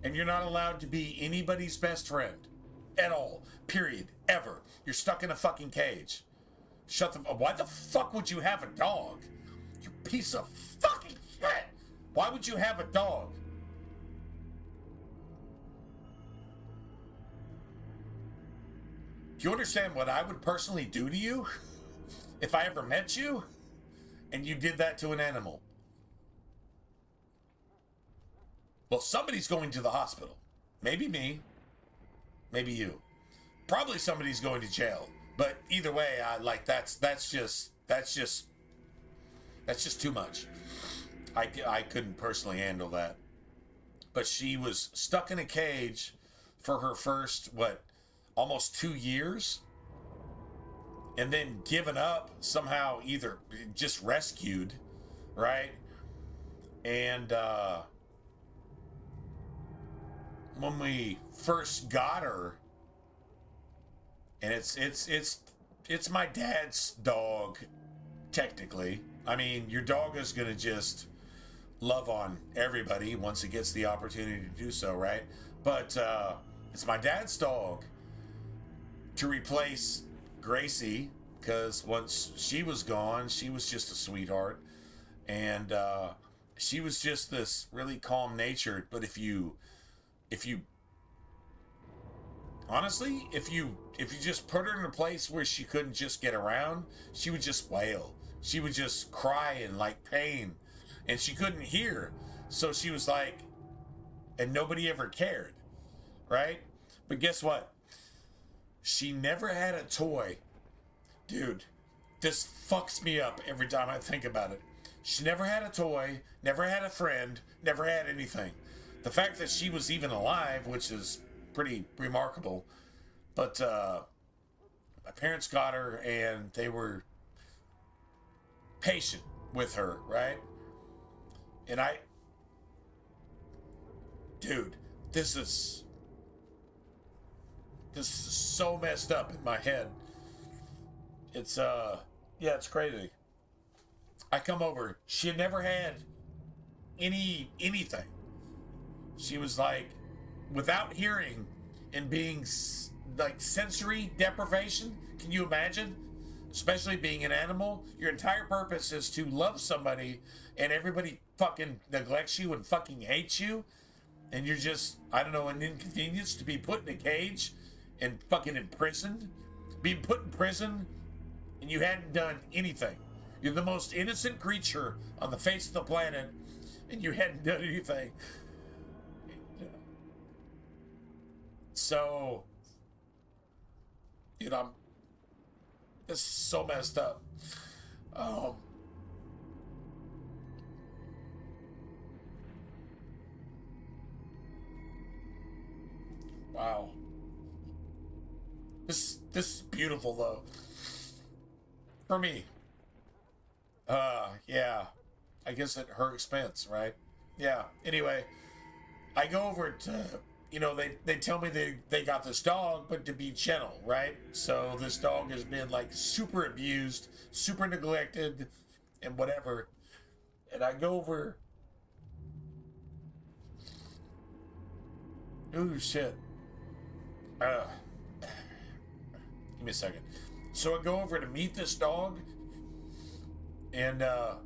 And you're not allowed to be anybody's best friend at all. Period. Ever. You're stuck in a fucking cage. Why the fuck would you have a dog? You piece of fucking shit. Why would you have a dog? Do you understand what I would personally do to you if I ever met you and you did that to an animal? Well, somebody's going to the hospital. Maybe me. Maybe you. Probably somebody's going to jail. But either way, that's just too much. I couldn't personally handle that. But she was stuck in a cage for her first, almost 2 years, and then given up somehow, either just rescued, right? And when we first got her, and it's my dad's dog, technically. I mean, your dog is gonna just love on everybody once it gets the opportunity to do so, right? But it's my dad's dog. To replace Gracie, because once she was gone, she was just a sweetheart, and she was just this really calm-natured. But if you honestly, if you just put her in a place where she couldn't just get around, she would just wail. She would just cry in like pain, and she couldn't hear. So she was like, and nobody ever cared, right? But guess what? She never had a toy. Dude, this fucks me up every time I think about it. She never had a toy, never had a friend, never had anything. The fact that she was even alive, which is pretty remarkable. But my parents got her, and they were patient with her, right? And dude, this is so messed up in my head. It's it's crazy. I come over, she had never had anything. She was like, without hearing and being like sensory deprivation. Can you imagine? Especially being an animal, your entire purpose is to love somebody, and everybody fucking neglects you and fucking hates you, and you're just, I don't know, an inconvenience to be put in a cage and fucking imprisoned. Being put in prison and you hadn't done anything. You're the most innocent creature on the face of the planet, and you hadn't done anything. So, this is so messed up. Wow. This is beautiful, though. For me. Yeah. I guess at her expense, right? Yeah. Anyway, I go over to, they tell me they got this dog, but to be gentle, right? So this dog has been like super abused, super neglected, and whatever. And I go over. Ooh, shit. Give me a second. So I go over to meet this dog, and I'm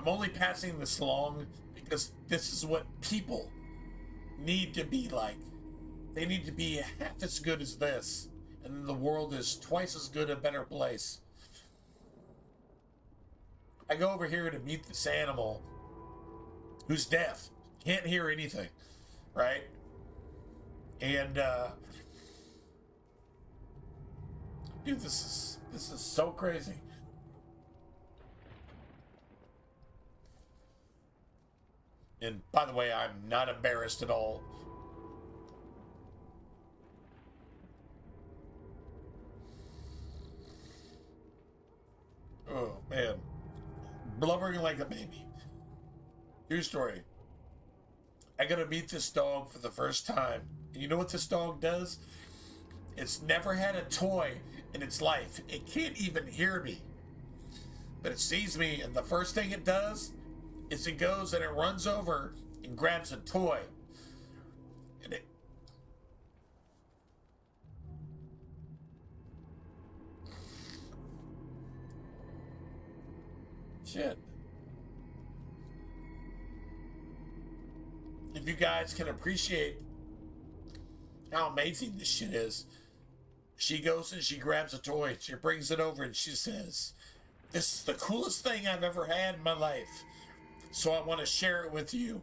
only passing this along because this is what people need to be like. They need to be half as good as this, and then the world is twice as good, a better place. I go over here to meet this animal who's deaf, can't hear anything, right? And dude, this is so crazy. And by the way, I'm not embarrassed at all. Oh, man. Blubbering like a baby. True story. I gotta meet this dog for the first time. And you know what this dog does? It's never had a toy in its life. It can't even hear me. But it sees me, and the first thing it does is it goes and it runs over and grabs a toy. And it... Shit. If you guys can appreciate how amazing this shit is. She goes and she grabs a toy. She brings it over and she says, "This is the coolest thing I've ever had in my life. So I want to share it with you."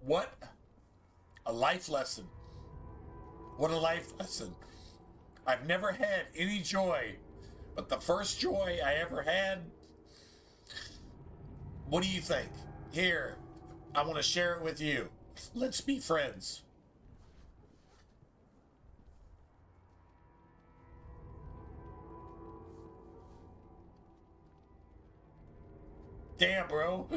What a life lesson. What a life lesson. I've never had any joy, but the first joy I ever had, what do you think? Here, I want to share it with you. Let's be friends. Damn, bro.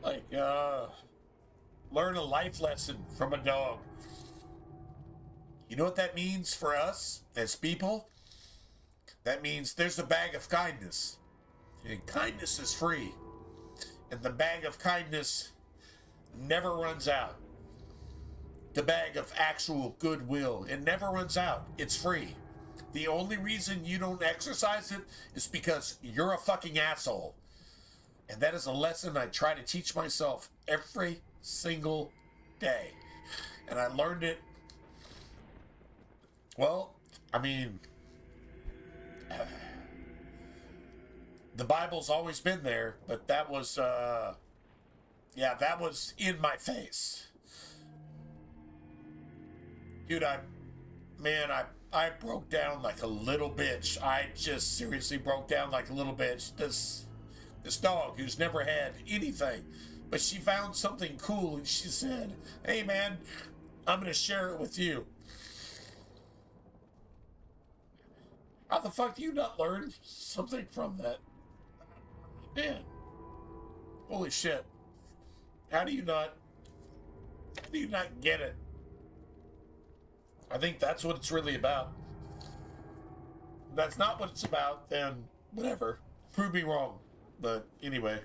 Like, learn a life lesson from a dog. You know what that means for us as people? That means there's a bag of kindness. And kindness is free. And the bag of kindness never runs out. The bag of actual goodwill, it never runs out. It's free. The only reason you don't exercise it is because you're a fucking asshole. And that is a lesson I try to teach myself every single day. And I learned it, well, I mean, the Bible's always been there, but that was, yeah, that was in my face. Dude, I broke down like a little bitch. I just seriously broke down like a little bitch. This dog who's never had anything, but she found something cool and she said, "Hey man, I'm gonna share it with you." How the fuck do you not learn something from that? Man, holy shit. How do you not get it? I think that's what it's really about. If that's not what it's about, then whatever. Prove me wrong. But anyway,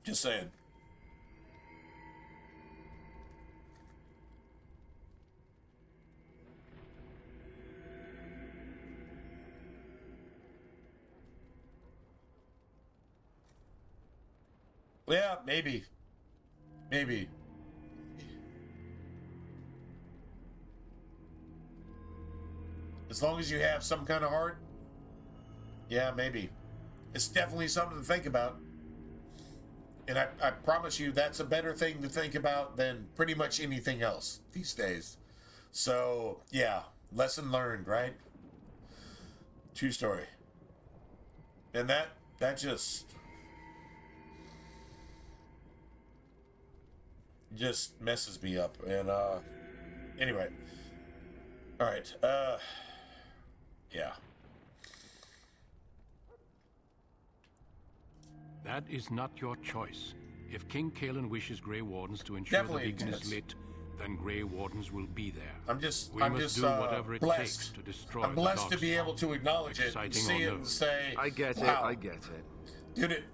just saying. Yeah, maybe. Maybe. As long as you have some kind of heart. Yeah, maybe. It's definitely something to think about. And I promise you that's a better thing to think about than pretty much anything else these days. So, yeah, lesson learned, right? True story. And that just messes me up. And anyway. All right. Yeah. That is not your choice. If King Kalen wishes Grey Wardens to ensure Definitely the beacon intense. is lit, then Grey Wardens will be there. I'm just do whatever it blessed. takes to destroy I'm blessed to be able to acknowledge it, and see it, and say, I get wow. it, I get it. Dude, it...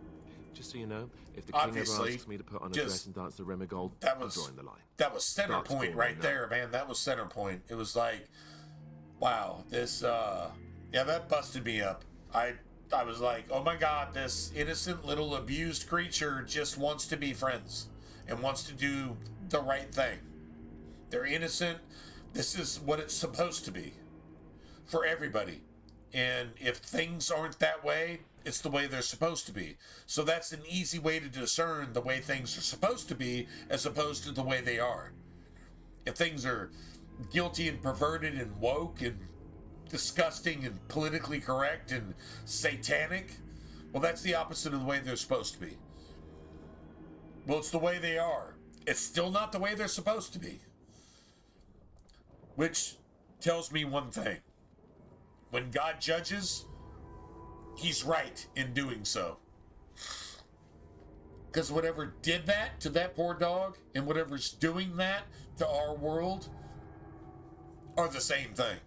Just so you know, if the king ever Obviously, asks me to put on a dress and dance the Remigold, I'm drawing the line. That was center Dark point Spawn right there, man. That was center point. It was like, wow, this, yeah, that busted me up. I was like, oh my God, this innocent little abused creature just wants to be friends and wants to do the right thing. They're innocent. This is what it's supposed to be for everybody. And if things aren't that way, it's the way they're supposed to be. So that's an easy way to discern the way things are supposed to be as opposed to the way they are. If things are guilty and perverted and woke and disgusting and politically correct and satanic, well, that's the opposite of the way they're supposed to be. Well, it's the way they are. It's still not the way they're supposed to be. Which tells me one thing. When God judges, he's right in doing so. Because whatever did that to that poor dog and whatever's doing that to our world are the same thing.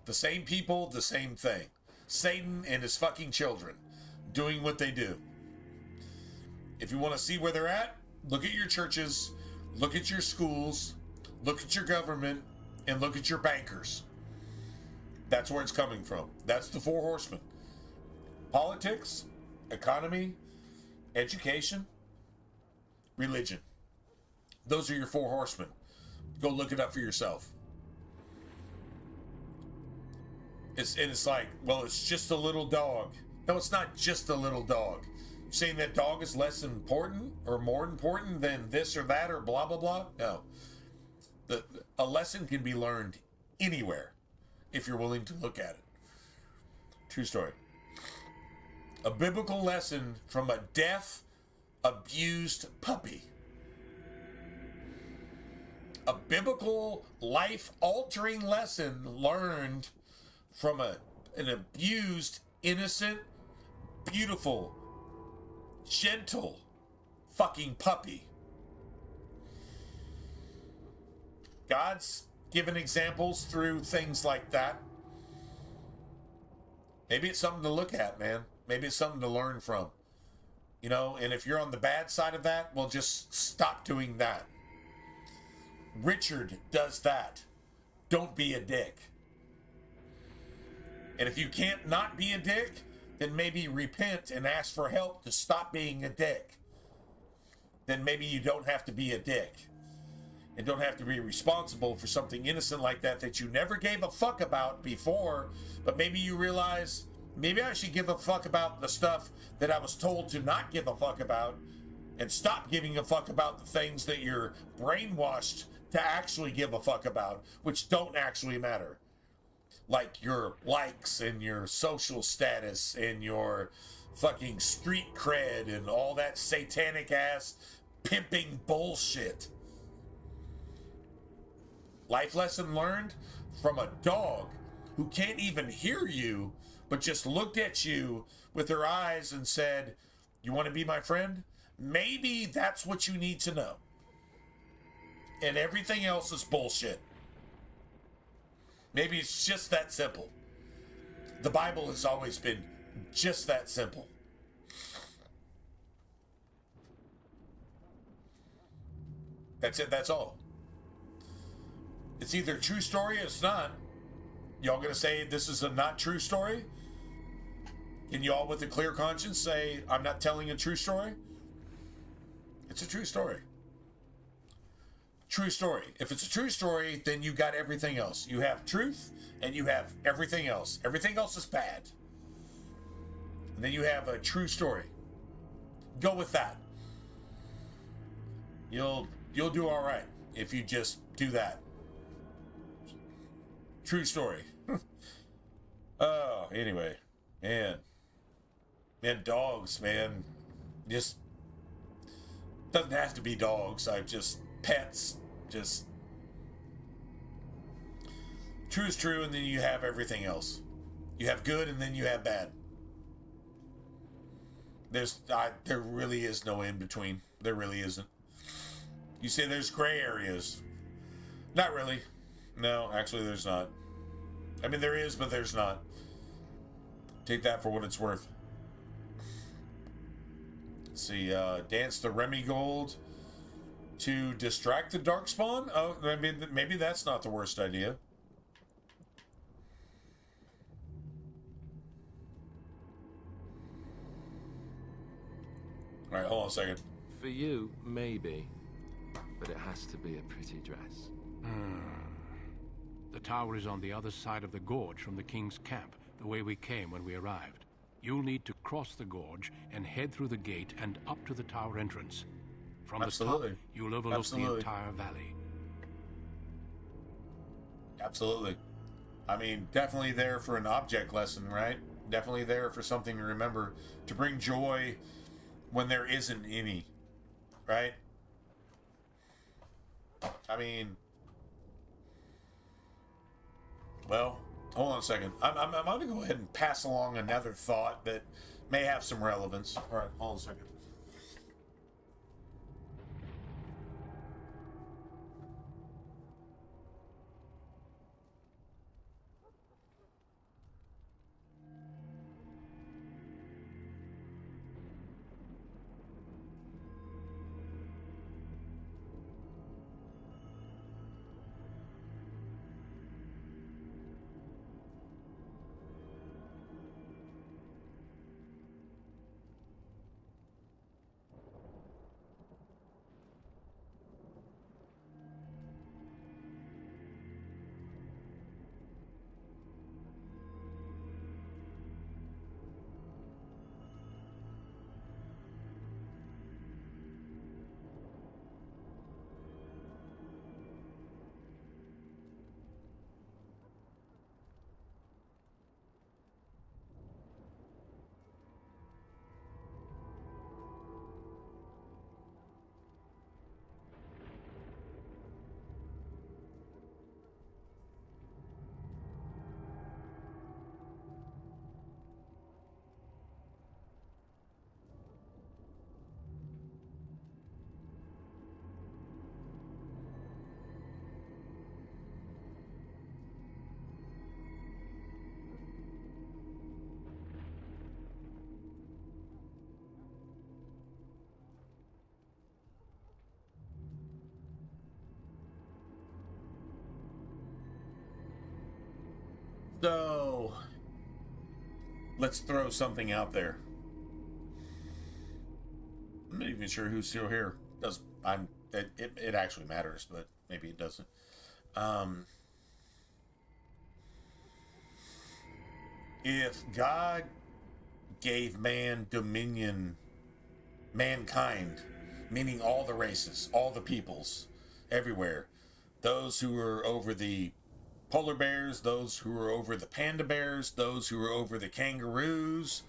The same people, the same thing. Satan and his fucking children doing what they do. If you want to see where they're at, look at your churches, look at your schools, look at your government, and look at your bankers. That's where it's coming from. That's the four horsemen. Politics, economy, education, religion. Those are your four horsemen. Go look it up for yourself. It's like, well, it's just a little dog. No, it's not just a little dog. You're saying that dog is less important or more important than this or that or blah, blah, blah? No. A lesson can be learned anywhere if you're willing to look at it. True story. A biblical lesson from a deaf, abused puppy. A biblical, life-altering lesson learned from an abused, innocent, beautiful, gentle fucking puppy. God's given examples through things like that. Maybe it's something to look at, man. Maybe it's something to learn from. You know, and if you're on the bad side of that, well, just stop doing that. Richard does that. Don't be a dick. And if you can't not be a dick, then maybe repent and ask for help to stop being a dick. Then maybe you don't have to be a dick. And don't have to be responsible for something innocent like that that you never gave a fuck about before, but maybe you realize, maybe I should give a fuck about the stuff that I was told to not give a fuck about, and stop giving a fuck about the things that you're brainwashed to actually give a fuck about, which don't actually matter. Like your likes and your social status and your fucking street cred and all that satanic ass pimping bullshit. Life lesson learned from a dog who can't even hear you, but just looked at you with her eyes and said, "You want to be my friend?" Maybe that's what you need to know. And everything else is bullshit. Maybe it's just that simple. The Bible has always been just that simple. That's it, that's all. It's either a true story or it's not. Y'all gonna say this is a not true story? Can you all with a clear conscience say, I'm not telling a true story? It's a true story. True story. If it's a true story, then you got everything else. You have truth and you have everything else. Everything else is bad. And then you have a true story. Go with that. You'll do all right if you just do that. True story. Oh, anyway, man, dogs, man, just doesn't have to be dogs. I've just pets, just true is true, and then you have everything else. You have good, and then you have bad. There really is no in between. There really isn't. You say there's gray areas. Not really. No, actually there's not. I mean, there is, but there's not. Take that for what it's worth. Let's see, dance the Remy Gold to distract the Darkspawn? Oh, I mean, maybe that's not the worst idea. All right, hold on a second. For you, maybe. But it has to be a pretty dress. The tower is on the other side of the gorge from the king's camp, the way we came when we arrived. You'll need to cross the gorge and head through the gate and up to the tower entrance. From the top, you'll overlook the entire valley. Absolutely. I mean, definitely there for an object lesson, right? Definitely there for something to remember, to bring joy when there isn't any, right? I mean, well, hold on a second. I'm going to go ahead and pass along another thought that may have some relevance. All right, hold on a second. So, let's throw something out there. I'm not even sure who's still here. It actually matters, but maybe it doesn't. If God gave man dominion, mankind, meaning all the races, all the peoples, everywhere, those who were over the polar bears, those who were over the panda bears, those who were over the kangaroos,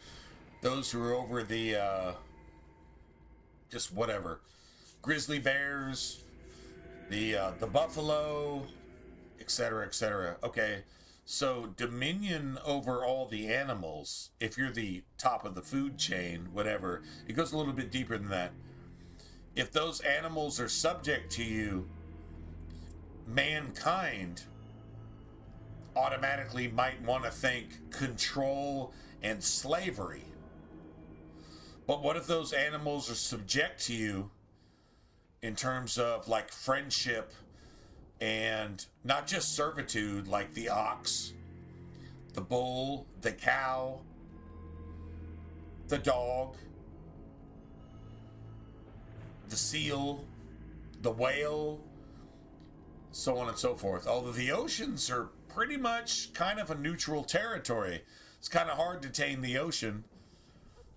those who were over the just whatever, grizzly bears, the buffalo, etc., etc. Okay, so dominion over all the animals, if you're the top of the food chain, whatever, it goes a little bit deeper than that. If those animals are subject to you, mankind automatically might want to think control and slavery. But what if those animals are subject to you in terms of like friendship and not just servitude, like the ox, the bull, the cow, the dog, the seal, the whale, so on and so forth. Although the oceans are pretty much kind of a neutral territory. It's kind of hard to tame the ocean.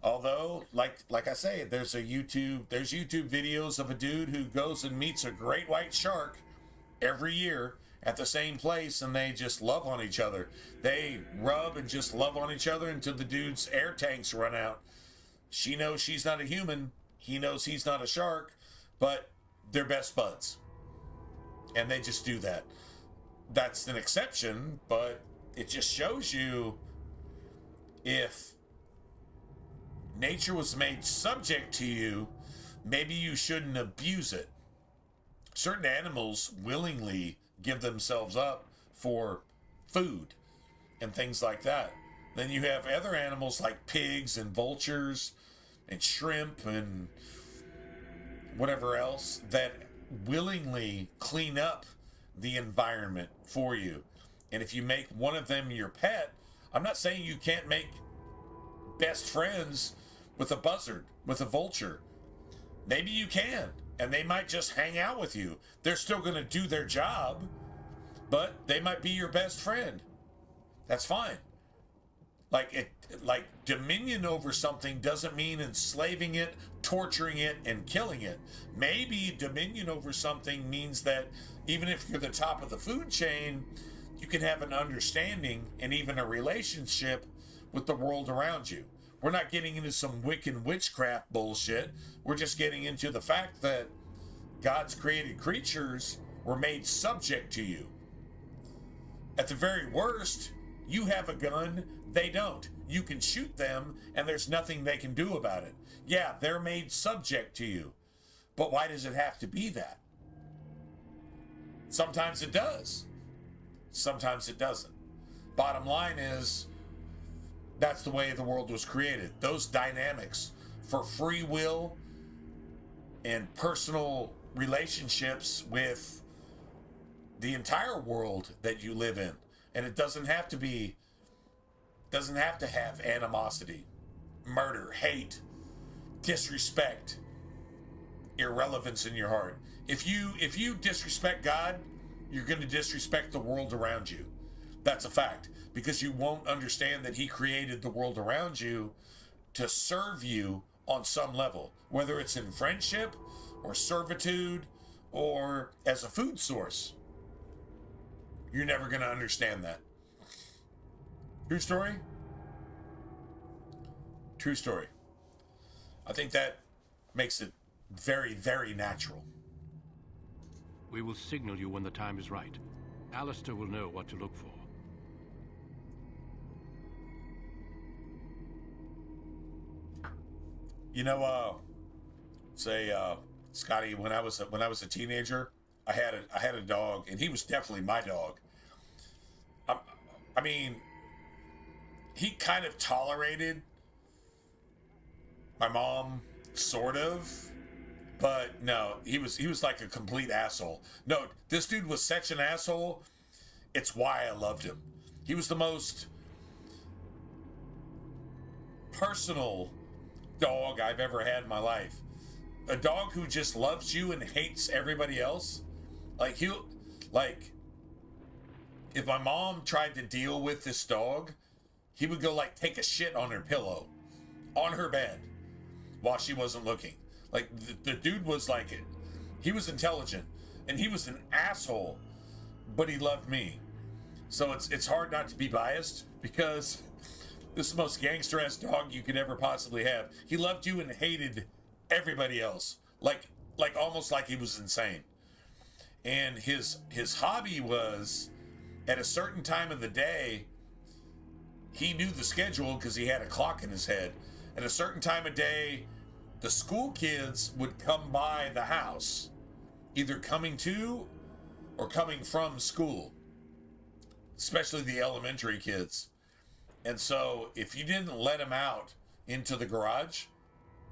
Although, like I say, there's YouTube videos of a dude who goes and meets a great white shark every year at the same place, and they just love on each other. They rub and just love on each other until the dude's air tanks run out. She knows she's not a human. He knows he's not a shark, but they're best buds. And they just do that. That's an exception, but it just shows you if nature was made subject to you, maybe you shouldn't abuse it. Certain animals willingly give themselves up for food and things like that. Then you have other animals like pigs and vultures and shrimp and whatever else that willingly clean up the environment for you. And if you make one of them your pet, I'm not saying you can't make best friends with a buzzard, with a vulture. Maybe you can, and they might just hang out with you. They're still going to do their job, but they might be your best friend. That's fine. Like dominion over something doesn't mean enslaving it, torturing it, and killing it. Maybe dominion over something means that even if you're the top of the food chain, you can have an understanding and even a relationship with the world around you. We're not getting into some Wiccan witchcraft bullshit. We're just getting into the fact that God's created creatures were made subject to you. At the very worst, you have a gun, they don't. You can shoot them, and there's nothing they can do about it. Yeah, they're made subject to you. But why does it have to be that? Sometimes it does. Sometimes it doesn't. Bottom line is, that's the way the world was created. Those dynamics for free will and personal relationships with the entire world that you live in. And it doesn't have to have animosity, murder, hate, disrespect, irrelevance in your heart. If you disrespect God, you're going to disrespect the world around you. That's a fact, because you won't understand that he created the world around you to serve you on some level, whether it's in friendship or servitude or as a food source. You're never going to understand that. True story? True story. I think that makes it very, very natural. We will signal you when the time is right. Alistair will know what to look for. You know, Scotty, when I was a teenager, I had a dog, and he was definitely my dog. I mean, he kind of tolerated my mom, sort of, but no, he was like a complete asshole. No, this dude was such an asshole. It's why I loved him. He was the most personal dog I've ever had in my life. A dog who just loves you and hates everybody else. If my mom tried to deal with this dog, he would go take a shit on her pillow, on her bed, while she wasn't looking. The dude was he was intelligent, and he was an asshole, but he loved me. So it's hard not to be biased, because this is the most gangster-ass dog you could ever possibly have. He loved you and hated everybody else, almost like he was insane. And his hobby was, at a certain time of the day, he knew the schedule because he had a clock in his head. At a certain time of day, the school kids would come by the house, either coming to or coming from school, especially the elementary kids. And so if you didn't let him out into the garage,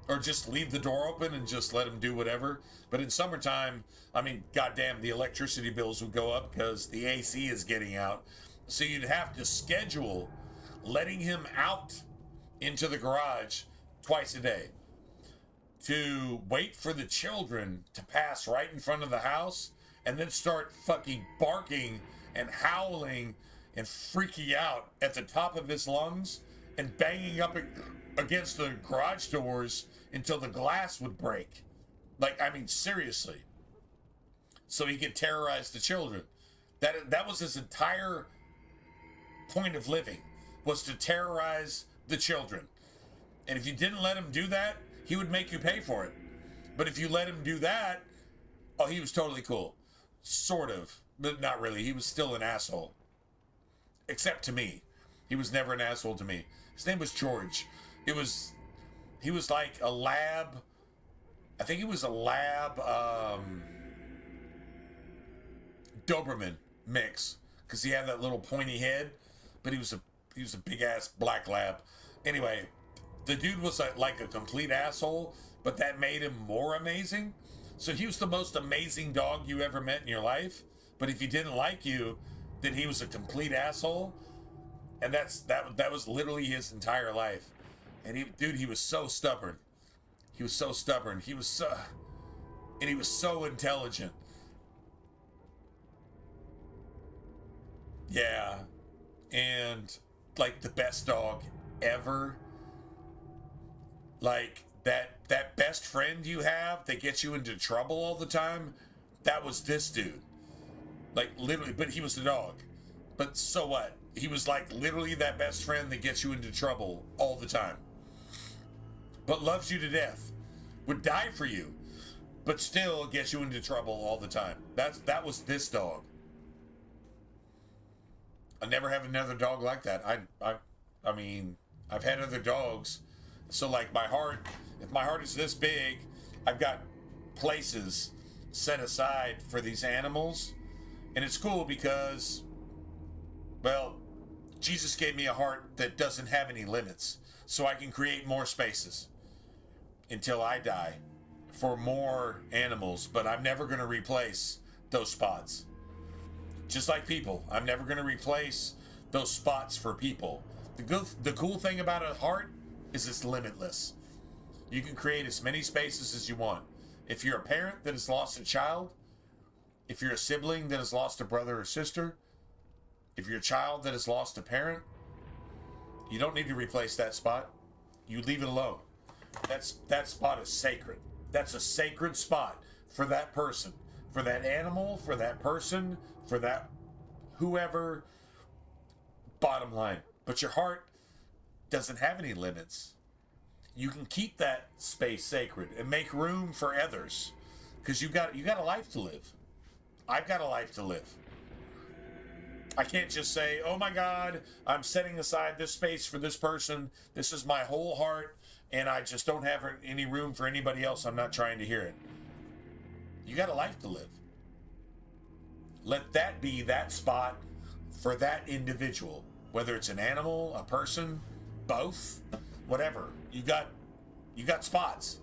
or just leave the door open and just let him do whatever. But in summertime, I mean, goddamn, the electricity bills would go up because the AC is getting out. So you'd have to schedule letting him out into the garage twice a day, to wait for the children to pass right in front of the house, and then start fucking barking and howling and freaking out at the top of his lungs and banging up against the garage doors until the glass would break. Seriously. So he could terrorize the children. That was his entire point of living, was to terrorize the children. And if you didn't let him do that, he would make you pay for it. But if you let him do that, he was totally cool. Sort of, but not really. He was still an asshole. Except to me. He was never an asshole to me. His name was George. He was like a lab. I think he was a lab Doberman mix, because he had that little pointy head, but he was a big ass black lab. Anyway, the dude was like a complete asshole, but that made him more amazing. So he was the most amazing dog you ever met in your life. But if he didn't like you, then he was a complete asshole. And that was literally his entire life. And he was so stubborn. He was so stubborn. He was so intelligent. Yeah. And like the best dog ever. Like that best friend you have that gets you into trouble all the time, that was this dude. Like literally, but he was the dog. But so what? He was like literally that best friend that gets you into trouble all the time. But loves you to death. Would die for you. But still gets you into trouble all the time. That was this dog. I'll never have another dog like that. I mean, I've had other dogs. So like my heart, if my heart is this big, I've got places set aside for these animals. And it's cool because, well, Jesus gave me a heart that doesn't have any limits. So I can create more spaces until I die for more animals. But I'm never going to replace those spots. Just like people, I'm never going to replace those spots for people. The cool thing about a heart is it's limitless. You can create as many spaces as you want. If you're a parent that has lost a child, if you're a sibling that has lost a brother or sister, if you're a child that has lost a parent, you don't need to replace that spot. You leave it alone. That spot is sacred. That's a sacred spot for that person, for that animal, for that person, for that whoever. Bottom line. But your heart doesn't have any limits. You can keep that space sacred and make room for others, because you got a life to live. I've got a life to live. I can't just say, oh my God, I'm setting aside this space for this person. This is my whole heart, and I just don't have any room for anybody else. I'm not trying to hear it. You got a life to live. Let that be that spot for that individual, whether it's an animal, a person, both, whatever. You got spots.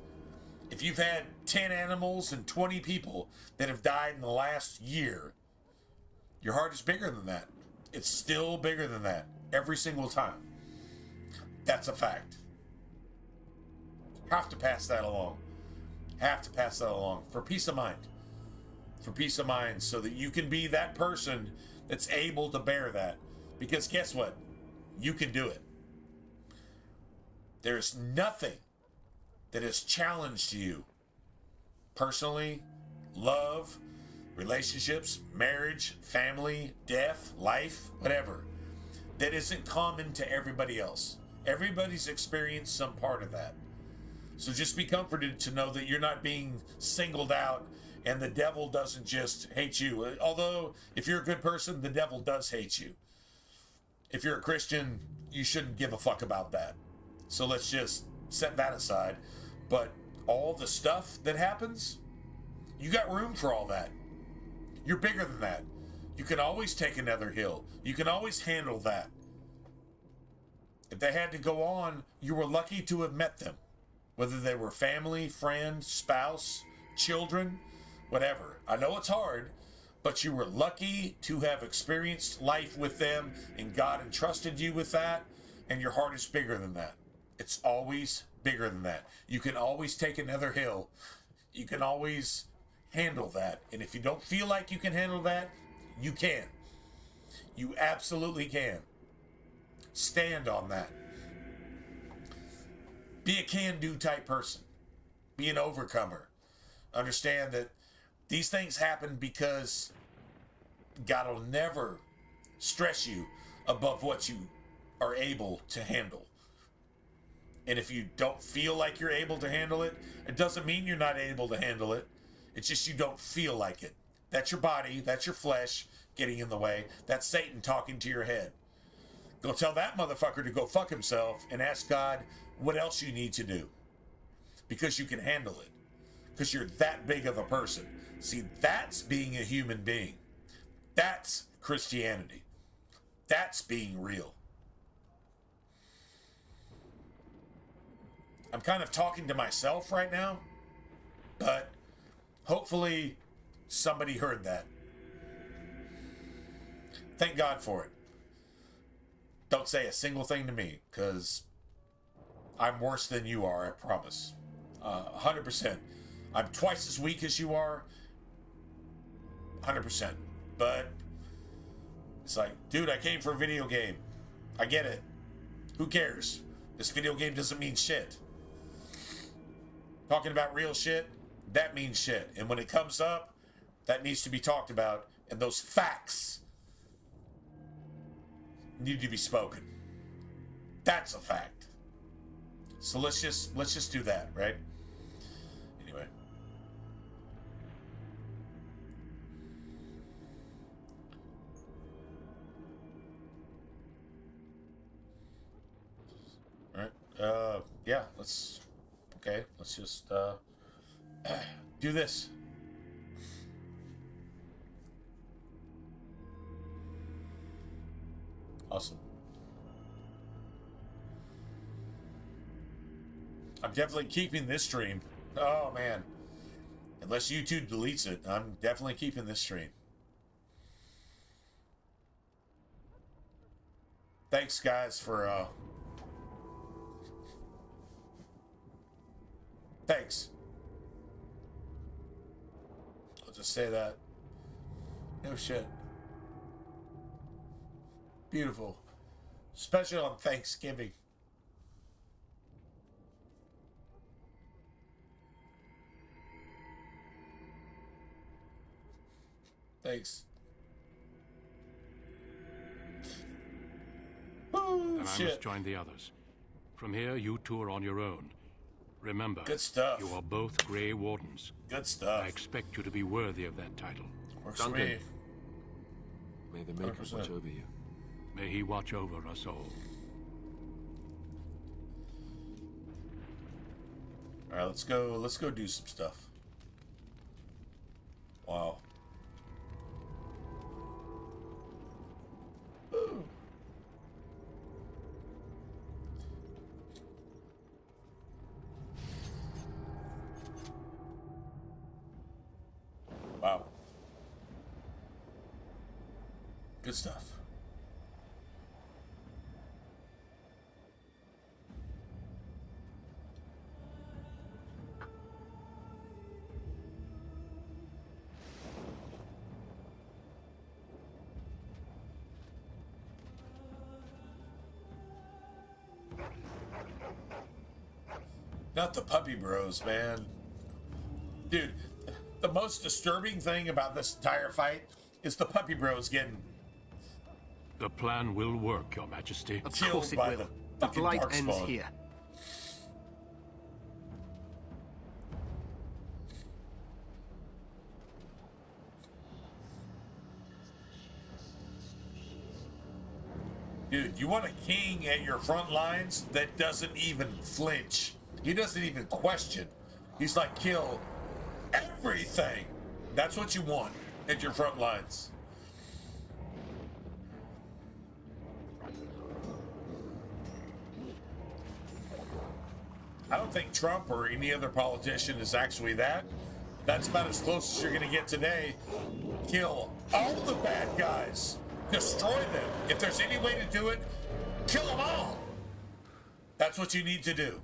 If you've had 10 animals and 20 people that have died in the last year, your heart is bigger than that. It's still bigger than that every single time. That's a fact. Have to pass that along. Have to pass that along for peace of mind. For peace of mind, so that you can be that person that's able to bear that. Because guess what? You can do it. There's nothing that has challenged you personally, love, relationships, marriage, family, death, life, whatever, that isn't common to everybody else. Everybody's experienced some part of that. So just be comforted to know that you're not being singled out, and the devil doesn't just hate you. Although, if you're a good person, the devil does hate you. If you're a Christian, you shouldn't give a fuck about that. So let's just set that aside. But all the stuff that happens, you got room for all that. You're bigger than that. You can always take another hill. You can always handle that. If they had to go on, you were lucky to have met them. Whether they were family, friend, spouse, children, whatever. I know it's hard, but you were lucky to have experienced life with them, and God entrusted you with that, and your heart is bigger than that. It's always bigger than that. You can always take another hill. You can always handle that. And if you don't feel like you can handle that, you can. You absolutely can. Stand on that. Be a can-do type person. Be an overcomer. Understand that these things happen because God will never stress you above what you are able to handle. And if you don't feel like you're able to handle it, it doesn't mean you're not able to handle it. It's just you don't feel like it. That's your body, that's your flesh getting in the way. That's Satan talking to your head. Go tell that motherfucker to go fuck himself and ask God what else you need to do. because you can handle it. Because you're that big of a person. See, that's being a human being. That's Christianity. That's being real. I'm kind of talking to myself right now, but hopefully somebody heard that. Thank God for it. Don't say a single thing to me, because I'm worse than you are, I promise. 100%. I'm twice as weak as you are. 100%. But it's like, dude, I came for a video game. I get it. Who cares? This video game doesn't mean shit. Talking about real shit, that means shit. And when it comes up, that needs to be talked about. And those facts need to be spoken. That's a fact. So let's just do that, right? Anyway. All right. Yeah, let's just do this. Awesome. I'm definitely keeping this stream. Oh, man. Unless YouTube deletes it, I'm definitely keeping this stream. Thanks, guys, for... Thanks. I'll just say that. No shit. Beautiful. Especially on Thanksgiving. Thanks. Then I must join the others. From here, you two are on your own. Remember, good stuff. You are both Grey Wardens. Good stuff. I expect you to be worthy of that title. Works for me. May the Maker watch over you. May he watch over us all. All right, let's go do some stuff. Wow. Ooh. Wow. Good stuff. Not the puppy bros, man. Dude, the most disturbing thing about this entire fight is the puppy bros getting... The plan will work, Your Majesty. Of course it will. The blight ends here. Dude, you want a king at your front lines that doesn't even flinch. He doesn't even question. He's like, kill everything. That's what you want at your front lines. I don't think Trump or any other politician is actually that. That's about as close as you're going to get today. Kill all the bad guys. Destroy them. If there's any way to do it, kill them all. That's what you need to do.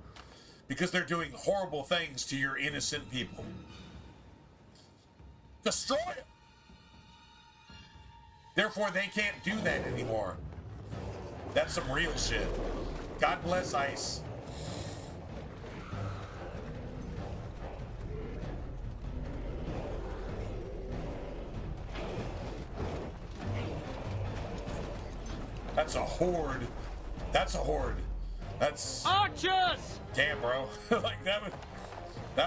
Because they're doing horrible things to your innocent people. Destroy them. Therefore, they can't do that anymore. That's some real shit. God bless ICE. That's a horde. That's a horde. That's... Archers! Damn, bro. Like, that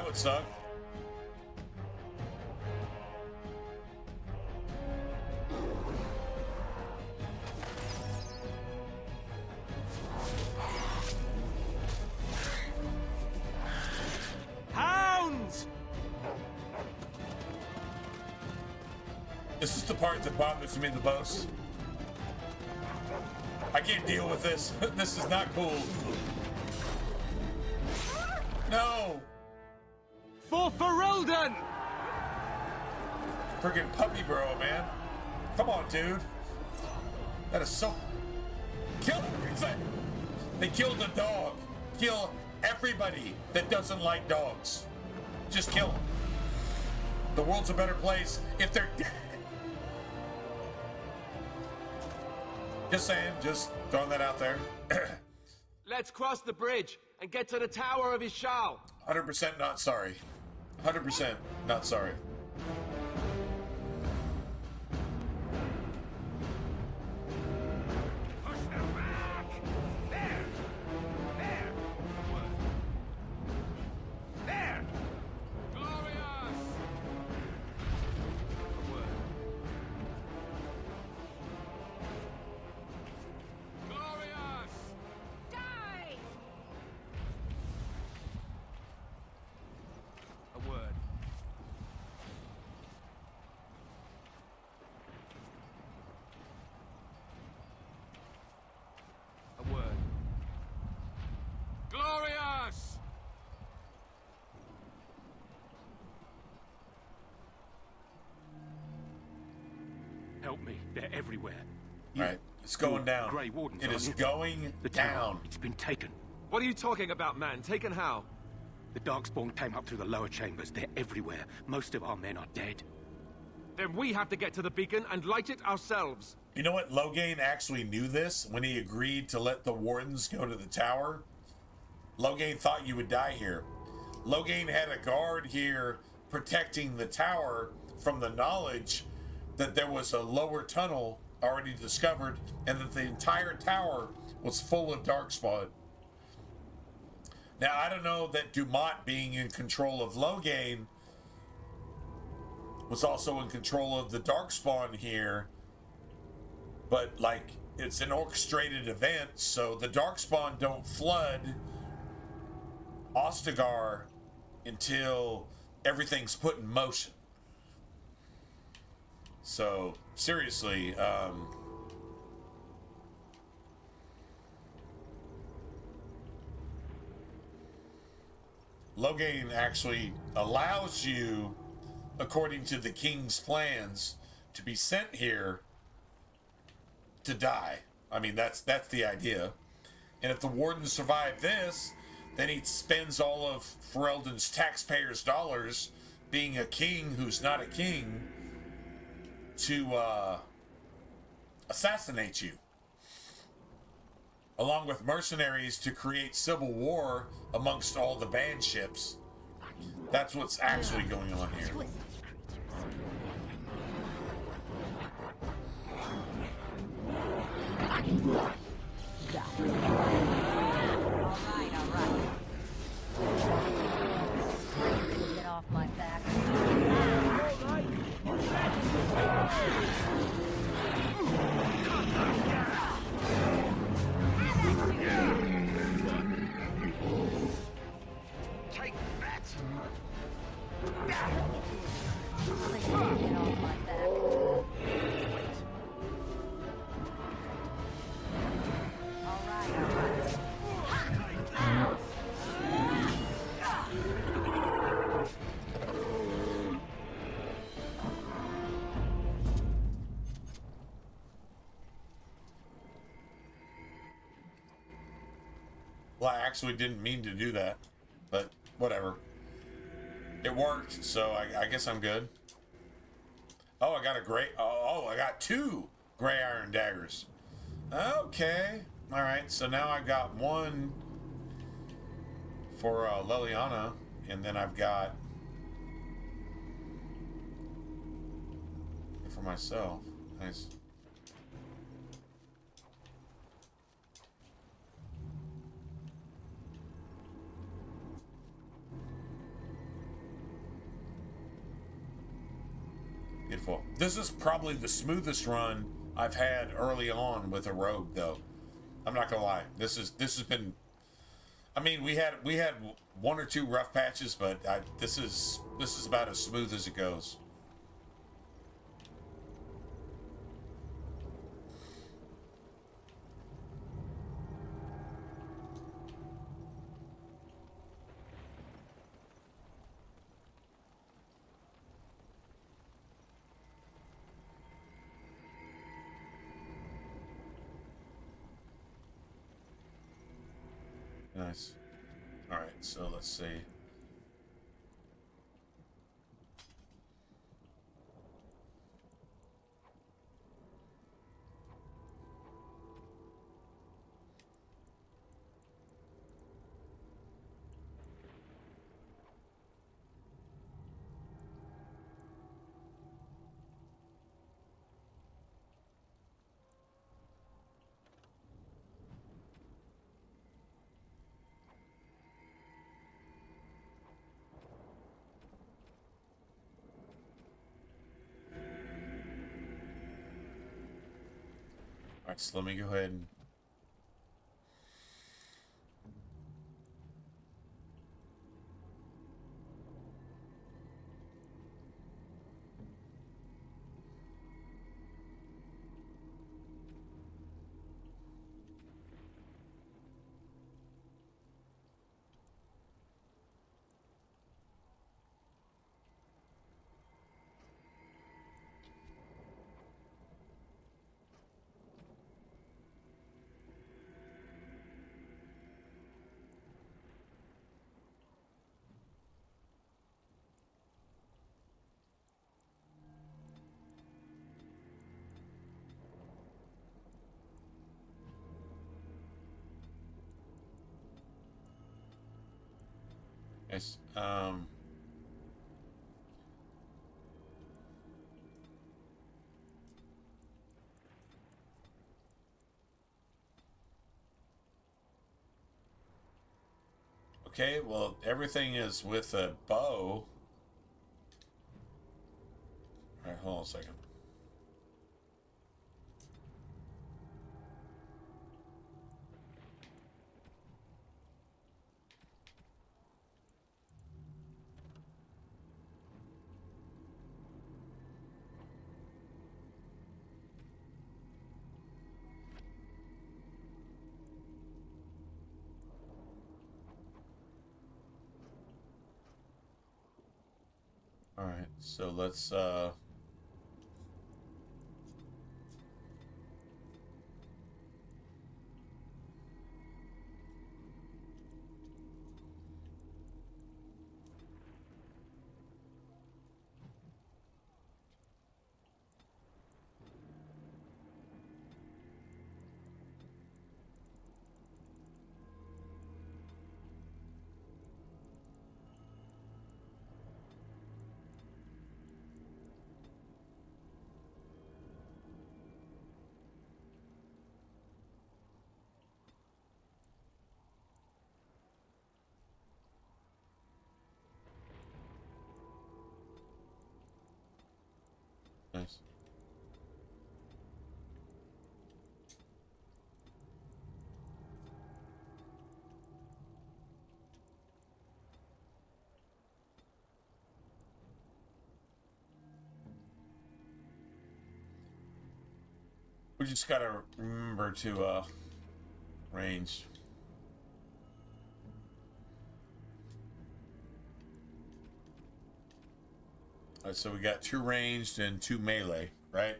would suck. This is the part that bothers me the most. I can't deal with this. This is not cool. No! For Ferelden! Friggin' puppy bro, man. Come on, dude. That is so... Kill everything! They killed the dog. Kill everybody that doesn't like dogs. Just kill them. The world's a better place if they're dead. Just saying, just throwing that out there. Let's cross the bridge and get to the Tower of Ishal. 100% not sorry. 100% not sorry. Help me. They're everywhere. Right. It's going down. Grey Wardens, it is aren't you? going The down. town. It's been taken. What are you talking about, man? Taken how? The Darkspawn came up through the lower chambers. They're everywhere. Most of our men are dead. Then we have to get to the beacon and light it ourselves. You know what? Loghain actually knew this when he agreed to let the Wardens go to the tower. Loghain thought you would die here. Loghain had a guard here protecting the tower from the knowledge that there was a lower tunnel already discovered and that the entire tower was full of Darkspawn. Now, I don't know that Dumont being in control of Loghain was also in control of the Darkspawn here, but, like, it's an orchestrated event, so the Darkspawn don't flood Ostagar until everything's put in motion. So, seriously, Loghain actually allows you, according to the king's plans, to be sent here to die. I mean, that's the idea. And if the Wardens survive this, then he spends all of Ferelden's taxpayers' dollars being a king who's not a king to assassinate you, along with mercenaries to create civil war amongst all the band ships. That's what's actually going on here. All right. Get off my back. Take that! Please get off my back. All right. Well, I actually didn't mean to do that, but whatever. It worked, so I guess I'm good. Oh, I got a great... Oh, I got 2 gray iron daggers. Okay. All right, so now I've got 1 for Leliana, and then I've got... for myself. Nice. Beautiful. This is probably the smoothest run I've had early on with a rogue, though. I'm not gonna lie. This has been. I mean, we had 1 or 2 rough patches, but this is about as smooth as it goes. Nice. All right, so let's see. Alright, so let me go ahead and... Yes, okay, well, everything is with a bow. Alright, hold on a second. Alright, so let's, nice. We just gotta remember to, range. Alright, so we got 2 ranged and 2 melee, right?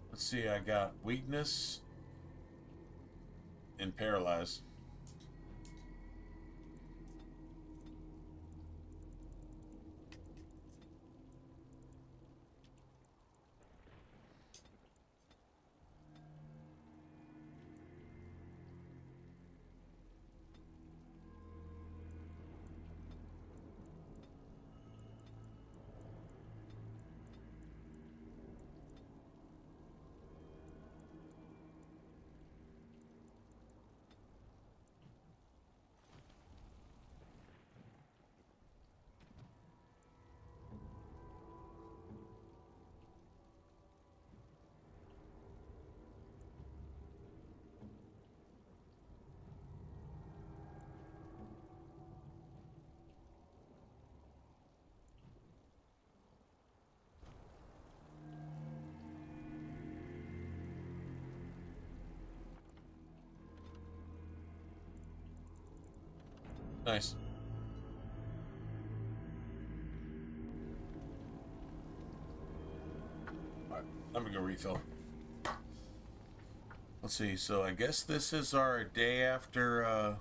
Let's see, I got weakness and paralyze. Nice. Alright, let me go refill. Let's see, so I guess this is our day after,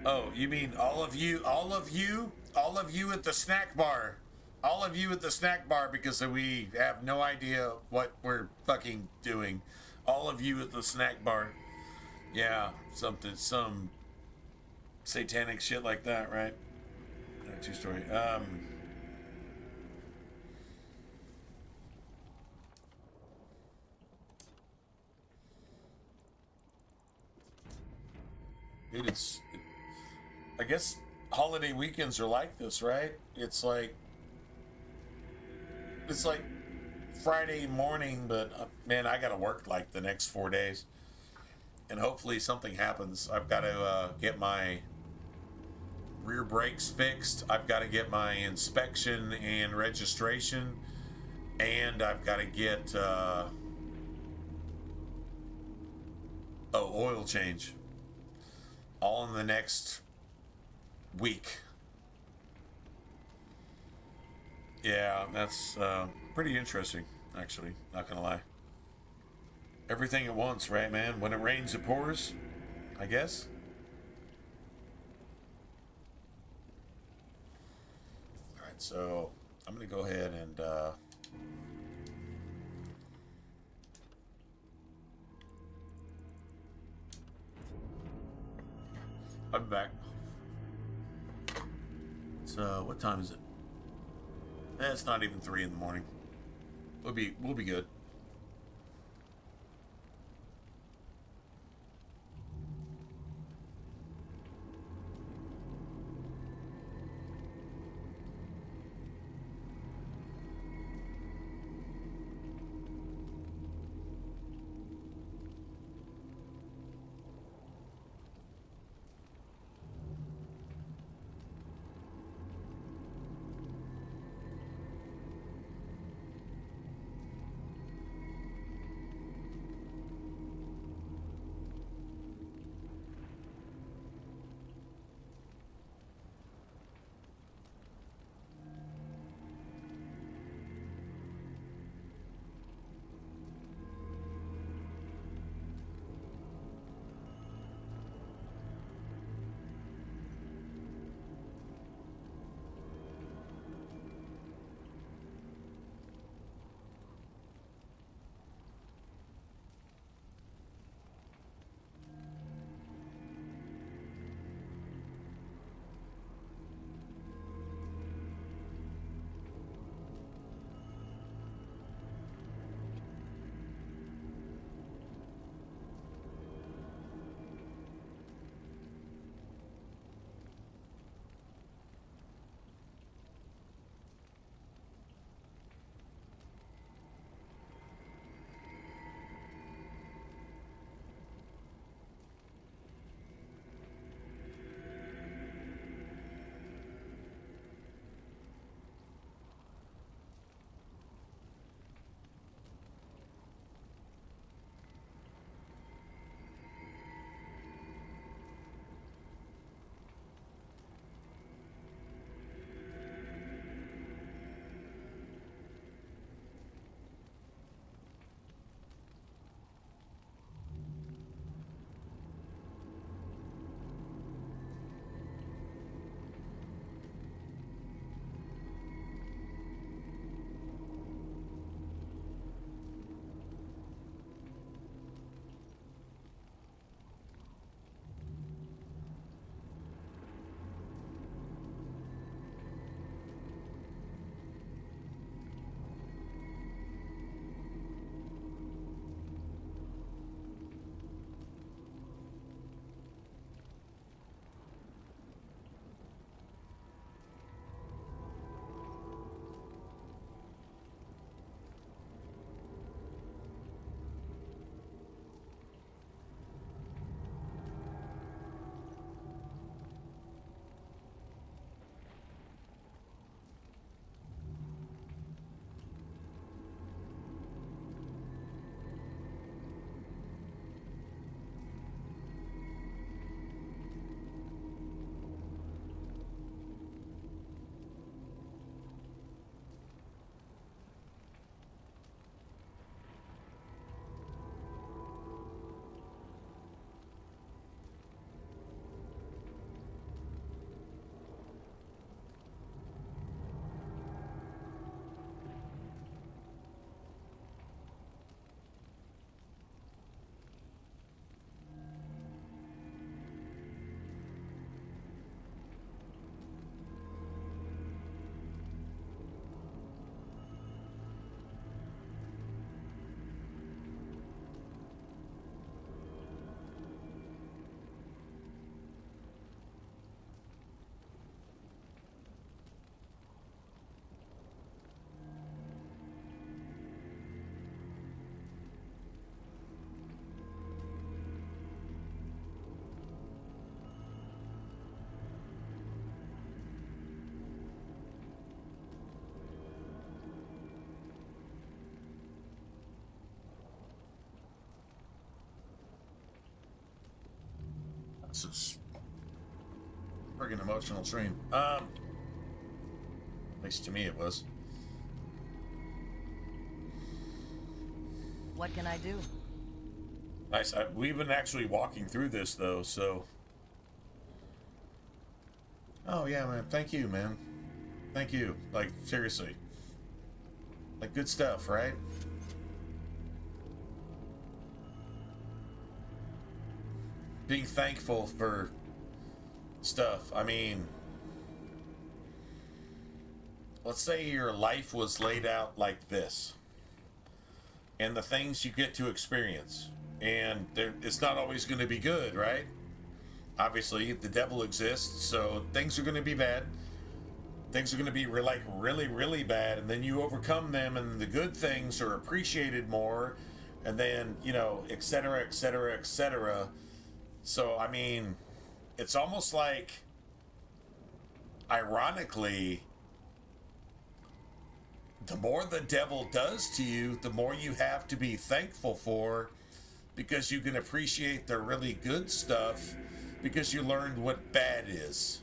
Oh, you mean all of you at the snack bar. All of you at the snack bar, because we have no idea what we're fucking doing. All of you at the snack bar. Yeah, some satanic shit like that, right? True story. Dude, I guess holiday weekends are like this, right? It's like Friday morning, but man, I gotta work like the next 4 days, and hopefully something happens. I've got to get my rear brakes fixed. I've got to get my inspection and registration, and I've got to get oil change, all in the next week. Yeah, that's pretty interesting, actually, not gonna lie. Everything at once, right, man? When it rains, it pours, I guess. Alright, so I'm gonna go ahead and I'm back. So what time is it? It's not even 3 in the morning. We'll be good. It's a friggin' emotional stream. At least to me it was. What can I do? Nice. We've been actually walking through this, though, so... Oh, yeah, man. Thank you, man. Thank you. Like, seriously. Like, good stuff, right? Being thankful for stuff. I mean... Let's say your life was laid out like this. And the things you get to experience. And it's not always going to be good, right? Obviously, the devil exists, so things are going to be bad. Things are going to be really, really bad, and then you overcome them, and the good things are appreciated more, and then, you know, et cetera, et cetera, et cetera. So, I mean, it's almost like, ironically, the more the devil does to you, the more you have to be thankful for, because you can appreciate the really good stuff because you learned what bad is.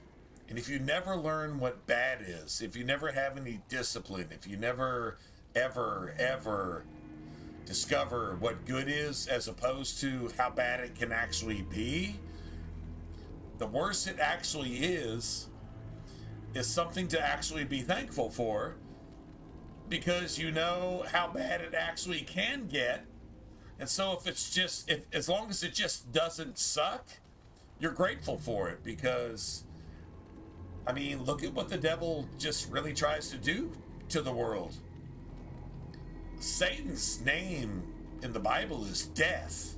And if you never learn what bad is, if you never have any discipline, if you never, ever discover what good is as opposed to how bad it can actually be, the worse it actually is something to actually be thankful for, because you know how bad it actually can get. And so as long as it just doesn't suck, you're grateful for it, because, I mean, look at what the devil just really tries to do to the world. Satan's name in the Bible is death.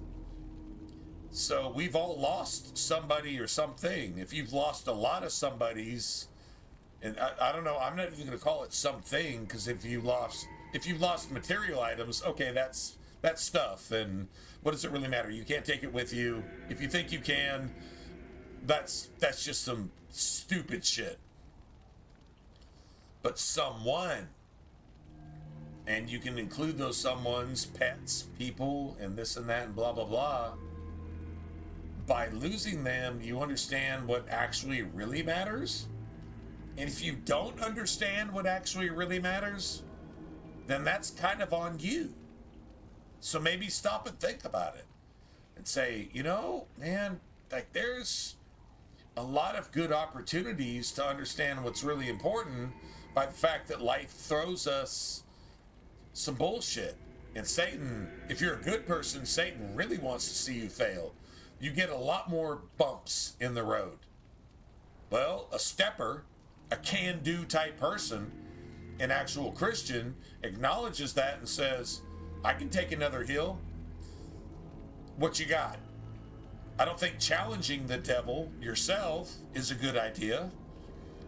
So we've all lost somebody or something. If you've lost a lot of somebody's, and I don't know, I'm not even going to call it something, because if you've lost material items, okay, that's stuff, and what does it really matter? You can't take it with you. If you think you can, that's just some stupid shit. But someone, and you can include those someone's pets, people, and this and that, and blah, blah, blah. By losing them, you understand what actually really matters. And if you don't understand what actually really matters, then that's kind of on you. So maybe stop and think about it and say, you know, man, like, there's a lot of good opportunities to understand what's really important by the fact that life throws us some bullshit. And Satan, if you're a good person, Satan really wants to see you fail. You get a lot more bumps in the road. Well, a stepper, a can-do type person, an actual Christian, acknowledges that and says, I can take another hill. What you got? I don't think challenging the devil yourself is a good idea,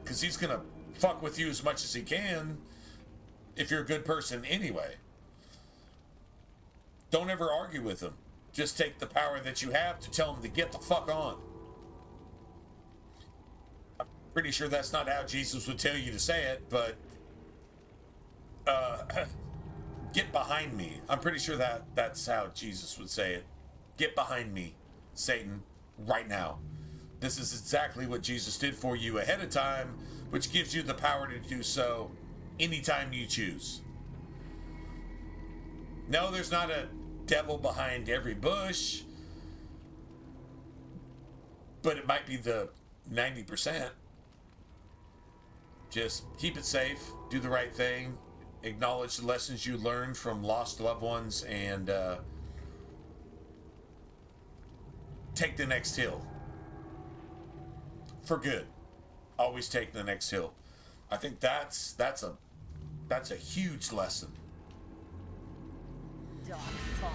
because he's going to fuck with you as much as he can if you're a good person anyway. Don't ever argue with him. Just take the power that you have to tell him to get the fuck on. I'm pretty sure that's not how Jesus would tell you to say it, but get behind me. I'm pretty sure that's how Jesus would say it. Get behind me, Satan, right now. This is exactly what Jesus did for you ahead of time, which gives you the power to do so anytime you choose. No, there's not a devil behind every bush, but it might be the 90%. Just keep it safe, do the right thing, acknowledge the lessons you learned from lost loved ones, and take the next hill. For good. Always take the next hill. I think that's a huge lesson. Dog spawn.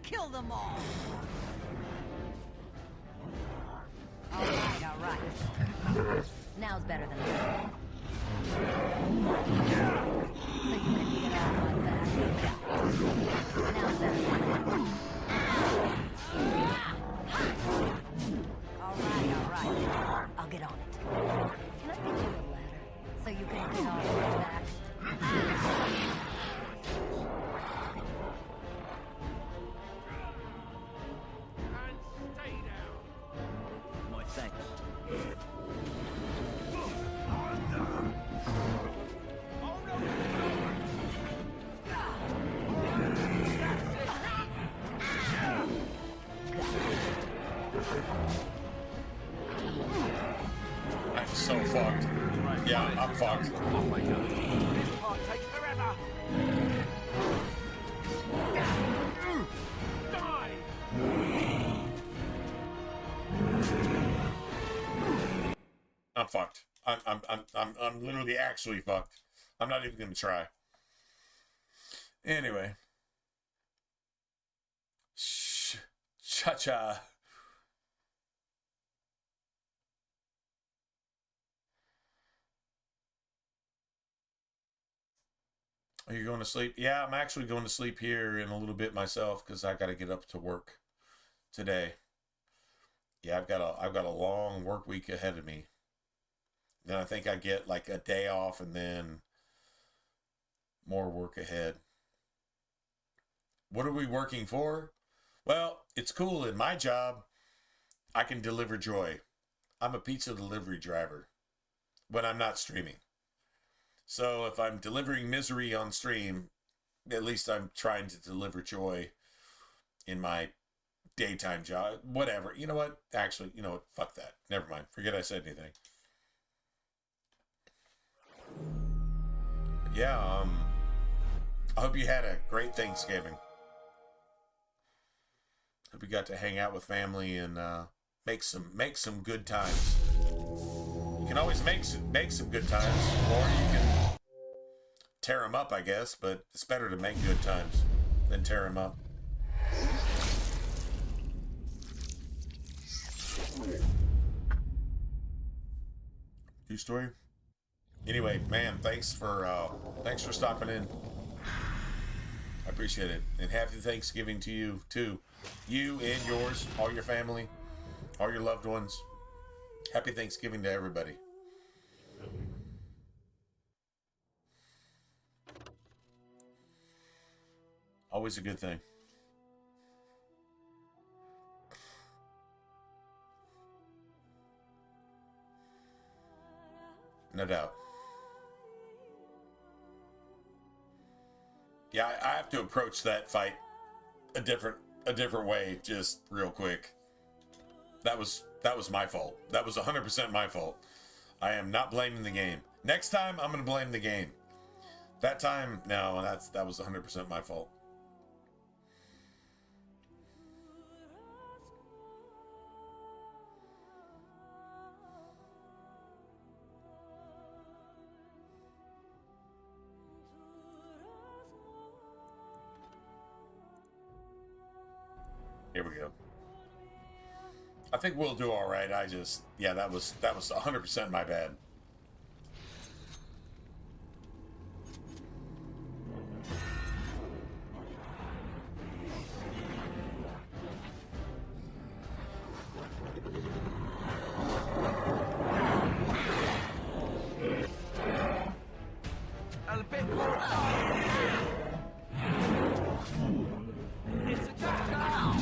Kill them all. All right. Now's better than that. So you can get out like that. Now's better than that. All right. I'll get on it. Can I get you a ladder so you can get on like that? so fucked. Yeah, I'm fucked. Oh my god. This part takes forever. Die! I'm fucked. I'm literally actually fucked. I'm not even gonna try. Anyway. Cha-cha. Are you going to sleep? Yeah, I'm actually going to sleep here in a little bit myself because I got to get up to work today. Yeah, I've got a long work week ahead of me. Then I think I get like a day off and then more work ahead. What are we working for? Well, it's cool. In my job, I can deliver joy. I'm a pizza delivery driver when I'm not streaming. So if I'm delivering misery on stream, at least I'm trying to deliver joy in my daytime job. Whatever. You know what? Actually, you know what? Fuck that. Never mind. Forget I said anything. Yeah, I hope you had a great Thanksgiving. Hope you got to hang out with family and make some good times. You can always make some good times, or you can tear them up, I guess. But it's better to make good times than tear them up. True story. Anyway, man, thanks for stopping in. I appreciate it, and happy Thanksgiving to you too. You and yours, all your family, all your loved ones. Happy Thanksgiving to everybody. Always a good thing. No doubt. Yeah, I have to approach that fight a different way, just real quick. That was my fault. That was 100% my fault. I am not blaming the game. Next time, I'm going to blame the game. That time, no, that was 100% my fault. Here we go. I think we'll do all right. Yeah, that was 100% my bad. A bit more. It's a touchdown.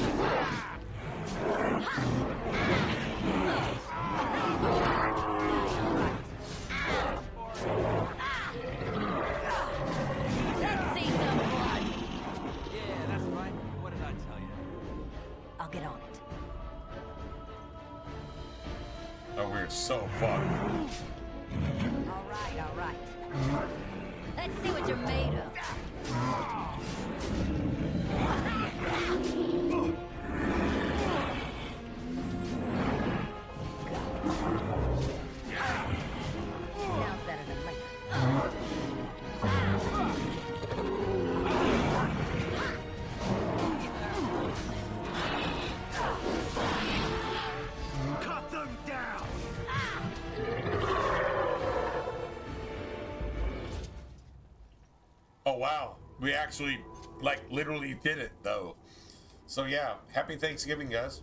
Let's see some blood. Yeah, that's right. What did I tell you? I'll get on it. Oh, we're so fucked. All right. Let's see what you're made of. Now's better than later. Cut them down. Oh, wow. We actually, like, literally did it, though. So, yeah. Happy Thanksgiving, guys.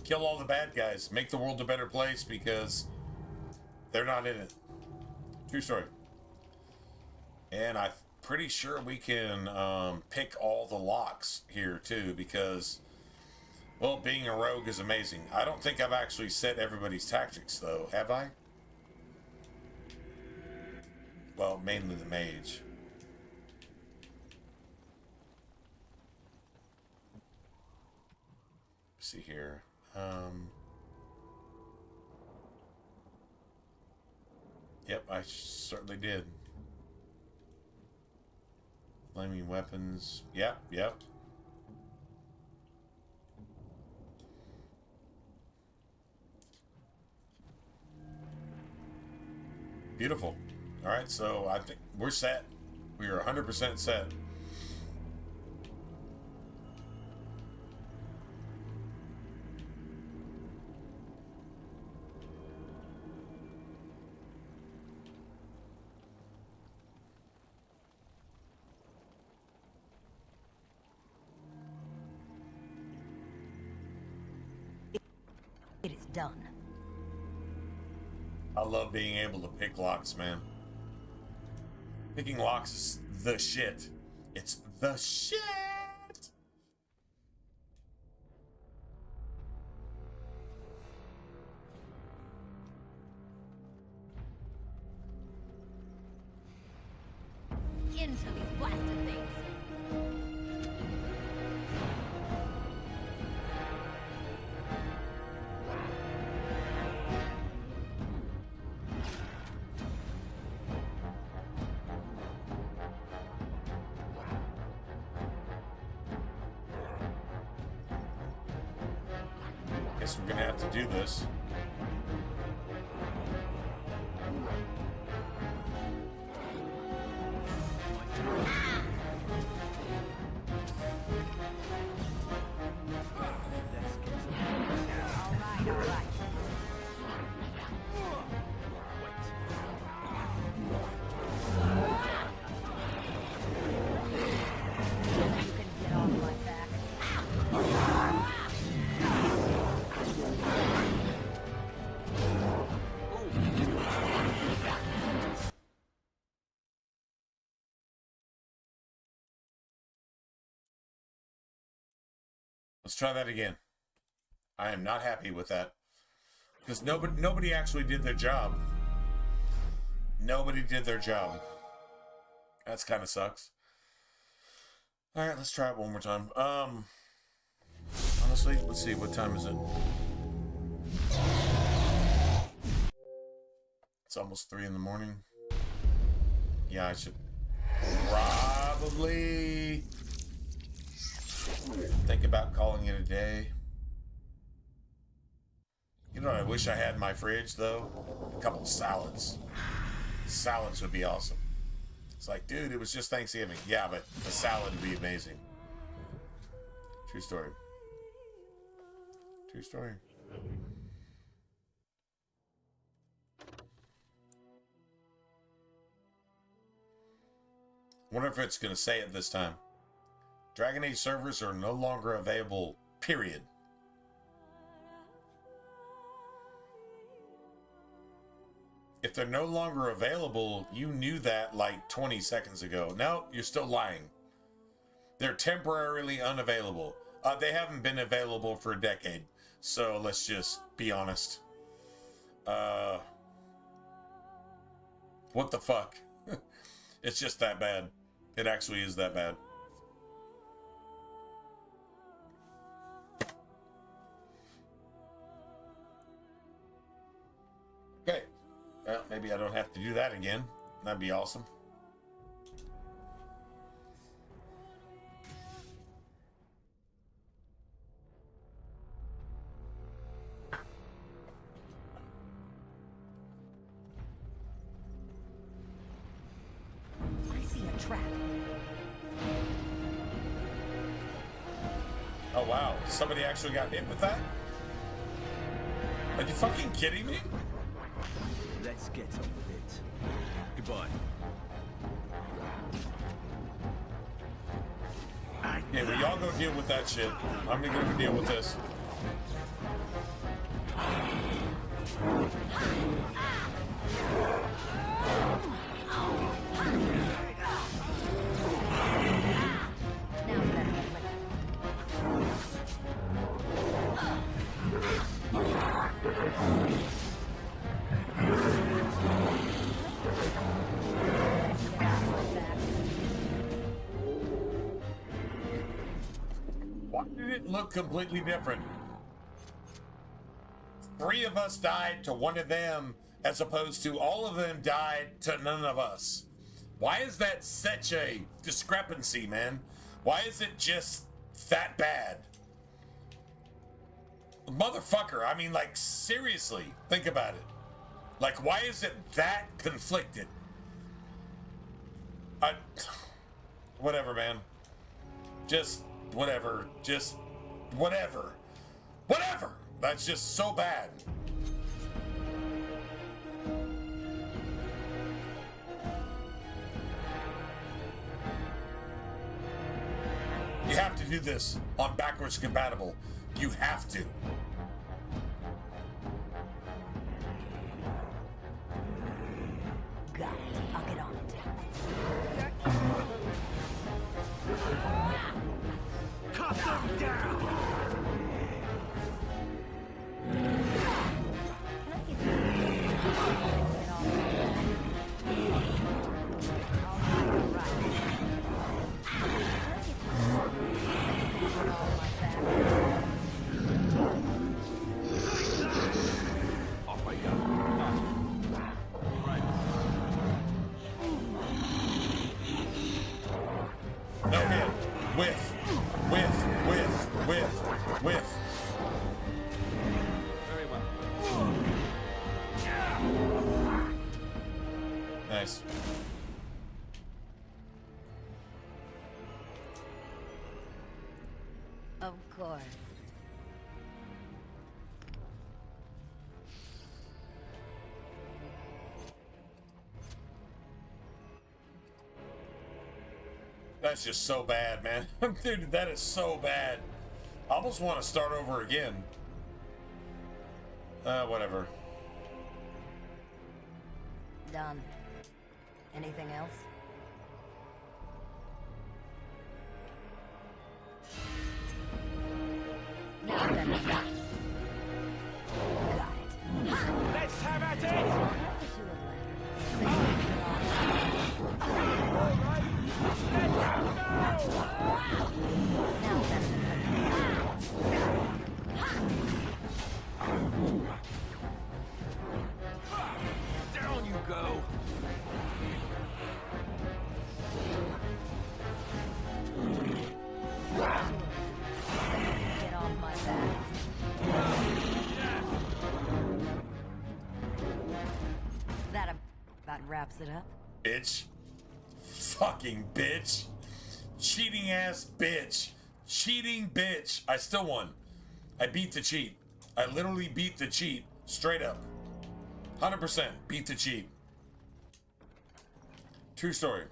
Kill all the bad guys. Make the world a better place because they're not in it. True story. And I'm pretty sure we can pick all the locks here, too, because, well, being a rogue is amazing. I don't think I've actually set everybody's tactics, though. Have I? Well, mainly the mage. See here. Yep, I certainly did. Flaming weapons. Yep, yep. Beautiful. All right, so I think we're set. We are 100% set. It is done. I love being able to pick locks, man. Picking locks is the shit. It's the shit. Into these blasted things. Guess we're gonna have to do this. Let's try that again. I am not happy with that. Because nobody actually did their job. Nobody did their job. That's kind of sucks. Alright, let's try it one more time. Honestly, let's see, what time is it? It's almost 3 in the morning. Yeah, I should probably think about calling it a day. You know what I wish I had in my fridge, though? A couple of salads. Salads would be awesome. It's like, dude, it was just Thanksgiving. Yeah, but the salad would be amazing. True story. True story. Wonder if it's going to say it this time. Dragon Age servers are no longer available, period. If they're no longer available, you knew that like 20 seconds ago. No, you're still lying. They're temporarily unavailable. They haven't been available for a decade. So let's just be honest. What the fuck? It's just that bad. It actually is that bad. Okay. Well, maybe I don't have to do that again. That'd be awesome. I see a trap. Oh wow, somebody actually got hit with that? Are you fucking kidding me? Let's get on with it. Goodbye. Yeah, well, y'all go deal with that shit. I'm gonna go deal with this. Why did it look completely different? 3 of us died to 1 of them, as opposed to all of them died to none of us. Why is that such a discrepancy, man? Why is it just that bad? Motherfucker, I mean, like, seriously, think about it. Like, why is it that conflicted? Whatever, man. Just whatever. Just whatever. Whatever! That's just so bad. You have to do this on backwards compatible. You have to. Got it. I'll get on it. Cut them down! No hit. Whiff. Very well. Nice. Of course. That's just so bad, man. Dude, that is so bad. I almost want to start over again. Whatever. Done. Anything else? Now then, got it. Let's have at it! Down you go! Get off my back. That about wraps it up. Bitch. Fucking bitch. Cheating ass bitch. Cheating bitch. I still won. I beat the cheat. I literally beat the cheat. Straight up. 100% beat the cheat. True story.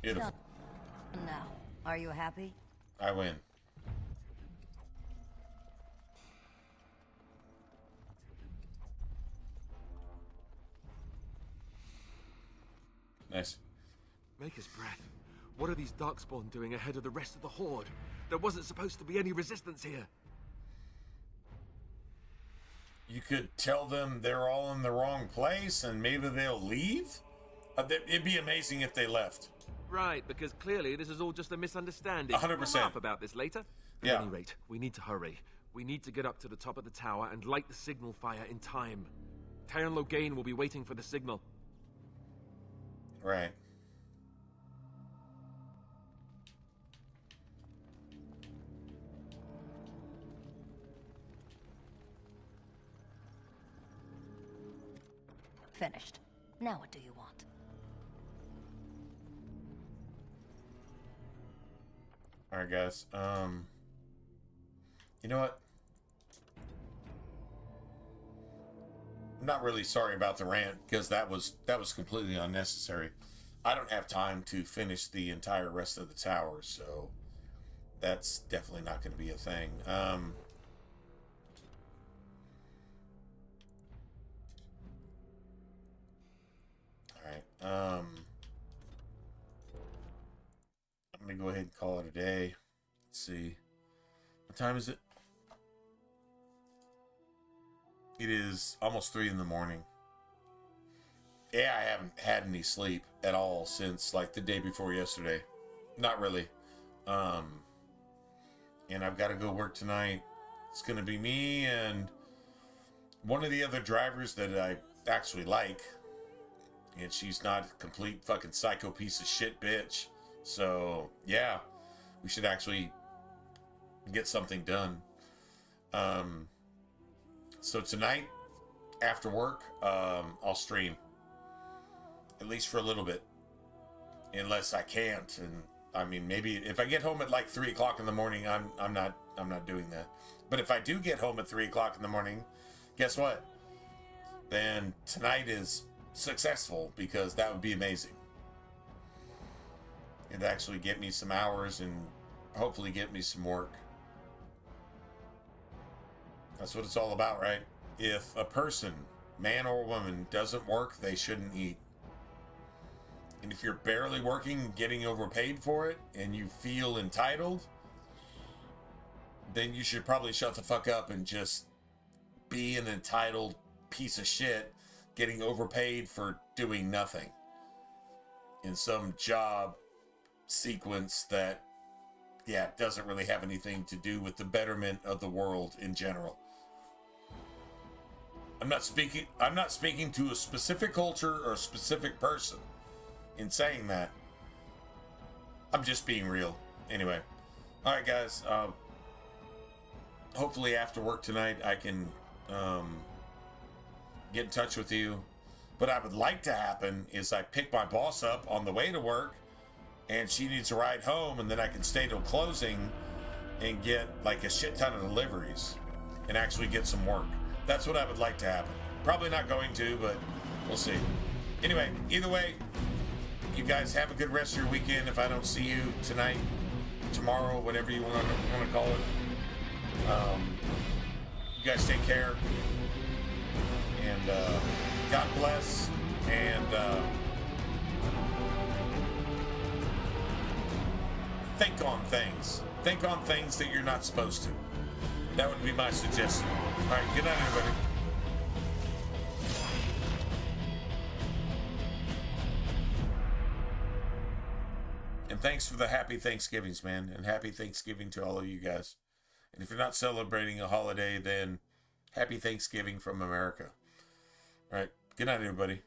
Beautiful. Now, are you happy? I win. Nice. Maker's breath. What are these Darkspawn doing ahead of the rest of the Horde? There wasn't supposed to be any resistance here. You could tell them they're all in the wrong place and maybe they'll leave? It'd be amazing if they left. Right, because clearly this is all just a misunderstanding. 100%. We'll laugh about this later. Yeah. At any rate, we need to hurry. We need to get up to the top of the tower and light the signal fire in time. Tyron Loghain will be waiting for the signal. Right. Finished. Now what do you want? Alright, guys. You know what? not really sorry about the rant, because that was completely unnecessary. I don't have time to finish the entire rest of the tower, so that's definitely not going to be a thing. All right. I'm going to go ahead and call it a day. Let's see. What time is it? It is almost 3 in the morning. Yeah, I haven't had any sleep at all since like the day before yesterday. Not really. And I've got to go work tonight. It's going to be me and one of the other drivers that I actually like. And she's not a complete fucking psycho piece of shit bitch. So, yeah, we should actually get something done. So tonight, after work, I'll stream. At least for a little bit. Unless I can't. And I mean, maybe if I get home at like 3 o'clock in the morning, I'm not doing that. But if I do get home at 3 o'clock in the morning, guess what? Then tonight is successful, because that would be amazing. It'd actually get me some hours and hopefully get me some work. That's what it's all about, right? If a person, man or woman, doesn't work, they shouldn't eat. And if you're barely working, getting overpaid for it, and you feel entitled, then you should probably shut the fuck up and just be an entitled piece of shit getting overpaid for doing nothing in some job sequence that, yeah, doesn't really have anything to do with the betterment of the world in general. I'm not speaking to a specific culture or a specific person in saying that. I'm just being real. Anyway. Alright, guys. Hopefully after work tonight I can get in touch with you. What I would like to happen is I pick my boss up on the way to work, and she needs a ride home, and then I can stay till closing and get like a shit ton of deliveries and actually get some work. That's what I would like to happen. Probably not going to, but we'll see. Anyway, either way, you guys have a good rest of your weekend. If I don't see you tonight, tomorrow, whatever you want to call it. You guys take care. And God bless. And think on things. Think on things that you're not supposed to. That would be my suggestion. All right, good night, everybody. And thanks for the happy Thanksgivings, man. And happy Thanksgiving to all of you guys. And if you're not celebrating a holiday, then happy Thanksgiving from America. All right, good night, everybody.